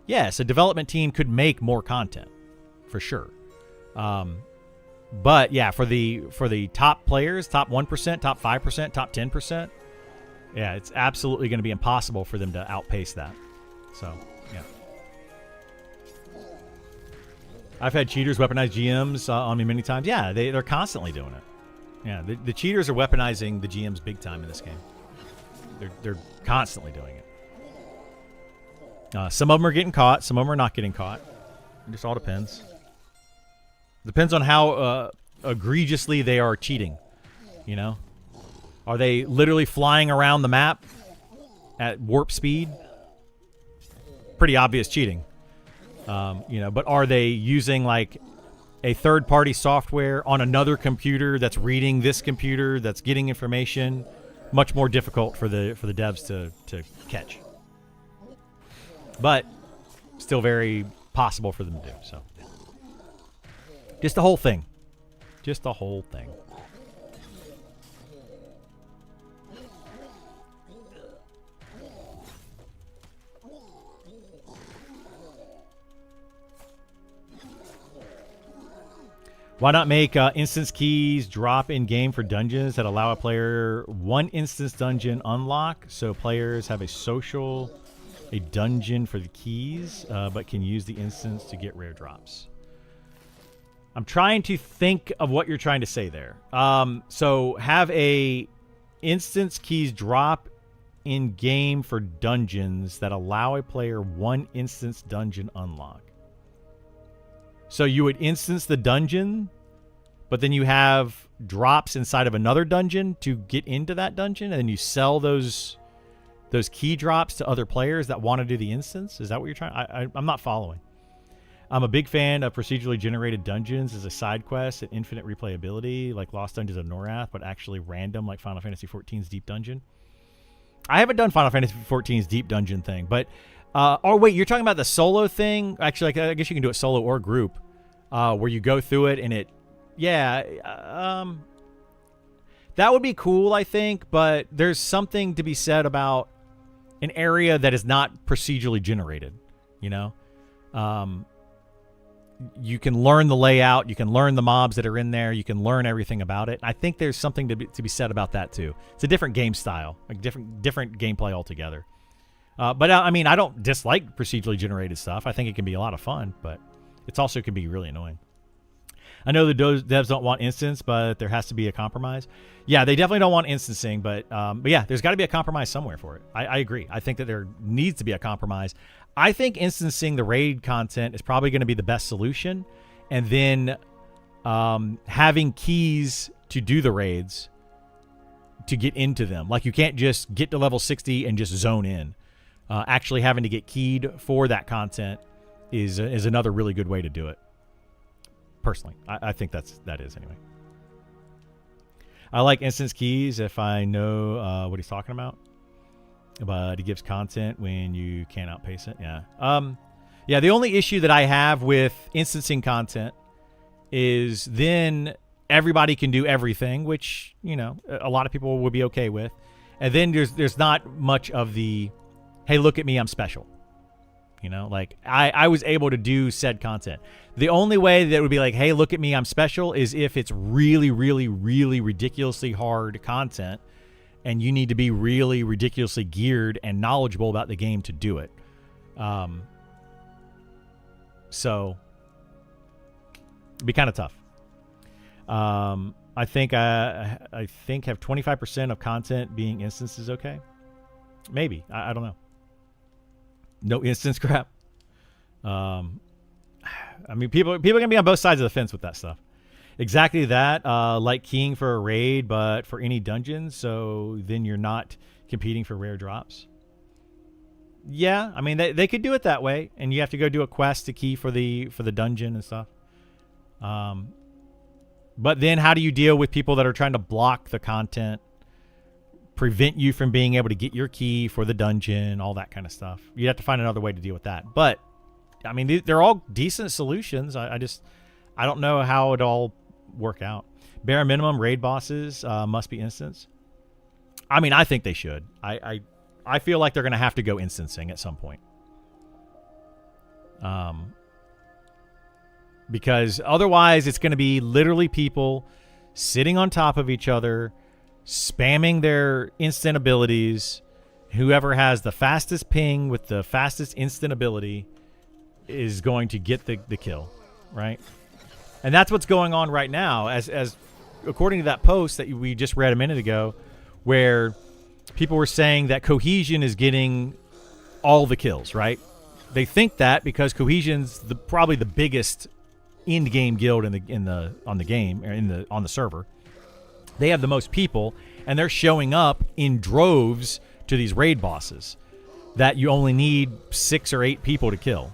yes, a development team could make more content, for sure. But yeah, for the top players, top 1%, top 5%, top 10%, Yeah, it's absolutely going to be impossible for them to outpace that. So, yeah. I've had cheaters weaponize GMs on me many times. Yeah, they're constantly doing it. Yeah, the cheaters are weaponizing the GMs big time in this game. They're constantly doing it. Some of them are getting caught. Some of them are not getting caught. It just all depends. Depends on how egregiously they are cheating. You know? Are they literally flying around the map at warp speed? Pretty obvious cheating. You know, but are they using like a third-party software on another computer that's reading this computer that's getting information? Much more difficult for the devs to catch, but still very possible for them to do. So, just the whole thing, just the whole thing. Why not make instance keys drop in game for dungeons that allow a player one instance dungeon unlock, so players have a dungeon for the keys, but can use the instance to get rare drops. I'm trying to think of what you're trying to say there. So have a instance keys drop in game for dungeons that allow a player one instance dungeon unlock. So you would instance the dungeon, but then you have drops inside of another dungeon to get into that dungeon, and then you sell those key drops to other players that want to do the instance? Is that what you're trying? I'm not following. I'm a big fan of procedurally generated dungeons as a side quest and infinite replayability, like Lost Dungeons of Norath, but actually random, like Final Fantasy XIV's Deep Dungeon. I haven't done Final Fantasy XIV's Deep Dungeon thing, but... oh, wait, you're talking about the solo thing? Actually, I guess you can do it solo or group, where you go through it and it... Yeah, that would be cool, I think, but there's something to be said about an area that is not procedurally generated, you know? You can learn the layout, you can learn the mobs that are in there, you can learn everything about it. I think there's something to be said about that, too. It's a different game style, like different gameplay altogether. But I mean, I don't dislike procedurally generated stuff. I think it can be a lot of fun, but it also can be really annoying. I know the devs don't want instance, but there has to be a compromise. Yeah, they definitely don't want instancing, but yeah, there's got to be a compromise somewhere for it. I agree. I think that there needs to be a compromise. I think instancing the raid content is probably going to be the best solution, and then having keys to do the raids to get into them. Like, you can't just get to level 60 and just zone in. Actually having to get keyed for that content is another really good way to do it. Personally, I think that is anyway. I like instance keys if I know what he's talking about, but he gives content when you can't outpace it. Yeah. Yeah. The only issue that I have with instancing content is then everybody can do everything, which, you know, a lot of people would be okay with, and then there's not much of the, hey, look at me, I'm special. You know, like I was able to do said content. The only way that would be like, hey, look at me, I'm special, is if it's really, really, really ridiculously hard content and you need to be really ridiculously geared and knowledgeable about the game to do it. So it'd be kind of tough. I think have 25% of content being instances okay? Maybe. I don't know. No instance crap. I mean, people are gonna be on both sides of the fence with that stuff. Exactly that. Like keying for a raid, but for any dungeon, so then you're not competing for rare drops. Yeah, I mean they could do it that way, and you have to go do a quest to key for the dungeon and stuff. But then how do you deal with people that are trying to block the content, prevent you from being able to get your key for the dungeon, all that kind of stuff? You have to find another way to deal with that. But I mean, they're all decent solutions. I don't know how it all work out. Bare minimum raid bosses must be instance. I mean, I think they should. I feel like they're going to have to go instancing at some point. Because otherwise it's going to be literally people sitting on top of each other, spamming their instant abilities. Whoever has the fastest ping with the fastest instant ability is going to get the kill, right? And that's what's going on right now, as according to that post that we just read a minute ago, where people were saying that Cohesion is getting all the kills, right? They think that because Cohesion's probably the biggest in-game guild on the server. They have the most people, and they're showing up in droves to these raid bosses that you only need 6 or 8 people to kill.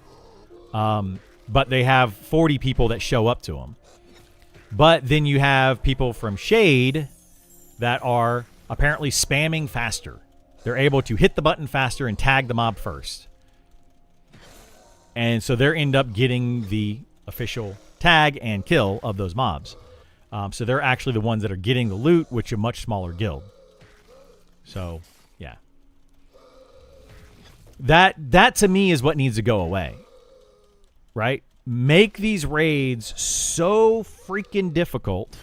But they have 40 people that show up to them. But then you have people from Shade that are apparently spamming faster. They're able to hit the button faster and tag the mob first. And so they end up getting the official tag and kill of those mobs. So they're actually the ones that are getting the loot, which is a much smaller guild. So, yeah. That to me is what needs to go away. Right? Make these raids so freaking difficult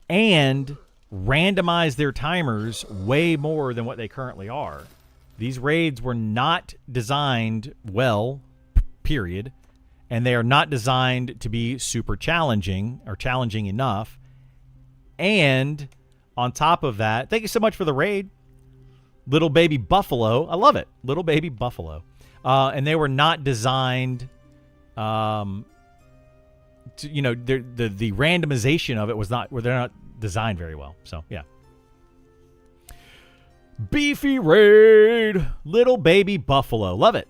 and randomize their timers way more than what they currently are. These raids were not designed well, period, and they are not designed to be super challenging or challenging enough. And on top of that, thank you so much for the raid, Little Baby Buffalo. I love it, Little Baby Buffalo. And they were not designed. The randomization of it was not, they're not designed very well. So yeah. Beefy raid, Little Baby Buffalo, love it.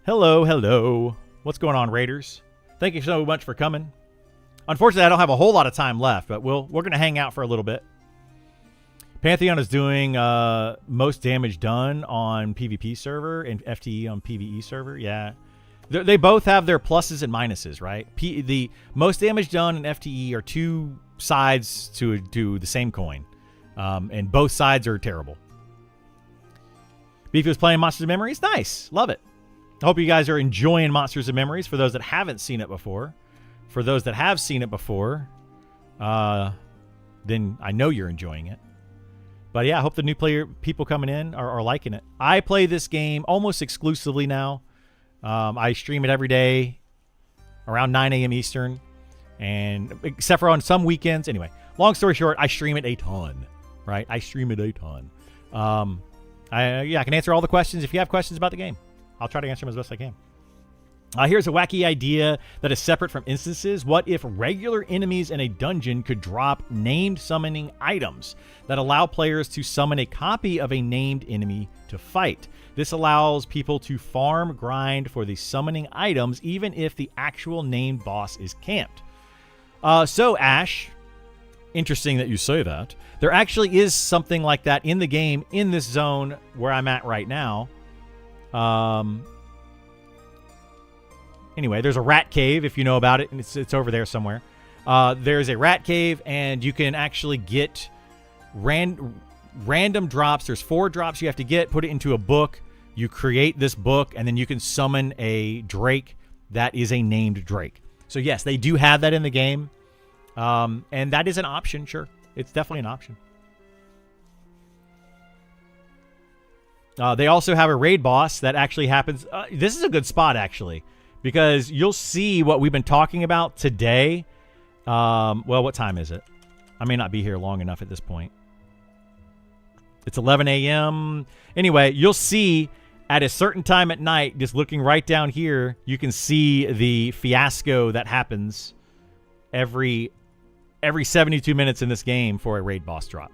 Hello. What's going on, Raiders? Thank you so much for coming. Unfortunately, I don't have a whole lot of time left, but we're going to hang out for a little bit. Pantheon is doing most damage done on PvP server and FTE on PvE server. Yeah. They both have their pluses and minuses, right? The most damage done and FTE are two sides to the same coin. And both sides are terrible. Beefy was playing Monsters of Memories. Nice. Love it. I hope you guys are enjoying Monsters of Memories. For those that haven't seen it before. For those that have seen it before, then I know you're enjoying it. But yeah, I hope the new people coming in are liking it. I play this game almost exclusively now. I stream it every day around 9 a.m. Eastern, and except for on some weekends. Anyway, long story short, I stream it a ton, right? I stream it a ton. I can answer all the questions. If you have questions about the game, I'll try to answer them as best I can. Here's a wacky idea that is separate from instances. What if regular enemies in a dungeon could drop named summoning items that allow players to summon a copy of a named enemy to fight? This allows people to farm grind for the summoning items even if the actual named boss is camped. So Ash, interesting that you say that. There actually is something like that in the game in this zone where I'm at right now. Anyway, there's a rat cave, if you know about it, and it's over there somewhere. There's a rat cave, and you can actually get random drops. There's 4 drops you have to get, put it into a book. You create this book, and then you can summon a Drake that is a named Drake. So yes, they do have that in the game, and that is an option, sure. It's definitely an option. They also have a raid boss that actually happens. This is a good spot, actually. Because you'll see what we've been talking about today. Well, what time is it? I may not be here long enough at this point. It's 11 a.m. Anyway, you'll see at a certain time at night, just looking right down here, you can see the fiasco that happens every 72 minutes in this game for a raid boss drop.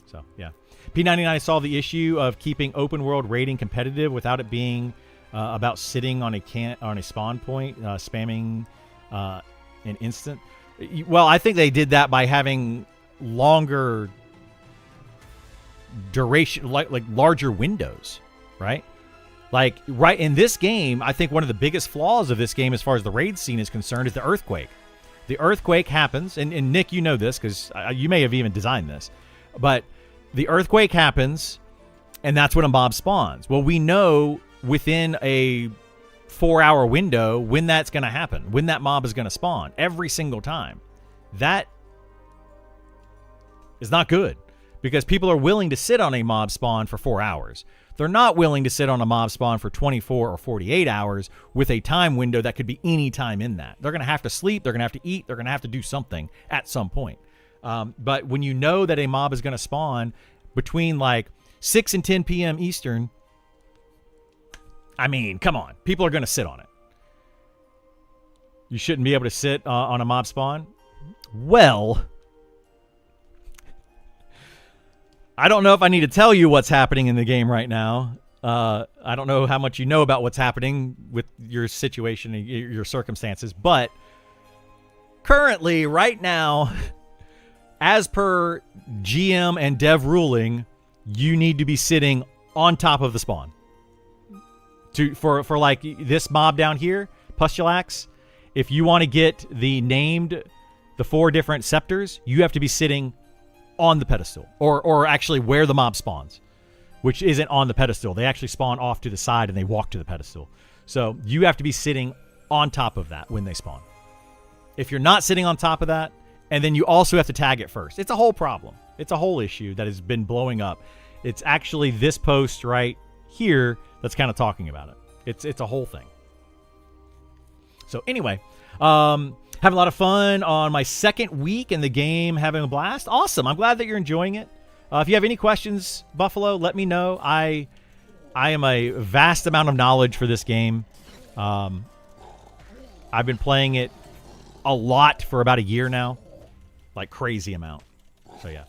So, yeah. P99 solved the issue of keeping open world raiding competitive without it being... about sitting on a spawn point, spamming an instant. Well, I think they did that by having longer duration, like larger windows, right? Like right in this game, I think one of the biggest flaws of this game, as far as the raid scene is concerned, is the earthquake. The earthquake happens, and Nick, you know this because you may have even designed this, but the earthquake happens, and that's when a mob spawns. Well, we know within a 4-hour window when that's going to happen, when that mob is going to spawn every single time. That is not good because people are willing to sit on a mob spawn for 4 hours. They're not willing to sit on a mob spawn for 24 or 48 hours with a time window that could be any time in that. They're going to have to sleep. They're going to have to eat. They're going to have to do something at some point. But when you know that a mob is going to spawn between like 6 and 10 p.m. Eastern, I mean, come on. People are going to sit on it. You shouldn't be able to sit on a mob spawn? Well, I don't know if I need to tell you what's happening in the game right now. I don't know how much you know about what's happening with your situation and your circumstances, but currently, right now, as per GM and dev ruling, you need to be sitting on top of the spawn. For like this mob down here, Pustulax, if you want to get the 4 different scepters, you have to be sitting on the pedestal, or actually where the mob spawns, which isn't on the pedestal. They actually spawn off to the side and they walk to the pedestal. So you have to be sitting on top of that when they spawn. If you're not sitting on top of that, and then you also have to tag it first. It's a whole problem. It's a whole issue that has been blowing up. It's actually this post right here that's kind of talking about it. It's a whole thing. So anyway, having a lot of fun on my second week in the game, having a blast. Awesome. I'm glad that you're enjoying it. If you have any questions, Buffalo, let me know. I am a vast amount of knowledge for this game. I've been playing it a lot for about a year now. Like crazy amount. So yeah.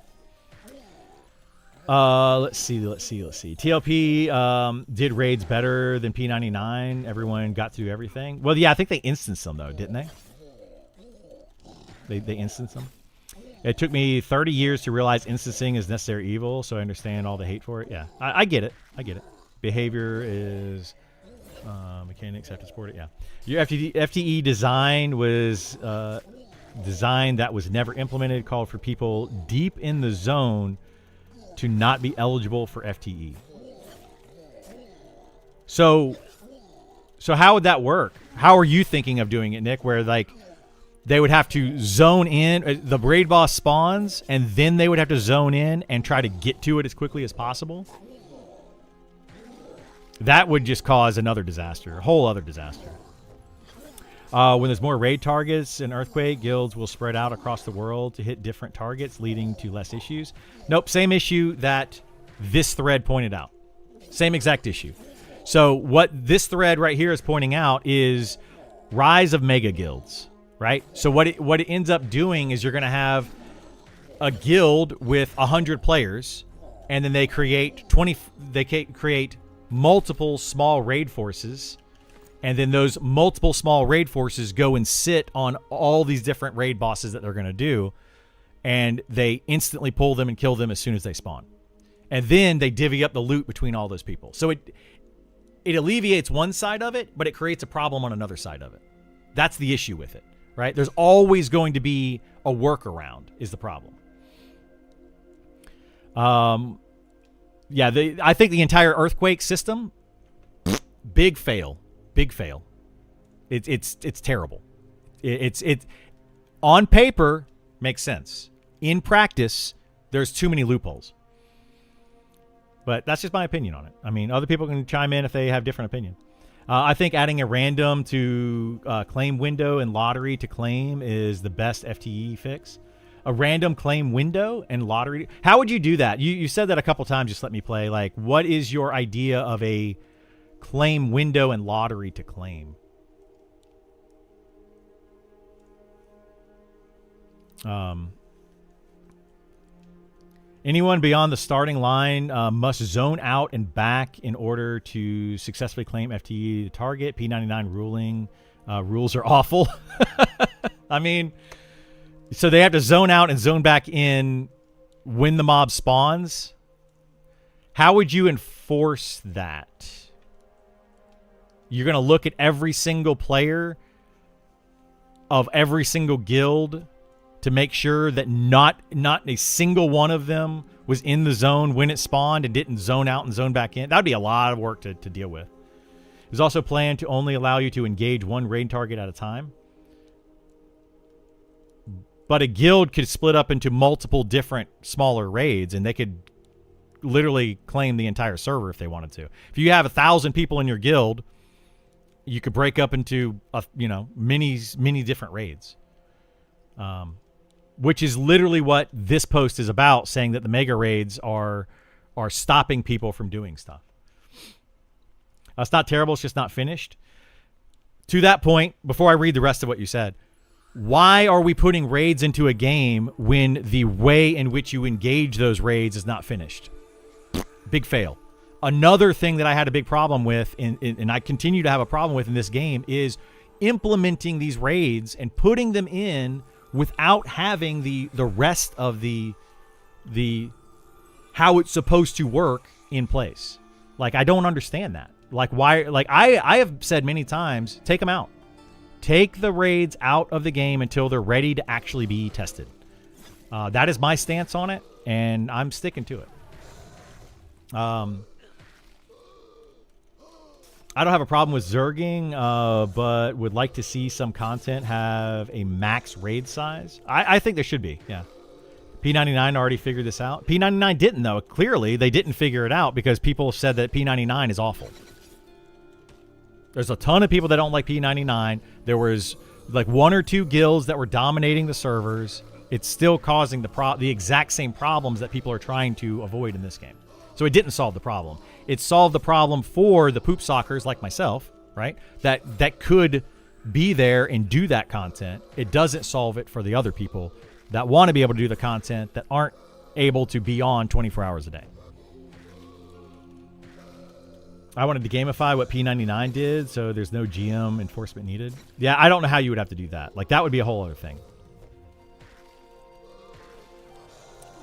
Let's see. TLP did raids better than P99. Everyone got through everything. Well, yeah, I think they instanced them though, didn't they? They instanced them. It took me 30 years to realize instancing is necessary evil, so I understand all the hate for it. Yeah, I get it. I get it. Behavior is mechanics have to support it. Yeah, your FTE design was design that was never implemented, called for people deep in the zone to not be eligible for FTE. So how would that work? How are you thinking of doing it, Nick? Where like they would have to zone in, the raid boss spawns, and then they would have to zone in and try to get to it as quickly as possible? That would just cause another disaster, a whole other disaster. When there's more raid targets in Earthquake, guilds will spread out across the world to hit different targets, leading to less issues. Nope, same issue that this thread pointed out. Same exact issue. So what this thread right here is pointing out is rise of mega guilds, right? So what it ends up doing is you're going to have a guild with 100 players, and then they create multiple small raid forces. And then those multiple small raid forces go and sit on all these different raid bosses that they're going to do. And they instantly pull them and kill them as soon as they spawn. And then they divvy up the loot between all those people. So it alleviates one side of it, but it creates a problem on another side of it. That's the issue with it, right? There's always going to be a workaround is the problem. Yeah, I think the entire Earthquake system, big fail. Big fail. It's terrible. It on paper makes sense. In practice, there's too many loopholes. But that's just my opinion on it. I mean, other people can chime in if they have different opinion. I think adding a random to claim window and lottery to claim is the best FTE fix. A random claim window and lottery. How would you do that? You said that a couple times. Just let me play. Like, what is your idea of a claim window and lottery to claim? Anyone beyond the starting line must zone out and back in order to successfully claim FTE target. P99 ruling rules are awful. I mean, so they have to zone out and zone back in when the mob spawns. How would you enforce that? You're going to look at every single player of every single guild to make sure that not a single one of them was in the zone when it spawned and didn't zone out and zone back in. That would be a lot of work to deal with. There's also planned to only allow you to engage one raid target at a time. But a guild could split up into multiple different smaller raids, and they could literally claim the entire server if they wanted to. If you have 1,000 people in your guild, you could break up into many different raids, which is literally what this post is about, saying that the mega raids are stopping people from doing stuff. It's not terrible. It's just not finished. To that point, before I read the rest of what you said, why are we putting raids into a game when the way in which you engage those raids is not finished? Big fail. Another thing that I had a big problem with, and I continue to have a problem with in this game, is implementing these raids and putting them in without having the rest of the how it's supposed to work in place. Like, I don't understand that. Like, why? Like, I have said many times, take them out. Take the raids out of the game until they're ready to actually be tested. That is my stance on it, and I'm sticking to it. I don't have a problem with zerging, but would like to see some content have a max raid size. I think there should be, yeah. P99 already figured this out. P99 didn't, though. Clearly, they didn't figure it out because people said that P99 is awful. There's a ton of people that don't like P99. There was like 1 or 2 guilds that were dominating the servers. It's still causing the exact same problems that people are trying to avoid in this game. So it didn't solve the problem. It solved the problem for the poop sockers like myself, right? That could be there and do that content. It doesn't solve it for the other people that want to be able to do the content that aren't able to be on 24 hours a day. I wanted to gamify what P99 did, so there's no GM enforcement needed. Yeah, I don't know how you would have to do that. Like, that would be a whole other thing.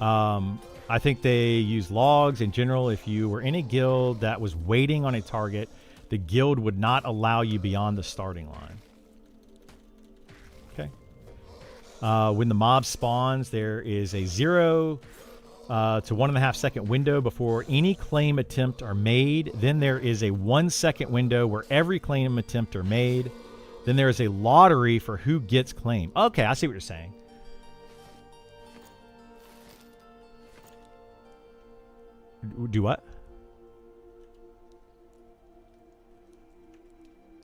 I think they use logs in general. If you were in a guild that was waiting on a target, the guild would not allow you beyond the starting line. Okay. When the mob spawns, there is a 0 to 1.5 second window before any claim attempt are made. Then there is a 1 second window where every claim attempt are made. Then there is a lottery for who gets claim. Okay, I see what you're saying. Do what?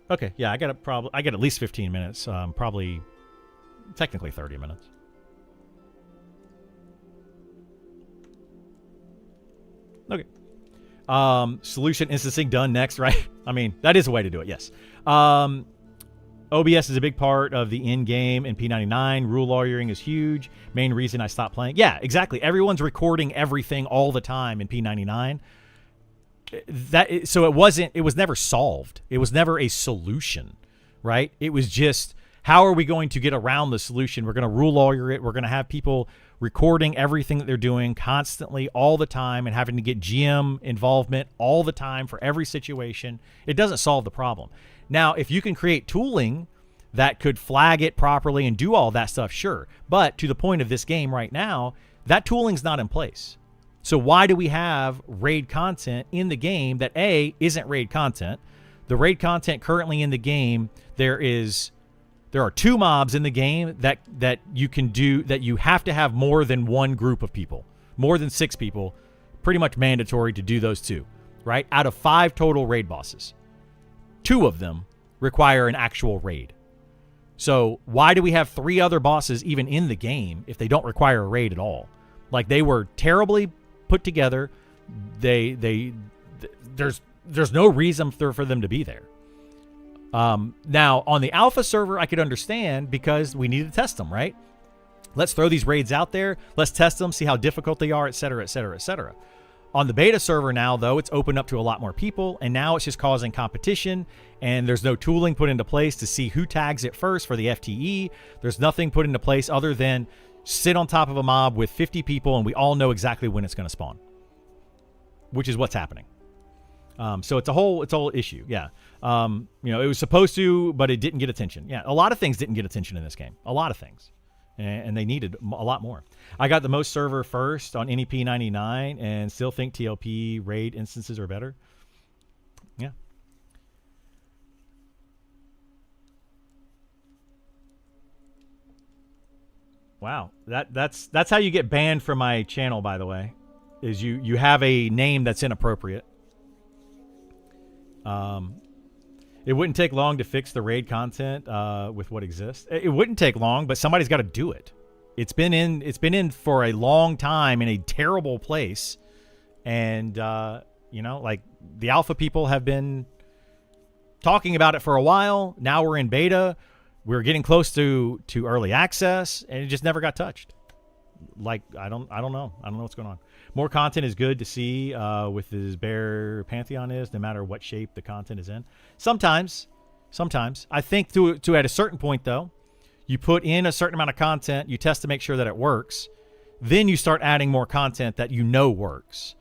Okay, yeah, I got at least 15 minutes. Probably, technically 30 minutes. Okay. Solution instancing done next, right? I mean, that is a way to do it, yes. OBS is a big part of the end game in P99. Rule lawyering is huge. Main reason I stopped playing. Yeah, exactly. Everyone's recording everything all the time in P99. So it was never solved. It was never a solution, right? It was just, how are we going to get around the solution? We're going to rule lawyer it. We're going to have people recording everything that they're doing constantly all the time and having to get GM involvement all the time for every situation. It doesn't solve the problem. Now, if you can create tooling that could flag it properly and do all that stuff, sure. But to the point of this game right now, that tooling's not in place. So why do we have raid content in the game that A, isn't raid content? The raid content currently in the game, there are 2 mobs in the game that you can do, that you have to have more than one group of people. More than 6 people, pretty much mandatory to do those 2, right? Out of 5 total raid bosses. 2 of them require an actual raid. So why do we have 3 other bosses even in the game if they don't require a raid at all? Like, they were terribly put together. There's no reason for them to be there. Now, on the alpha server, I could understand because we need to test them, right? Let's throw these raids out there. Let's test them, see how difficult they are, et cetera, et cetera, et cetera. On the beta server now, though, it's opened up to a lot more people, and now it's just causing competition, and there's no tooling put into place to see who tags it first for the FTE. There's nothing put into place other than sit on top of a mob with 50 people, and we all know exactly when it's going to spawn, which is what's happening. So it's a whole issue. Yeah. It was supposed to, but it didn't get attention. Yeah. A lot of things didn't get attention in this game. A lot of things. And they needed a lot more. I got the most server first on any P99 and still think TLP raid instances are better. Yeah. Wow. That's how you get banned from my channel, by the way. Is you have a name that's inappropriate. It wouldn't take long to fix the raid content with what exists. It wouldn't take long, but somebody's got to do it. It's been in for a long time in a terrible place, and like the alpha people have been talking about it for a while. Now we're in beta. We're getting close to early access, and it just never got touched. Like I don't know. I don't know what's going on. More content is good to see with as bare Pantheon is, no matter what shape the content is in. Sometimes. I think to at a certain point though, you put in a certain amount of content, you test to make sure that it works, then you start adding more content that you know works.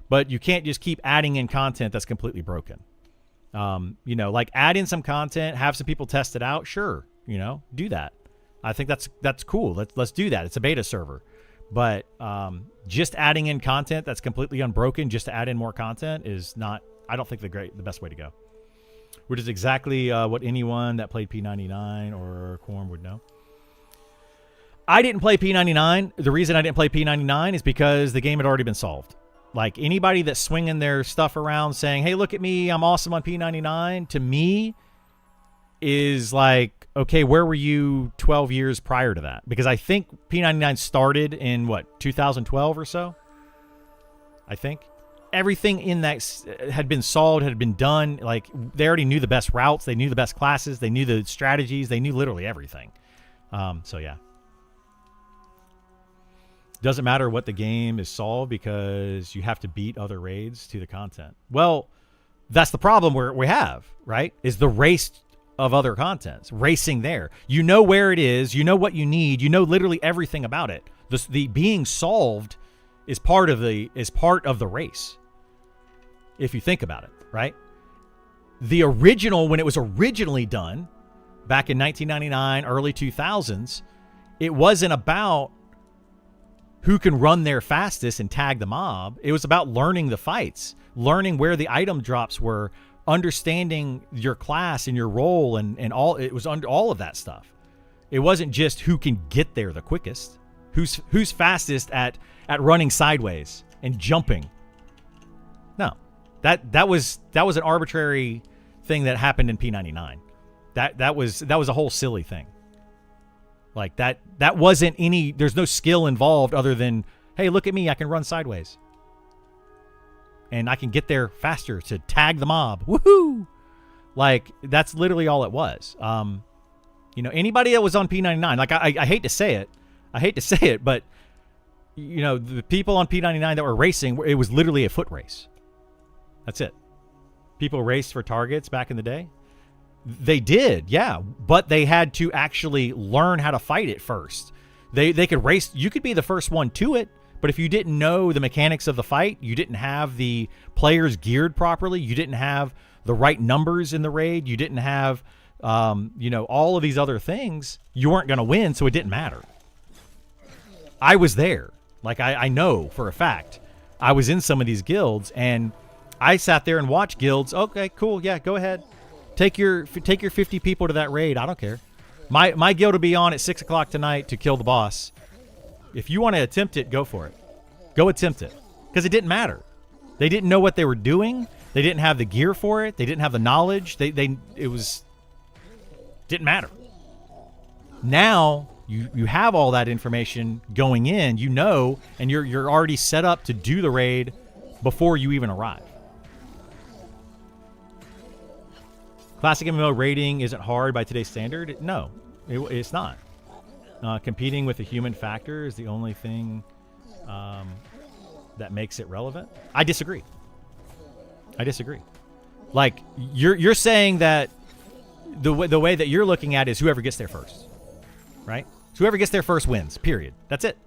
But you can't just keep adding in content that's completely broken. Like add in some content, have some people test it out. Sure, do that. I think that's cool. Let's do that. It's a beta server. But just adding in content that's completely unbroken just to add in more content is not, I don't think the best way to go. Which is exactly what anyone that played P99 or Quorum would know. I didn't play P99. The reason I didn't play P99 is because the game had already been solved. Like anybody that's swinging their stuff around saying, hey, look at me, I'm awesome on P99, to me is like, okay, where were you 12 years prior to that? Because I think P99 started in 2012 or so? I think. Everything in that had been solved, had been done. Like they already knew the best routes, they knew the best classes, they knew the strategies, they knew literally everything. So yeah. Doesn't matter what the game is solved because you have to beat other raids to the content. Well, that's the problem we have, right? Is the race of other contents, racing there. You know where it is, you know what you need, you know literally everything about it. The being solved is part of the race. If you think about it, right? The original, when it was originally done back in 1999, early 2000s, it wasn't about who can run there fastest and tag the mob. It was about learning the fights, learning where the item drops were, understanding your class and your role and all. It was under all of that stuff. It wasn't just who can get there the quickest, who's fastest at running sideways and jumping. No, that was an arbitrary thing that happened in P99. That was a whole silly thing. Like that wasn't any, there's no skill involved other than, hey, look at me, I can run sideways. And I can get there faster to tag the mob. Woohoo! Like, that's literally all it was. Anybody that was on P99, like, I hate to say it, but, the people on P99 that were racing, it was literally a foot race. That's it. People raced for targets back in the day. They did, yeah, but they had to actually learn how to fight it first. They could race. You could be the first one to it, but if you didn't know the mechanics of the fight, you didn't have the players geared properly, you didn't have the right numbers in the raid, you didn't have, all of these other things, you weren't going to win, so it didn't matter. I was there. Like, I know for a fact. I was in some of these guilds, and I sat there and watched guilds. Okay, cool, yeah, go ahead. Take your 50 people to that raid. I don't care. My guild will be on at 6 o'clock tonight to kill the boss. If you want to attempt it, go for it. Go attempt it. Because it didn't matter. They didn't know what they were doing. They didn't have the gear for it. They didn't have the knowledge. Didn't matter. Now you have all that information going in, and you're already set up to do the raid before you even arrive. Classic MMO raiding isn't hard by today's standard. No, it's not. Competing with the human factor is the only thing that makes it relevant. I disagree. Like you're saying that the way that you're looking at it is whoever gets there first, right? So whoever gets there first wins. Period. That's it.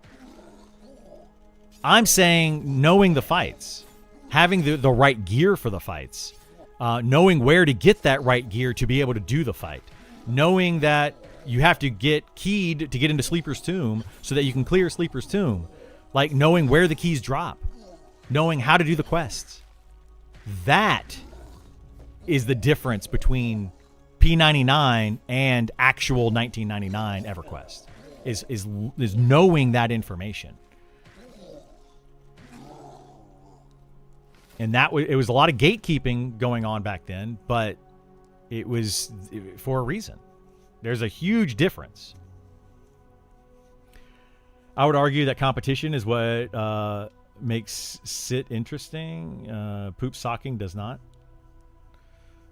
I'm saying knowing the fights, having the right gear for the fights. Knowing where to get that right gear to be able to do the fight. Knowing that you have to get keyed to get into Sleeper's Tomb so that you can clear Sleeper's Tomb. Like knowing where the keys drop. Knowing how to do the quests. That is the difference between P99 and actual 1999 EverQuest. is knowing that information. And it was a lot of gatekeeping going on back then, but it was for a reason. There's a huge difference. I would argue that competition is what makes sit interesting. Poop socking does not.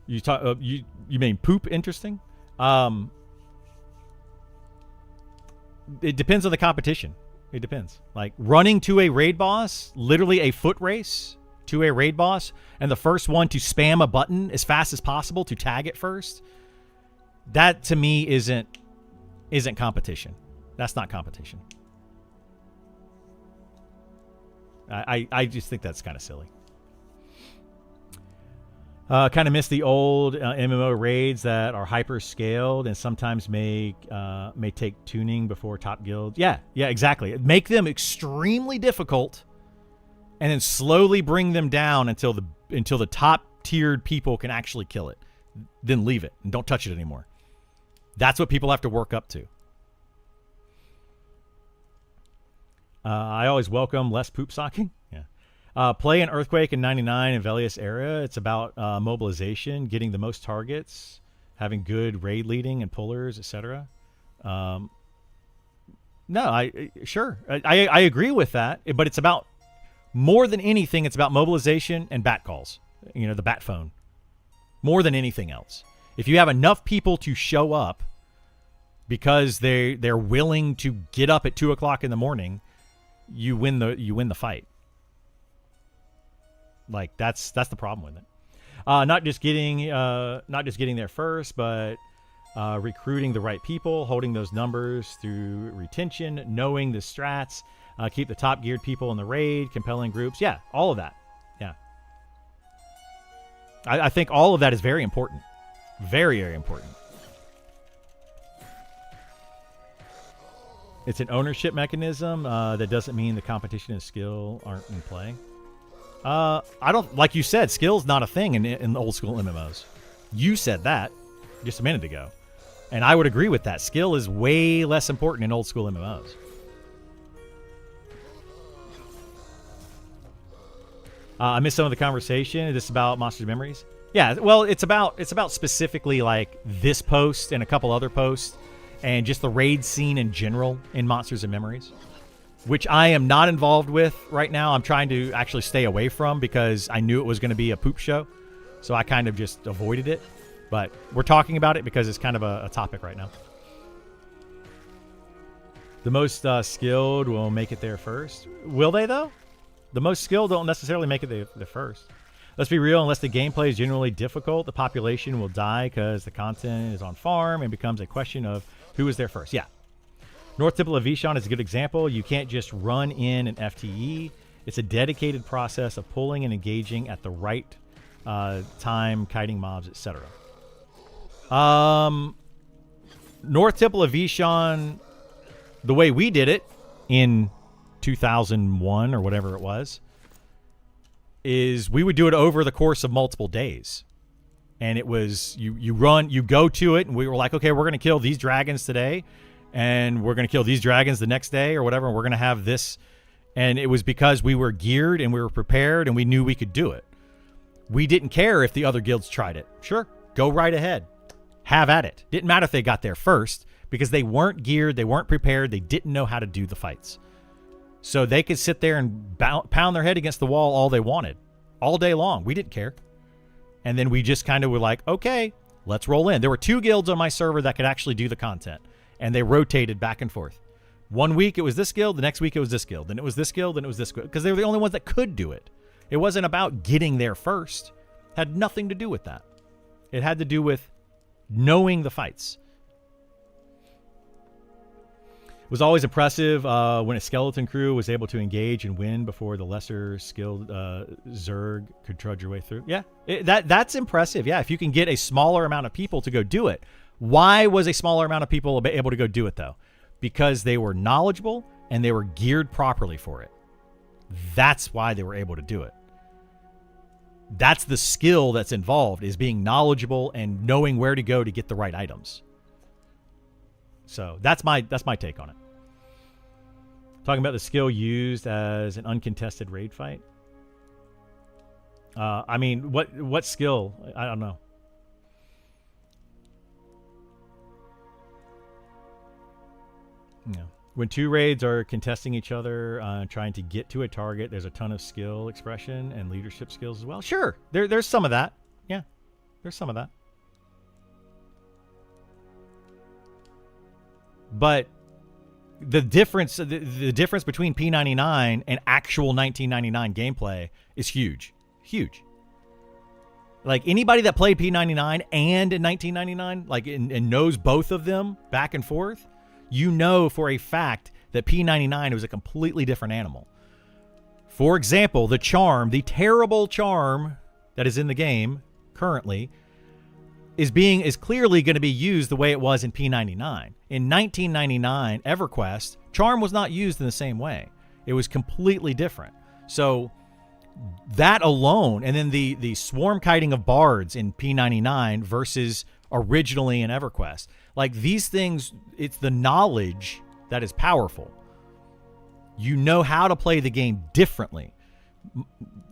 You talk. You mean poop interesting? It depends on the competition. It depends. Like running to a raid boss, literally a foot race to a raid boss, and the first one to spam a button as fast as possible to tag it first. That to me isn't competition. That's not competition. I just think that's kind of silly. Kind of miss the old MMO raids that are hyper scaled and sometimes may take tuning before top guilds. Yeah, exactly. Make them extremely difficult, and then slowly bring them down until the top tiered people can actually kill it. Then leave it and don't touch it anymore. That's what people have to work up to. I always welcome less poop socking. Yeah. Play an Earthquake in 99 in Velius era. It's about mobilization, getting the most targets, having good raid leading and pullers, etc. No, I agree with that, but it's about more than anything. It's about mobilization and bat calls. You know, the bat phone. More than anything else. If you have enough people to show up because they're willing to get up at 2 o'clock in the morning, you win the fight. Like that's the problem with it. Not just getting there first, but recruiting the right people, holding those numbers through retention, knowing the strats, keep the top geared people in the raid, compelling groups. Yeah, all of that. Yeah. I think all of that is very important. Very, very important. It's an ownership mechanism. That doesn't mean the competition and skill aren't in play. I don't, like you said, skill's not a thing in the old school MMOs. You said that just a minute ago. And I would agree with that. Skill is way less important in old school MMOs. I missed some of the conversation. Is this about Monsters and Memories? Yeah, well, it's about specifically like this post and a couple other posts and just the raid scene in general in Monsters and Memories, which I am not involved with right now. I'm trying to actually stay away from because I knew it was going to be a poop show. So I kind of just avoided it. But we're talking about it because it's kind of a topic right now. The most skilled will make it there first. Will they, though? The most skilled don't necessarily make it there first. Let's be real, unless the gameplay is generally difficult, the population will die because the content is on farm and becomes a question of who is there first. Yeah. North Temple of Vishon is a good example. You can't just run in an FTE. It's a dedicated process of pulling and engaging at the right time, kiting mobs, etc. North Temple of Vishon, the way we did it in 2001 or whatever it was, is we would do it over the course of multiple days. And it was, you go to it, and we were like, okay, we're going to kill these dragons today, and we're going to kill these dragons the next day or whatever, and we're going to have this. And it was because we were geared and we were prepared and we knew we could do it. We didn't care if the other guilds tried it. Sure, go right ahead. Have at it. Didn't matter if they got there first because they weren't geared, they weren't prepared, they didn't know how to do the fights. So they could sit there and pound their head against the wall all they wanted, all day long. We didn't care. And then we just kind of were like, okay, let's roll in. There were 2 guilds on my server that could actually do the content, and they rotated back and forth. One week it was this guild, the next week it was this guild, then it was this guild, then it was this guild, because they were the only ones that could do it. It wasn't about getting there first. It had nothing to do with that. It had to do with knowing the fights. It was always impressive when a skeleton crew was able to engage and win before the lesser skilled Zerg could trudge your way through. Yeah, that's impressive. Yeah, if you can get a smaller amount of people to go do it. Why was a smaller amount of people able to go do it, though? Because they were knowledgeable and they were geared properly for it. That's why they were able to do it. That's the skill that's involved, is being knowledgeable and knowing where to go to get the right items. So that's my take on it. Talking about the skill used as an uncontested raid fight. I mean, what skill? I don't know. Yeah. When two raids are contesting each other, trying to get to a target, there's a ton of skill expression and leadership skills as well. Sure, there's some of that. Yeah, there's some of that. But the difference between P99 and actual 1999 gameplay is huge. Huge. Like, anybody that played P99 and in 1999, like, and knows both of them back and forth, you know for a fact that P99 was a completely different animal. For example, the charm, the terrible charm that is in the game currently, is clearly going to be used the way it was in P99. In 1999 EverQuest, charm was not used in the same way. It was completely different. So that alone, and then the swarm kiting of bards in P99 versus originally in EverQuest. Like, these things, it's the knowledge that is powerful. You know how to play the game differently.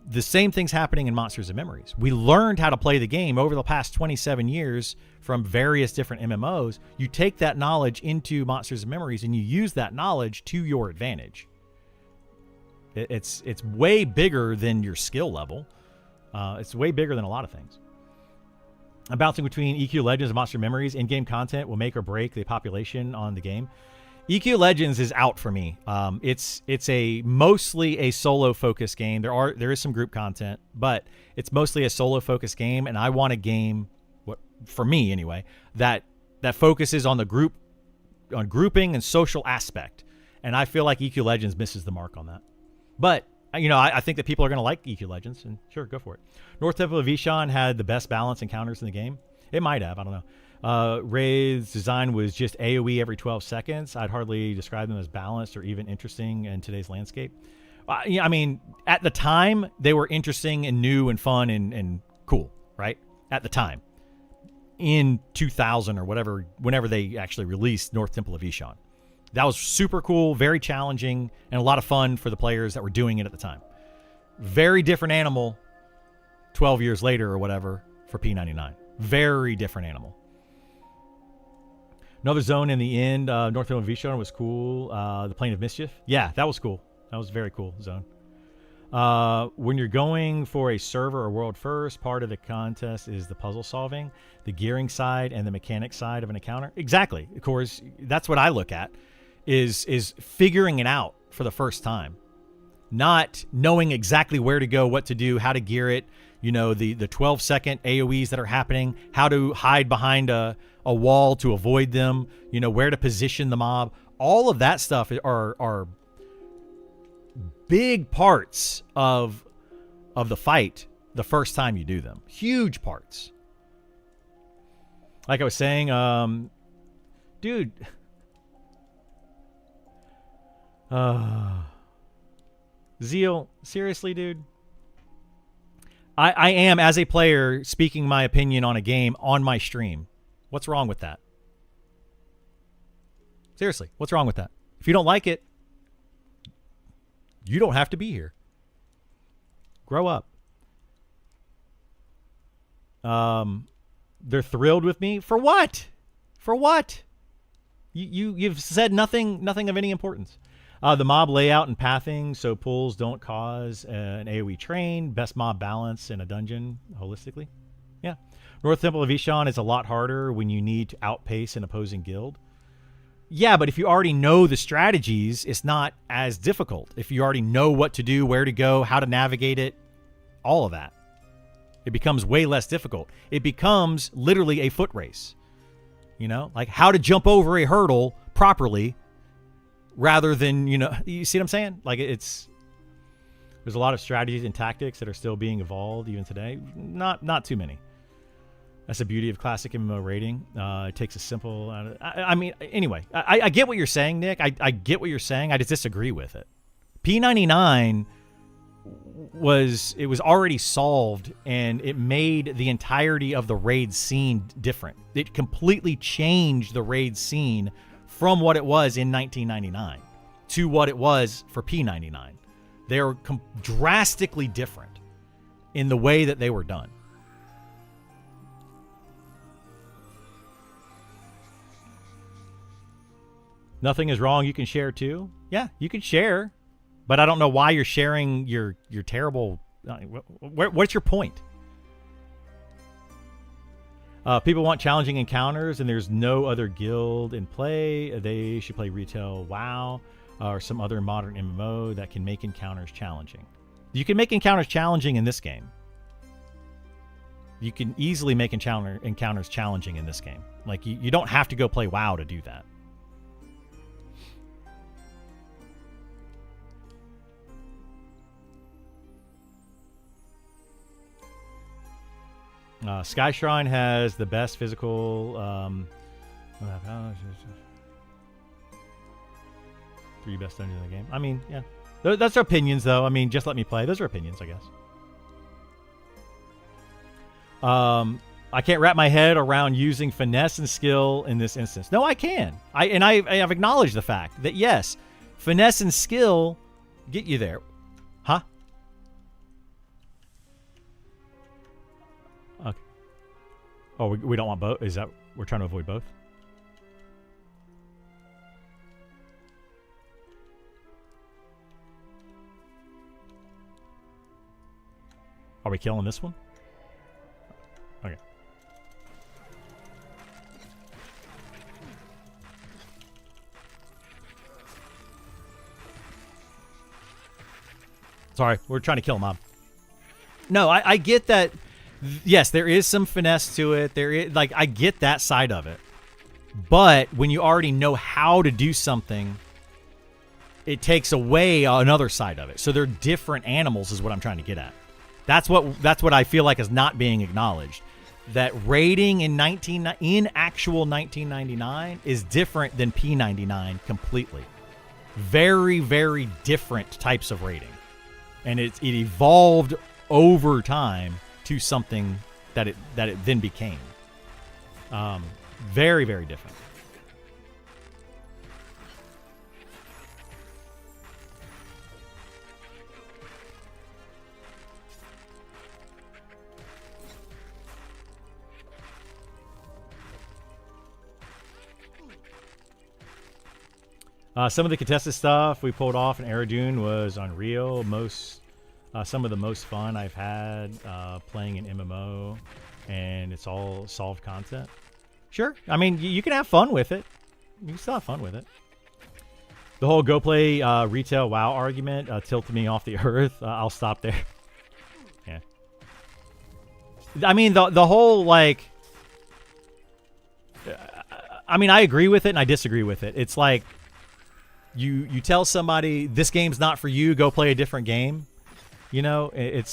The same thing's happening in Monsters and Memories. We learned how to play the game over the past 27 years from various different MMOs. You take that knowledge into Monsters and Memories and you use that knowledge to your advantage. It's way bigger than your skill level. It's way bigger than a lot of things. I'm bouncing between EQ Legends and Monster Memories. In-game content will make or break the population on the game. EQ Legends is out for me. It's mostly a solo focused game. There is some group content, but it's mostly a solo focused game, and I want a game, for me anyway, that focuses on the grouping and social aspect. And I feel like EQ Legends misses the mark on that. But I think that people are going to like EQ Legends, and sure, go for it. North Temple of Vishan had the best balance encounters in the game. It might have, I don't know. Raid's design was just AoE every 12 seconds. I'd hardly describe them as balanced or even interesting in today's landscape. I mean, at the time, they were interesting and new and fun and cool, right? At the time. In 2000 or whatever, whenever they actually released North Temple of Ishan. That was super cool, very challenging, and a lot of fun for the players that were doing it at the time. Very different animal 12 years later or whatever for P99. Very different animal. Another zone in the end, North Temple of Ishan was cool. The Plane of Mischief. Yeah, that was cool. That was a very cool zone. When you're going for a server or world first, part of the contest is the puzzle solving, the gearing side, and the mechanic side of an encounter. Exactly. Of course, that's what I look at, is figuring it out for the first time. Not knowing exactly where to go, what to do, how to gear it, the 12-second AoEs that are happening, how to hide behind a wall to avoid them, where to position the mob. All of that stuff are big parts of the fight the first time you do them. Huge parts. Like I was saying, dude. Zeal, seriously, dude? I am, as a player, speaking my opinion on a game on my stream. What's wrong with that? Seriously, what's wrong with that? If you don't like it, you don't have to be here. Grow up. They're thrilled with me. For what? For what? You've said nothing of any importance. The mob layout and pathing, so pulls don't cause an AoE train. Best mob balance in a dungeon, holistically. Yeah. North Temple of Ishan is a lot harder when you need to outpace an opposing guild. Yeah, but if you already know the strategies, it's not as difficult. If you already know what to do, where to go, how to navigate it, all of that, it becomes way less difficult. It becomes literally a foot race. Like how to jump over a hurdle properly rather than, you see what I'm saying? Like there's a lot of strategies and tactics that are still being evolved even today. Not too many. That's the beauty of classic MMO raiding. It takes a simple... anyway, I get what you're saying, Nick. I get what you're saying. I just disagree with it. P99 was already solved, and it made the entirety of the raid scene different. It completely changed the raid scene from what it was in 1999 to what it was for P99. They're drastically different in the way that they were done. Nothing is wrong. You can share too. Yeah, you can share, but I don't know why you're sharing your terrible. What's your point? People want challenging encounters, and there's no other guild in play. They should play retail WoW or some other modern MMO that can make encounters challenging. You can make encounters challenging in this game. You can easily make encounters challenging in this game. Like, you don't have to go play WoW to do that. Sky Shrine has the best physical 3 best dungeons in the game. I mean, yeah. That's our opinions, though. I mean, just let me play. Those are opinions, I guess. I can't wrap my head around using finesse and skill in this instance. No, I can. I have acknowledged the fact that, yes, finesse and skill get you there. Huh? Okay. Oh, we don't want both? Is that... We're trying to avoid both? Are we killing this one? Okay. Sorry, we're trying to kill a mob. No, I get that. Yes, there is some finesse to it. There is, like, I get that side of it. But when you already know how to do something, it takes away another side of it. So they're different animals is what I'm trying to get at. That's what I feel like is not being acknowledged. That raiding in actual 1999 is different than P99 completely. Very, very different types of raiding. And it evolved over time to something that it then became. Very, very different. Some of the contested stuff we pulled off in Aerodune was unreal. Some of the most fun I've had playing an MMO, and it's all solved content. Sure. I mean, you can have fun with it. You can still have fun with it. The whole go play retail WoW argument tilted me off the earth. I'll stop there. Yeah. I mean, the whole, like... I mean, I agree with it and I disagree with it. It's like... You tell somebody this game's not for you, go play a different game. You know, it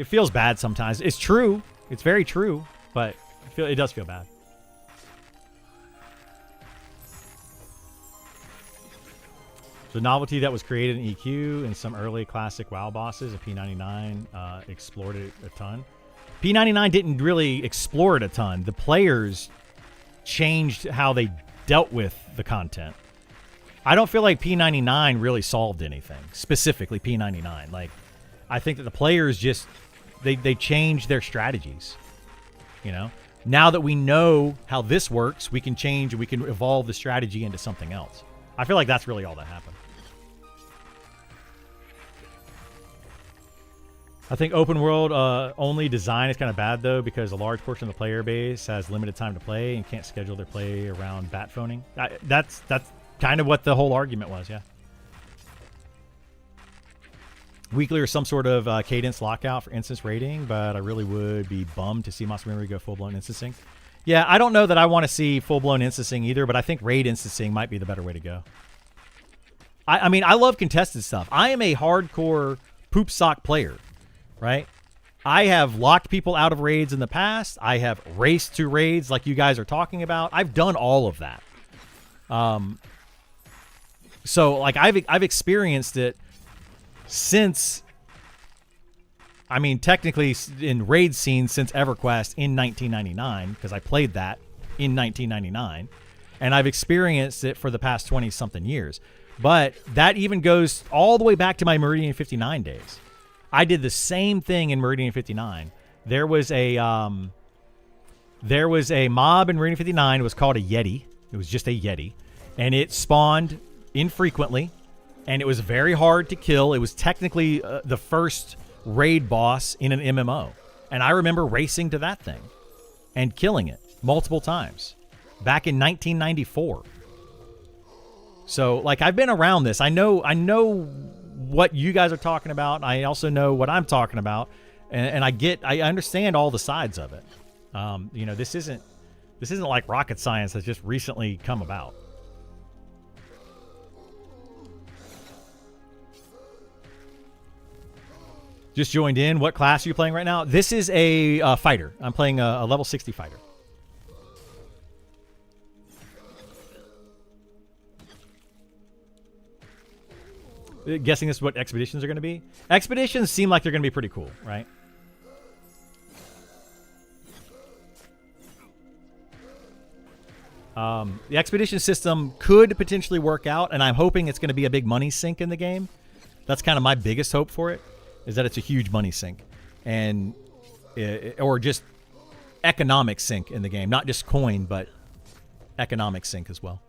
feels bad sometimes. It's true. It's very true, but it does feel bad. The novelty that was created in EQ and some early classic WoW bosses, a P99 explored it a ton. P99 didn't really explore it a ton. The players changed how they dealt with the content. I don't feel like P99 really solved anything, specifically P99. Like, I think that the players just, they changed their strategies, you know? Now that we know how this works, we can change and we can evolve the strategy into something else. I feel like that's really all that happened. I think open world only design is kind of bad, though, because a large portion of the player base has limited time to play and can't schedule their play around bat phoning. That's kind of what the whole argument was, yeah. Weekly or some sort of cadence lockout for instance rating, but I really would be bummed to see Monster Memory go full-blown instancing. Yeah, I don't know that I want to see full-blown instancing either, but I think raid instancing might be the better way to go. I mean, I love contested stuff. I am a hardcore poop sock player, right? I have locked people out of raids in the past. I have raced to raids like you guys are talking about. I've done all of that. So, like, I've experienced it since, I mean, technically in raid scenes since EverQuest in 1999, because I played that in 1999. and I've experienced it for the past 20-something years. But that even goes all the way back to my Meridian 59 days. I did the same thing in Meridian 59. There was a mob in Meridian 59. It was called a Yeti. It was just a Yeti. And it spawned infrequently, and it was very hard to kill. It was technically the first raid boss in an MMO. And I remember racing to that thing and killing it multiple times back in 1994. So, like, I've been around this. I know what you guys are talking about. I also know what I'm talking about, and I understand all the sides of it. You know, this isn't like rocket science that's just recently come about. Just joined in. What class are you playing right now? This is a fighter. I'm playing a level 60 fighter. Guessing this is what expeditions are going to be? Expeditions seem like they're going to be pretty cool, right? The expedition system could potentially work out, and I'm hoping it's going to be a big money sink in the game. That's kind of my biggest hope for it, is that it's a huge money sink, and or just economic sink in the game, not just coin, but economic sink as well.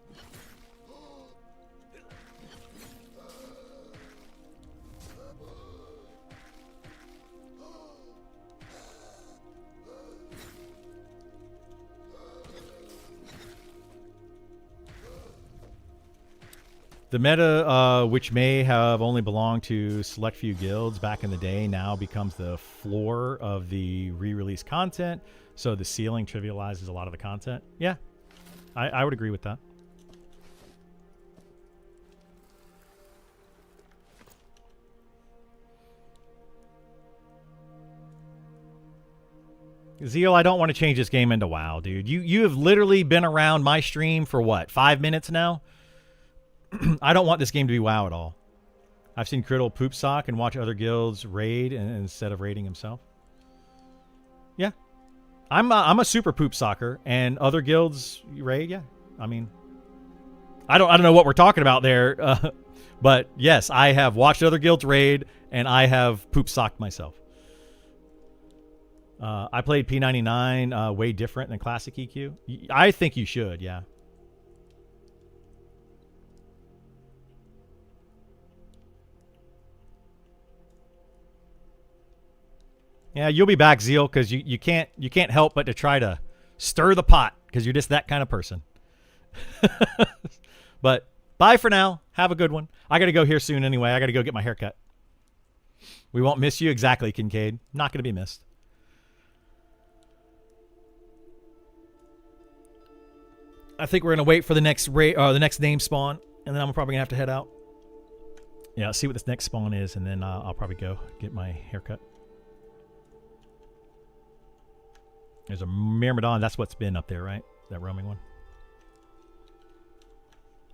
The meta, which may have only belonged to select few guilds back in the day, now becomes the floor of the re-release content. So the ceiling trivializes a lot of the content. Yeah, I would agree with that. Zeal, I don't want to change this game into WoW, dude. You have literally been around my stream for what, 5 minutes now? I don't want this game to be WoW at all. I've seen Criddle poop sock and watch other guilds raid instead of raiding himself. Yeah, I'm a super poop socker, and other guilds raid. Yeah, I mean, I don't know what we're talking about there, but yes, I have watched other guilds raid, and I have poop socked myself. I played P99 way different than classic EQ. I think you should, yeah. Yeah, you'll be back, Zeal, because you can't help but to try to stir the pot, because you're just that kind of person. But bye for now. Have a good one. I got to go here soon anyway. I got to go get my hair cut. We won't miss you. Exactly, Kincaid. Not going to be missed. I think we're going to wait for the next name spawn, and then I'm probably going to have to head out. Yeah, see what this next spawn is, and then I'll probably go get my haircut. There's a Myrmidon. That's what's been up there, right? That roaming one.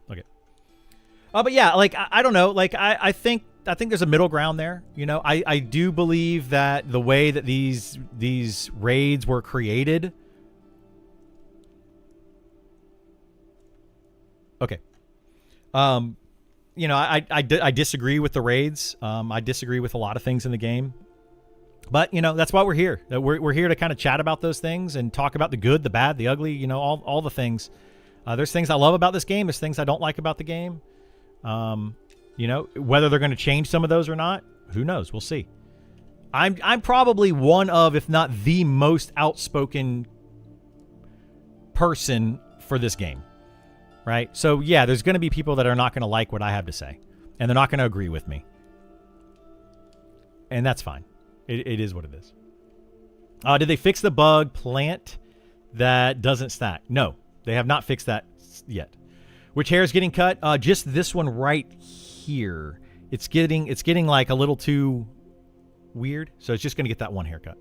Okay. But yeah, like I don't know. Like I think there's a middle ground there. You know, I do believe that the way that these raids were created. Okay. You know, I disagree with the raids. I disagree with a lot of things in the game. But, you know, that's why we're here. We're here to kind of chat about those things and talk about the good, the bad, the ugly, you know, all the things. There's things I love about this game. There's things I don't like about the game. You know, whether they're going to change some of those or not, who knows? We'll see. I'm probably one of, if not the most outspoken person for this game, right? So, yeah, there's going to be people that are not going to like what I have to say, and they're not going to agree with me. And that's fine. It is what it is. Did they fix the bug plant that doesn't stack? No, they have not fixed that yet. Which hair is getting cut? Just this one right here. It's getting like a little too weird, so it's just going to get that one haircut.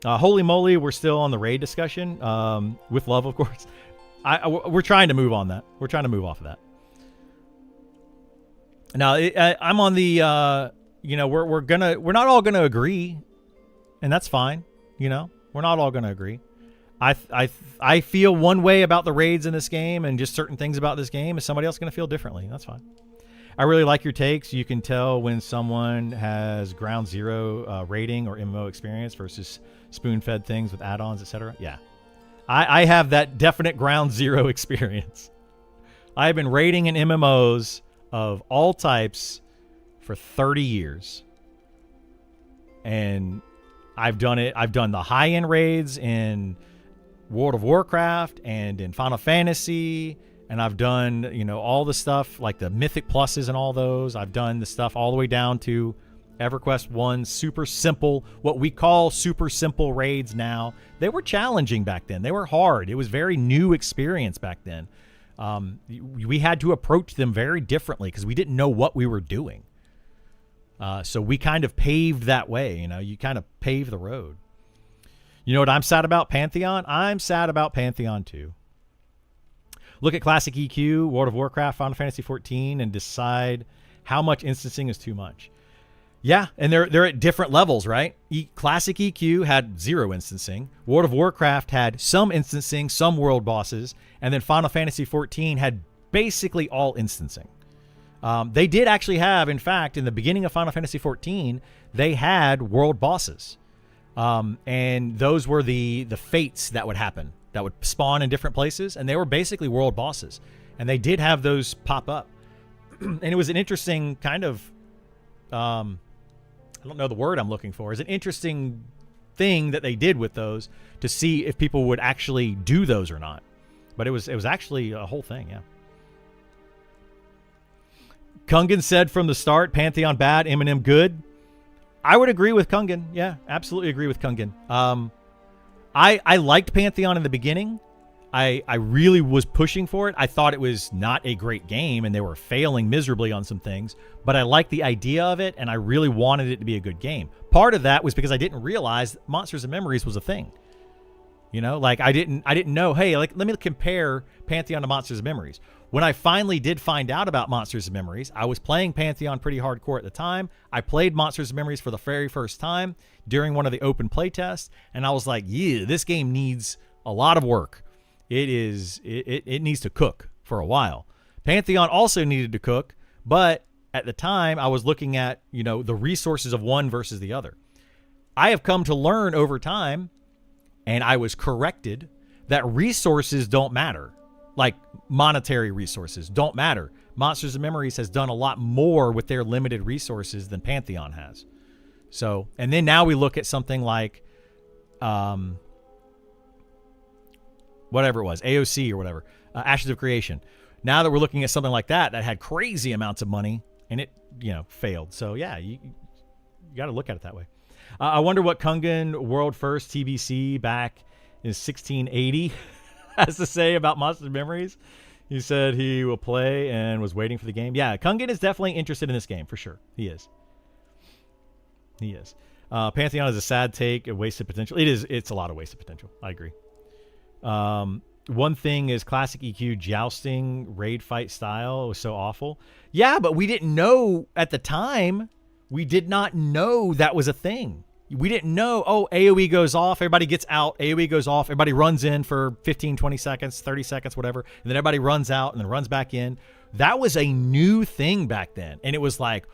Holy moly, we're still on the raid discussion. With love, of course. We're trying to move on that. We're trying to move off of that. Now, I'm on the... you know, we're not all gonna agree, and that's fine. You know, we're not all gonna agree. I feel one way about the raids in this game and just certain things about this game, and somebody else is going to feel differently. That's fine. I really like your takes. You can tell when someone has ground zero rating or MMO experience versus spoon-fed things with add-ons, etc. Yeah. I have that definite ground zero experience. I have been raiding in MMOs of all types for 30 years. And I've done it. I've done the high-end raids in World of Warcraft and in Final Fantasy, and I've done, you know, all the stuff like the Mythic Pluses and all those. I've done the stuff all the way down to EverQuest 1, super simple, what we call super simple raids now. They were challenging back then. They were hard. It was very new experience back then. We had to approach them very differently because we didn't know what we were doing. So we kind of paved that way, you know, you kind of paved the road. You know what I'm sad about? Pantheon? I'm sad about Pantheon too. Look at Classic EQ, World of Warcraft, Final Fantasy 14, and decide how much instancing is too much. Yeah, and they're at different levels, right? Classic EQ had 0 instancing. World of Warcraft had some instancing, some world bosses, and then Final Fantasy 14 had basically all instancing. They did actually have, in fact, in the beginning of Final Fantasy 14, they had world bosses. And those were the fates that would happen, that would spawn in different places, and they were basically world bosses. And they did have those pop up. And it was an interesting kind of, I don't know the word I'm looking for. It's an interesting thing that they did with those to see if people would actually do those or not. But it was actually a whole thing, yeah. Kungan said from the start, Pantheon bad, MnM good. I would agree with Kungan. Yeah, absolutely agree with Kungan. I liked Pantheon in the beginning. I really was pushing for it. I thought it was not a great game, and they were failing miserably on some things. But I liked the idea of it, and I really wanted it to be a good game. Part of that was because I didn't realize Monsters and Memories was a thing. You know, like I didn't know, hey, like let me compare Pantheon to Monsters and Memories. When I finally did find out about Monsters and Memories, I was playing Pantheon pretty hardcore at the time. I played Monsters and Memories for the very first time during one of the open play tests, and I was like, yeah, this game needs a lot of work. It needs to cook for a while. Pantheon also needed to cook, but at the time I was looking at, you know, the resources of one versus the other. I have come to learn over time, and I was corrected, that resources don't matter. Like monetary resources don't matter. Monsters and Memories has done a lot more with their limited resources than Pantheon has. So, and then now we look at something like, whatever it was, AOC or whatever, Ashes of Creation. Now that we're looking at something like that had crazy amounts of money and it, you know, failed. So yeah, you got to look at it that way. I wonder what Kungan World First TBC back in 1680 has to say about Monsters and Memories. He said he will play and was waiting for the game. Yeah, Kungan is definitely interested in this game for sure. He is. He is. Pantheon is a sad take, a wasted potential. It is. It's a lot of wasted potential. I agree. One thing is classic EQ jousting raid fight style was so awful. Yeah, but we didn't know at the time. We did not know that was a thing. We didn't know, oh, AoE goes off, everybody gets out, AoE goes off, everybody runs in for 15, 20 seconds, 30 seconds, whatever, and then everybody runs out and then runs back in. That was a new thing back then. And it was like,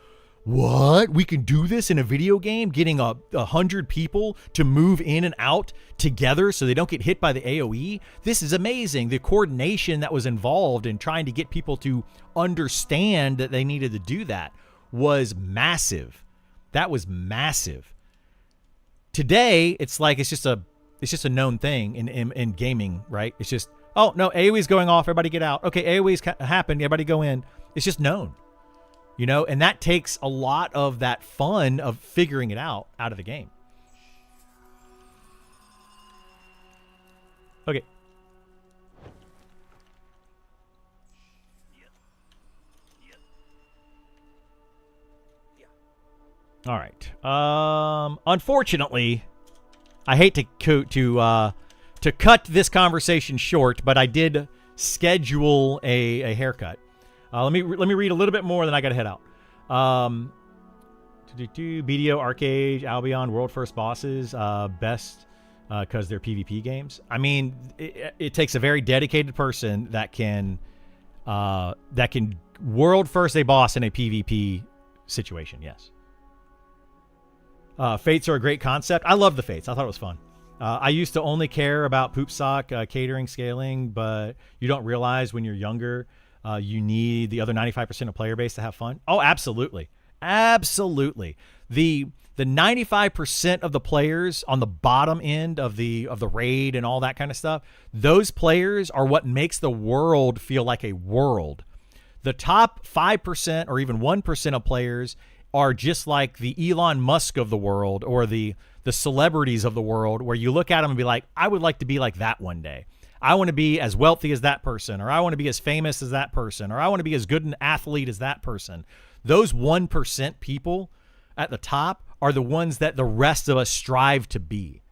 what? We can do this in a video game? Getting 100 people to move in and out together so they don't get hit by the AoE? This is amazing. The coordination that was involved in trying to get people to understand that they needed to do that was massive. That was massive. Today, it's like it's just a known thing in gaming, right? It's just, oh no, AoE's going off, everybody get out. Okay, AoE's happened, everybody go in. It's just known, you know, and that takes a lot of that fun of figuring it out of the game. Okay. All right. Unfortunately, I hate to cut this conversation short, but I did schedule a haircut. Let me read a little bit more, then I got to head out. BDO, Arcade, Albion, World First Bosses, Best because they're PvP games. I mean, it takes a very dedicated person that can world first a boss in a PvP situation. Yes. Fates are a great concept. I love the Fates. I thought it was fun. I used to only care about poop sock, catering, scaling, but you don't realize when you're younger, you need the other 95% of player base to have fun. Oh, absolutely. Absolutely. The 95% of the players on the bottom end of the raid and all that kind of stuff, those players are what makes the world feel like a world. The top 5% or even 1% of players are just like the Elon Musk of the world or the celebrities of the world, where you look at them and be like, I would like to be like that one day. I want to be as wealthy as that person, or I want to be as famous as that person, or I want to be as good an athlete as that person. Those 1% people at the top are the ones that the rest of us strive to be.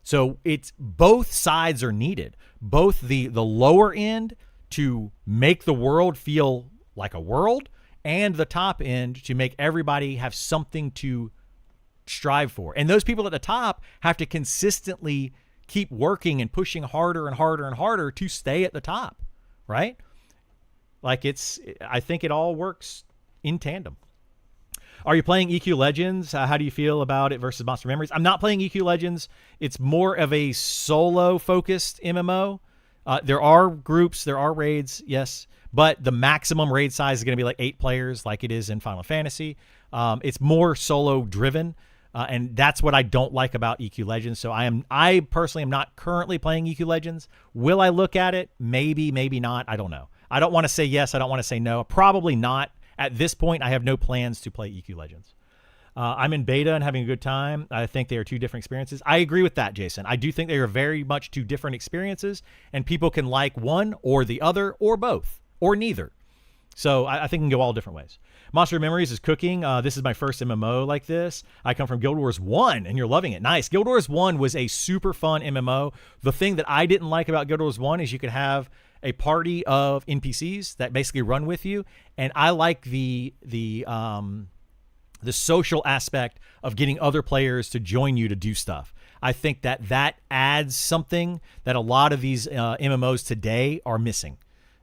So it's both sides are needed. Both the lower end to make the world feel like a world, and the top end to make everybody have something to strive for. And those people at the top have to consistently keep working and pushing harder and harder and harder to stay at the top, right? Like I think it all works in tandem. Are you playing EQ Legends? How do you feel about it versus Monster Memories? I'm not playing EQ Legends. It's more of a solo-focused MMO. There are groups, there are raids, yes, but the maximum raid size is going to be like 8 players like it is in Final Fantasy. It's more solo-driven, and that's what I don't like about EQ Legends. So I personally am not currently playing EQ Legends. Will I look at it? Maybe, maybe not. I don't know. I don't want to say yes. I don't want to say no. Probably not. At this point, I have no plans to play EQ Legends. I'm in beta and having a good time. I think they are 2 different experiences. I agree with that, Jason. I do think they are very much 2 different experiences, and people can like one or the other or both or neither. So I think it can go all different ways. Monster Memories is cooking. This is my first MMO like this. I come from Guild Wars 1, and you're loving it. Nice. Guild Wars 1 was a super fun MMO. The thing that I didn't like about Guild Wars 1 is you could have a party of NPCs that basically run with you, and I like the social aspect of getting other players to join you to do stuff. I think that adds something that a lot of these MMOs today are missing.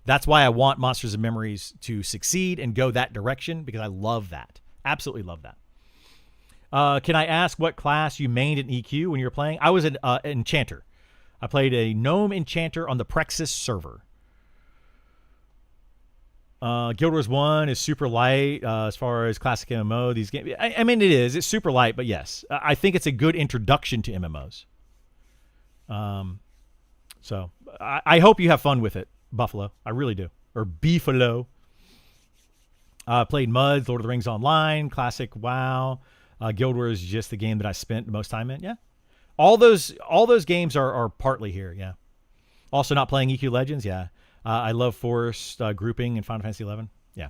That's why I want Monsters and Memories to succeed and go that direction, because I love that. Absolutely love that. Can I ask what class you mained in EQ when you were playing? I was an enchanter. I played a gnome enchanter on the Praxis server. Guild Wars 1 is super light as far as classic MMO. These games, I mean, it is. It's super light, but yes, I think it's a good introduction to MMOs. So I hope you have fun with it, Buffalo. I really do. Or Beefalo. Played Muds, Lord of the Rings Online, classic WoW. Guild Wars is just the game that I spent the most time in. Yeah. All those games are partly here. Yeah. Also not playing EQ Legends. Yeah. I love forced grouping in Final Fantasy 11. Yeah.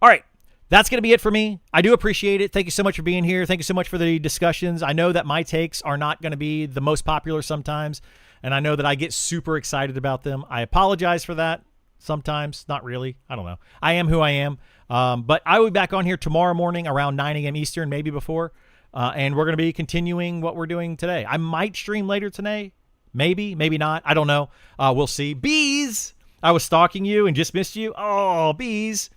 All right. That's going to be it for me. I do appreciate it. Thank you so much for being here. Thank you so much for the discussions. I know that my takes are not going to be the most popular sometimes, and I know that I get super excited about them. I apologize for that sometimes. Not really. I don't know. I am who I am. But I will be back on here tomorrow morning around 9 a.m. Eastern, maybe before. And we're going to be continuing what we're doing today. I might stream later today. Maybe, maybe not. I don't know. We'll see. Bees! I was stalking you and just missed you. Oh, bees.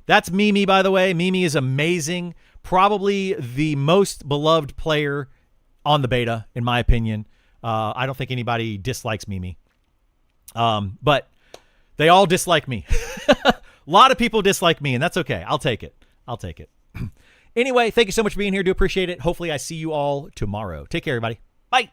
That's Mimi, by the way. Mimi is amazing. Probably the most beloved player on the beta, in my opinion. I don't think anybody dislikes Mimi. But they all dislike me. A lot of people dislike me, and that's okay. I'll take it. I'll take it. Anyway, thank you so much for being here. Do appreciate it. Hopefully I see you all tomorrow. Take care, everybody. Bye.